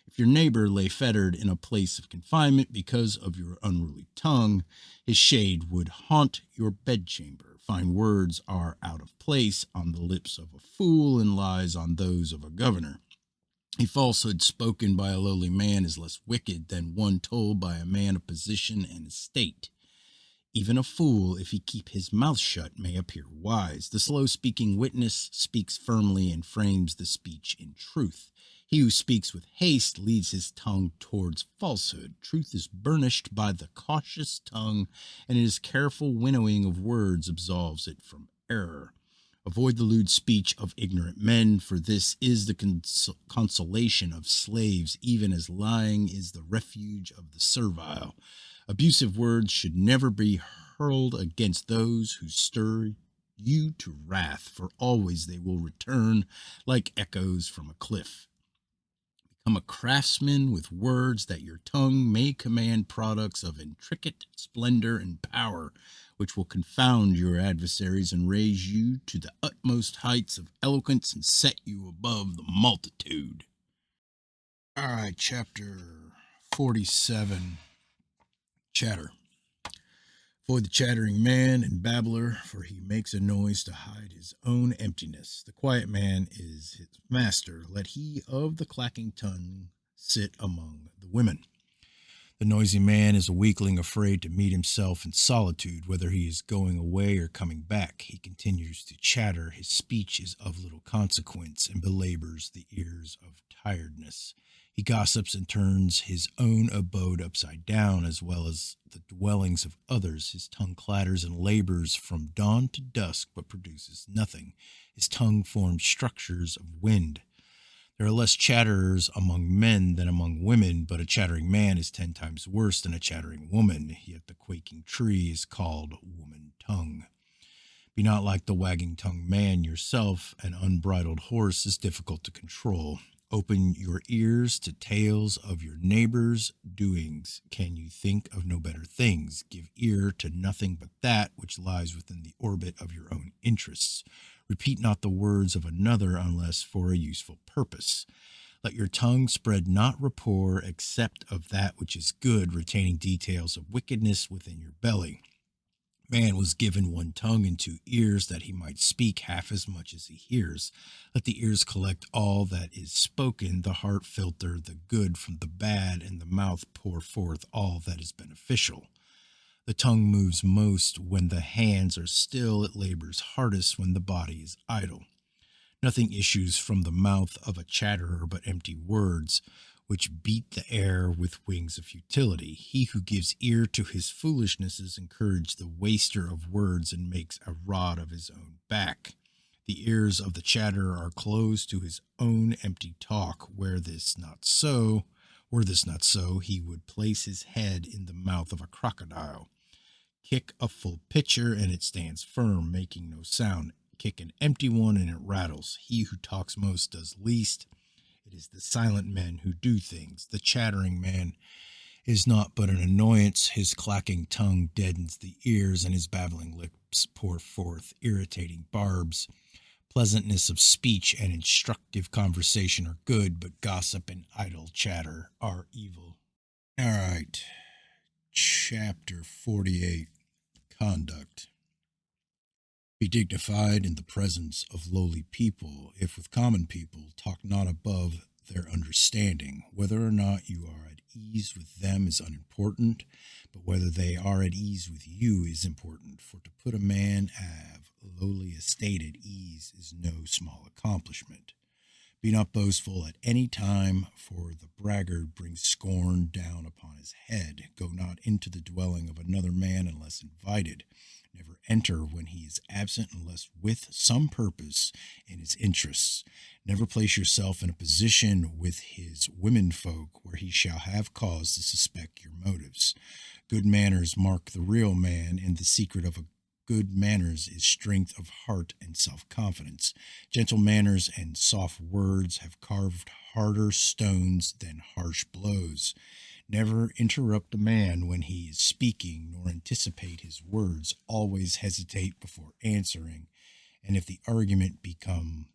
If your neighbor lay fettered in a place of confinement because of your unruly tongue, his shade would haunt your bedchamber. Fine words are out of place on the lips of a fool, and lies on those of a governor. A falsehood spoken by a lowly man is less wicked than one told by a man of position and estate. Even a fool, if he keep his mouth shut, may appear wise. The slow-speaking witness speaks firmly and frames the speech in truth. He who speaks with haste leads his tongue towards falsehood. Truth is burnished by the cautious tongue, and it is careful winnowing of words absolves it from error. Avoid the lewd speech of ignorant men, for this is the consolation of slaves, even as lying is the refuge of the servile. Abusive words should never be hurled against those who stir you to wrath, for always they will return like echoes from a cliff. Become a craftsman with words, that your tongue may command products of intricate splendor and power, which will confound your adversaries and raise you to the utmost heights of eloquence and set you above the multitude. All right, chapter 47, Chatter. Avoid the chattering man and babbler, for he makes a noise to hide his own emptiness. The quiet man is his master. Let he of the clacking tongue sit among the women. The noisy man is a weakling, afraid to meet himself in solitude, whether he is going away or coming back. He continues to chatter. His speech is of little consequence, and belabors the ears of tiredness. He gossips and turns his own abode upside down, as well as the dwellings of others. His tongue clatters and labors from dawn to dusk, but produces nothing. His tongue forms structures of wind. There are less chatterers among men than among women, but a chattering man is 10 times worse than a chattering woman. Yet the quaking tree is called woman tongue. Be not like the wagging-tongued man yourself. An unbridled horse is difficult to control. Open your ears to tales of your neighbor's doings. Can you think of no better things? Give ear to nothing but that which lies within the orbit of your own interests. Repeat not the words of another unless for a useful purpose. Let your tongue spread not rapport except of that which is good, retaining details of wickedness within your belly. Man was given one tongue and 2 ears, that he might speak half as much as he hears. Let the ears collect all that is spoken, the heart filter the good from the bad, and the mouth pour forth all that is beneficial. The tongue moves most when the hands are still. It labors hardest when the body is idle. Nothing issues from the mouth of a chatterer but empty words, which beat the air with wings of futility. He who gives ear to his foolishness encourages the waster of words, and makes a rod of his own back. The ears of the chatterer are closed to his own empty talk. Were this not so, he would place his head in the mouth of a crocodile. Kick a full pitcher, and it stands firm, making no sound. Kick an empty one, and it rattles. He who talks most does least. It is the silent men who do things. The chattering man is not but an annoyance. His clacking tongue deadens the ears, and his babbling lips pour forth irritating barbs. Pleasantness of speech and instructive conversation are good, but gossip and idle chatter are evil. All right. Chapter 48, Conduct. Be dignified in the presence of lowly people. If with common people, talk not above their understanding. Whether or not you are at ease with them is unimportant, but whether they are at ease with you is important. For to put a man of lowly estate at ease is no small accomplishment. Be not boastful at any time, for the braggart brings scorn down upon his head. Go not into the dwelling of another man unless invited. Never enter when he is absent unless with some purpose in his interests. Never place yourself in a position with his womenfolk where he shall have cause to suspect your motives. Good manners mark the real man, and the secret of a good manners is strength of heart and self-confidence. Gentle manners and soft words have carved harder stones than harsh blows. Never interrupt a man when he is speaking, nor anticipate his words. Always hesitate before answering. And if the argument becomes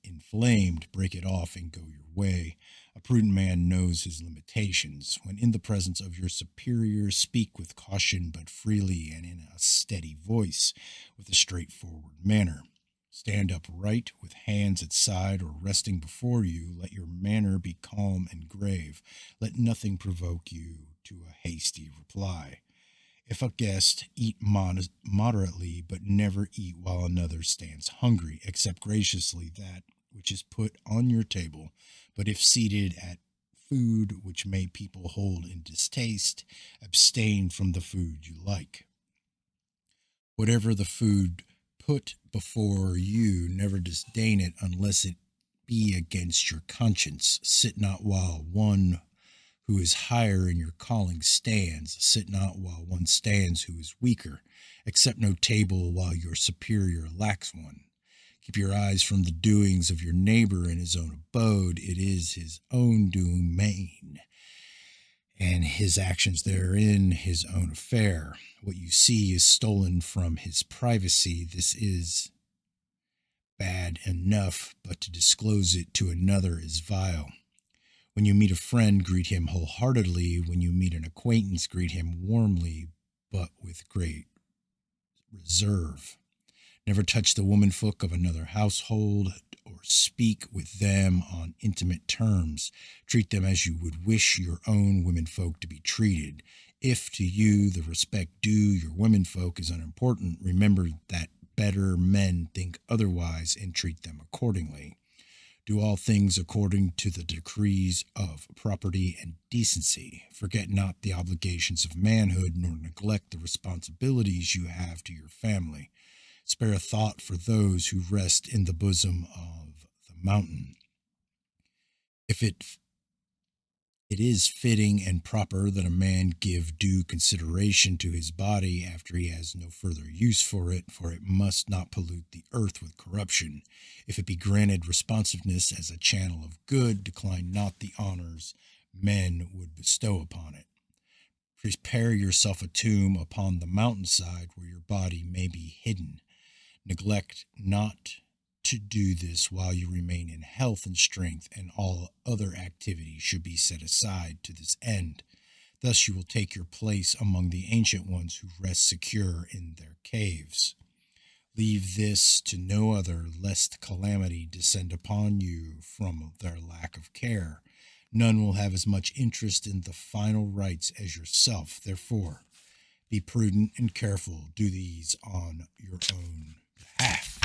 inflamed, break it off and go your way. A prudent man knows his limitations. When in the presence of your superiors, speak with caution but freely and in a steady voice, with a straightforward manner. Stand upright with hands at side or resting before you. Let your manner be calm and grave. Let nothing provoke you to a hasty reply. If a guest, eat moderately, but never eat while another stands hungry. Accept graciously that which is put on your table, but if seated at food which may people hold in distaste, abstain from the food you like. Whatever the food put before you, never disdain it unless it be against your conscience. Sit not while one who is higher in your calling stands. Sit not while one stands who is weaker. Accept no table while your superior lacks one. Keep your eyes from the doings of your neighbor in his own abode. It is his own domain, and his actions therein his own affair. What you see is stolen from his privacy. This is bad enough, but to disclose it to another is vile. When you meet a friend, greet him wholeheartedly. When you meet an acquaintance, greet him warmly, but with great reserve. Never touch the womanfolk of another household or speak with them on intimate terms. Treat them as you would wish your own womenfolk to be treated. If to you the respect due your womenfolk is unimportant, remember that better men think otherwise and treat them accordingly. Do all things according to the decrees of property and decency. Forget not the obligations of manhood, nor neglect the responsibilities you have to your family. Spare a thought for those who rest in the bosom of the mountain. If it is fitting and proper that a man give due consideration to his body after he has no further use for it must not pollute the earth with corruption. If it be granted responsiveness as a channel of good, decline not the honors men would bestow upon it. Prepare yourself a tomb upon the mountainside where your body may be hidden. Neglect not to do this while you remain in health and strength, and all other activities should be set aside to this end. Thus you will take your place among the ancient ones who rest secure in their caves. Leave this to no other, lest calamity descend upon you from their lack of care. None will have as much interest in the final rites as yourself. Therefore, be prudent and careful. Do these on your own behalf.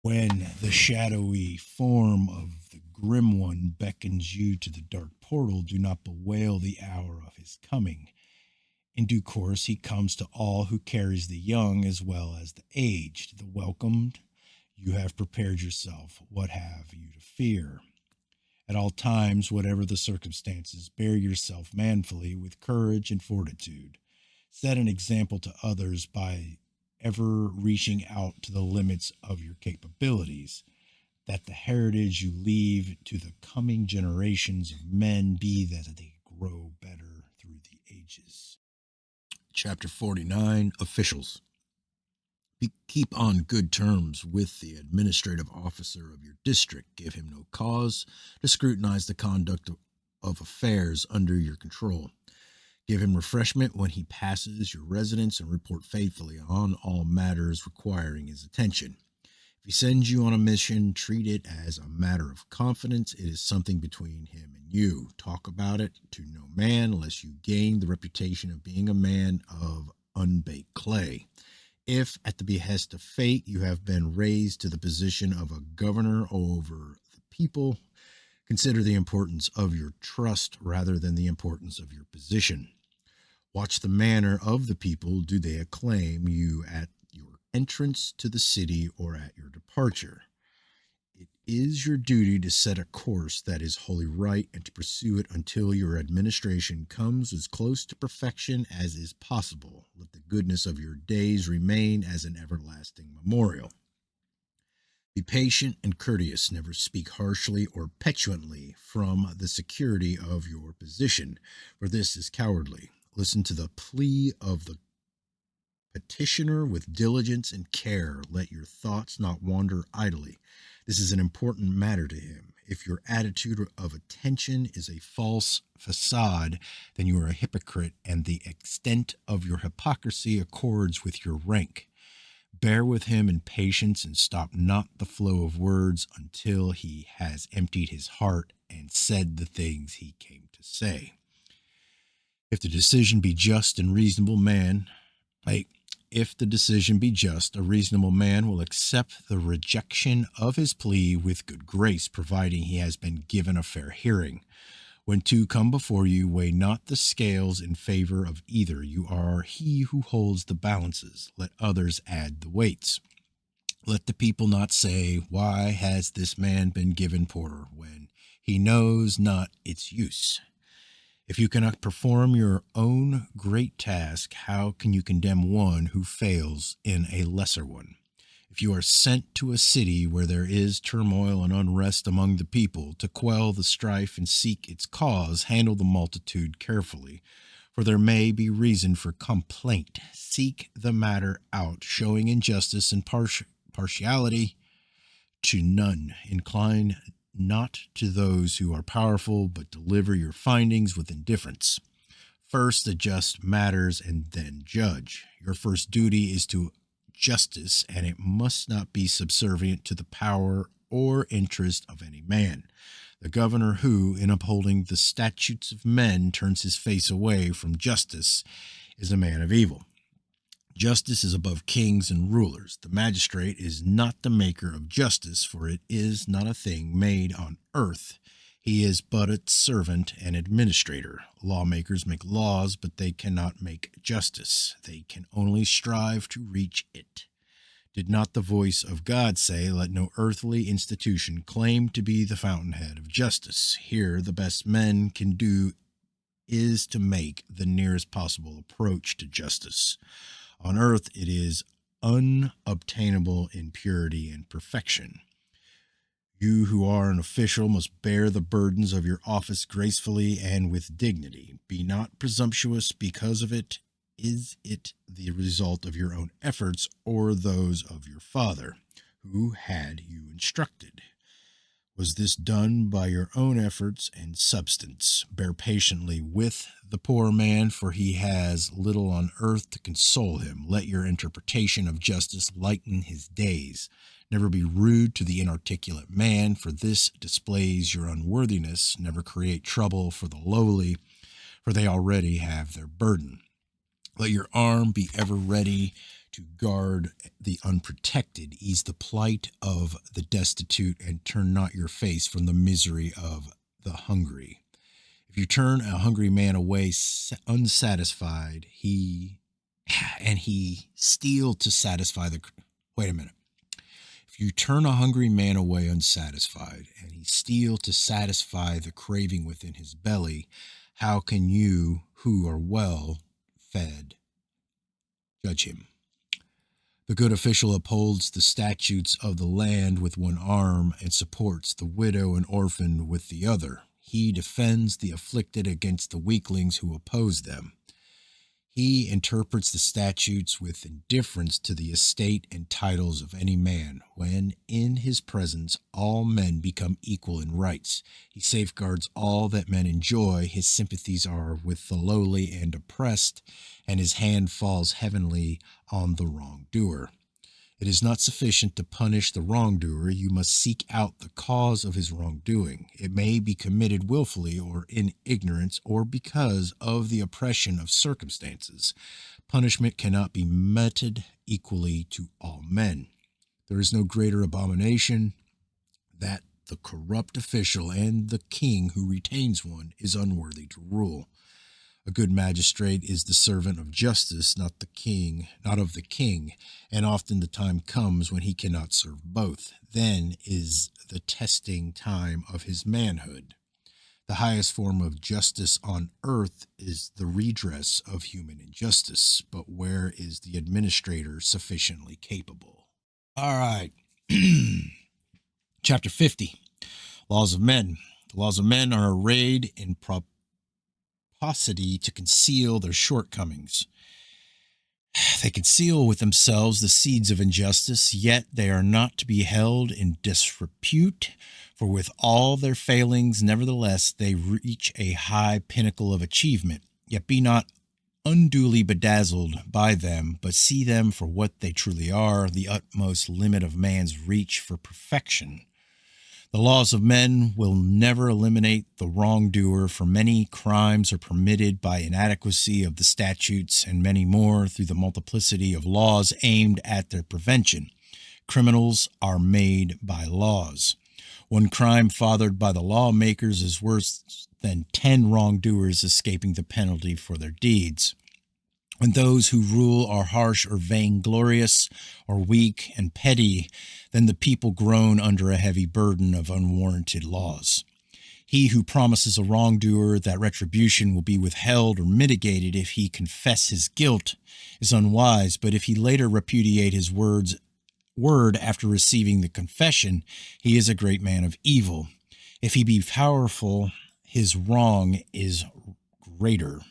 When the shadowy form of the grim one beckons you to the dark portal, do not bewail the hour of his coming. In due course he comes to all who carries the young as well as the aged, the welcomed. You have prepared yourself. What have you to fear? At all times, whatever the circumstances, bear yourself manfully with courage and fortitude. Set an example to others by ever reaching out to the limits of your capabilities, that the heritage you leave to the coming generations of men be that they grow better through the ages. Chapter 49, Officials. Keep on good terms with the administrative officer of your district. Give him no cause to scrutinize the conduct of affairs under your control. Give him refreshment when he passes your residence, and report faithfully on all matters requiring his attention. If he sends you on a mission, treat it as a matter of confidence. It is something between him and you. Talk about it to no man, lest you gain the reputation of being a man of unbaked clay. If, at the behest of fate, you have been raised to the position of a governor over the people, consider the importance of your trust rather than the importance of your position. Watch the manner of the people. Do they acclaim you at your entrance to the city or at your departure? It is your duty to set a course that is wholly right and to pursue it until your administration comes as close to perfection as is possible. Let the goodness of your days remain as an everlasting memorial. Be patient and courteous. Never speak harshly or petulantly from the security of your position, for this is cowardly. Listen to the plea of the petitioner with diligence and care. Let your thoughts not wander idly. This is an important matter to him. If your attitude of attention is a false facade, then you are a hypocrite, and the extent of your hypocrisy accords with your rank. Bear with him in patience and stop not the flow of words until he has emptied his heart and said the things he came to say. If the decision be just and reasonable, if the decision be just, a reasonable man will accept the rejection of his plea with good grace, providing he has been given a fair hearing. When two come before you, weigh not the scales in favor of either. You are he who holds the balances. Let others add the weights. Let the people not say, why has this man been given porter, when he knows not its use? If you cannot perform your own great task, how can you condemn one who fails in a lesser one? If you are sent to a city where there is turmoil and unrest among the people, to quell the strife and seek its cause, handle the multitude carefully, for there may be reason for complaint. Seek the matter out, showing injustice and partiality to none. Incline not to those who are powerful, but deliver your findings with indifference. First adjust matters and then judge. Your first duty is to justice, and it must not be subservient to the power or interest of any man. The governor who, in upholding the statutes of men, turns his face away from justice is a man of evil. Justice is above kings and rulers. The magistrate is not the maker of justice, for it is not a thing made on earth. He is but its servant and administrator. Lawmakers make laws, but they cannot make justice. They can only strive to reach it. Did not the voice of God say, let no earthly institution claim to be the fountainhead of justice? Here, the best men can do is to make the nearest possible approach to justice. On earth, it is unobtainable in purity and perfection. You who are an official must bear the burdens of your office gracefully and with dignity. Be not presumptuous because of it. Is it the result of your own efforts or those of your father, who had you instructed? Was this done by your own efforts and substance? Bear patiently with the poor man, for he has little on earth to console him. Let your interpretation of justice lighten his days. Never be rude to the inarticulate man, for this displays your unworthiness. Never create trouble for the lowly, for they already have their burden. Let your arm be ever ready to guard the unprotected. Ease the plight of the destitute, and turn not your face from the misery of the hungry. If you turn a hungry man away unsatisfied, he steal to satisfy the... Wait a minute. If you turn a hungry man away unsatisfied, and he steal to satisfy the craving within his belly, how can you, who are well fed, judge him? The good official upholds the statutes of the land with one arm and supports the widow and orphan with the other. He defends the afflicted against the weaklings who oppose them. He interprets the statutes with indifference to the estate and titles of any man. When in his presence all men become equal in rights, he safeguards all that men enjoy. His sympathies are with the lowly and oppressed, and his hand falls heavenly on the wrongdoer. It is not sufficient to punish the wrongdoer. You must seek out the cause of his wrongdoing. It may be committed willfully or in ignorance or because of the oppression of circumstances. Punishment cannot be meted equally to all men. There is no greater abomination that the corrupt official and the king who retains one is unworthy to rule. A good magistrate is the servant of justice, not of the king, and often the time comes when he cannot serve both. Then is the testing time of his manhood. The highest form of justice on earth is the redress of human injustice, but where is the administrator sufficiently capable? All right. Chapter 50. Laws of Men. The laws of men are arrayed in prosody to conceal their shortcomings. They conceal with themselves the seeds of injustice, yet they are not to be held in disrepute, for with all their failings, nevertheless, they reach a high pinnacle of achievement. Yet be not unduly bedazzled by them, but see them for what they truly are, the utmost limit of man's reach for perfection. The laws of men will never eliminate the wrongdoer, for many crimes are permitted by inadequacy of the statutes, and many more through the multiplicity of laws aimed at their prevention. Criminals are made by laws. One crime fathered by the lawmakers is worse than 10 wrongdoers escaping the penalty for their deeds. When those who rule are harsh or vainglorious or weak and petty, then the people groan under a heavy burden of unwarranted laws. He who promises a wrongdoer that retribution will be withheld or mitigated if he confess his guilt is unwise, but if he later repudiate his word after receiving the confession, he is a great man of evil. If he be powerful, his wrong is greater.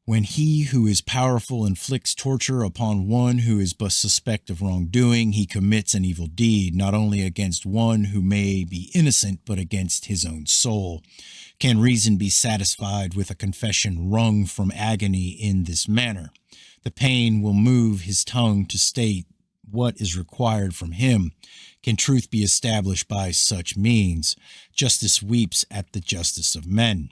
When he who is powerful inflicts torture upon one who is but suspect of wrongdoing, he commits an evil deed, not only against one who may be innocent, but against his own soul. Can reason be satisfied with a confession wrung from agony in this manner? The pain will move his tongue to state what is required from him. Can truth be established by such means? Justice weeps at the justice of men.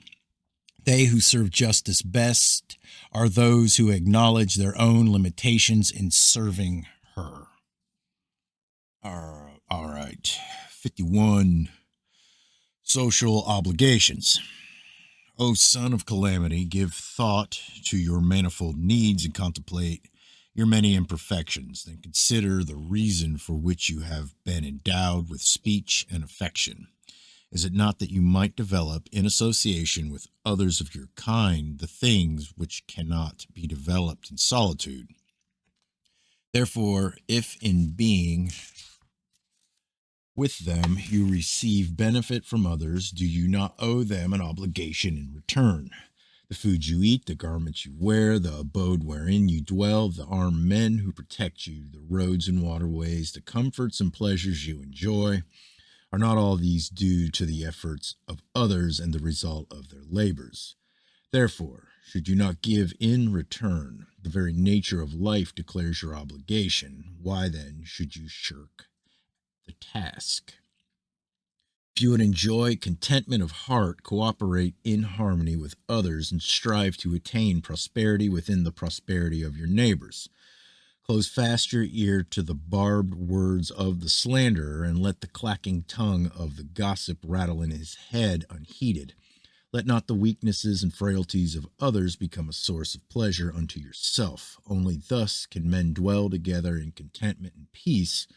They who serve justice best are those who acknowledge their own limitations in serving her. All right. 51. Social obligations. O son of calamity, give thought to your manifold needs and contemplate your many imperfections. Then consider the reason for which you have been endowed with speech and affection. Is it not that you might develop, in association with others of your kind, the things which cannot be developed in solitude? Therefore, if in being with them you receive benefit from others, do you not owe them an obligation in return? The food you eat, the garments you wear, the abode wherein you dwell, the armed men who protect you, the roads and waterways, the comforts and pleasures you enjoy, are not all these due to the efforts of others and the result of their labors? Therefore, should you not give in return? The very nature of life declares your obligation. Why then should you shirk the task? If you would enjoy contentment of heart, cooperate in harmony with others, and strive to attain prosperity within the prosperity of your neighbors. Close fast your ear to the barbed words of the slanderer, and let the clacking tongue of the gossip rattle in his head unheeded. Let not the weaknesses and frailties of others become a source of pleasure unto yourself. Only thus can men dwell together in contentment and peace.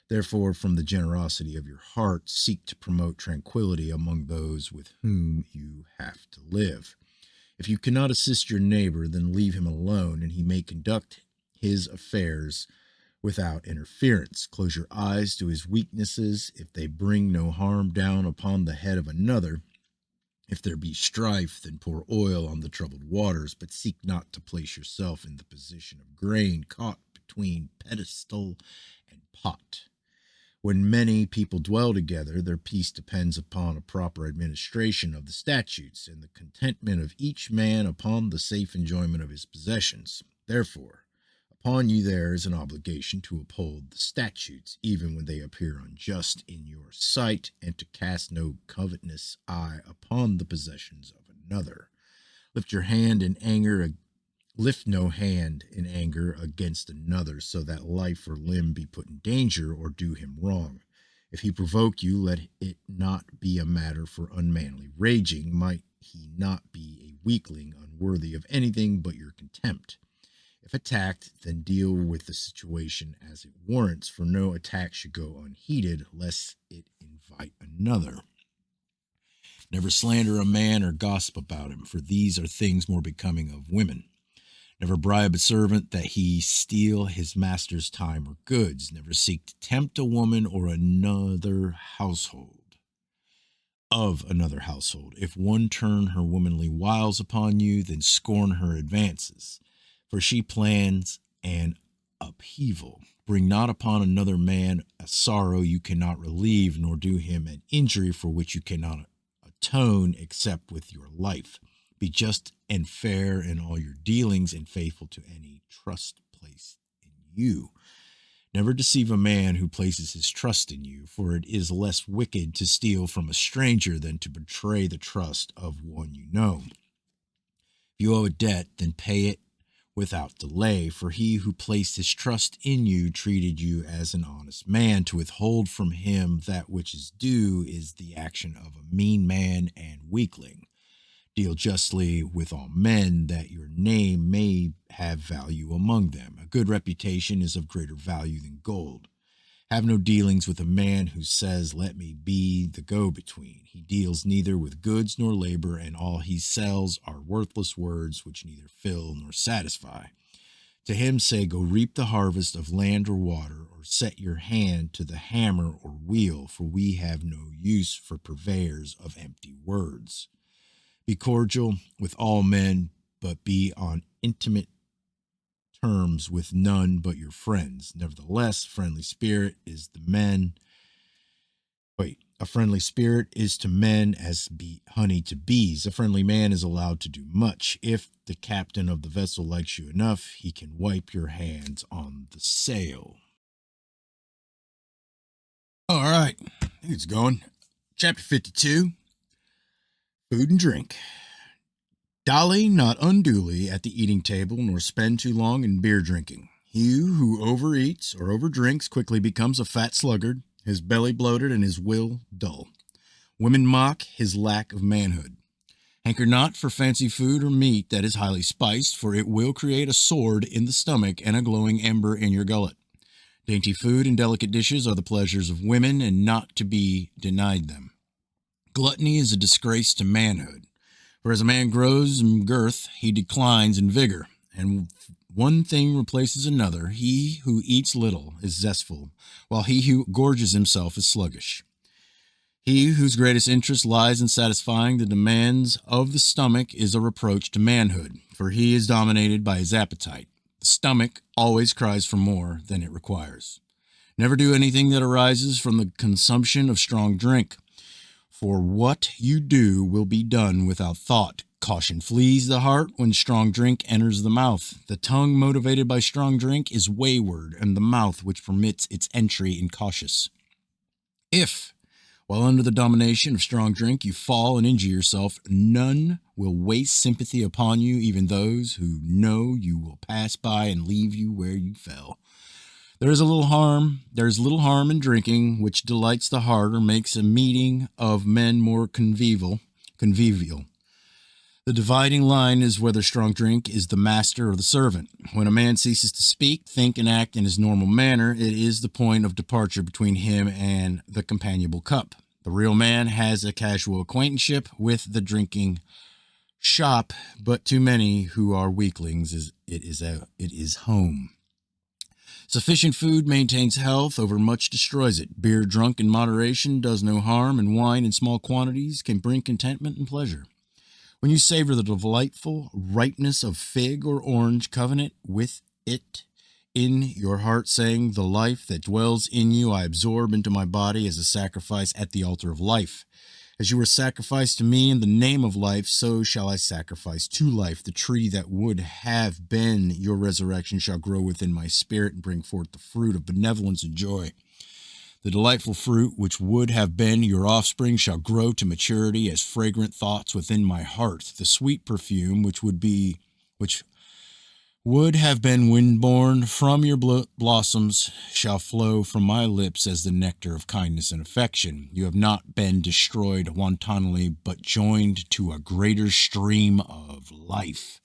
Therefore, from the generosity of your heart, seek to promote tranquility among those with whom you have to live. If you cannot assist your neighbor, then leave him alone, and he may conduct his affairs without interference. Close your eyes to his weaknesses. If they bring no harm down upon the head of another, if there be strife, then pour oil on the troubled waters, but seek not to place yourself in the position of grain caught between pedestal and pot. When many people dwell together, their peace depends upon a proper administration of the statutes, and the contentment of each man upon the safe enjoyment of his possessions. Therefore, upon you there is an obligation to uphold the statutes, even when they appear unjust in your sight, and to cast no covetous eye upon the possessions of another. Lift no hand in anger against another, so that life or limb be put in danger, or do him wrong. If he provoke you, let it not be a matter for unmanly raging. Might he not be a weakling, unworthy of anything but your contempt. If attacked, then deal with the situation as it warrants, for no attack should go unheeded, lest it invite another. Never slander a man or gossip about him, for these are things more becoming of women. Never bribe a servant that he steal his master's time or goods. Never seek to tempt a woman or another household. Of another household. If one turn her womanly wiles upon you, then scorn her advances. For she plans an upheaval. Bring not upon another man a sorrow you cannot relieve, nor do him an injury for which you cannot atone except with your life. Be just and fair in all your dealings, and faithful to any trust placed in you. Never deceive a man who places his trust in you, for it is less wicked to steal from a stranger than to betray the trust of one you know. If you owe a debt, then pay it without delay, for he who placed his trust in you treated you as an honest man. To withhold from him that which is due is the action of a mean man and weakling. Deal justly with all men, that your name may have value among them. A good reputation is of greater value than gold. Have no dealings with a man who says, let me be the go-between. He deals neither with goods nor labor, and all he sells are worthless words which neither fill nor satisfy. To him say, go reap the harvest of land or water, or set your hand to the hammer or wheel, for we have no use for purveyors of empty words. Be cordial with all men, but be on intimate terms with none but your friends. Nevertheless, a friendly spirit is to men as honey to bees. A friendly man is allowed to do much. If the captain of the vessel likes you enough, he can wipe your hands on the sail. All right, I think it's going. Chapter 52. Food and drink. Dally not unduly at the eating table, nor spend too long in beer drinking. He who overeats or overdrinks quickly becomes a fat sluggard, his belly bloated and his will dull. Women mock his lack of manhood. Hanker not for fancy food or meat that is highly spiced, for it will create a sword in the stomach and a glowing ember in your gullet. Dainty food and delicate dishes are the pleasures of women, and not to be denied them. Gluttony is a disgrace to manhood, for as a man grows in girth, he declines in vigor, and one thing replaces another. He who eats little is zestful, while he who gorges himself is sluggish. He whose greatest interest lies in satisfying the demands of the stomach is a reproach to manhood, for he is dominated by his appetite. The stomach always cries for more than it requires. Never do anything that arises from the consumption of strong drink, for what you do will be done without thought. Caution flees the heart when strong drink enters the mouth. The tongue motivated by strong drink is wayward, and the mouth which permits its entry incautious. If, while under the domination of strong drink, you fall and injure yourself, none will waste sympathy upon you, even those who know you will pass by and leave you where you fell. There is little harm in drinking, which delights the heart or makes a meeting of men more convivial. The dividing line is whether strong drink is the master or the servant. When a man ceases to speak, think, and act in his normal manner, it is the point of departure between him and the companionable cup. The real man has a casual acquaintanceship with the drinking shop, but too many who are weaklings, it is home. Sufficient food maintains health, overmuch destroys it. Beer drunk in moderation does no harm, and wine in small quantities can bring contentment and pleasure. When you savor the delightful ripeness of fig or orange, covenant with it in your heart, saying, the life that dwells in you I absorb into my body as a sacrifice at the altar of life. As you were sacrificed to me in the name of life, so shall I sacrifice to life. The tree that would have been your resurrection shall grow within my spirit and bring forth the fruit of benevolence and joy. The delightful fruit which would have been your offspring shall grow to maturity as fragrant thoughts within my heart. The sweet perfume which Would have been windborn from your blossoms, shall flow from my lips as the nectar of kindness and affection. You have not been destroyed wantonly, but joined to a greater stream of life.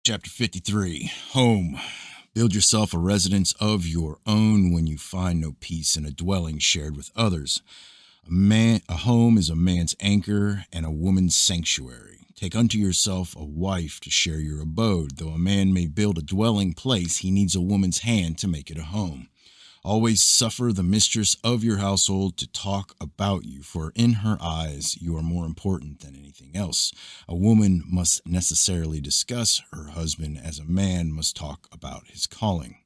Chapter 53. Home. Build yourself a residence of your own when you find no peace in a dwelling shared with others. A home is a man's anchor and a woman's sanctuary. Take unto yourself a wife to share your abode. Though a man may build a dwelling place, he needs a woman's hand to make it a home. Always suffer the mistress of your household to talk about you, for in her eyes you are more important than anything else. A woman must necessarily discuss her husband as a man must talk about his calling.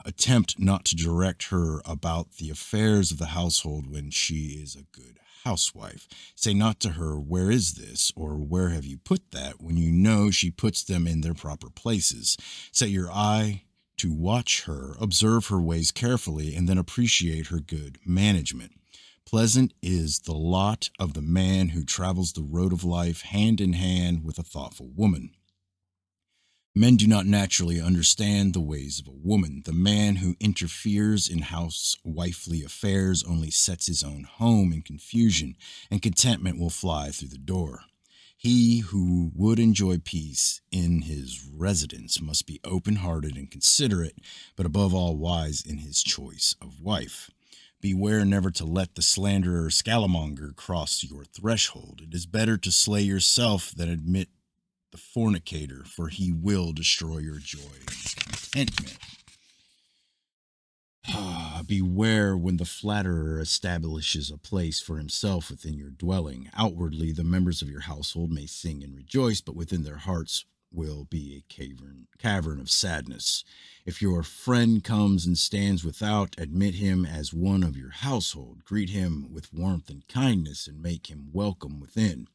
Attempt not to direct her about the affairs of the household when she is a good housewife. Say not to her, "Where is this?" or "Where have you put that?" when you know she puts them in their proper places. Set your eye to watch her, observe her ways carefully, and then appreciate her good management. Pleasant is the lot of the man who travels the road of life hand in hand with a thoughtful woman. Men do not naturally understand the ways of a woman. The man who interferes in housewifely affairs only sets his own home in confusion, and contentment will fly through the door. He who would enjoy peace in his residence must be open-hearted and considerate, but above all wise in his choice of wife. Beware never to let the slanderer or scalamonger cross your threshold. It is better to slay yourself than admit the fornicator, for he will destroy your joy and contentment. Beware when the flatterer establishes a place for himself within your dwelling. Outwardly, the members of your household may sing and rejoice, but within their hearts will be a cavern of sadness. If your friend comes and stands without, admit him as one of your household. Greet him with warmth and kindness, and make him welcome within.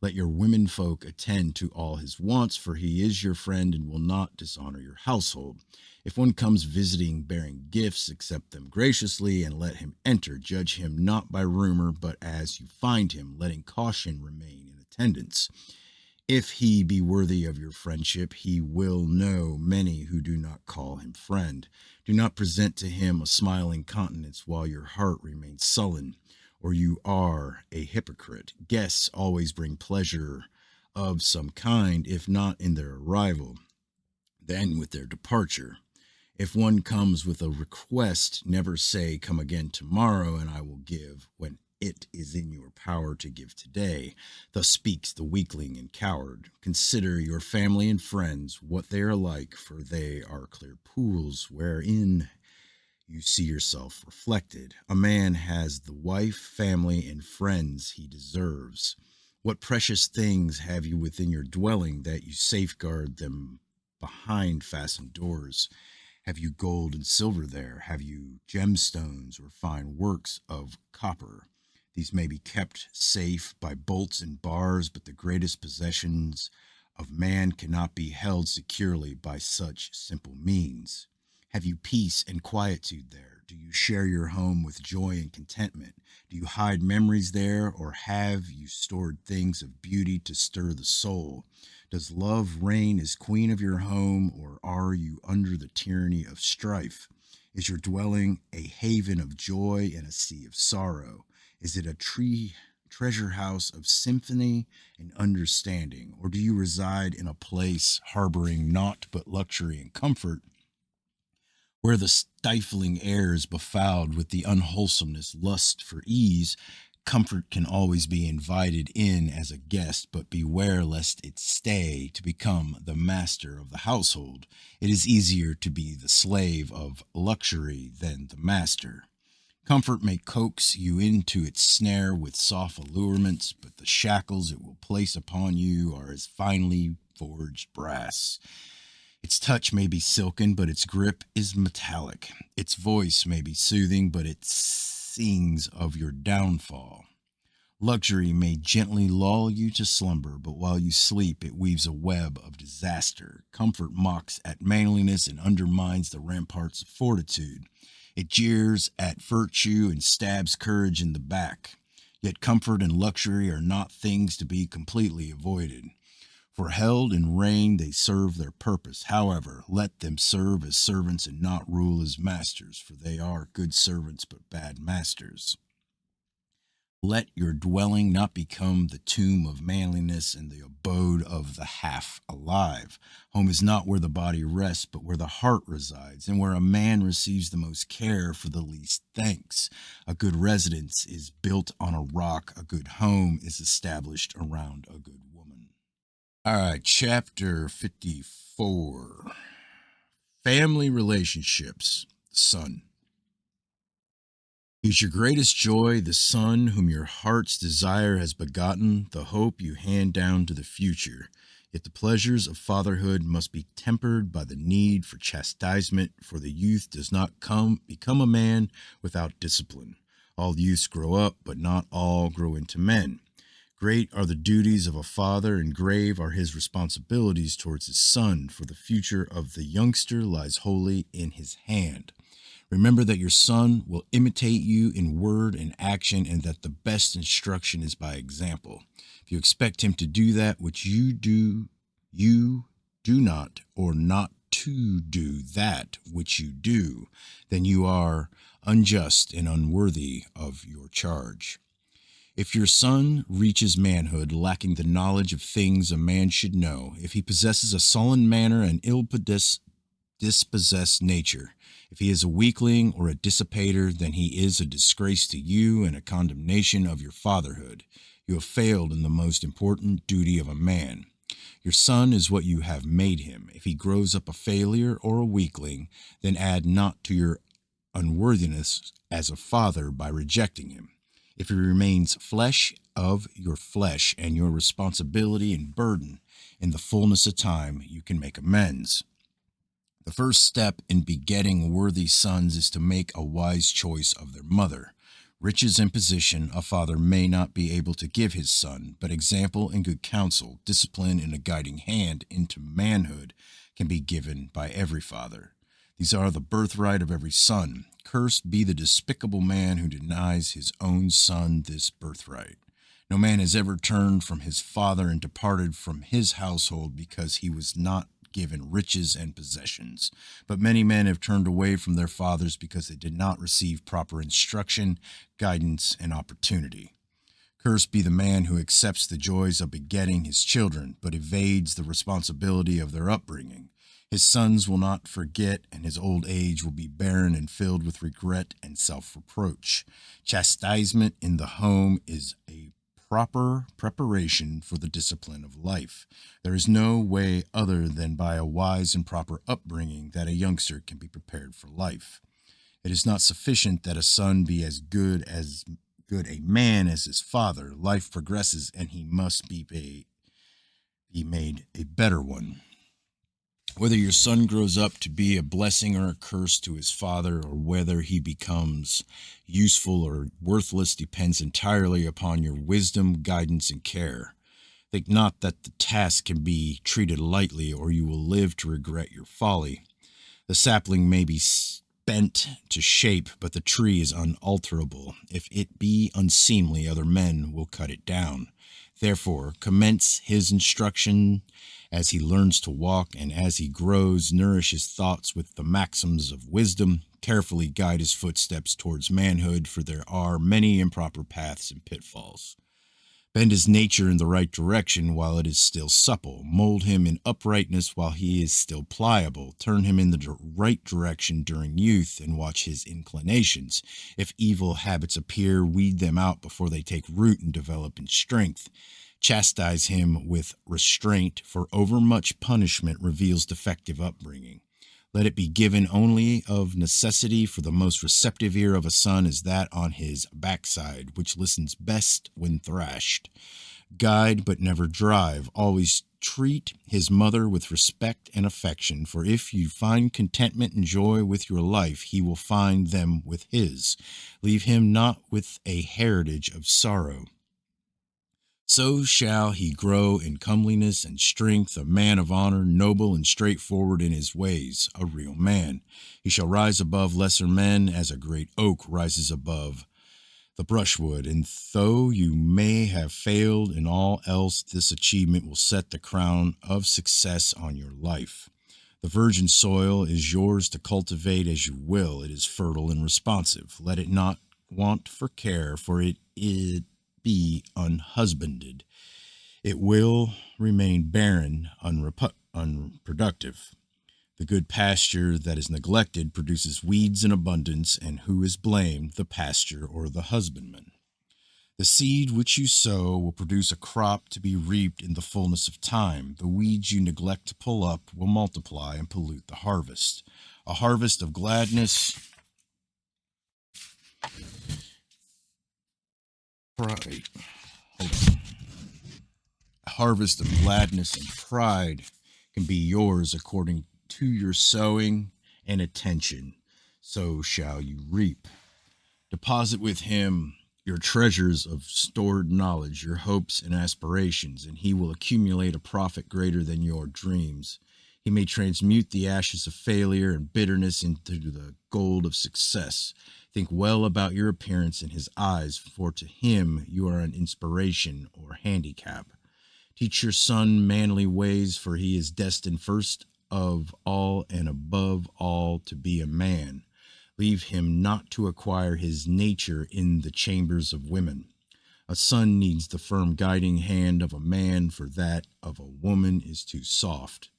Let your womenfolk attend to all his wants, for he is your friend and will not dishonor your household. If one comes visiting bearing gifts, accept them graciously and let him enter. Judge him not by rumor, but as you find him, letting caution remain in attendance. If he be worthy of your friendship, he will know many who do not call him friend. Do not present to him a smiling countenance while your heart remains sullen, or you are a hypocrite. Guests always bring pleasure of some kind, if not in their arrival, then with their departure. If one comes with a request, never say, "Come again tomorrow, and I will give," when it is in your power to give today. Thus speaks the weakling and coward. Consider your family and friends, what they are like, for they are clear pools wherein you see yourself reflected. A man has the wife, family, and friends he deserves. What precious things have you within your dwelling that you safeguard them behind fastened doors? Have you gold and silver there? Have you gemstones or fine works of copper? These may be kept safe by bolts and bars, but the greatest possessions of man cannot be held securely by such simple means. Have you peace and quietude there? Do you share your home with joy and contentment? Do you hide memories there, or have you stored things of beauty to stir the soul? Does love reign as queen of your home, or are you under the tyranny of strife? Is your dwelling a haven of joy and a sea of sorrow? Is it a treasure house of symphony and understanding, or do you reside in a place harboring naught but luxury and comfort, where the stifling air is befouled with the unwholesomeness lust for ease? Comfort can always be invited in as a guest, but beware lest it stay to become the master of the household. It is easier to be the slave of luxury than the master. Comfort may coax you into its snare with soft allurements, but the shackles it will place upon you are as finely forged brass. Its touch may be silken, but its grip is metallic. Its voice may be soothing, but it sings of your downfall. Luxury may gently lull you to slumber, but while you sleep, it weaves a web of disaster. Comfort mocks at manliness and undermines the ramparts of fortitude. It jeers at virtue and stabs courage in the back. Yet comfort and luxury are not things to be completely avoided. For held in reign they serve their purpose. However, let them serve as servants and not rule as masters, for they are good servants but bad masters. Let your dwelling not become the tomb of manliness and the abode of the half alive. Home is not where the body rests, but where the heart resides, and where a man receives the most care for the least thanks. A good residence is built on a rock. A good home is established around a good woman. All right, chapter 54. Family relationships. Son. He's your greatest joy, the son whom your heart's desire has begotten, the hope you hand down to the future. Yet the pleasures of fatherhood must be tempered by the need for chastisement, for the youth does not become a man without discipline. All youths grow up, but not all grow into men. Great are the duties of a father, and grave are his responsibilities towards his son, for the future of the youngster lies wholly in his hand. Remember that your son will imitate you in word and action, and that the best instruction is by example. If you expect him to do that which you do not, or not to do that which you do, then you are unjust and unworthy of your charge. If your son reaches manhood lacking the knowledge of things a man should know, if he possesses a sullen manner and dispossessed nature, if he is a weakling or a dissipator, then he is a disgrace to you and a condemnation of your fatherhood. You have failed in the most important duty of a man. Your son is what you have made him. If he grows up a failure or a weakling, then add not to your unworthiness as a father by rejecting him. If he remains flesh of your flesh and your responsibility and burden, in the fullness of time you can make amends. The first step in begetting worthy sons is to make a wise choice of their mother. Riches and position a father may not be able to give his son, but example and good counsel, discipline and a guiding hand into manhood can be given by every father. These are the birthright of every son. Cursed be the despicable man who denies his own son this birthright. No man has ever turned from his father and departed from his household because he was not given riches and possessions. But many men have turned away from their fathers because they did not receive proper instruction, guidance, and opportunity. Cursed be the man who accepts the joys of begetting his children, but evades the responsibility of their upbringing. His sons will not forget, and his old age will be barren and filled with regret and self-reproach. Chastisement in the home is a proper preparation for the discipline of life. There is no way other than by a wise and proper upbringing that a youngster can be prepared for life. It is not sufficient that a son be as good a man as his father. Life progresses, and he must be made a better one. Whether your son grows up to be a blessing or a curse to his father, or whether he becomes useful or worthless, depends entirely upon your wisdom, guidance, and care. Think not that the task can be treated lightly, or you will live to regret your folly. The sapling may be bent to shape, but the tree is unalterable. If it be unseemly, other men will cut it down. Therefore, commence his instruction as he learns to walk, and as he grows, nourish his thoughts with the maxims of wisdom. Carefully guide his footsteps towards manhood, for there are many improper paths and pitfalls. Bend his nature in the right direction while it is still supple. Mold him in uprightness while he is still pliable. Turn him in the right direction during youth, and watch his inclinations. If evil habits appear, weed them out before they take root and develop in strength. Chastise him with restraint, for overmuch punishment reveals defective upbringing. Let it be given only of necessity, for the most receptive ear of a son is that on his backside, which listens best when thrashed. Guide, but never drive. Always treat his mother with respect and affection, for if you find contentment and joy with your life, he will find them with his. Leave him not with a heritage of sorrow. So shall he grow in comeliness and strength, a man of honor, noble and straightforward in his ways, a real man. He shall rise above lesser men, as a great oak rises above the brushwood, and though you may have failed in all else, this achievement will set the crown of success on your life. The virgin soil is yours to cultivate as you will. It is fertile and responsive. Let it not want for care, for it be unhusbanded. It will remain barren, unproductive. The good pasture that is neglected produces weeds in abundance, and who is blamed, the pasture or the husbandman? The seed which you sow will produce a crop to be reaped in the fullness of time. The weeds you neglect to pull up will multiply and pollute the harvest. A harvest of gladness, pride. Hold on. A harvest of gladness and pride can be yours according to your sowing and attention. So shall you reap. Deposit with him your treasures of stored knowledge, your hopes and aspirations, and he will accumulate a profit greater than your dreams. He may transmute the ashes of failure and bitterness into the gold of success. Think well about your appearance in his eyes, for to him you are an inspiration or handicap. Teach your son manly ways, for he is destined first of all and above all to be a man. Leave him not to acquire his nature in the chambers of women. A son needs the firm guiding hand of a man, for that of a woman is too soft.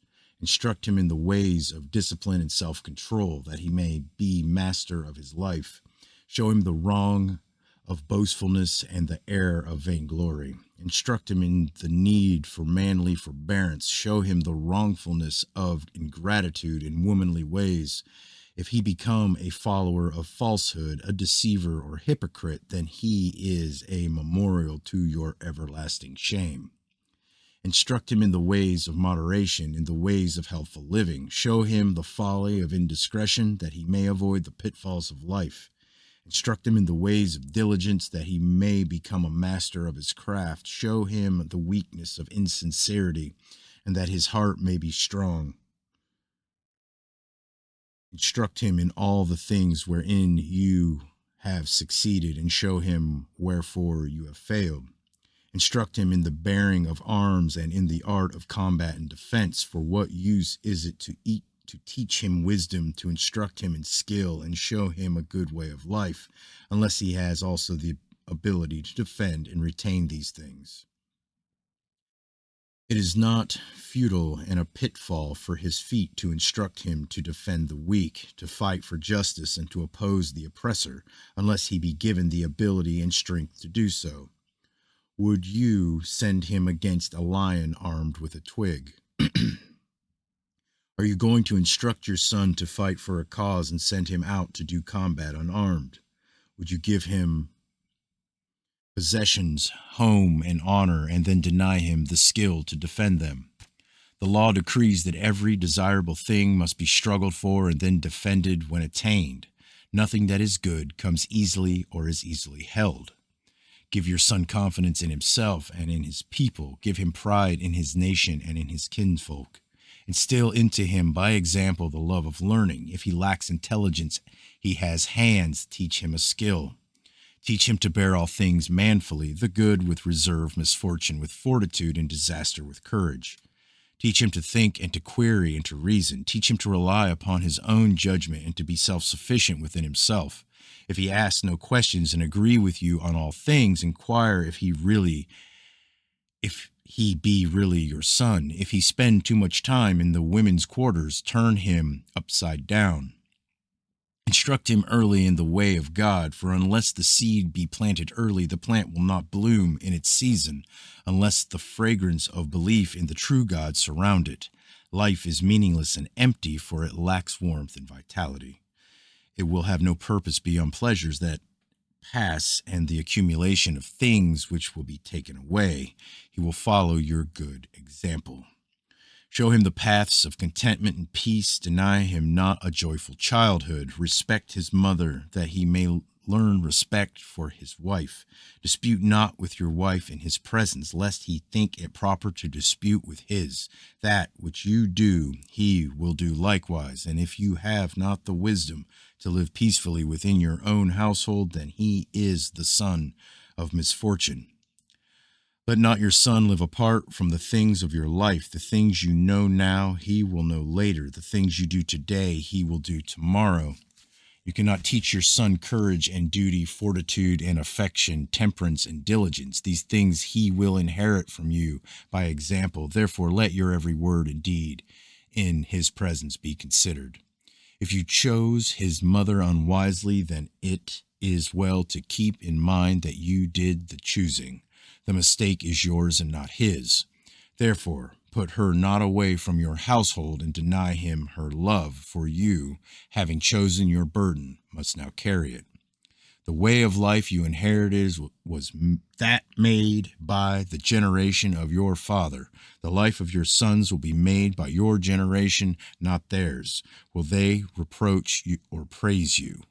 Instruct him in the ways of discipline and self-control, that he may be master of his life. Show him the wrong of boastfulness and the error of vainglory. Instruct him in the need for manly forbearance. Show him the wrongfulness of ingratitude in womanly ways. If he become a follower of falsehood, a deceiver or hypocrite, then he is a memorial to your everlasting shame. Instruct him in the ways of moderation, in the ways of healthful living. Show him the folly of indiscretion, that he may avoid the pitfalls of life. Instruct him in the ways of diligence, that he may become a master of his craft. Show him the weakness of insincerity, and that his heart may be strong. Instruct him in all the things wherein you have succeeded, and show him wherefore you have failed. Instruct him in the bearing of arms and in the art of combat and defense. For what use is it to teach him wisdom, to instruct him in skill, and show him a good way of life, unless he has also the ability to defend and retain these things? It is not futile and a pitfall for his feet to instruct him to defend the weak, to fight for justice, and to oppose the oppressor, unless he be given the ability and strength to do so. Would you send him against a lion armed with a twig? Are you going to instruct your son to fight for a cause and send him out to do combat unarmed? Would you give him possessions, home, and honor, and then deny him the skill to defend them? The law decrees that every desirable thing must be struggled for and then defended when attained. Nothing that is good comes easily or is easily held. Give your son confidence in himself and in his people. Give him pride in his nation and in his kinsfolk. Instill into him by example the love of learning. If he lacks intelligence, he has hands. Teach him a skill. Teach him to bear all things manfully, the good with reserve, misfortune with fortitude, and disaster with courage. Teach him to think and to query and to reason. Teach him to rely upon his own judgment and to be self-sufficient within himself. If he asks no questions and agree with you on all things, inquire if he be really your son. If he spend too much time in the women's quarters, turn him upside down. Instruct him early in the way of God, for unless the seed be planted early, the plant will not bloom in its season, unless the fragrance of belief in the true God surround it. Life is meaningless and empty, for it lacks warmth and vitality. It will have no purpose beyond pleasures that pass and the accumulation of things which will be taken away. He will follow your good example. Show him the paths of contentment and peace. Deny him not a joyful childhood. Respect his mother, that he may learn respect for his wife. Dispute not with your wife in his presence, lest he think it proper to dispute with his. That which you do, he will do likewise. And if you have not the wisdom to live peacefully within your own household, then he is the son of misfortune. Let not your son live apart from the things of your life. The things you know now, he will know later. The things you do today, he will do tomorrow. You cannot teach your son courage and duty, fortitude and affection, temperance and diligence. These things he will inherit from you by example. Therefore, let your every word and deed in his presence be considered. If you chose his mother unwisely, then it is well to keep in mind that you did the choosing. The mistake is yours and not his. Therefore, put her not away from your household and deny him her love, for you, having chosen your burden, must now carry it. The way of life you inherited was that made by the generation of your father. The life of your sons will be made by your generation, not theirs. Will they reproach you or praise you?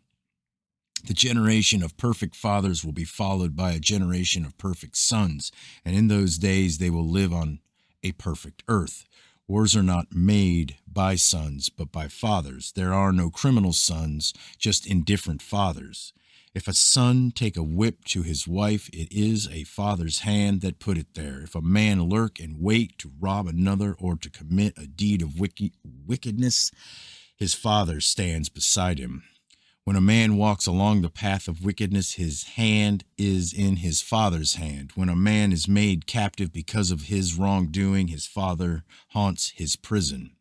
The generation of perfect fathers will be followed by a generation of perfect sons, and in those days they will live on a perfect earth. Wars are not made by sons, but by fathers. There are no criminal sons, just indifferent fathers. If a son take a whip to his wife, it is a father's hand that put it there. If a man lurk and wait to rob another or to commit a deed of wickedness, his father stands beside him. When a man walks along the path of wickedness, his hand is in his father's hand. When a man is made captive because of his wrongdoing, his father haunts his prison.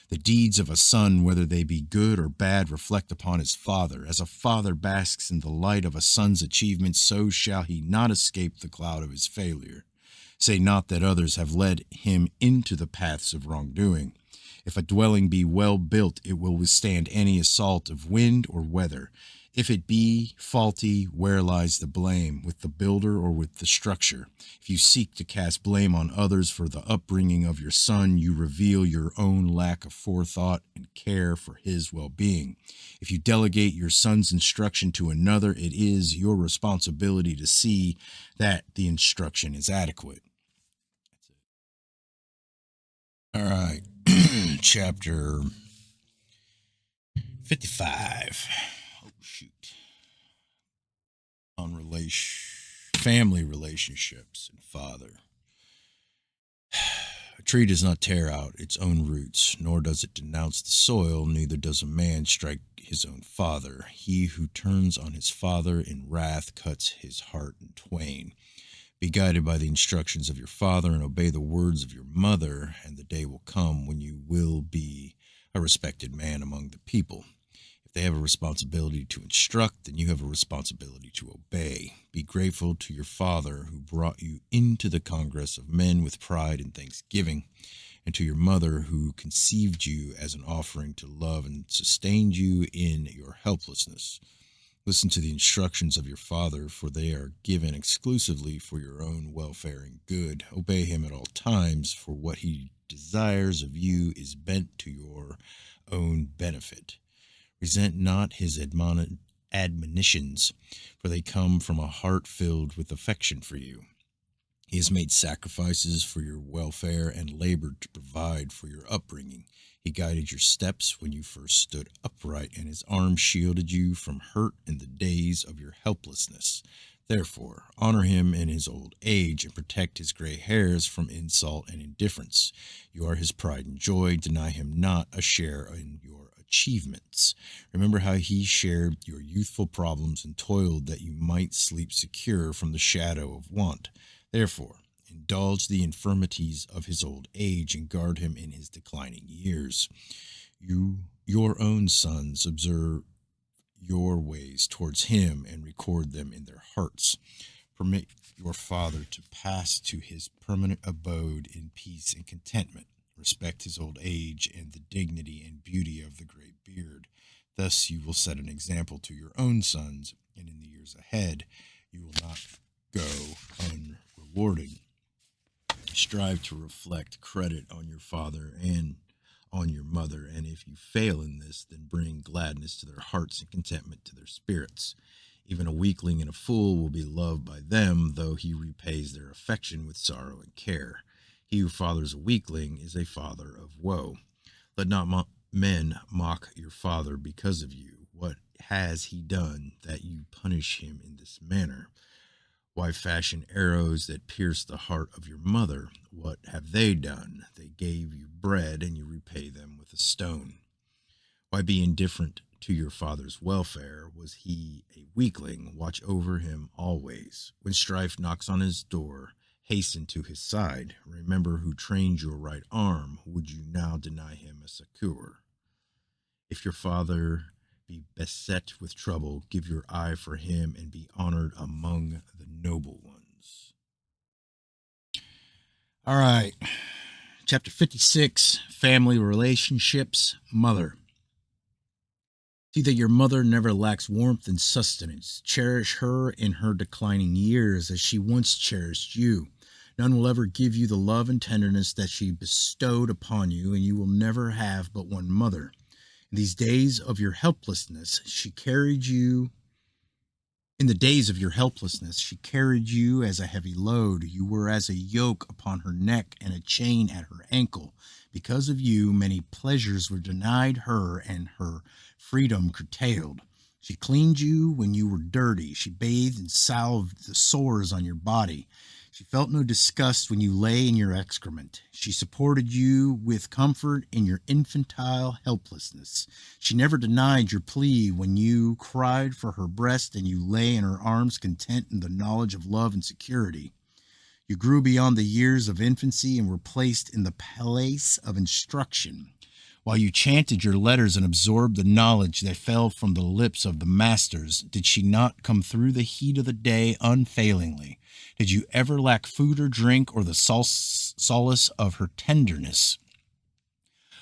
The deeds of a son, whether they be good or bad, reflect upon his father. As a father basks in the light of a son's achievements, so shall he not escape the cloud of his failure. Say not that others have led him into the paths of wrongdoing. If a dwelling be well built, it will withstand any assault of wind or weather. If it be faulty, where lies the blame, with the builder or with the structure? If you seek to cast blame on others for the upbringing of your son, you reveal your own lack of forethought and care for his well-being. If you delegate your son's instruction to another, it is your responsibility to see that the instruction is adequate. All right, chapter 55. Oh, shoot. On family relationships and father. A tree does not tear out its own roots, nor does it denounce the soil, neither does a man strike his own father. He who turns on his father in wrath cuts his heart in twain. Be guided by the instructions of your father and obey the words of your mother, and the day will come when you will be a respected man among the people. If they have a responsibility to instruct, then you have a responsibility to obey. Be grateful to your father who brought you into the congress of men with pride and thanksgiving, and to your mother who conceived you as an offering to love and sustained you in your helplessness. Listen to the instructions of your father, for they are given exclusively for your own welfare and good. Obey him at all times, for what he desires of you is bent to your own benefit. Resent not his admonitions, for they come from a heart filled with affection for you. He has made sacrifices for your welfare and labored to provide for your upbringing. He guided your steps when you first stood upright, and his arm shielded you from hurt in the days of your helplessness. Therefore, honor him in his old age and protect his gray hairs from insult and indifference. You are his pride and joy. Deny him not a share in your achievements. Remember how he shared your youthful problems and toiled that you might sleep secure from the shadow of want. Therefore, indulge the infirmities of his old age and guard him in his declining years. Your own sons, observe your ways towards him and record them in their hearts. Permit your father to pass to his permanent abode in peace and contentment. Respect his old age and the dignity and beauty of the gray beard. Thus you will set an example to your own sons, and in the years ahead you will not go unrewarded. Strive to reflect credit on your father and on your mother, and if you fail in this, then bring gladness to their hearts and contentment to their spirits. Even a weakling and a fool will be loved by them, though he repays their affection with sorrow and care. He who fathers a weakling is a father of woe. Let not men mock your father because of you. What has he done that you punish him in this manner? Why fashion arrows that pierce the heart of your mother? What have they done? They gave you bread, and you repay them with a stone. Why be indifferent to your father's welfare? Was he a weakling? Watch over him always. When strife knocks on his door, hasten to his side. Remember who trained your right arm. Would you now deny him a succor? If your father be beset with trouble, give your eye for him and be honored among the noble ones. All right. Chapter 56, Family Relationships, Mother. See that your mother never lacks warmth and sustenance. Cherish her in her declining years as she once cherished you. None will ever give you the love and tenderness that she bestowed upon you, and you will never have but one mother. In these days of your helplessness, she carried you. In the days of your helplessness, she carried you as a heavy load. You were as a yoke upon her neck and a chain at her ankle. Because of you, many pleasures were denied her and her freedom curtailed. She cleaned you when you were dirty. She bathed and salved the sores on your body. She felt no disgust when you lay in your excrement. She supported you with comfort in your infantile helplessness. She never denied your plea when you cried for her breast, and you lay in her arms content in the knowledge of love and security. You grew beyond the years of infancy and were placed in the place of instruction. While you chanted your letters and absorbed the knowledge that fell from the lips of the masters, did she not come through the heat of the day unfailingly? Did you ever lack food or drink or the solace of her tenderness?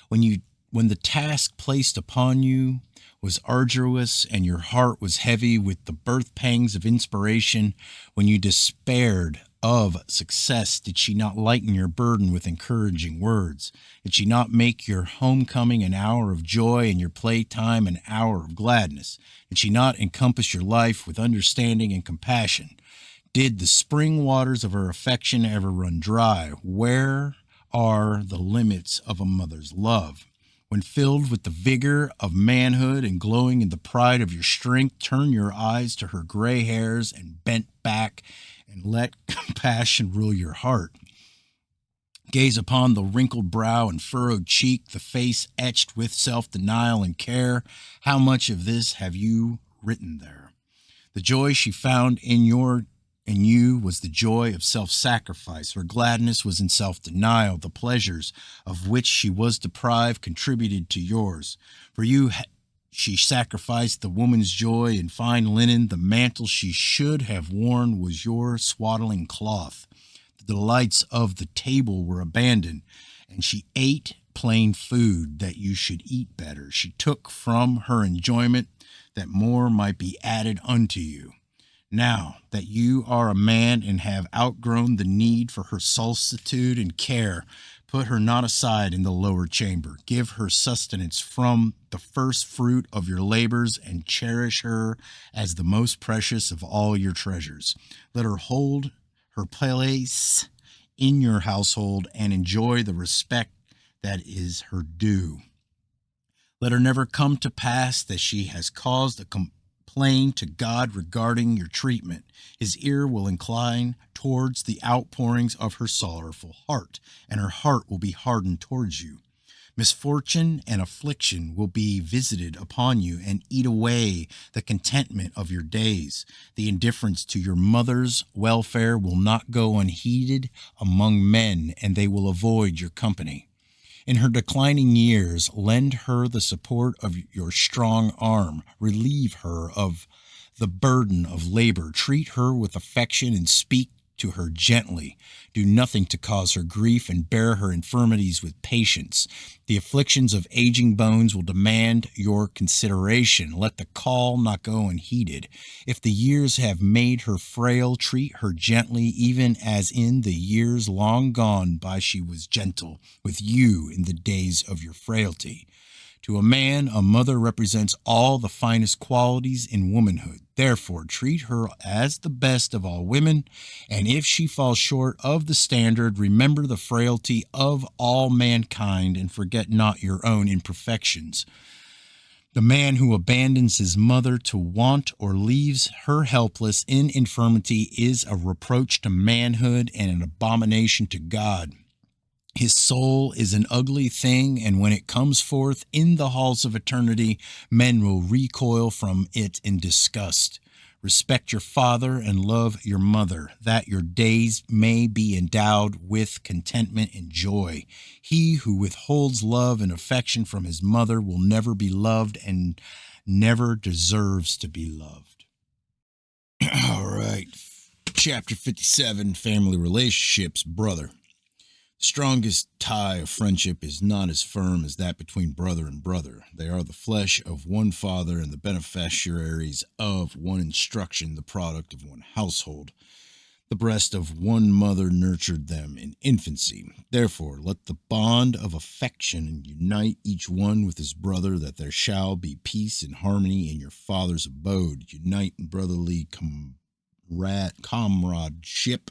When the task placed upon you was arduous and your heart was heavy with the birth pangs of inspiration, when you despaired of success, did she not lighten your burden with encouraging words? Did she not make your homecoming an hour of joy and your playtime an hour of gladness? Did she not encompass your life with understanding and compassion? Did the spring waters of her affection ever run dry? Where are the limits of a mother's love? When filled with the vigor of manhood and glowing in the pride of your strength, turn your eyes to her gray hairs and bent back and let compassion rule your heart. Gaze upon the wrinkled brow and furrowed cheek, the face etched with self-denial and care. How much of this have you written there? The joy she found in you was the joy of self-sacrifice. Her gladness was in self-denial. The pleasures of which she was deprived contributed to yours. For you, she sacrificed the woman's joy in fine linen. The mantle she should have worn was your swaddling cloth. The delights of the table were abandoned, and she ate plain food that you should eat better. She took from her enjoyment that more might be added unto you. Now that you are a man and have outgrown the need for her solicitude and care, put her not aside in the lower chamber. Give her sustenance from the first fruit of your labors and cherish her as the most precious of all your treasures. Let her hold her place in your household and enjoy the respect that is her due. Let her never come to pass that she has caused a complaint to God regarding your treatment. His ear will incline towards the outpourings of her sorrowful heart, and her heart will be hardened towards you. Misfortune and affliction will be visited upon you and eat away the contentment of your days. The indifference to your mother's welfare will not go unheeded among men, and they will avoid your company. In her declining years, lend her the support of your strong arm. Relieve her of the burden of labor. Treat her with affection and speak to her gently. Do nothing to cause her grief and bear her infirmities with patience. The afflictions of aging bones will demand your consideration. Let the call not go unheeded. If the years have made her frail, treat her gently, even as in the years long gone by she was gentle with you in the days of your frailty. To a man, a mother represents all the finest qualities in womanhood. Therefore, treat her as the best of all women, and if she falls short of the standard, remember the frailty of all mankind and forget not your own imperfections. The man who abandons his mother to want or leaves her helpless in infirmity is a reproach to manhood and an abomination to God. His soul is an ugly thing, and when it comes forth in the halls of eternity, men will recoil from it in disgust. Respect your father and love your mother, that your days may be endowed with contentment and joy. He who withholds love and affection from his mother will never be loved and never deserves to be loved. All right. Chapter 57, Family Relationships, Brother. The strongest tie of friendship is not as firm as that between brother and brother. They are the flesh of one father and the beneficiaries of one instruction, the product of one household. The breast of one mother nurtured them in infancy. Therefore, let the bond of affection unite each one with his brother, that there shall be peace and harmony in your father's abode. Unite in brotherly comradeship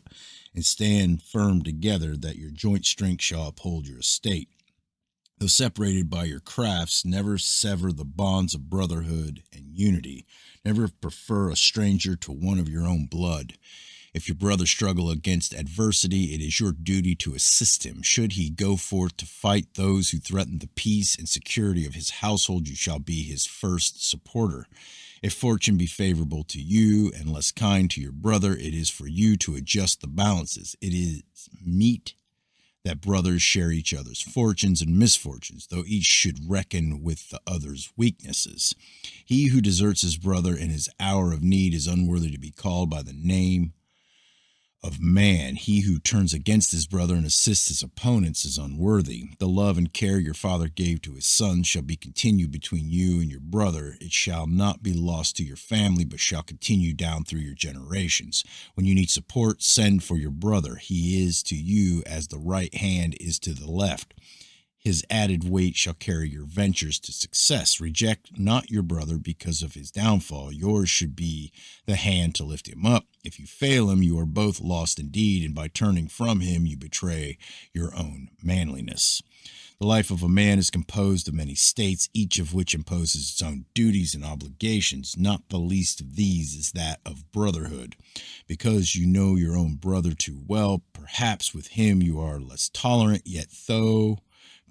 and stand firm together, that your joint strength shall uphold your estate. Though separated by your crafts, never sever the bonds of brotherhood and unity. Never prefer a stranger to one of your own blood. If your brother struggle against adversity, it is your duty to assist him. Should he go forth to fight those who threaten the peace and security of his household, you shall be his first supporter. If fortune be favorable to you and less kind to your brother, it is for you to adjust the balances. It is meet that brothers share each other's fortunes and misfortunes, though each should reckon with the other's weaknesses. He who deserts his brother in his hour of need is unworthy to be called by the name of man. He who turns against his brother and assists his opponents is unworthy. The love and care your father gave to his son shall be continued between you and your brother. It shall not be lost to your family, but shall continue down through your generations. When you need support, send for your brother. He is to you as the right hand is to the left. His added weight shall carry your ventures to success. Reject not your brother because of his downfall. Yours should be the hand to lift him up. If you fail him, you are both lost indeed, and by turning from him, you betray your own manliness. The life of a man is composed of many states, each of which imposes its own duties and obligations. Not the least of these is that of brotherhood. Because you know your own brother too well, perhaps with him you are less tolerant, yet though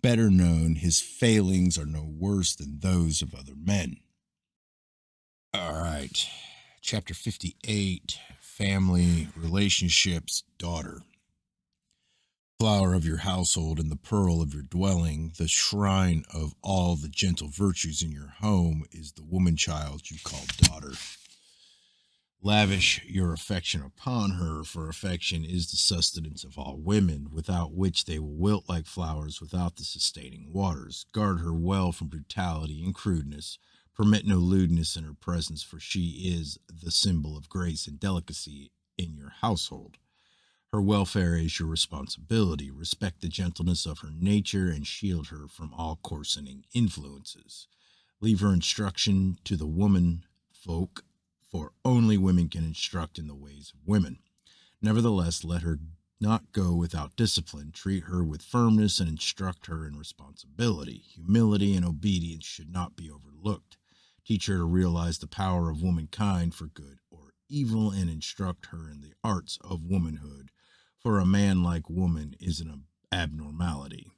better known, his failings are no worse than those of other men. All right. Chapter 58, Family Relationships, Daughter. Flower of your household and the pearl of your dwelling, the shrine of all the gentle virtues in your home is the woman child you call daughter. Lavish your affection upon her, for affection is the sustenance of all women, without which they will wilt like flowers without the sustaining waters. Guard her well from brutality and crudeness. Permit no lewdness in her presence, for she is the symbol of grace and delicacy in your household. Her welfare is your responsibility. Respect the gentleness of her nature and shield her from all coarsening influences. Leave her instruction to the woman folk, for only women can instruct in the ways of women. Nevertheless, let her not go without discipline. Treat her with firmness and instruct her in responsibility. Humility and obedience should not be overlooked. Teach her to realize the power of womankind for good or evil, and instruct her in the arts of womanhood, for a man like woman is an abnormality.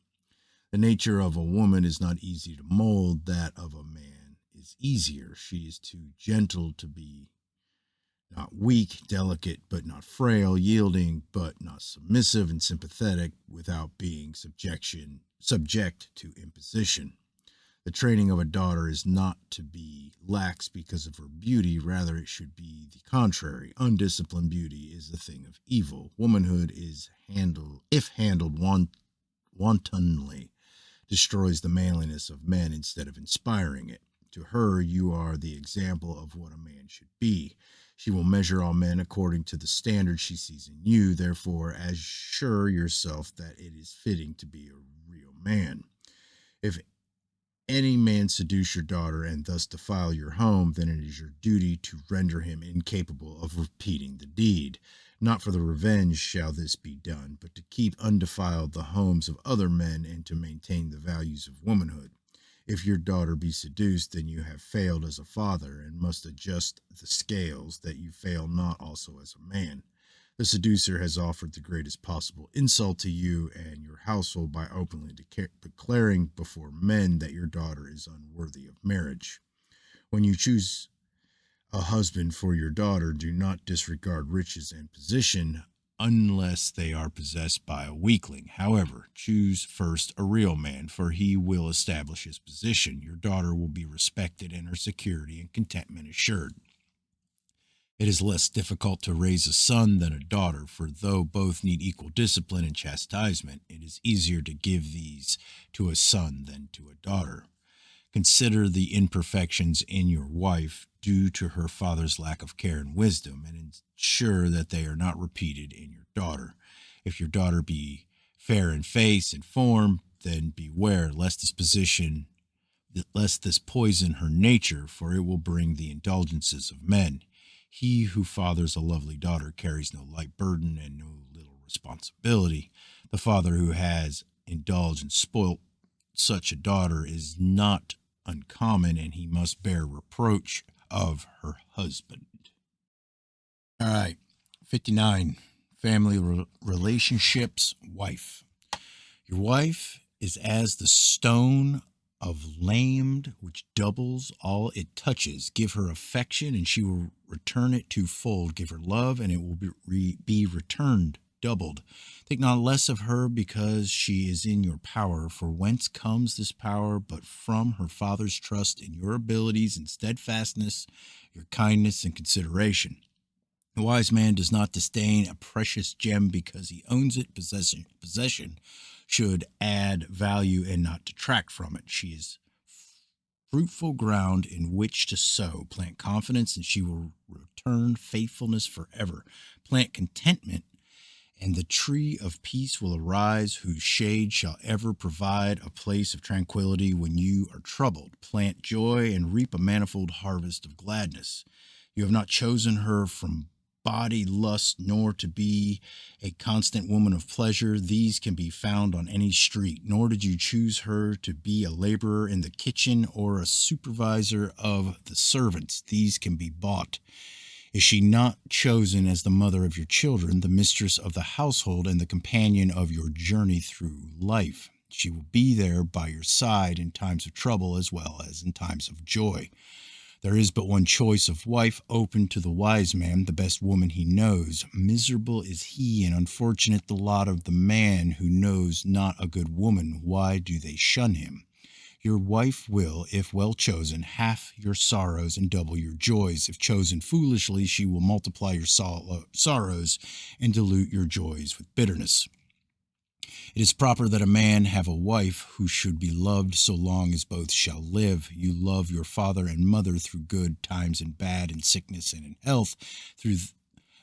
The nature of a woman is not easy to mold, that of a man is easier. She is too gentle to be not weak, delicate but not frail, yielding but not submissive, and sympathetic without being subject to imposition. The training of a daughter is not to be lax because of her beauty, rather it should be the contrary. Undisciplined beauty is a thing of evil. Womanhood is if handled wantonly, destroys the manliness of men instead of inspiring it. To her, you are the example of what a man should be. She will measure all men according to the standard she sees in you. Therefore, assure yourself that it is fitting to be a real man. If any man seduce your daughter and thus defile your home, then it is your duty to render him incapable of repeating the deed. Not for the revenge shall this be done, but to keep undefiled the homes of other men and to maintain the values of womanhood. If your daughter be seduced, then you have failed as a father and must adjust the scales that you fail not also as a man. The seducer has offered the greatest possible insult to you and your household by openly declaring before men that your daughter is unworthy of marriage. When you choose a husband for your daughter, do not disregard riches and position unless they are possessed by a weakling. However, choose first a real man, for he will establish his position. Your daughter will be respected and her security and contentment assured. It is less difficult to raise a son than a daughter, for though both need equal discipline and chastisement, it is easier to give these to a son than to a daughter. Consider the imperfections in your wife due to her father's lack of care and wisdom, and ensure that they are not repeated in your daughter. If your daughter be fair in face and form, then beware lest this poison her nature, for it will bring the indulgences of men. He who fathers a lovely daughter carries no light burden and no little responsibility. The father who has indulged and spoilt such a daughter is not uncommon, and he must bear reproach of her husband. All right, 59. Family relationships, wife. Your wife is as the stone of lamed, which doubles all it touches. Give her affection, and she will return it twofold. Give her love, and it will be returned doubled. Think not less of her because she is in your power. For whence comes this power but from her father's trust in your abilities and steadfastness, your kindness and consideration? The wise man does not disdain a precious gem because he owns it. Possession should add value and not detract from it. She is fruitful ground in which to sow. Plant confidence, and she will return faithfulness forever. Plant contentment, and the tree of peace will arise, whose shade shall ever provide a place of tranquility when you are troubled. Plant joy and reap a manifold harvest of gladness. You have not chosen her from body lust, nor to be a constant woman of pleasure. These can be found on any street. Nor did you choose her to be a laborer in the kitchen or a supervisor of the servants. These can be bought. Is she not chosen as the mother of your children, the mistress of the household, and the companion of your journey through life? She will be there by your side in times of trouble as well as in times of joy. There is but one choice of wife open to the wise man, the best woman he knows. Miserable is he, and unfortunate the lot of the man who knows not a good woman. Why do they shun him? Your wife will, if well chosen, half your sorrows and double your joys. If chosen foolishly, she will multiply your sorrows and dilute your joys with bitterness. It is proper that a man have a wife who should be loved so long as both shall live. You love your father and mother through good times and bad, in sickness and in health,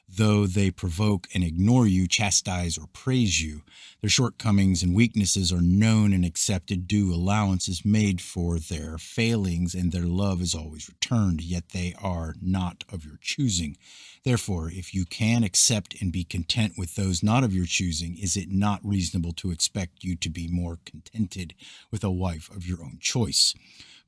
though they provoke and ignore you, chastise or praise you. Their shortcomings and weaknesses are known and accepted. Due allowance is made for their failings, and their love is always returned, yet they are not of your choosing. Therefore, if you can accept and be content with those not of your choosing, is it not reasonable to expect you to be more contented with a wife of your own choice?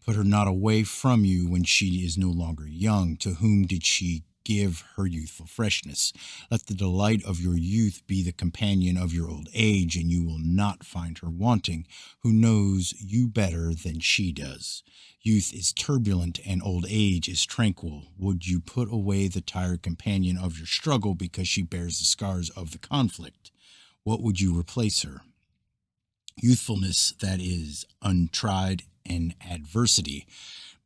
Put her not away from you when she is no longer young. To whom did she give her youthful freshness? Let the delight of your youth be the companion of your old age, and you will not find her wanting, who knows you better than she does. Youth is turbulent, and old age is tranquil. Would you put away the tired companion of your struggle because she bears the scars of the conflict? What would you replace her? Youthfulness that is untried in adversity,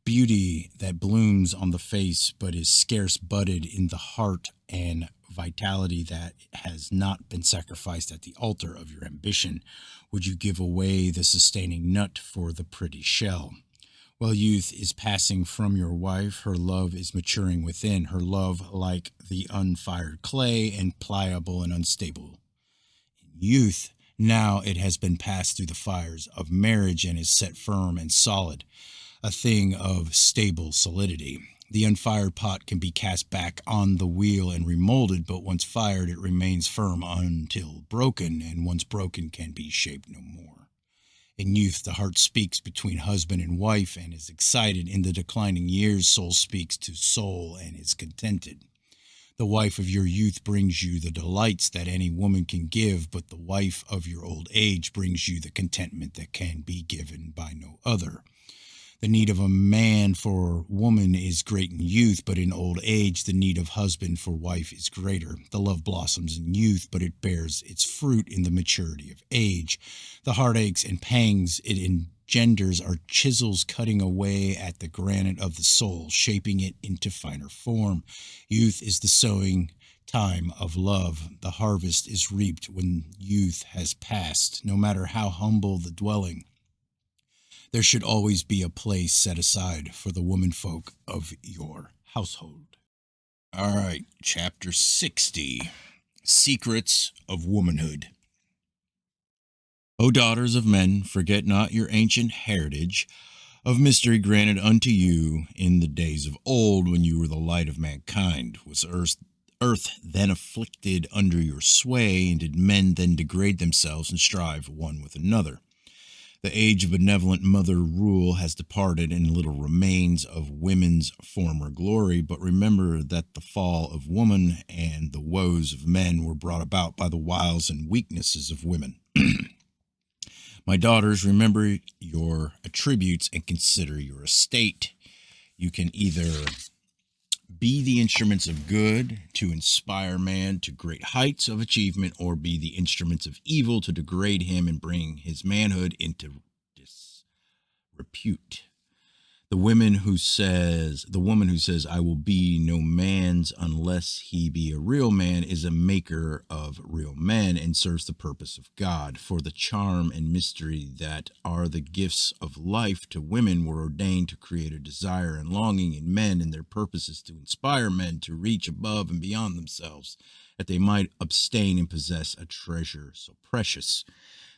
beauty that blooms on the face but is scarce budded in the heart, and vitality that has not been sacrificed at the altar of your ambition. Would you give away the sustaining nut for the pretty shell? While youth is passing from your wife, her love is maturing within. Her love, like the unfired clay, and pliable and unstable. In youth, Now it has been passed through the fires of marriage and is set firm and solid, a thing of stable solidity. The unfired pot can be cast back on the wheel and remolded, but once fired, it remains firm until broken, and once broken can be shaped no more. In youth, the heart speaks between husband and wife and is excited. In the declining years, soul speaks to soul and is contented. The wife of your youth brings you the delights that any woman can give, but the wife of your old age brings you the contentment that can be given by no other. The need of a man for woman is great in youth, but in old age the need of husband for wife is greater. The love blossoms in youth, but it bears its fruit in the maturity of age. The heartaches and pangs it engenders are chisels cutting away at the granite of the soul, shaping it into finer form. Youth is the sowing time of love. The harvest is reaped when youth has passed. No matter how humble the dwelling, there should always be a place set aside for the womenfolk of your household. All right, chapter 60, Secrets of Womanhood. O daughters of men, forget not your ancient heritage of mystery granted unto you in the days of old, when you were the light of mankind. Was earth then afflicted under your sway, and did men then degrade themselves and strive one with another? The age of benevolent mother rule has departed, and little remains of women's former glory. But remember that the fall of woman and the woes of men were brought about by the wiles and weaknesses of women. My daughters, remember your attributes and consider your estate. You can either be the instruments of good to inspire man to great heights of achievement, or be the instruments of evil to degrade him and bring his manhood into disrepute. The woman who says, I will be no man's unless he be a real man, is a maker of real men and serves the purpose of God. For the charm and mystery that are the gifts of life to women were ordained to create a desire and longing in men, and their purpose is to inspire men to reach above and beyond themselves, that they might abstain and possess a treasure so precious.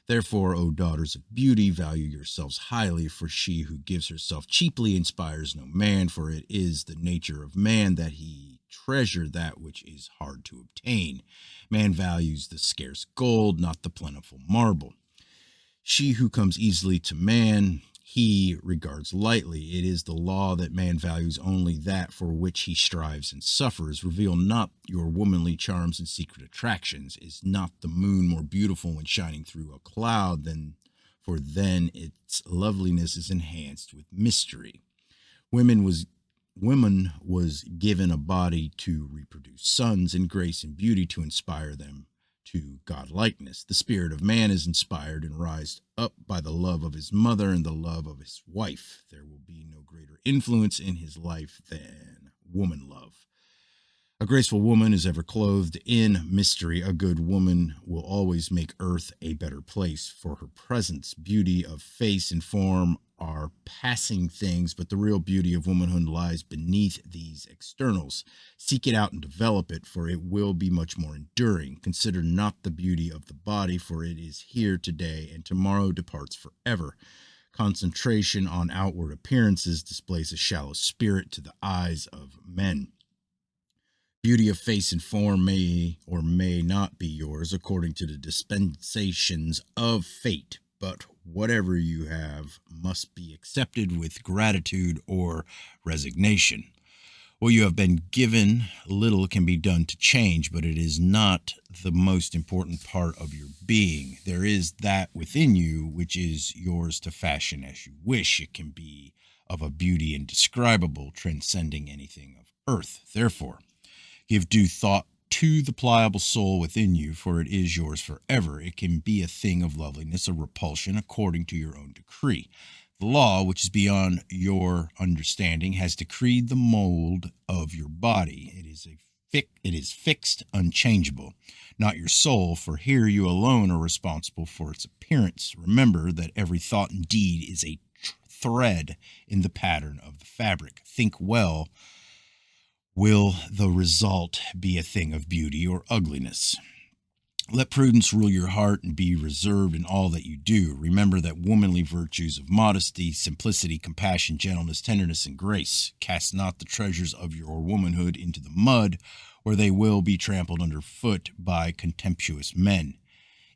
Therefore, O daughters of beauty, value yourselves highly, for she who gives herself cheaply inspires no man, for it is the nature of man that he treasure that which is hard to obtain. Man values the scarce gold, not the plentiful marble. She who comes easily to man, he regards lightly. It is the law that man values only that for which he strives and suffers. Reveal not your womanly charms and secret attractions. Is not the moon more beautiful when shining through a cloud than for then its loveliness is enhanced with mystery? Woman was given a body to reproduce sons, and grace and beauty to inspire them to godlikeness. The spirit of man is inspired and rised up by the love of his mother and the love of his wife. There will be no greater influence in his life than woman love. A graceful woman is ever clothed in mystery. A good woman will always make earth a better place for her presence. Beauty of face and form are passing things, but the real beauty of womanhood lies beneath these externals. Seek it out and develop it, for it will be much more enduring. Consider not the beauty of the body, for it is here today and tomorrow departs forever. Concentration on outward appearances displays a shallow spirit to the eyes of men. Beauty of face and form may or may not be yours according to the dispensations of fate, but whatever you have must be accepted with gratitude or resignation. What you have been given, little can be done to change, but it is not the most important part of your being. There is that within you which is yours to fashion as you wish. It can be of a beauty indescribable, transcending anything of earth. Therefore, give due thought to the pliable soul within you, for it is yours forever. It can be a thing of loveliness or repulsion according to your own decree. The law, which is beyond your understanding, has decreed the mold of your body. It is fixed, unchangeable, not your soul, for here you alone are responsible for its appearance. Remember that every thought and deed is a thread in the pattern of the fabric. Think well. Will the result be a thing of beauty or ugliness? Let prudence rule your heart and be reserved in all that you do. Remember that womanly virtues of modesty, simplicity, compassion, gentleness, tenderness, and grace. Cast not the treasures of your womanhood into the mud, where they will be trampled underfoot by contemptuous men.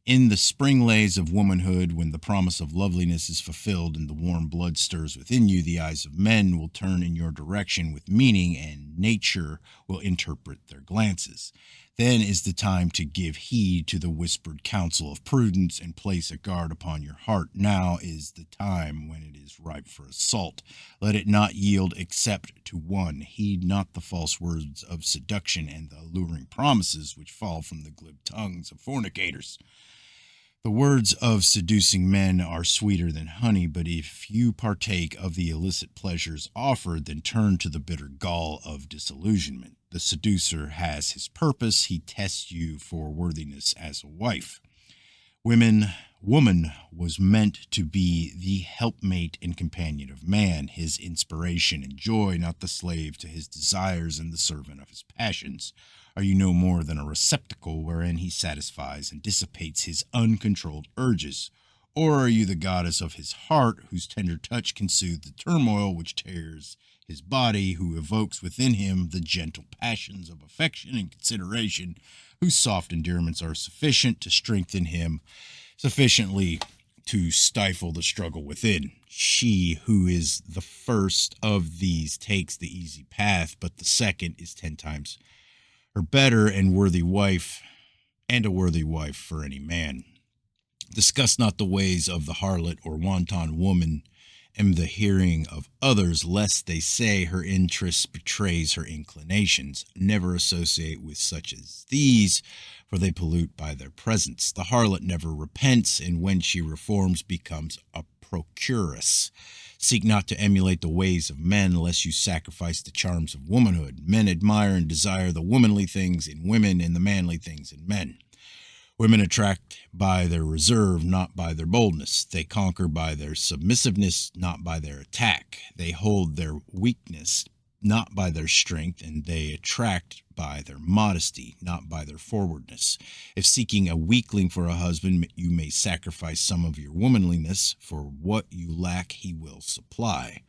In the spring lays of womanhood, when the promise of loveliness is fulfilled and the warm blood stirs within you, the eyes of men will turn in your direction with meaning, and nature will interpret their glances. Then is the time to give heed to the whispered counsel of prudence and place a guard upon your heart. Now is the time when it is ripe for assault. Let it not yield except to one. Heed not the false words of seduction and the alluring promises which fall from the glib tongues of fornicators. The words of seducing men are sweeter than honey, but if you partake of the illicit pleasures offered, then turn to the bitter gall of disillusionment. The seducer has his purpose. He tests you for worthiness as a wife. Woman was meant to be the helpmate and companion of man, his inspiration and joy, not the slave to his desires and the servant of his passions. Are you no more than a receptacle wherein he satisfies and dissipates his uncontrolled urges? Or are you the goddess of his heart, whose tender touch can soothe the turmoil which tears his body, who evokes within him the gentle passions of affection and consideration, whose soft endearments are sufficient to strengthen him, sufficiently to stifle the struggle within? She who is the first of these takes the easy path, but the second is 10 times her better and worthy wife, and a worthy wife for any man. Discuss not the ways of the harlot or wanton woman in the hearing of others, lest they say her interest betrays her inclinations. Never associate with such as these, for they pollute by their presence. The harlot never repents, and when she reforms becomes a procuress. Seek not to emulate the ways of men, lest you sacrifice the charms of womanhood. Men admire and desire the womanly things in women and the manly things in men. Women attract by their reserve, not by their boldness. They conquer by their submissiveness, not by their attack. They hold their weakness, not by their strength, and they attract by their modesty, not by their forwardness. If seeking a weakling for a husband, you may sacrifice some of your womanliness, for what you lack he will supply.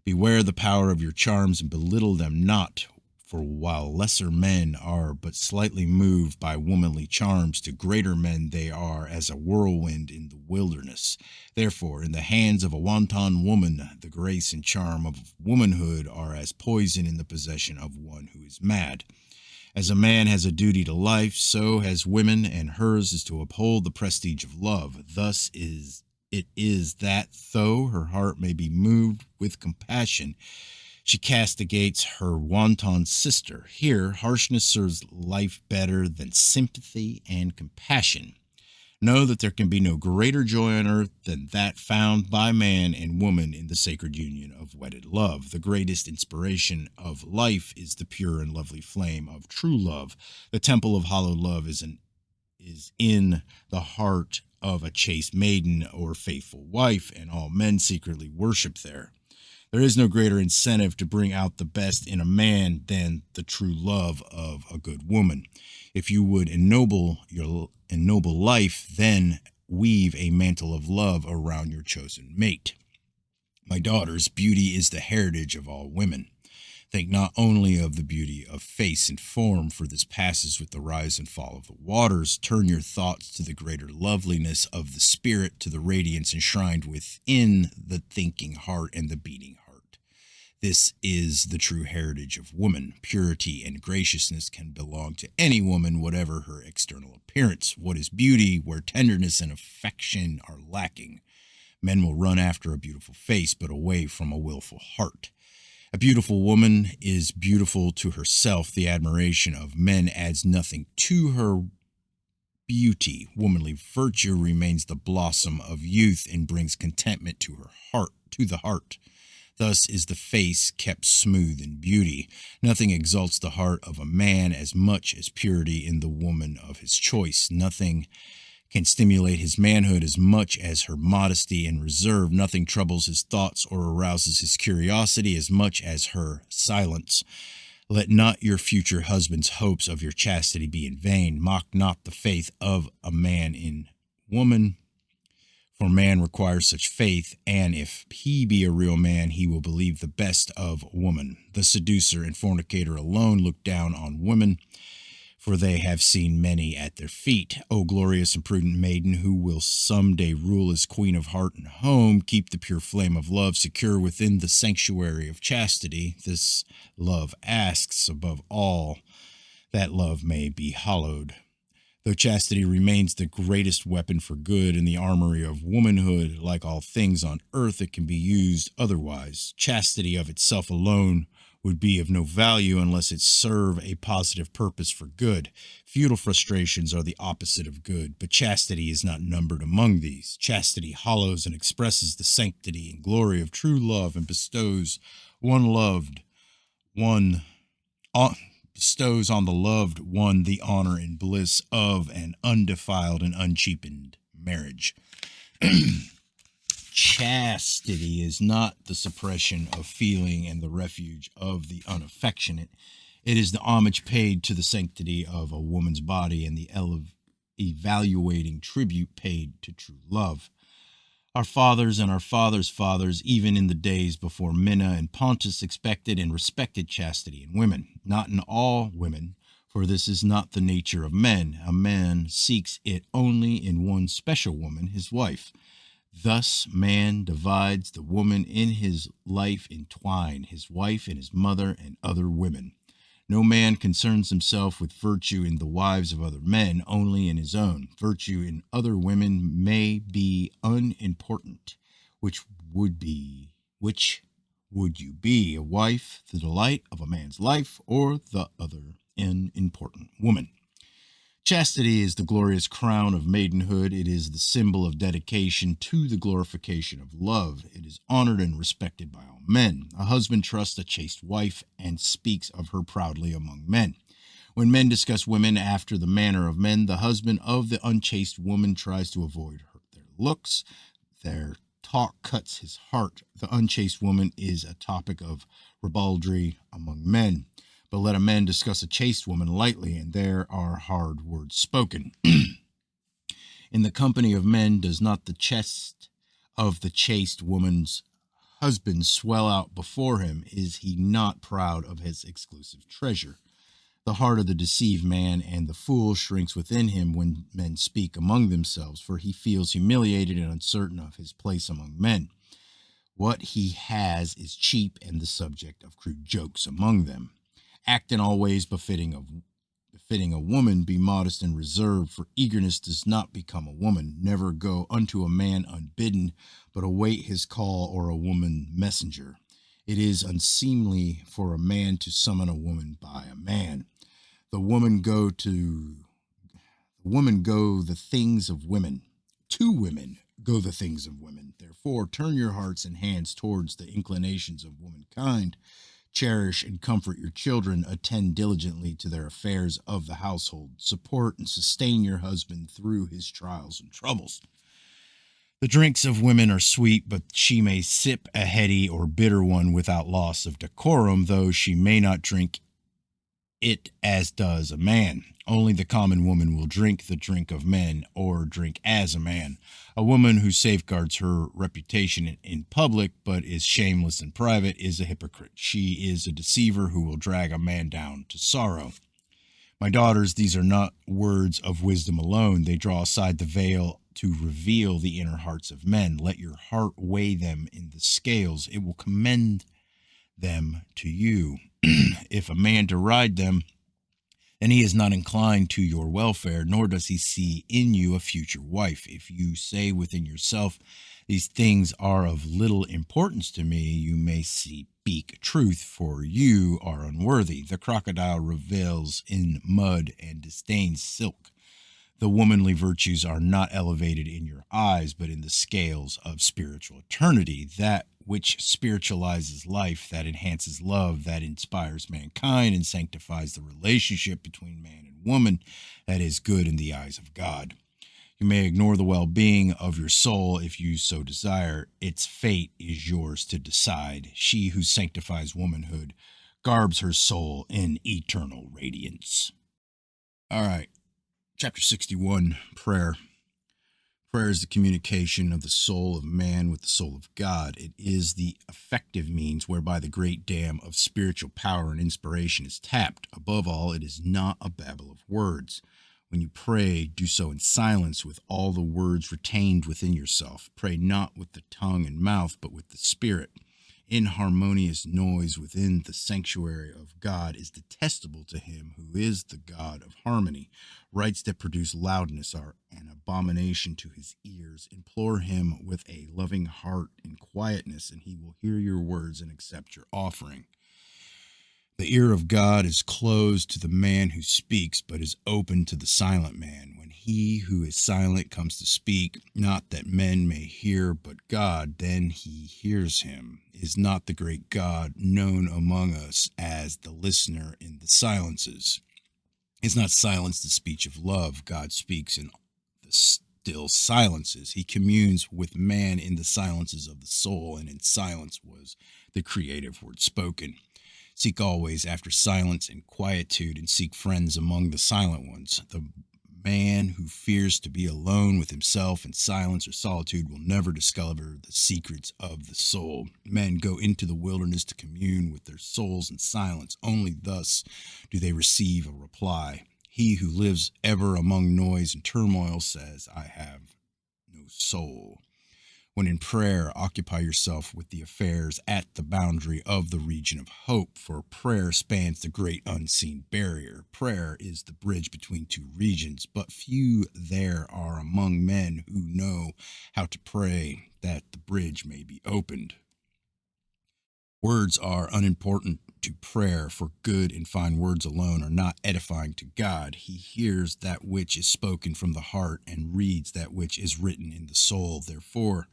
Beware the power of your charms and belittle them not, for while lesser men are but slightly moved by womanly charms, to greater men they are as a whirlwind in the wilderness. Therefore, in the hands of a wanton woman, the grace and charm of womanhood are as poison in the possession of one who is mad. As a man has a duty to life, so has women, and hers is to uphold the prestige of love. Thus it is that, though her heart may be moved with compassion, she castigates her wanton sister. Here, harshness serves life better than sympathy and compassion. Know that there can be no greater joy on earth than that found by man and woman in the sacred union of wedded love. The greatest inspiration of life is the pure and lovely flame of true love. The temple of hallowed love is in the heart of a chaste maiden or faithful wife, and all men secretly worship there. There is no greater incentive to bring out the best in a man than the true love of a good woman. If you would ennoble life, then weave a mantle of love around your chosen mate. My daughters, beauty is the heritage of all women. Think not only of the beauty of face and form, for this passes with the rise and fall of the waters. Turn your thoughts to the greater loveliness of the spirit, to the radiance enshrined within the thinking heart and the beating heart. This is the true heritage of woman. Purity and graciousness can belong to any woman, whatever her external appearance. What is beauty where tenderness and affection are lacking? Men will run after a beautiful face, but away from a willful heart. A beautiful woman is beautiful to herself. The admiration of men adds nothing to her beauty. Womanly virtue remains the blossom of youth and brings contentment to the heart. Thus is the face kept smooth in beauty. Nothing exalts the heart of a man as much as purity in the woman of his choice. Nothing can stimulate his manhood as much as her modesty and reserve. Nothing troubles his thoughts or arouses his curiosity as much as her silence. Let not your future husband's hopes of your chastity be in vain. Mock not the faith of a man in woman, for man requires such faith, and if he be a real man, he will believe the best of woman. The seducer and fornicator alone look down on women, for they have seen many at their feet. O glorious and prudent maiden, who will some day rule as queen of heart and home, keep the pure flame of love secure within the sanctuary of chastity. This love asks, above all, that love may be hallowed. Though chastity remains the greatest weapon for good in the armory of womanhood, like all things on earth, it can be used otherwise. Chastity of itself alone would be of no value unless it serve a positive purpose for good. Futile frustrations are the opposite of good, but chastity is not numbered among these. Chastity hollows and expresses the sanctity and glory of true love and bestows on the loved one the honor and bliss of an undefiled and uncheapened marriage. Chastity is not the suppression of feeling and the refuge of the unaffectionate. It is the homage paid to the sanctity of a woman's body and the evaluating tribute paid to true love. Our fathers and our fathers' fathers, even in the days before Minna and Pontus, expected and respected chastity in women. Not in all women, for this is not the nature of men. A man seeks it only in one special woman, his wife. Thus man divides the woman in his life in twine, his wife and his mother and other women. No man concerns himself with virtue in the wives of other men, only in his own. Virtue in other women may be unimportant. Which would you be, a wife, the delight of a man's life, or the other unimportant woman? Chastity is the glorious crown of maidenhood. It is the symbol of dedication to the glorification of love. It is honored and respected by all men. A husband trusts a chaste wife and speaks of her proudly among men. When men discuss women after the manner of men, the husband of the unchaste woman tries to avoid their looks. Their talk cuts his heart. The unchaste woman is a topic of ribaldry among men. But let a man discuss a chaste woman lightly, and there are hard words spoken. In the company of men, does not the chest of the chaste woman's husband swell out before him? Is he not proud of his exclusive treasure? The heart of the deceived man and the fool shrinks within him when men speak among themselves, for he feels humiliated and uncertain of his place among men. What he has is cheap and the subject of crude jokes among them. Act in all ways befitting a woman, be modest and reserved, for eagerness does not become a woman. Never go unto a man unbidden, but await his call, or a woman messenger. It is unseemly for a man to summon a woman by a man. The woman go the things of women. To women go the things of women. Therefore, turn your hearts and hands towards the inclinations of womankind. Cherish and comfort your children. Attend diligently to their affairs of the household. Support and sustain your husband through his trials and troubles. The drinks of women are sweet, but she may sip a heady or bitter one without loss of decorum, though she may not drink it as does a man. Only the common woman will drink the drink of men, or drink as a man. A woman who safeguards her reputation in public, but is shameless in private, is a hypocrite. She is a deceiver who will drag a man down to sorrow. My daughters, these are not words of wisdom alone. They draw aside the veil to reveal the inner hearts of men. Let your heart weigh them in the scales. It will commend them to you. If a man deride them, then he is not inclined to your welfare, nor does he see in you a future wife. If you say within yourself, these things are of little importance to me, you may speak truth, for you are unworthy. The crocodile revels in mud and disdains silk. The womanly virtues are not elevated in your eyes, but in the scales of spiritual eternity. That which spiritualizes life, that enhances love, that inspires mankind and sanctifies the relationship between man and woman, that is good in the eyes of God. You may ignore the well-being of your soul if you so desire. Its fate is yours to decide. She who sanctifies womanhood garbs her soul in eternal radiance. All right, chapter 61, prayer. Prayer is the communication of the soul of man with the soul of God. It is the effective means whereby the great dam of spiritual power and inspiration is tapped. Above all, it is not a babble of words. When you pray, do so in silence with all the words retained within yourself. Pray not with the tongue and mouth, but with the spirit. Inharmonious noise within the sanctuary of God is detestable to him who is the God of harmony. Rites that produce loudness are an abomination to his ears. Implore him with a loving heart in quietness, and he will hear your words and accept your offering. The ear of God is closed to the man who speaks, but is open to the silent man. When he who is silent comes to speak, not that men may hear, but God, then he hears him. Is not the great God known among us as the listener in the silences? Is not silence the speech of love? God speaks in the still silences. He communes with man in the silences of the soul, and in silence was the creative word spoken. Seek always after silence and quietude, and seek friends among the silent ones. The man who fears to be alone with himself in silence or solitude will never discover the secrets of the soul. Men go into the wilderness to commune with their souls in silence. Only thus do they receive a reply. He who lives ever among noise and turmoil says, I have no soul. When in prayer, occupy yourself with the affairs at the boundary of the region of hope, for prayer spans the great unseen barrier. Prayer is the bridge between two regions, but few there are among men who know how to pray that the bridge may be opened. Words are unimportant to prayer, for good and fine words alone are not edifying to God. He hears that which is spoken from the heart and reads that which is written in the soul. Therefore,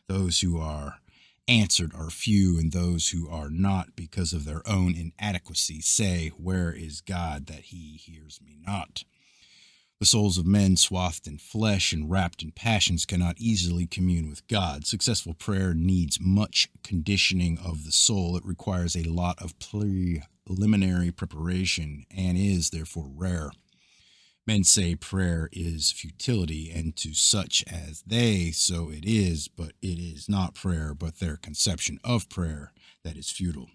those who are answered are few, and those who are not, because of their own inadequacy, say, Where is God that he hears me not? The souls of men swathed in flesh and wrapped in passions cannot easily commune with God. Successful prayer needs much conditioning of the soul. It requires a lot of preliminary preparation and is therefore rare. Men say prayer is futility, and to such as they, so it is, but it is not prayer, but their conception of prayer that is futile.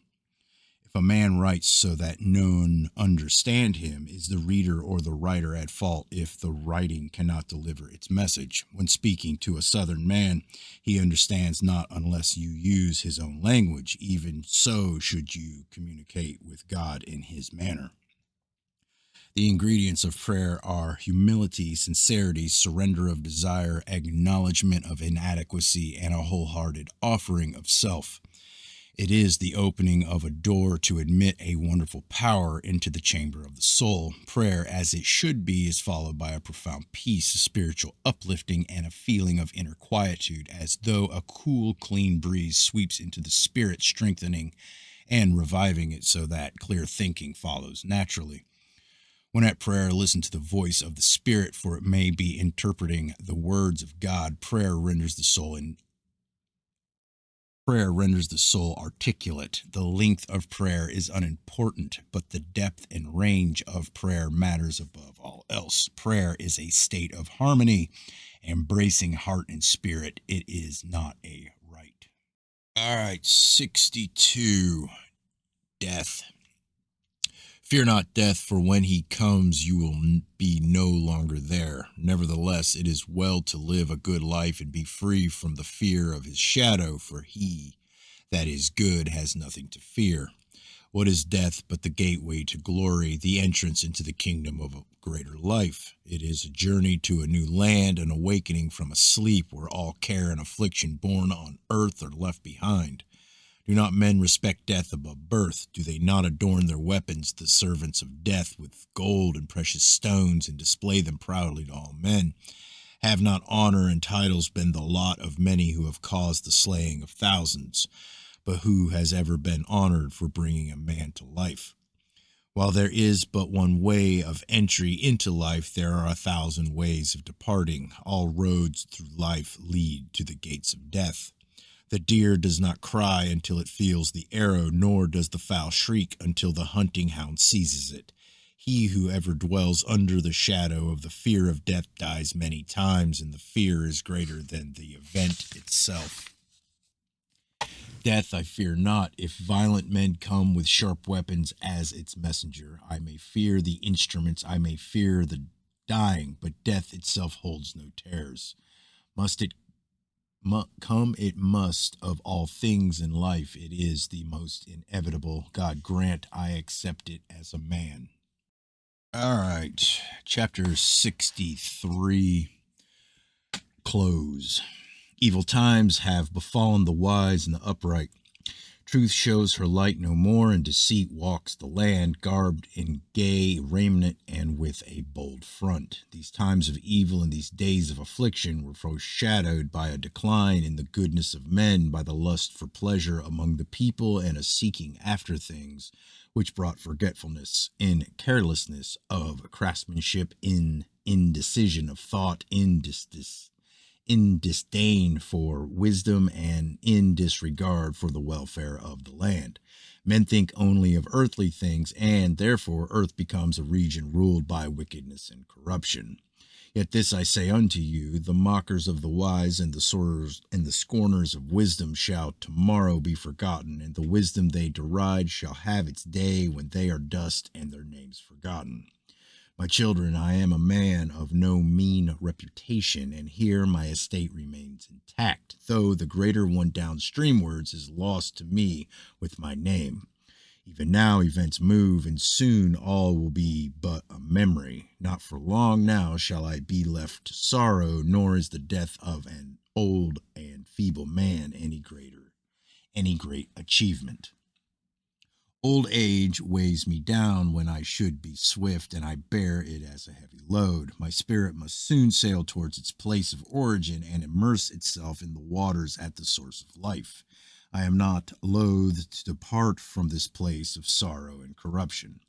If a man writes so that none understand him, is the reader or the writer at fault if the writing cannot deliver its message? When speaking to a southern man, he understands not unless you use his own language. Even so should you communicate with God in his manner. The ingredients of prayer are humility, sincerity, surrender of desire, acknowledgement of inadequacy, and a wholehearted offering of self. It is the opening of a door to admit a wonderful power into the chamber of the soul. Prayer, as it should be, is followed by a profound peace, a spiritual uplifting, and a feeling of inner quietude, as though a cool, clean breeze sweeps into the spirit, strengthening and reviving it so that clear thinking follows naturally. When at prayer, listen to the voice of the Spirit, for it may be interpreting the words of God. Prayer renders the soul articulate. The length of prayer is unimportant, but the depth and range of prayer matters above all else. Prayer is a state of harmony, embracing heart and spirit. It is not a rite. All right, 62. Death. Fear not death, for when he comes you will be no longer there. Nevertheless, it is well to live a good life and be free from the fear of his shadow, for he that is good has nothing to fear. What is death but the gateway to glory, the entrance into the kingdom of a greater life? It is a journey to a new land, an awakening from a sleep where all care and affliction born on earth are left behind. Do not men respect death above birth? Do they not adorn their weapons, the servants of death, with gold and precious stones, and display them proudly to all men? Have not honor and titles been the lot of many who have caused the slaying of thousands? But who has ever been honored for bringing a man to life? While there is but one way of entry into life, there are 1,000 ways of departing. All roads through life lead to the gates of death. The deer does not cry until it feels the arrow, nor does the fowl shriek until the hunting hound seizes it. He who ever dwells under the shadow of the fear of death dies many times, and the fear is greater than the event itself. Death I fear not. If violent men come with sharp weapons as its messenger, I may fear the instruments, I may fear the dying, but death itself holds no terrors. Must it come? It must. Of all things in life, it is the most inevitable. God grant I accept it as a man. All right, chapter 63, close. Evil times have befallen the wise and the upright. Truth shows her light no more, and deceit walks the land, garbed in gay raiment and with a bold front. These times of evil and these days of affliction were foreshadowed by a decline in the goodness of men, by the lust for pleasure among the people, and a seeking after things, which brought forgetfulness, in carelessness of craftsmanship, in indecision of thought, in disdain for wisdom, and in disregard for the welfare of the land. Men think only of earthly things, and therefore earth becomes a region ruled by wickedness and corruption. Yet this I say unto you, the mockers of the wise and the scorners of wisdom shall tomorrow be forgotten, and the wisdom they deride shall have its day when they are dust and their names forgotten. My children, I am a man of no mean reputation, and here my estate remains intact, though the greater one downstreamwards is lost to me with my name. Even now events move, and soon all will be but a memory. Not for long now shall I be left to sorrow, nor is the death of an old and feeble man any great achievement. Old age weighs me down when I should be swift, and I bear it as a heavy load. My spirit must soon sail towards its place of origin and immerse itself in the waters at the source of life. I am not loath to depart from this place of sorrow and corruption.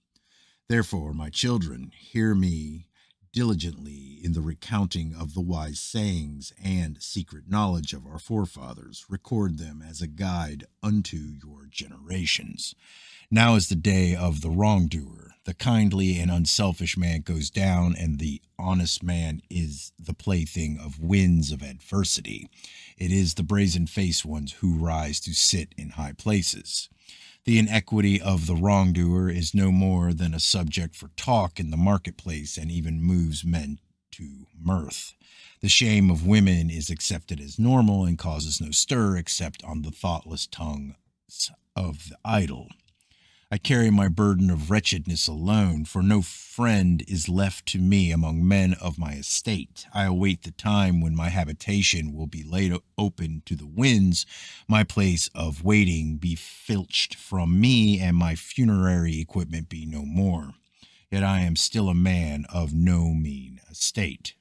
Therefore, my children, hear me diligently in the recounting of the wise sayings and secret knowledge of our forefathers. Record them as a guide unto your generations. Now is the day of the wrongdoer. The kindly and unselfish man goes down, and the honest man is the plaything of winds of adversity. It is the brazen-faced ones who rise to sit in high places. The inequity of the wrongdoer is no more than a subject for talk in the marketplace, and even moves men to mirth. The shame of women is accepted as normal and causes no stir except on the thoughtless tongues of the idle. I carry my burden of wretchedness alone, for no friend is left to me among men of my estate. I await the time when my habitation will be laid open to the winds, my place of waiting be filched from me, and my funerary equipment be no more. Yet I am still a man of no mean estate.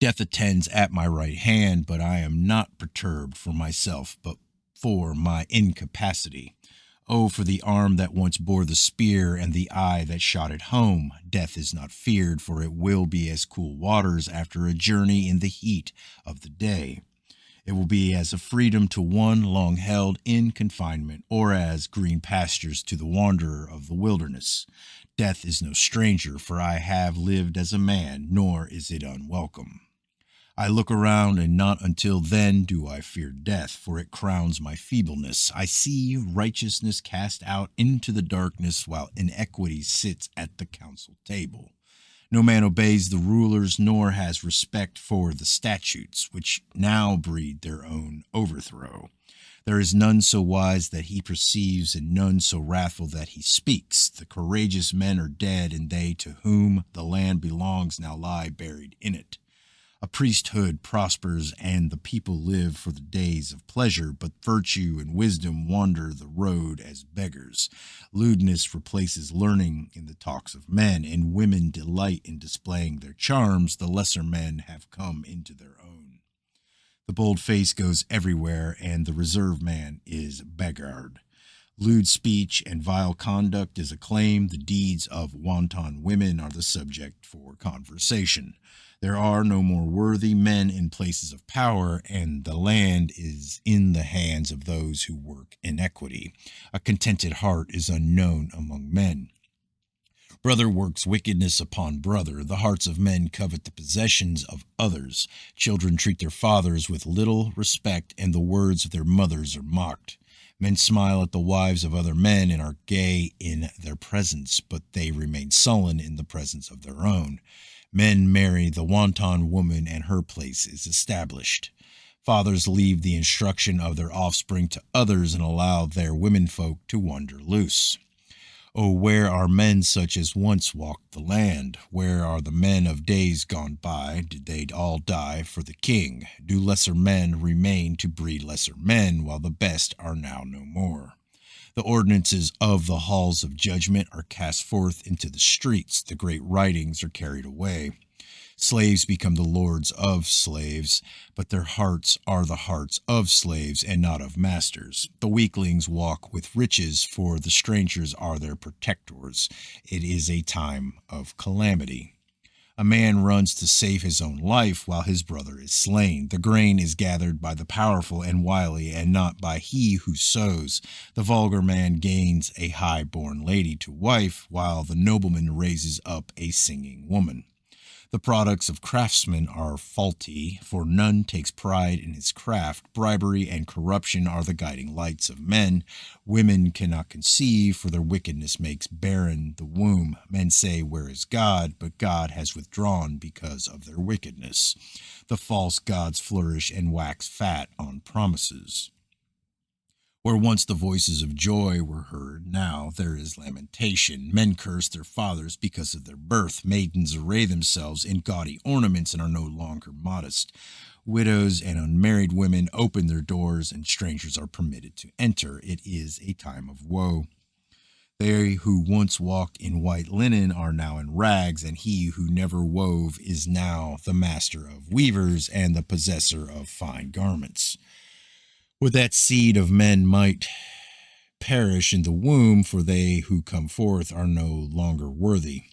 Death attends at my right hand, but I am not perturbed for myself, but for my incapacity. Oh, for the arm that once bore the spear, and the eye that shot it home. Death is not feared, for it will be as cool waters after a journey in the heat of the day. It will be as a freedom to one long held in confinement, or as green pastures to the wanderer of the wilderness. Death is no stranger, for I have lived as a man, nor is it unwelcome. I look around, and not until then do I fear death, for it crowns my feebleness. I see righteousness cast out into the darkness, while iniquity sits at the council table. No man obeys the rulers, nor has respect for the statutes, which now breed their own overthrow. There is none so wise that he perceives, and none so wrathful that he speaks. The courageous men are dead, and they to whom the land belongs now lie buried in it. A priesthood prospers, and the people live for the days of pleasure, but virtue and wisdom wander the road as beggars. Lewdness replaces learning in the talks of men, and women delight in displaying their charms. The lesser men have come into their own. The bold face goes everywhere, and the reserved man is beggared. Lewd speech and vile conduct is acclaimed. The deeds of wanton women are the subject for conversation. There are no more worthy men in places of power, and the land is in the hands of those who work iniquity. A contented heart is unknown among men. Brother works wickedness upon brother. The hearts of men covet the possessions of others. Children treat their fathers with little respect, and the words of their mothers are mocked. Men smile at the wives of other men and are gay in their presence, but they remain sullen in the presence of their own. Men marry the wanton woman, and her place is established. Fathers leave the instruction of their offspring to others and allow their womenfolk to wander loose. Oh, where are men such as once walked the land? Where are the men of days gone by? Did they all die for the king? Do lesser men remain to breed lesser men, while the best are now no more? The ordinances of the halls of judgment are cast forth into the streets. The great writings are carried away. Slaves become the lords of slaves, but their hearts are the hearts of slaves and not of masters. The weaklings walk with riches, for the strangers are their protectors. It is a time of calamity. A man runs to save his own life while his brother is slain. The grain is gathered by the powerful and wily, and not by he who sows. The vulgar man gains a high-born lady to wife, while the nobleman raises up a singing woman. The products of craftsmen are faulty, for none takes pride in his craft. Bribery and corruption are the guiding lights of men. Women cannot conceive, for their wickedness makes barren the womb. Men say, "Where is God?" But God has withdrawn because of their wickedness. The false gods flourish and wax fat on promises. Where once the voices of joy were heard, now there is lamentation. Men curse their fathers because of their birth. Maidens array themselves in gaudy ornaments and are no longer modest. Widows and unmarried women open their doors, and strangers are permitted to enter. It is a time of woe. They who once walked in white linen are now in rags, and he who never wove is now the master of weavers and the possessor of fine garments. Would that seed of men might perish in the womb, for they who come forth are no longer worthy.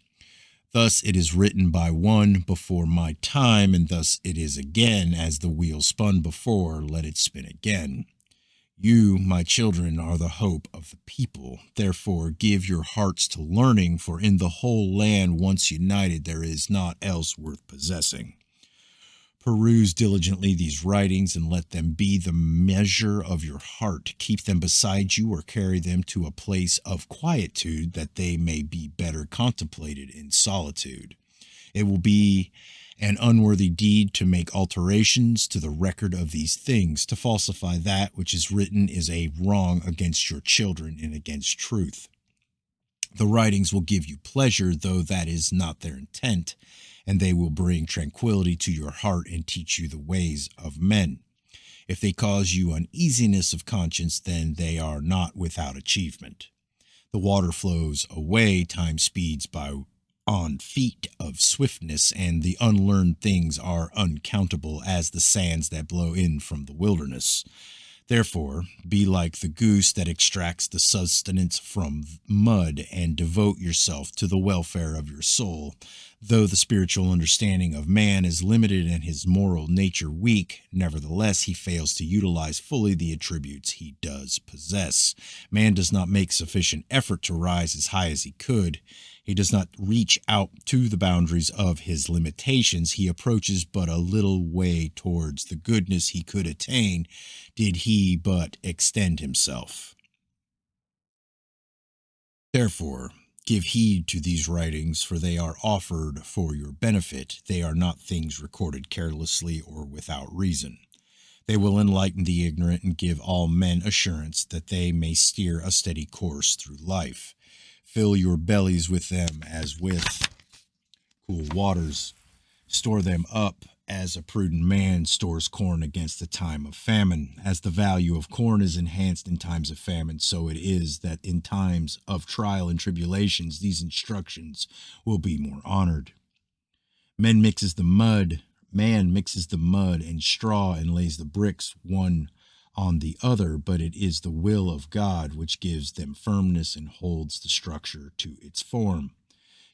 Thus it is written by one before my time, and thus it is again, as the wheel spun before, let it spin again. You, my children, are the hope of the people. Therefore give your hearts to learning, for in the whole land once united there is naught else worth possessing. Peruse diligently these writings, and let them be the measure of your heart. Keep them beside you, or carry them to a place of quietude, that they may be better contemplated in solitude. It will be an unworthy deed to make alterations to the record of these things. To falsify that which is written is a wrong against your children and against truth. The writings will give you pleasure, though that is not their intent, and they will bring tranquility to your heart and teach you the ways of men. If they cause you uneasiness of conscience, then they are not without achievement. The water flows away, time speeds by on feet of swiftness, and the unlearned things are uncountable as the sands that blow in from the wilderness. Therefore, be like the goose that extracts the sustenance from mud, and devote yourself to the welfare of your soul. Though the spiritual understanding of man is limited and his moral nature weak, nevertheless he fails to utilize fully the attributes he does possess. Man does not make sufficient effort to rise as high as he could. He does not reach out to the boundaries of his limitations. He approaches but a little way towards the goodness he could attain, did he but extend himself. Therefore, give heed to these writings, for they are offered for your benefit. They are not things recorded carelessly or without reason. They will enlighten the ignorant and give all men assurance that they may steer a steady course through life. Fill your bellies with them as with cool waters. Store them up as a prudent man stores corn against the time of famine. As the value of corn is enhanced in times of famine, so it is that in times of trial and tribulations these instructions will be more honored. Man mixes the mud and straw, and lays the bricks one on the other, but it is the will of God which gives them firmness and holds the structure to its form.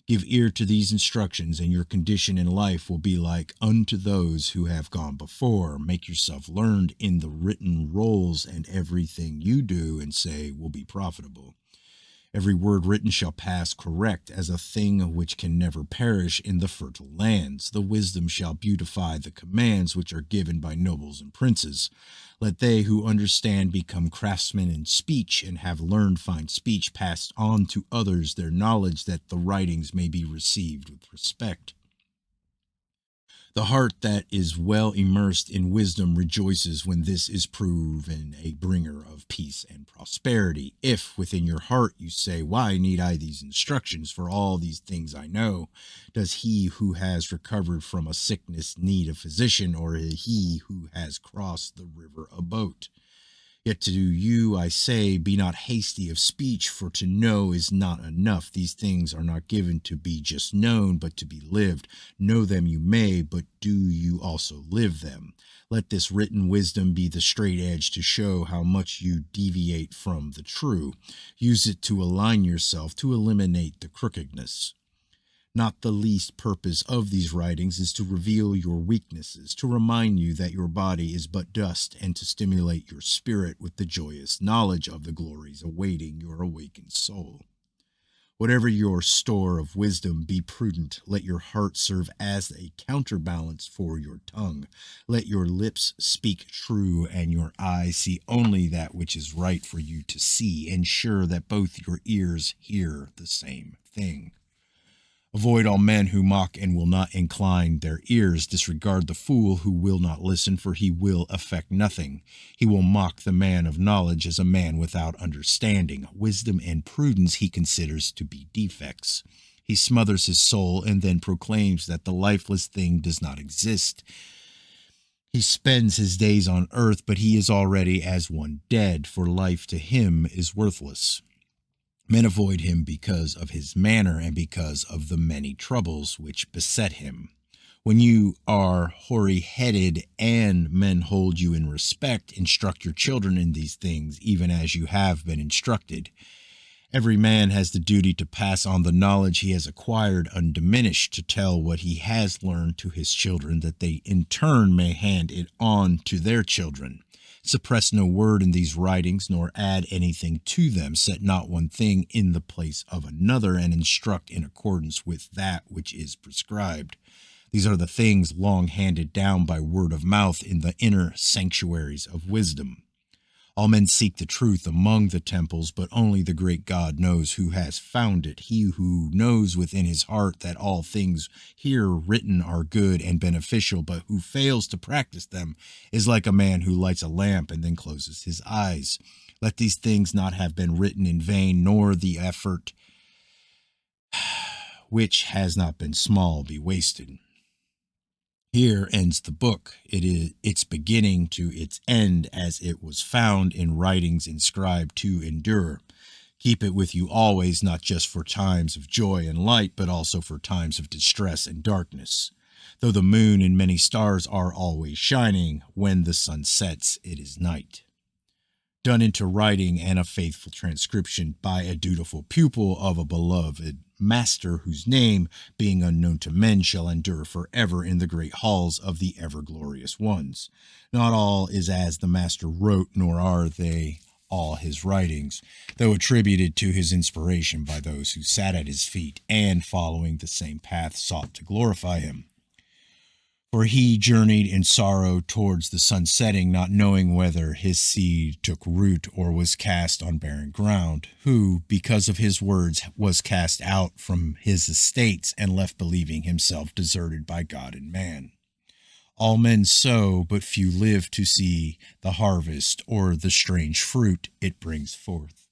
Give ear to these instructions, and your condition in life will be like unto those who have gone before. Make yourself learned in the written rolls, and everything you do and say will be profitable. Every word written shall pass correct as a thing which can never perish in the fertile lands. The wisdom shall beautify the commands which are given by nobles and princes. Let they who understand become craftsmen in speech, and have learned fine speech passed on to others their knowledge, that the writings may be received with respect. The heart that is well immersed in wisdom rejoices when this is proven a bringer of peace and prosperity. If within your heart you say, why need I these instructions? For all these things I know. Does he who has recovered from a sickness need a physician, or he who has crossed the river a boat? Yet to you I say, be not hasty of speech, for to know is not enough. These things are not given to be just known, but to be lived. Know them you may, but do you also live them? Let this written wisdom be the straight edge to show how much you deviate from the true. Use it to align yourself, to eliminate the crookedness. Not the least purpose of these writings is to reveal your weaknesses, to remind you that your body is but dust, and to stimulate your spirit with the joyous knowledge of the glories awaiting your awakened soul. Whatever your store of wisdom, be prudent. Let your heart serve as a counterbalance for your tongue. Let your lips speak true, and your eyes see only that which is right for you to see. Ensure that both your ears hear the same thing. Avoid all men who mock and will not incline their ears. Disregard the fool who will not listen, for he will effect nothing. He will mock the man of knowledge as a man without understanding. Wisdom and prudence he considers to be defects. He smothers his soul and then proclaims that the lifeless thing does not exist. He spends his days on earth, but he is already as one dead, for life to him is worthless. Men avoid him because of his manner and because of the many troubles which beset him. When you are hoary-headed and men hold you in respect, instruct your children in these things, even as you have been instructed. Every man has the duty to pass on the knowledge he has acquired undiminished, to tell what he has learned to his children, that they in turn may hand it on to their children. Suppress no word in these writings, nor add anything to them. Set not one thing in the place of another, and instruct in accordance with that which is prescribed. These are the things long handed down by word of mouth in the inner sanctuaries of wisdom. All men seek the truth among the temples, but only the great God knows who has found it. He who knows within his heart that all things here written are good and beneficial, but who fails to practice them, is like a man who lights a lamp and then closes his eyes. Let these things not have been written in vain, nor the effort which has not been small be wasted. Here ends the book. It is its beginning to its end, as it was found in writings inscribed to endure. Keep it with you always, not just for times of joy and light, but also for times of distress and darkness. Though the moon and many stars are always shining, when the sun sets, it is night. Done into writing and a faithful transcription by a dutiful pupil of a beloved master, whose name, being unknown to men, shall endure forever in the great halls of the ever-glorious ones. Not all is as the master wrote, nor are they all his writings, though attributed to his inspiration by those who sat at his feet and, following the same path, sought to glorify him. For he journeyed in sorrow towards the sun setting, not knowing whether his seed took root or was cast on barren ground, who, because of his words, was cast out from his estates and left believing himself deserted by God and man. All men sow, but few live to see the harvest or the strange fruit it brings forth.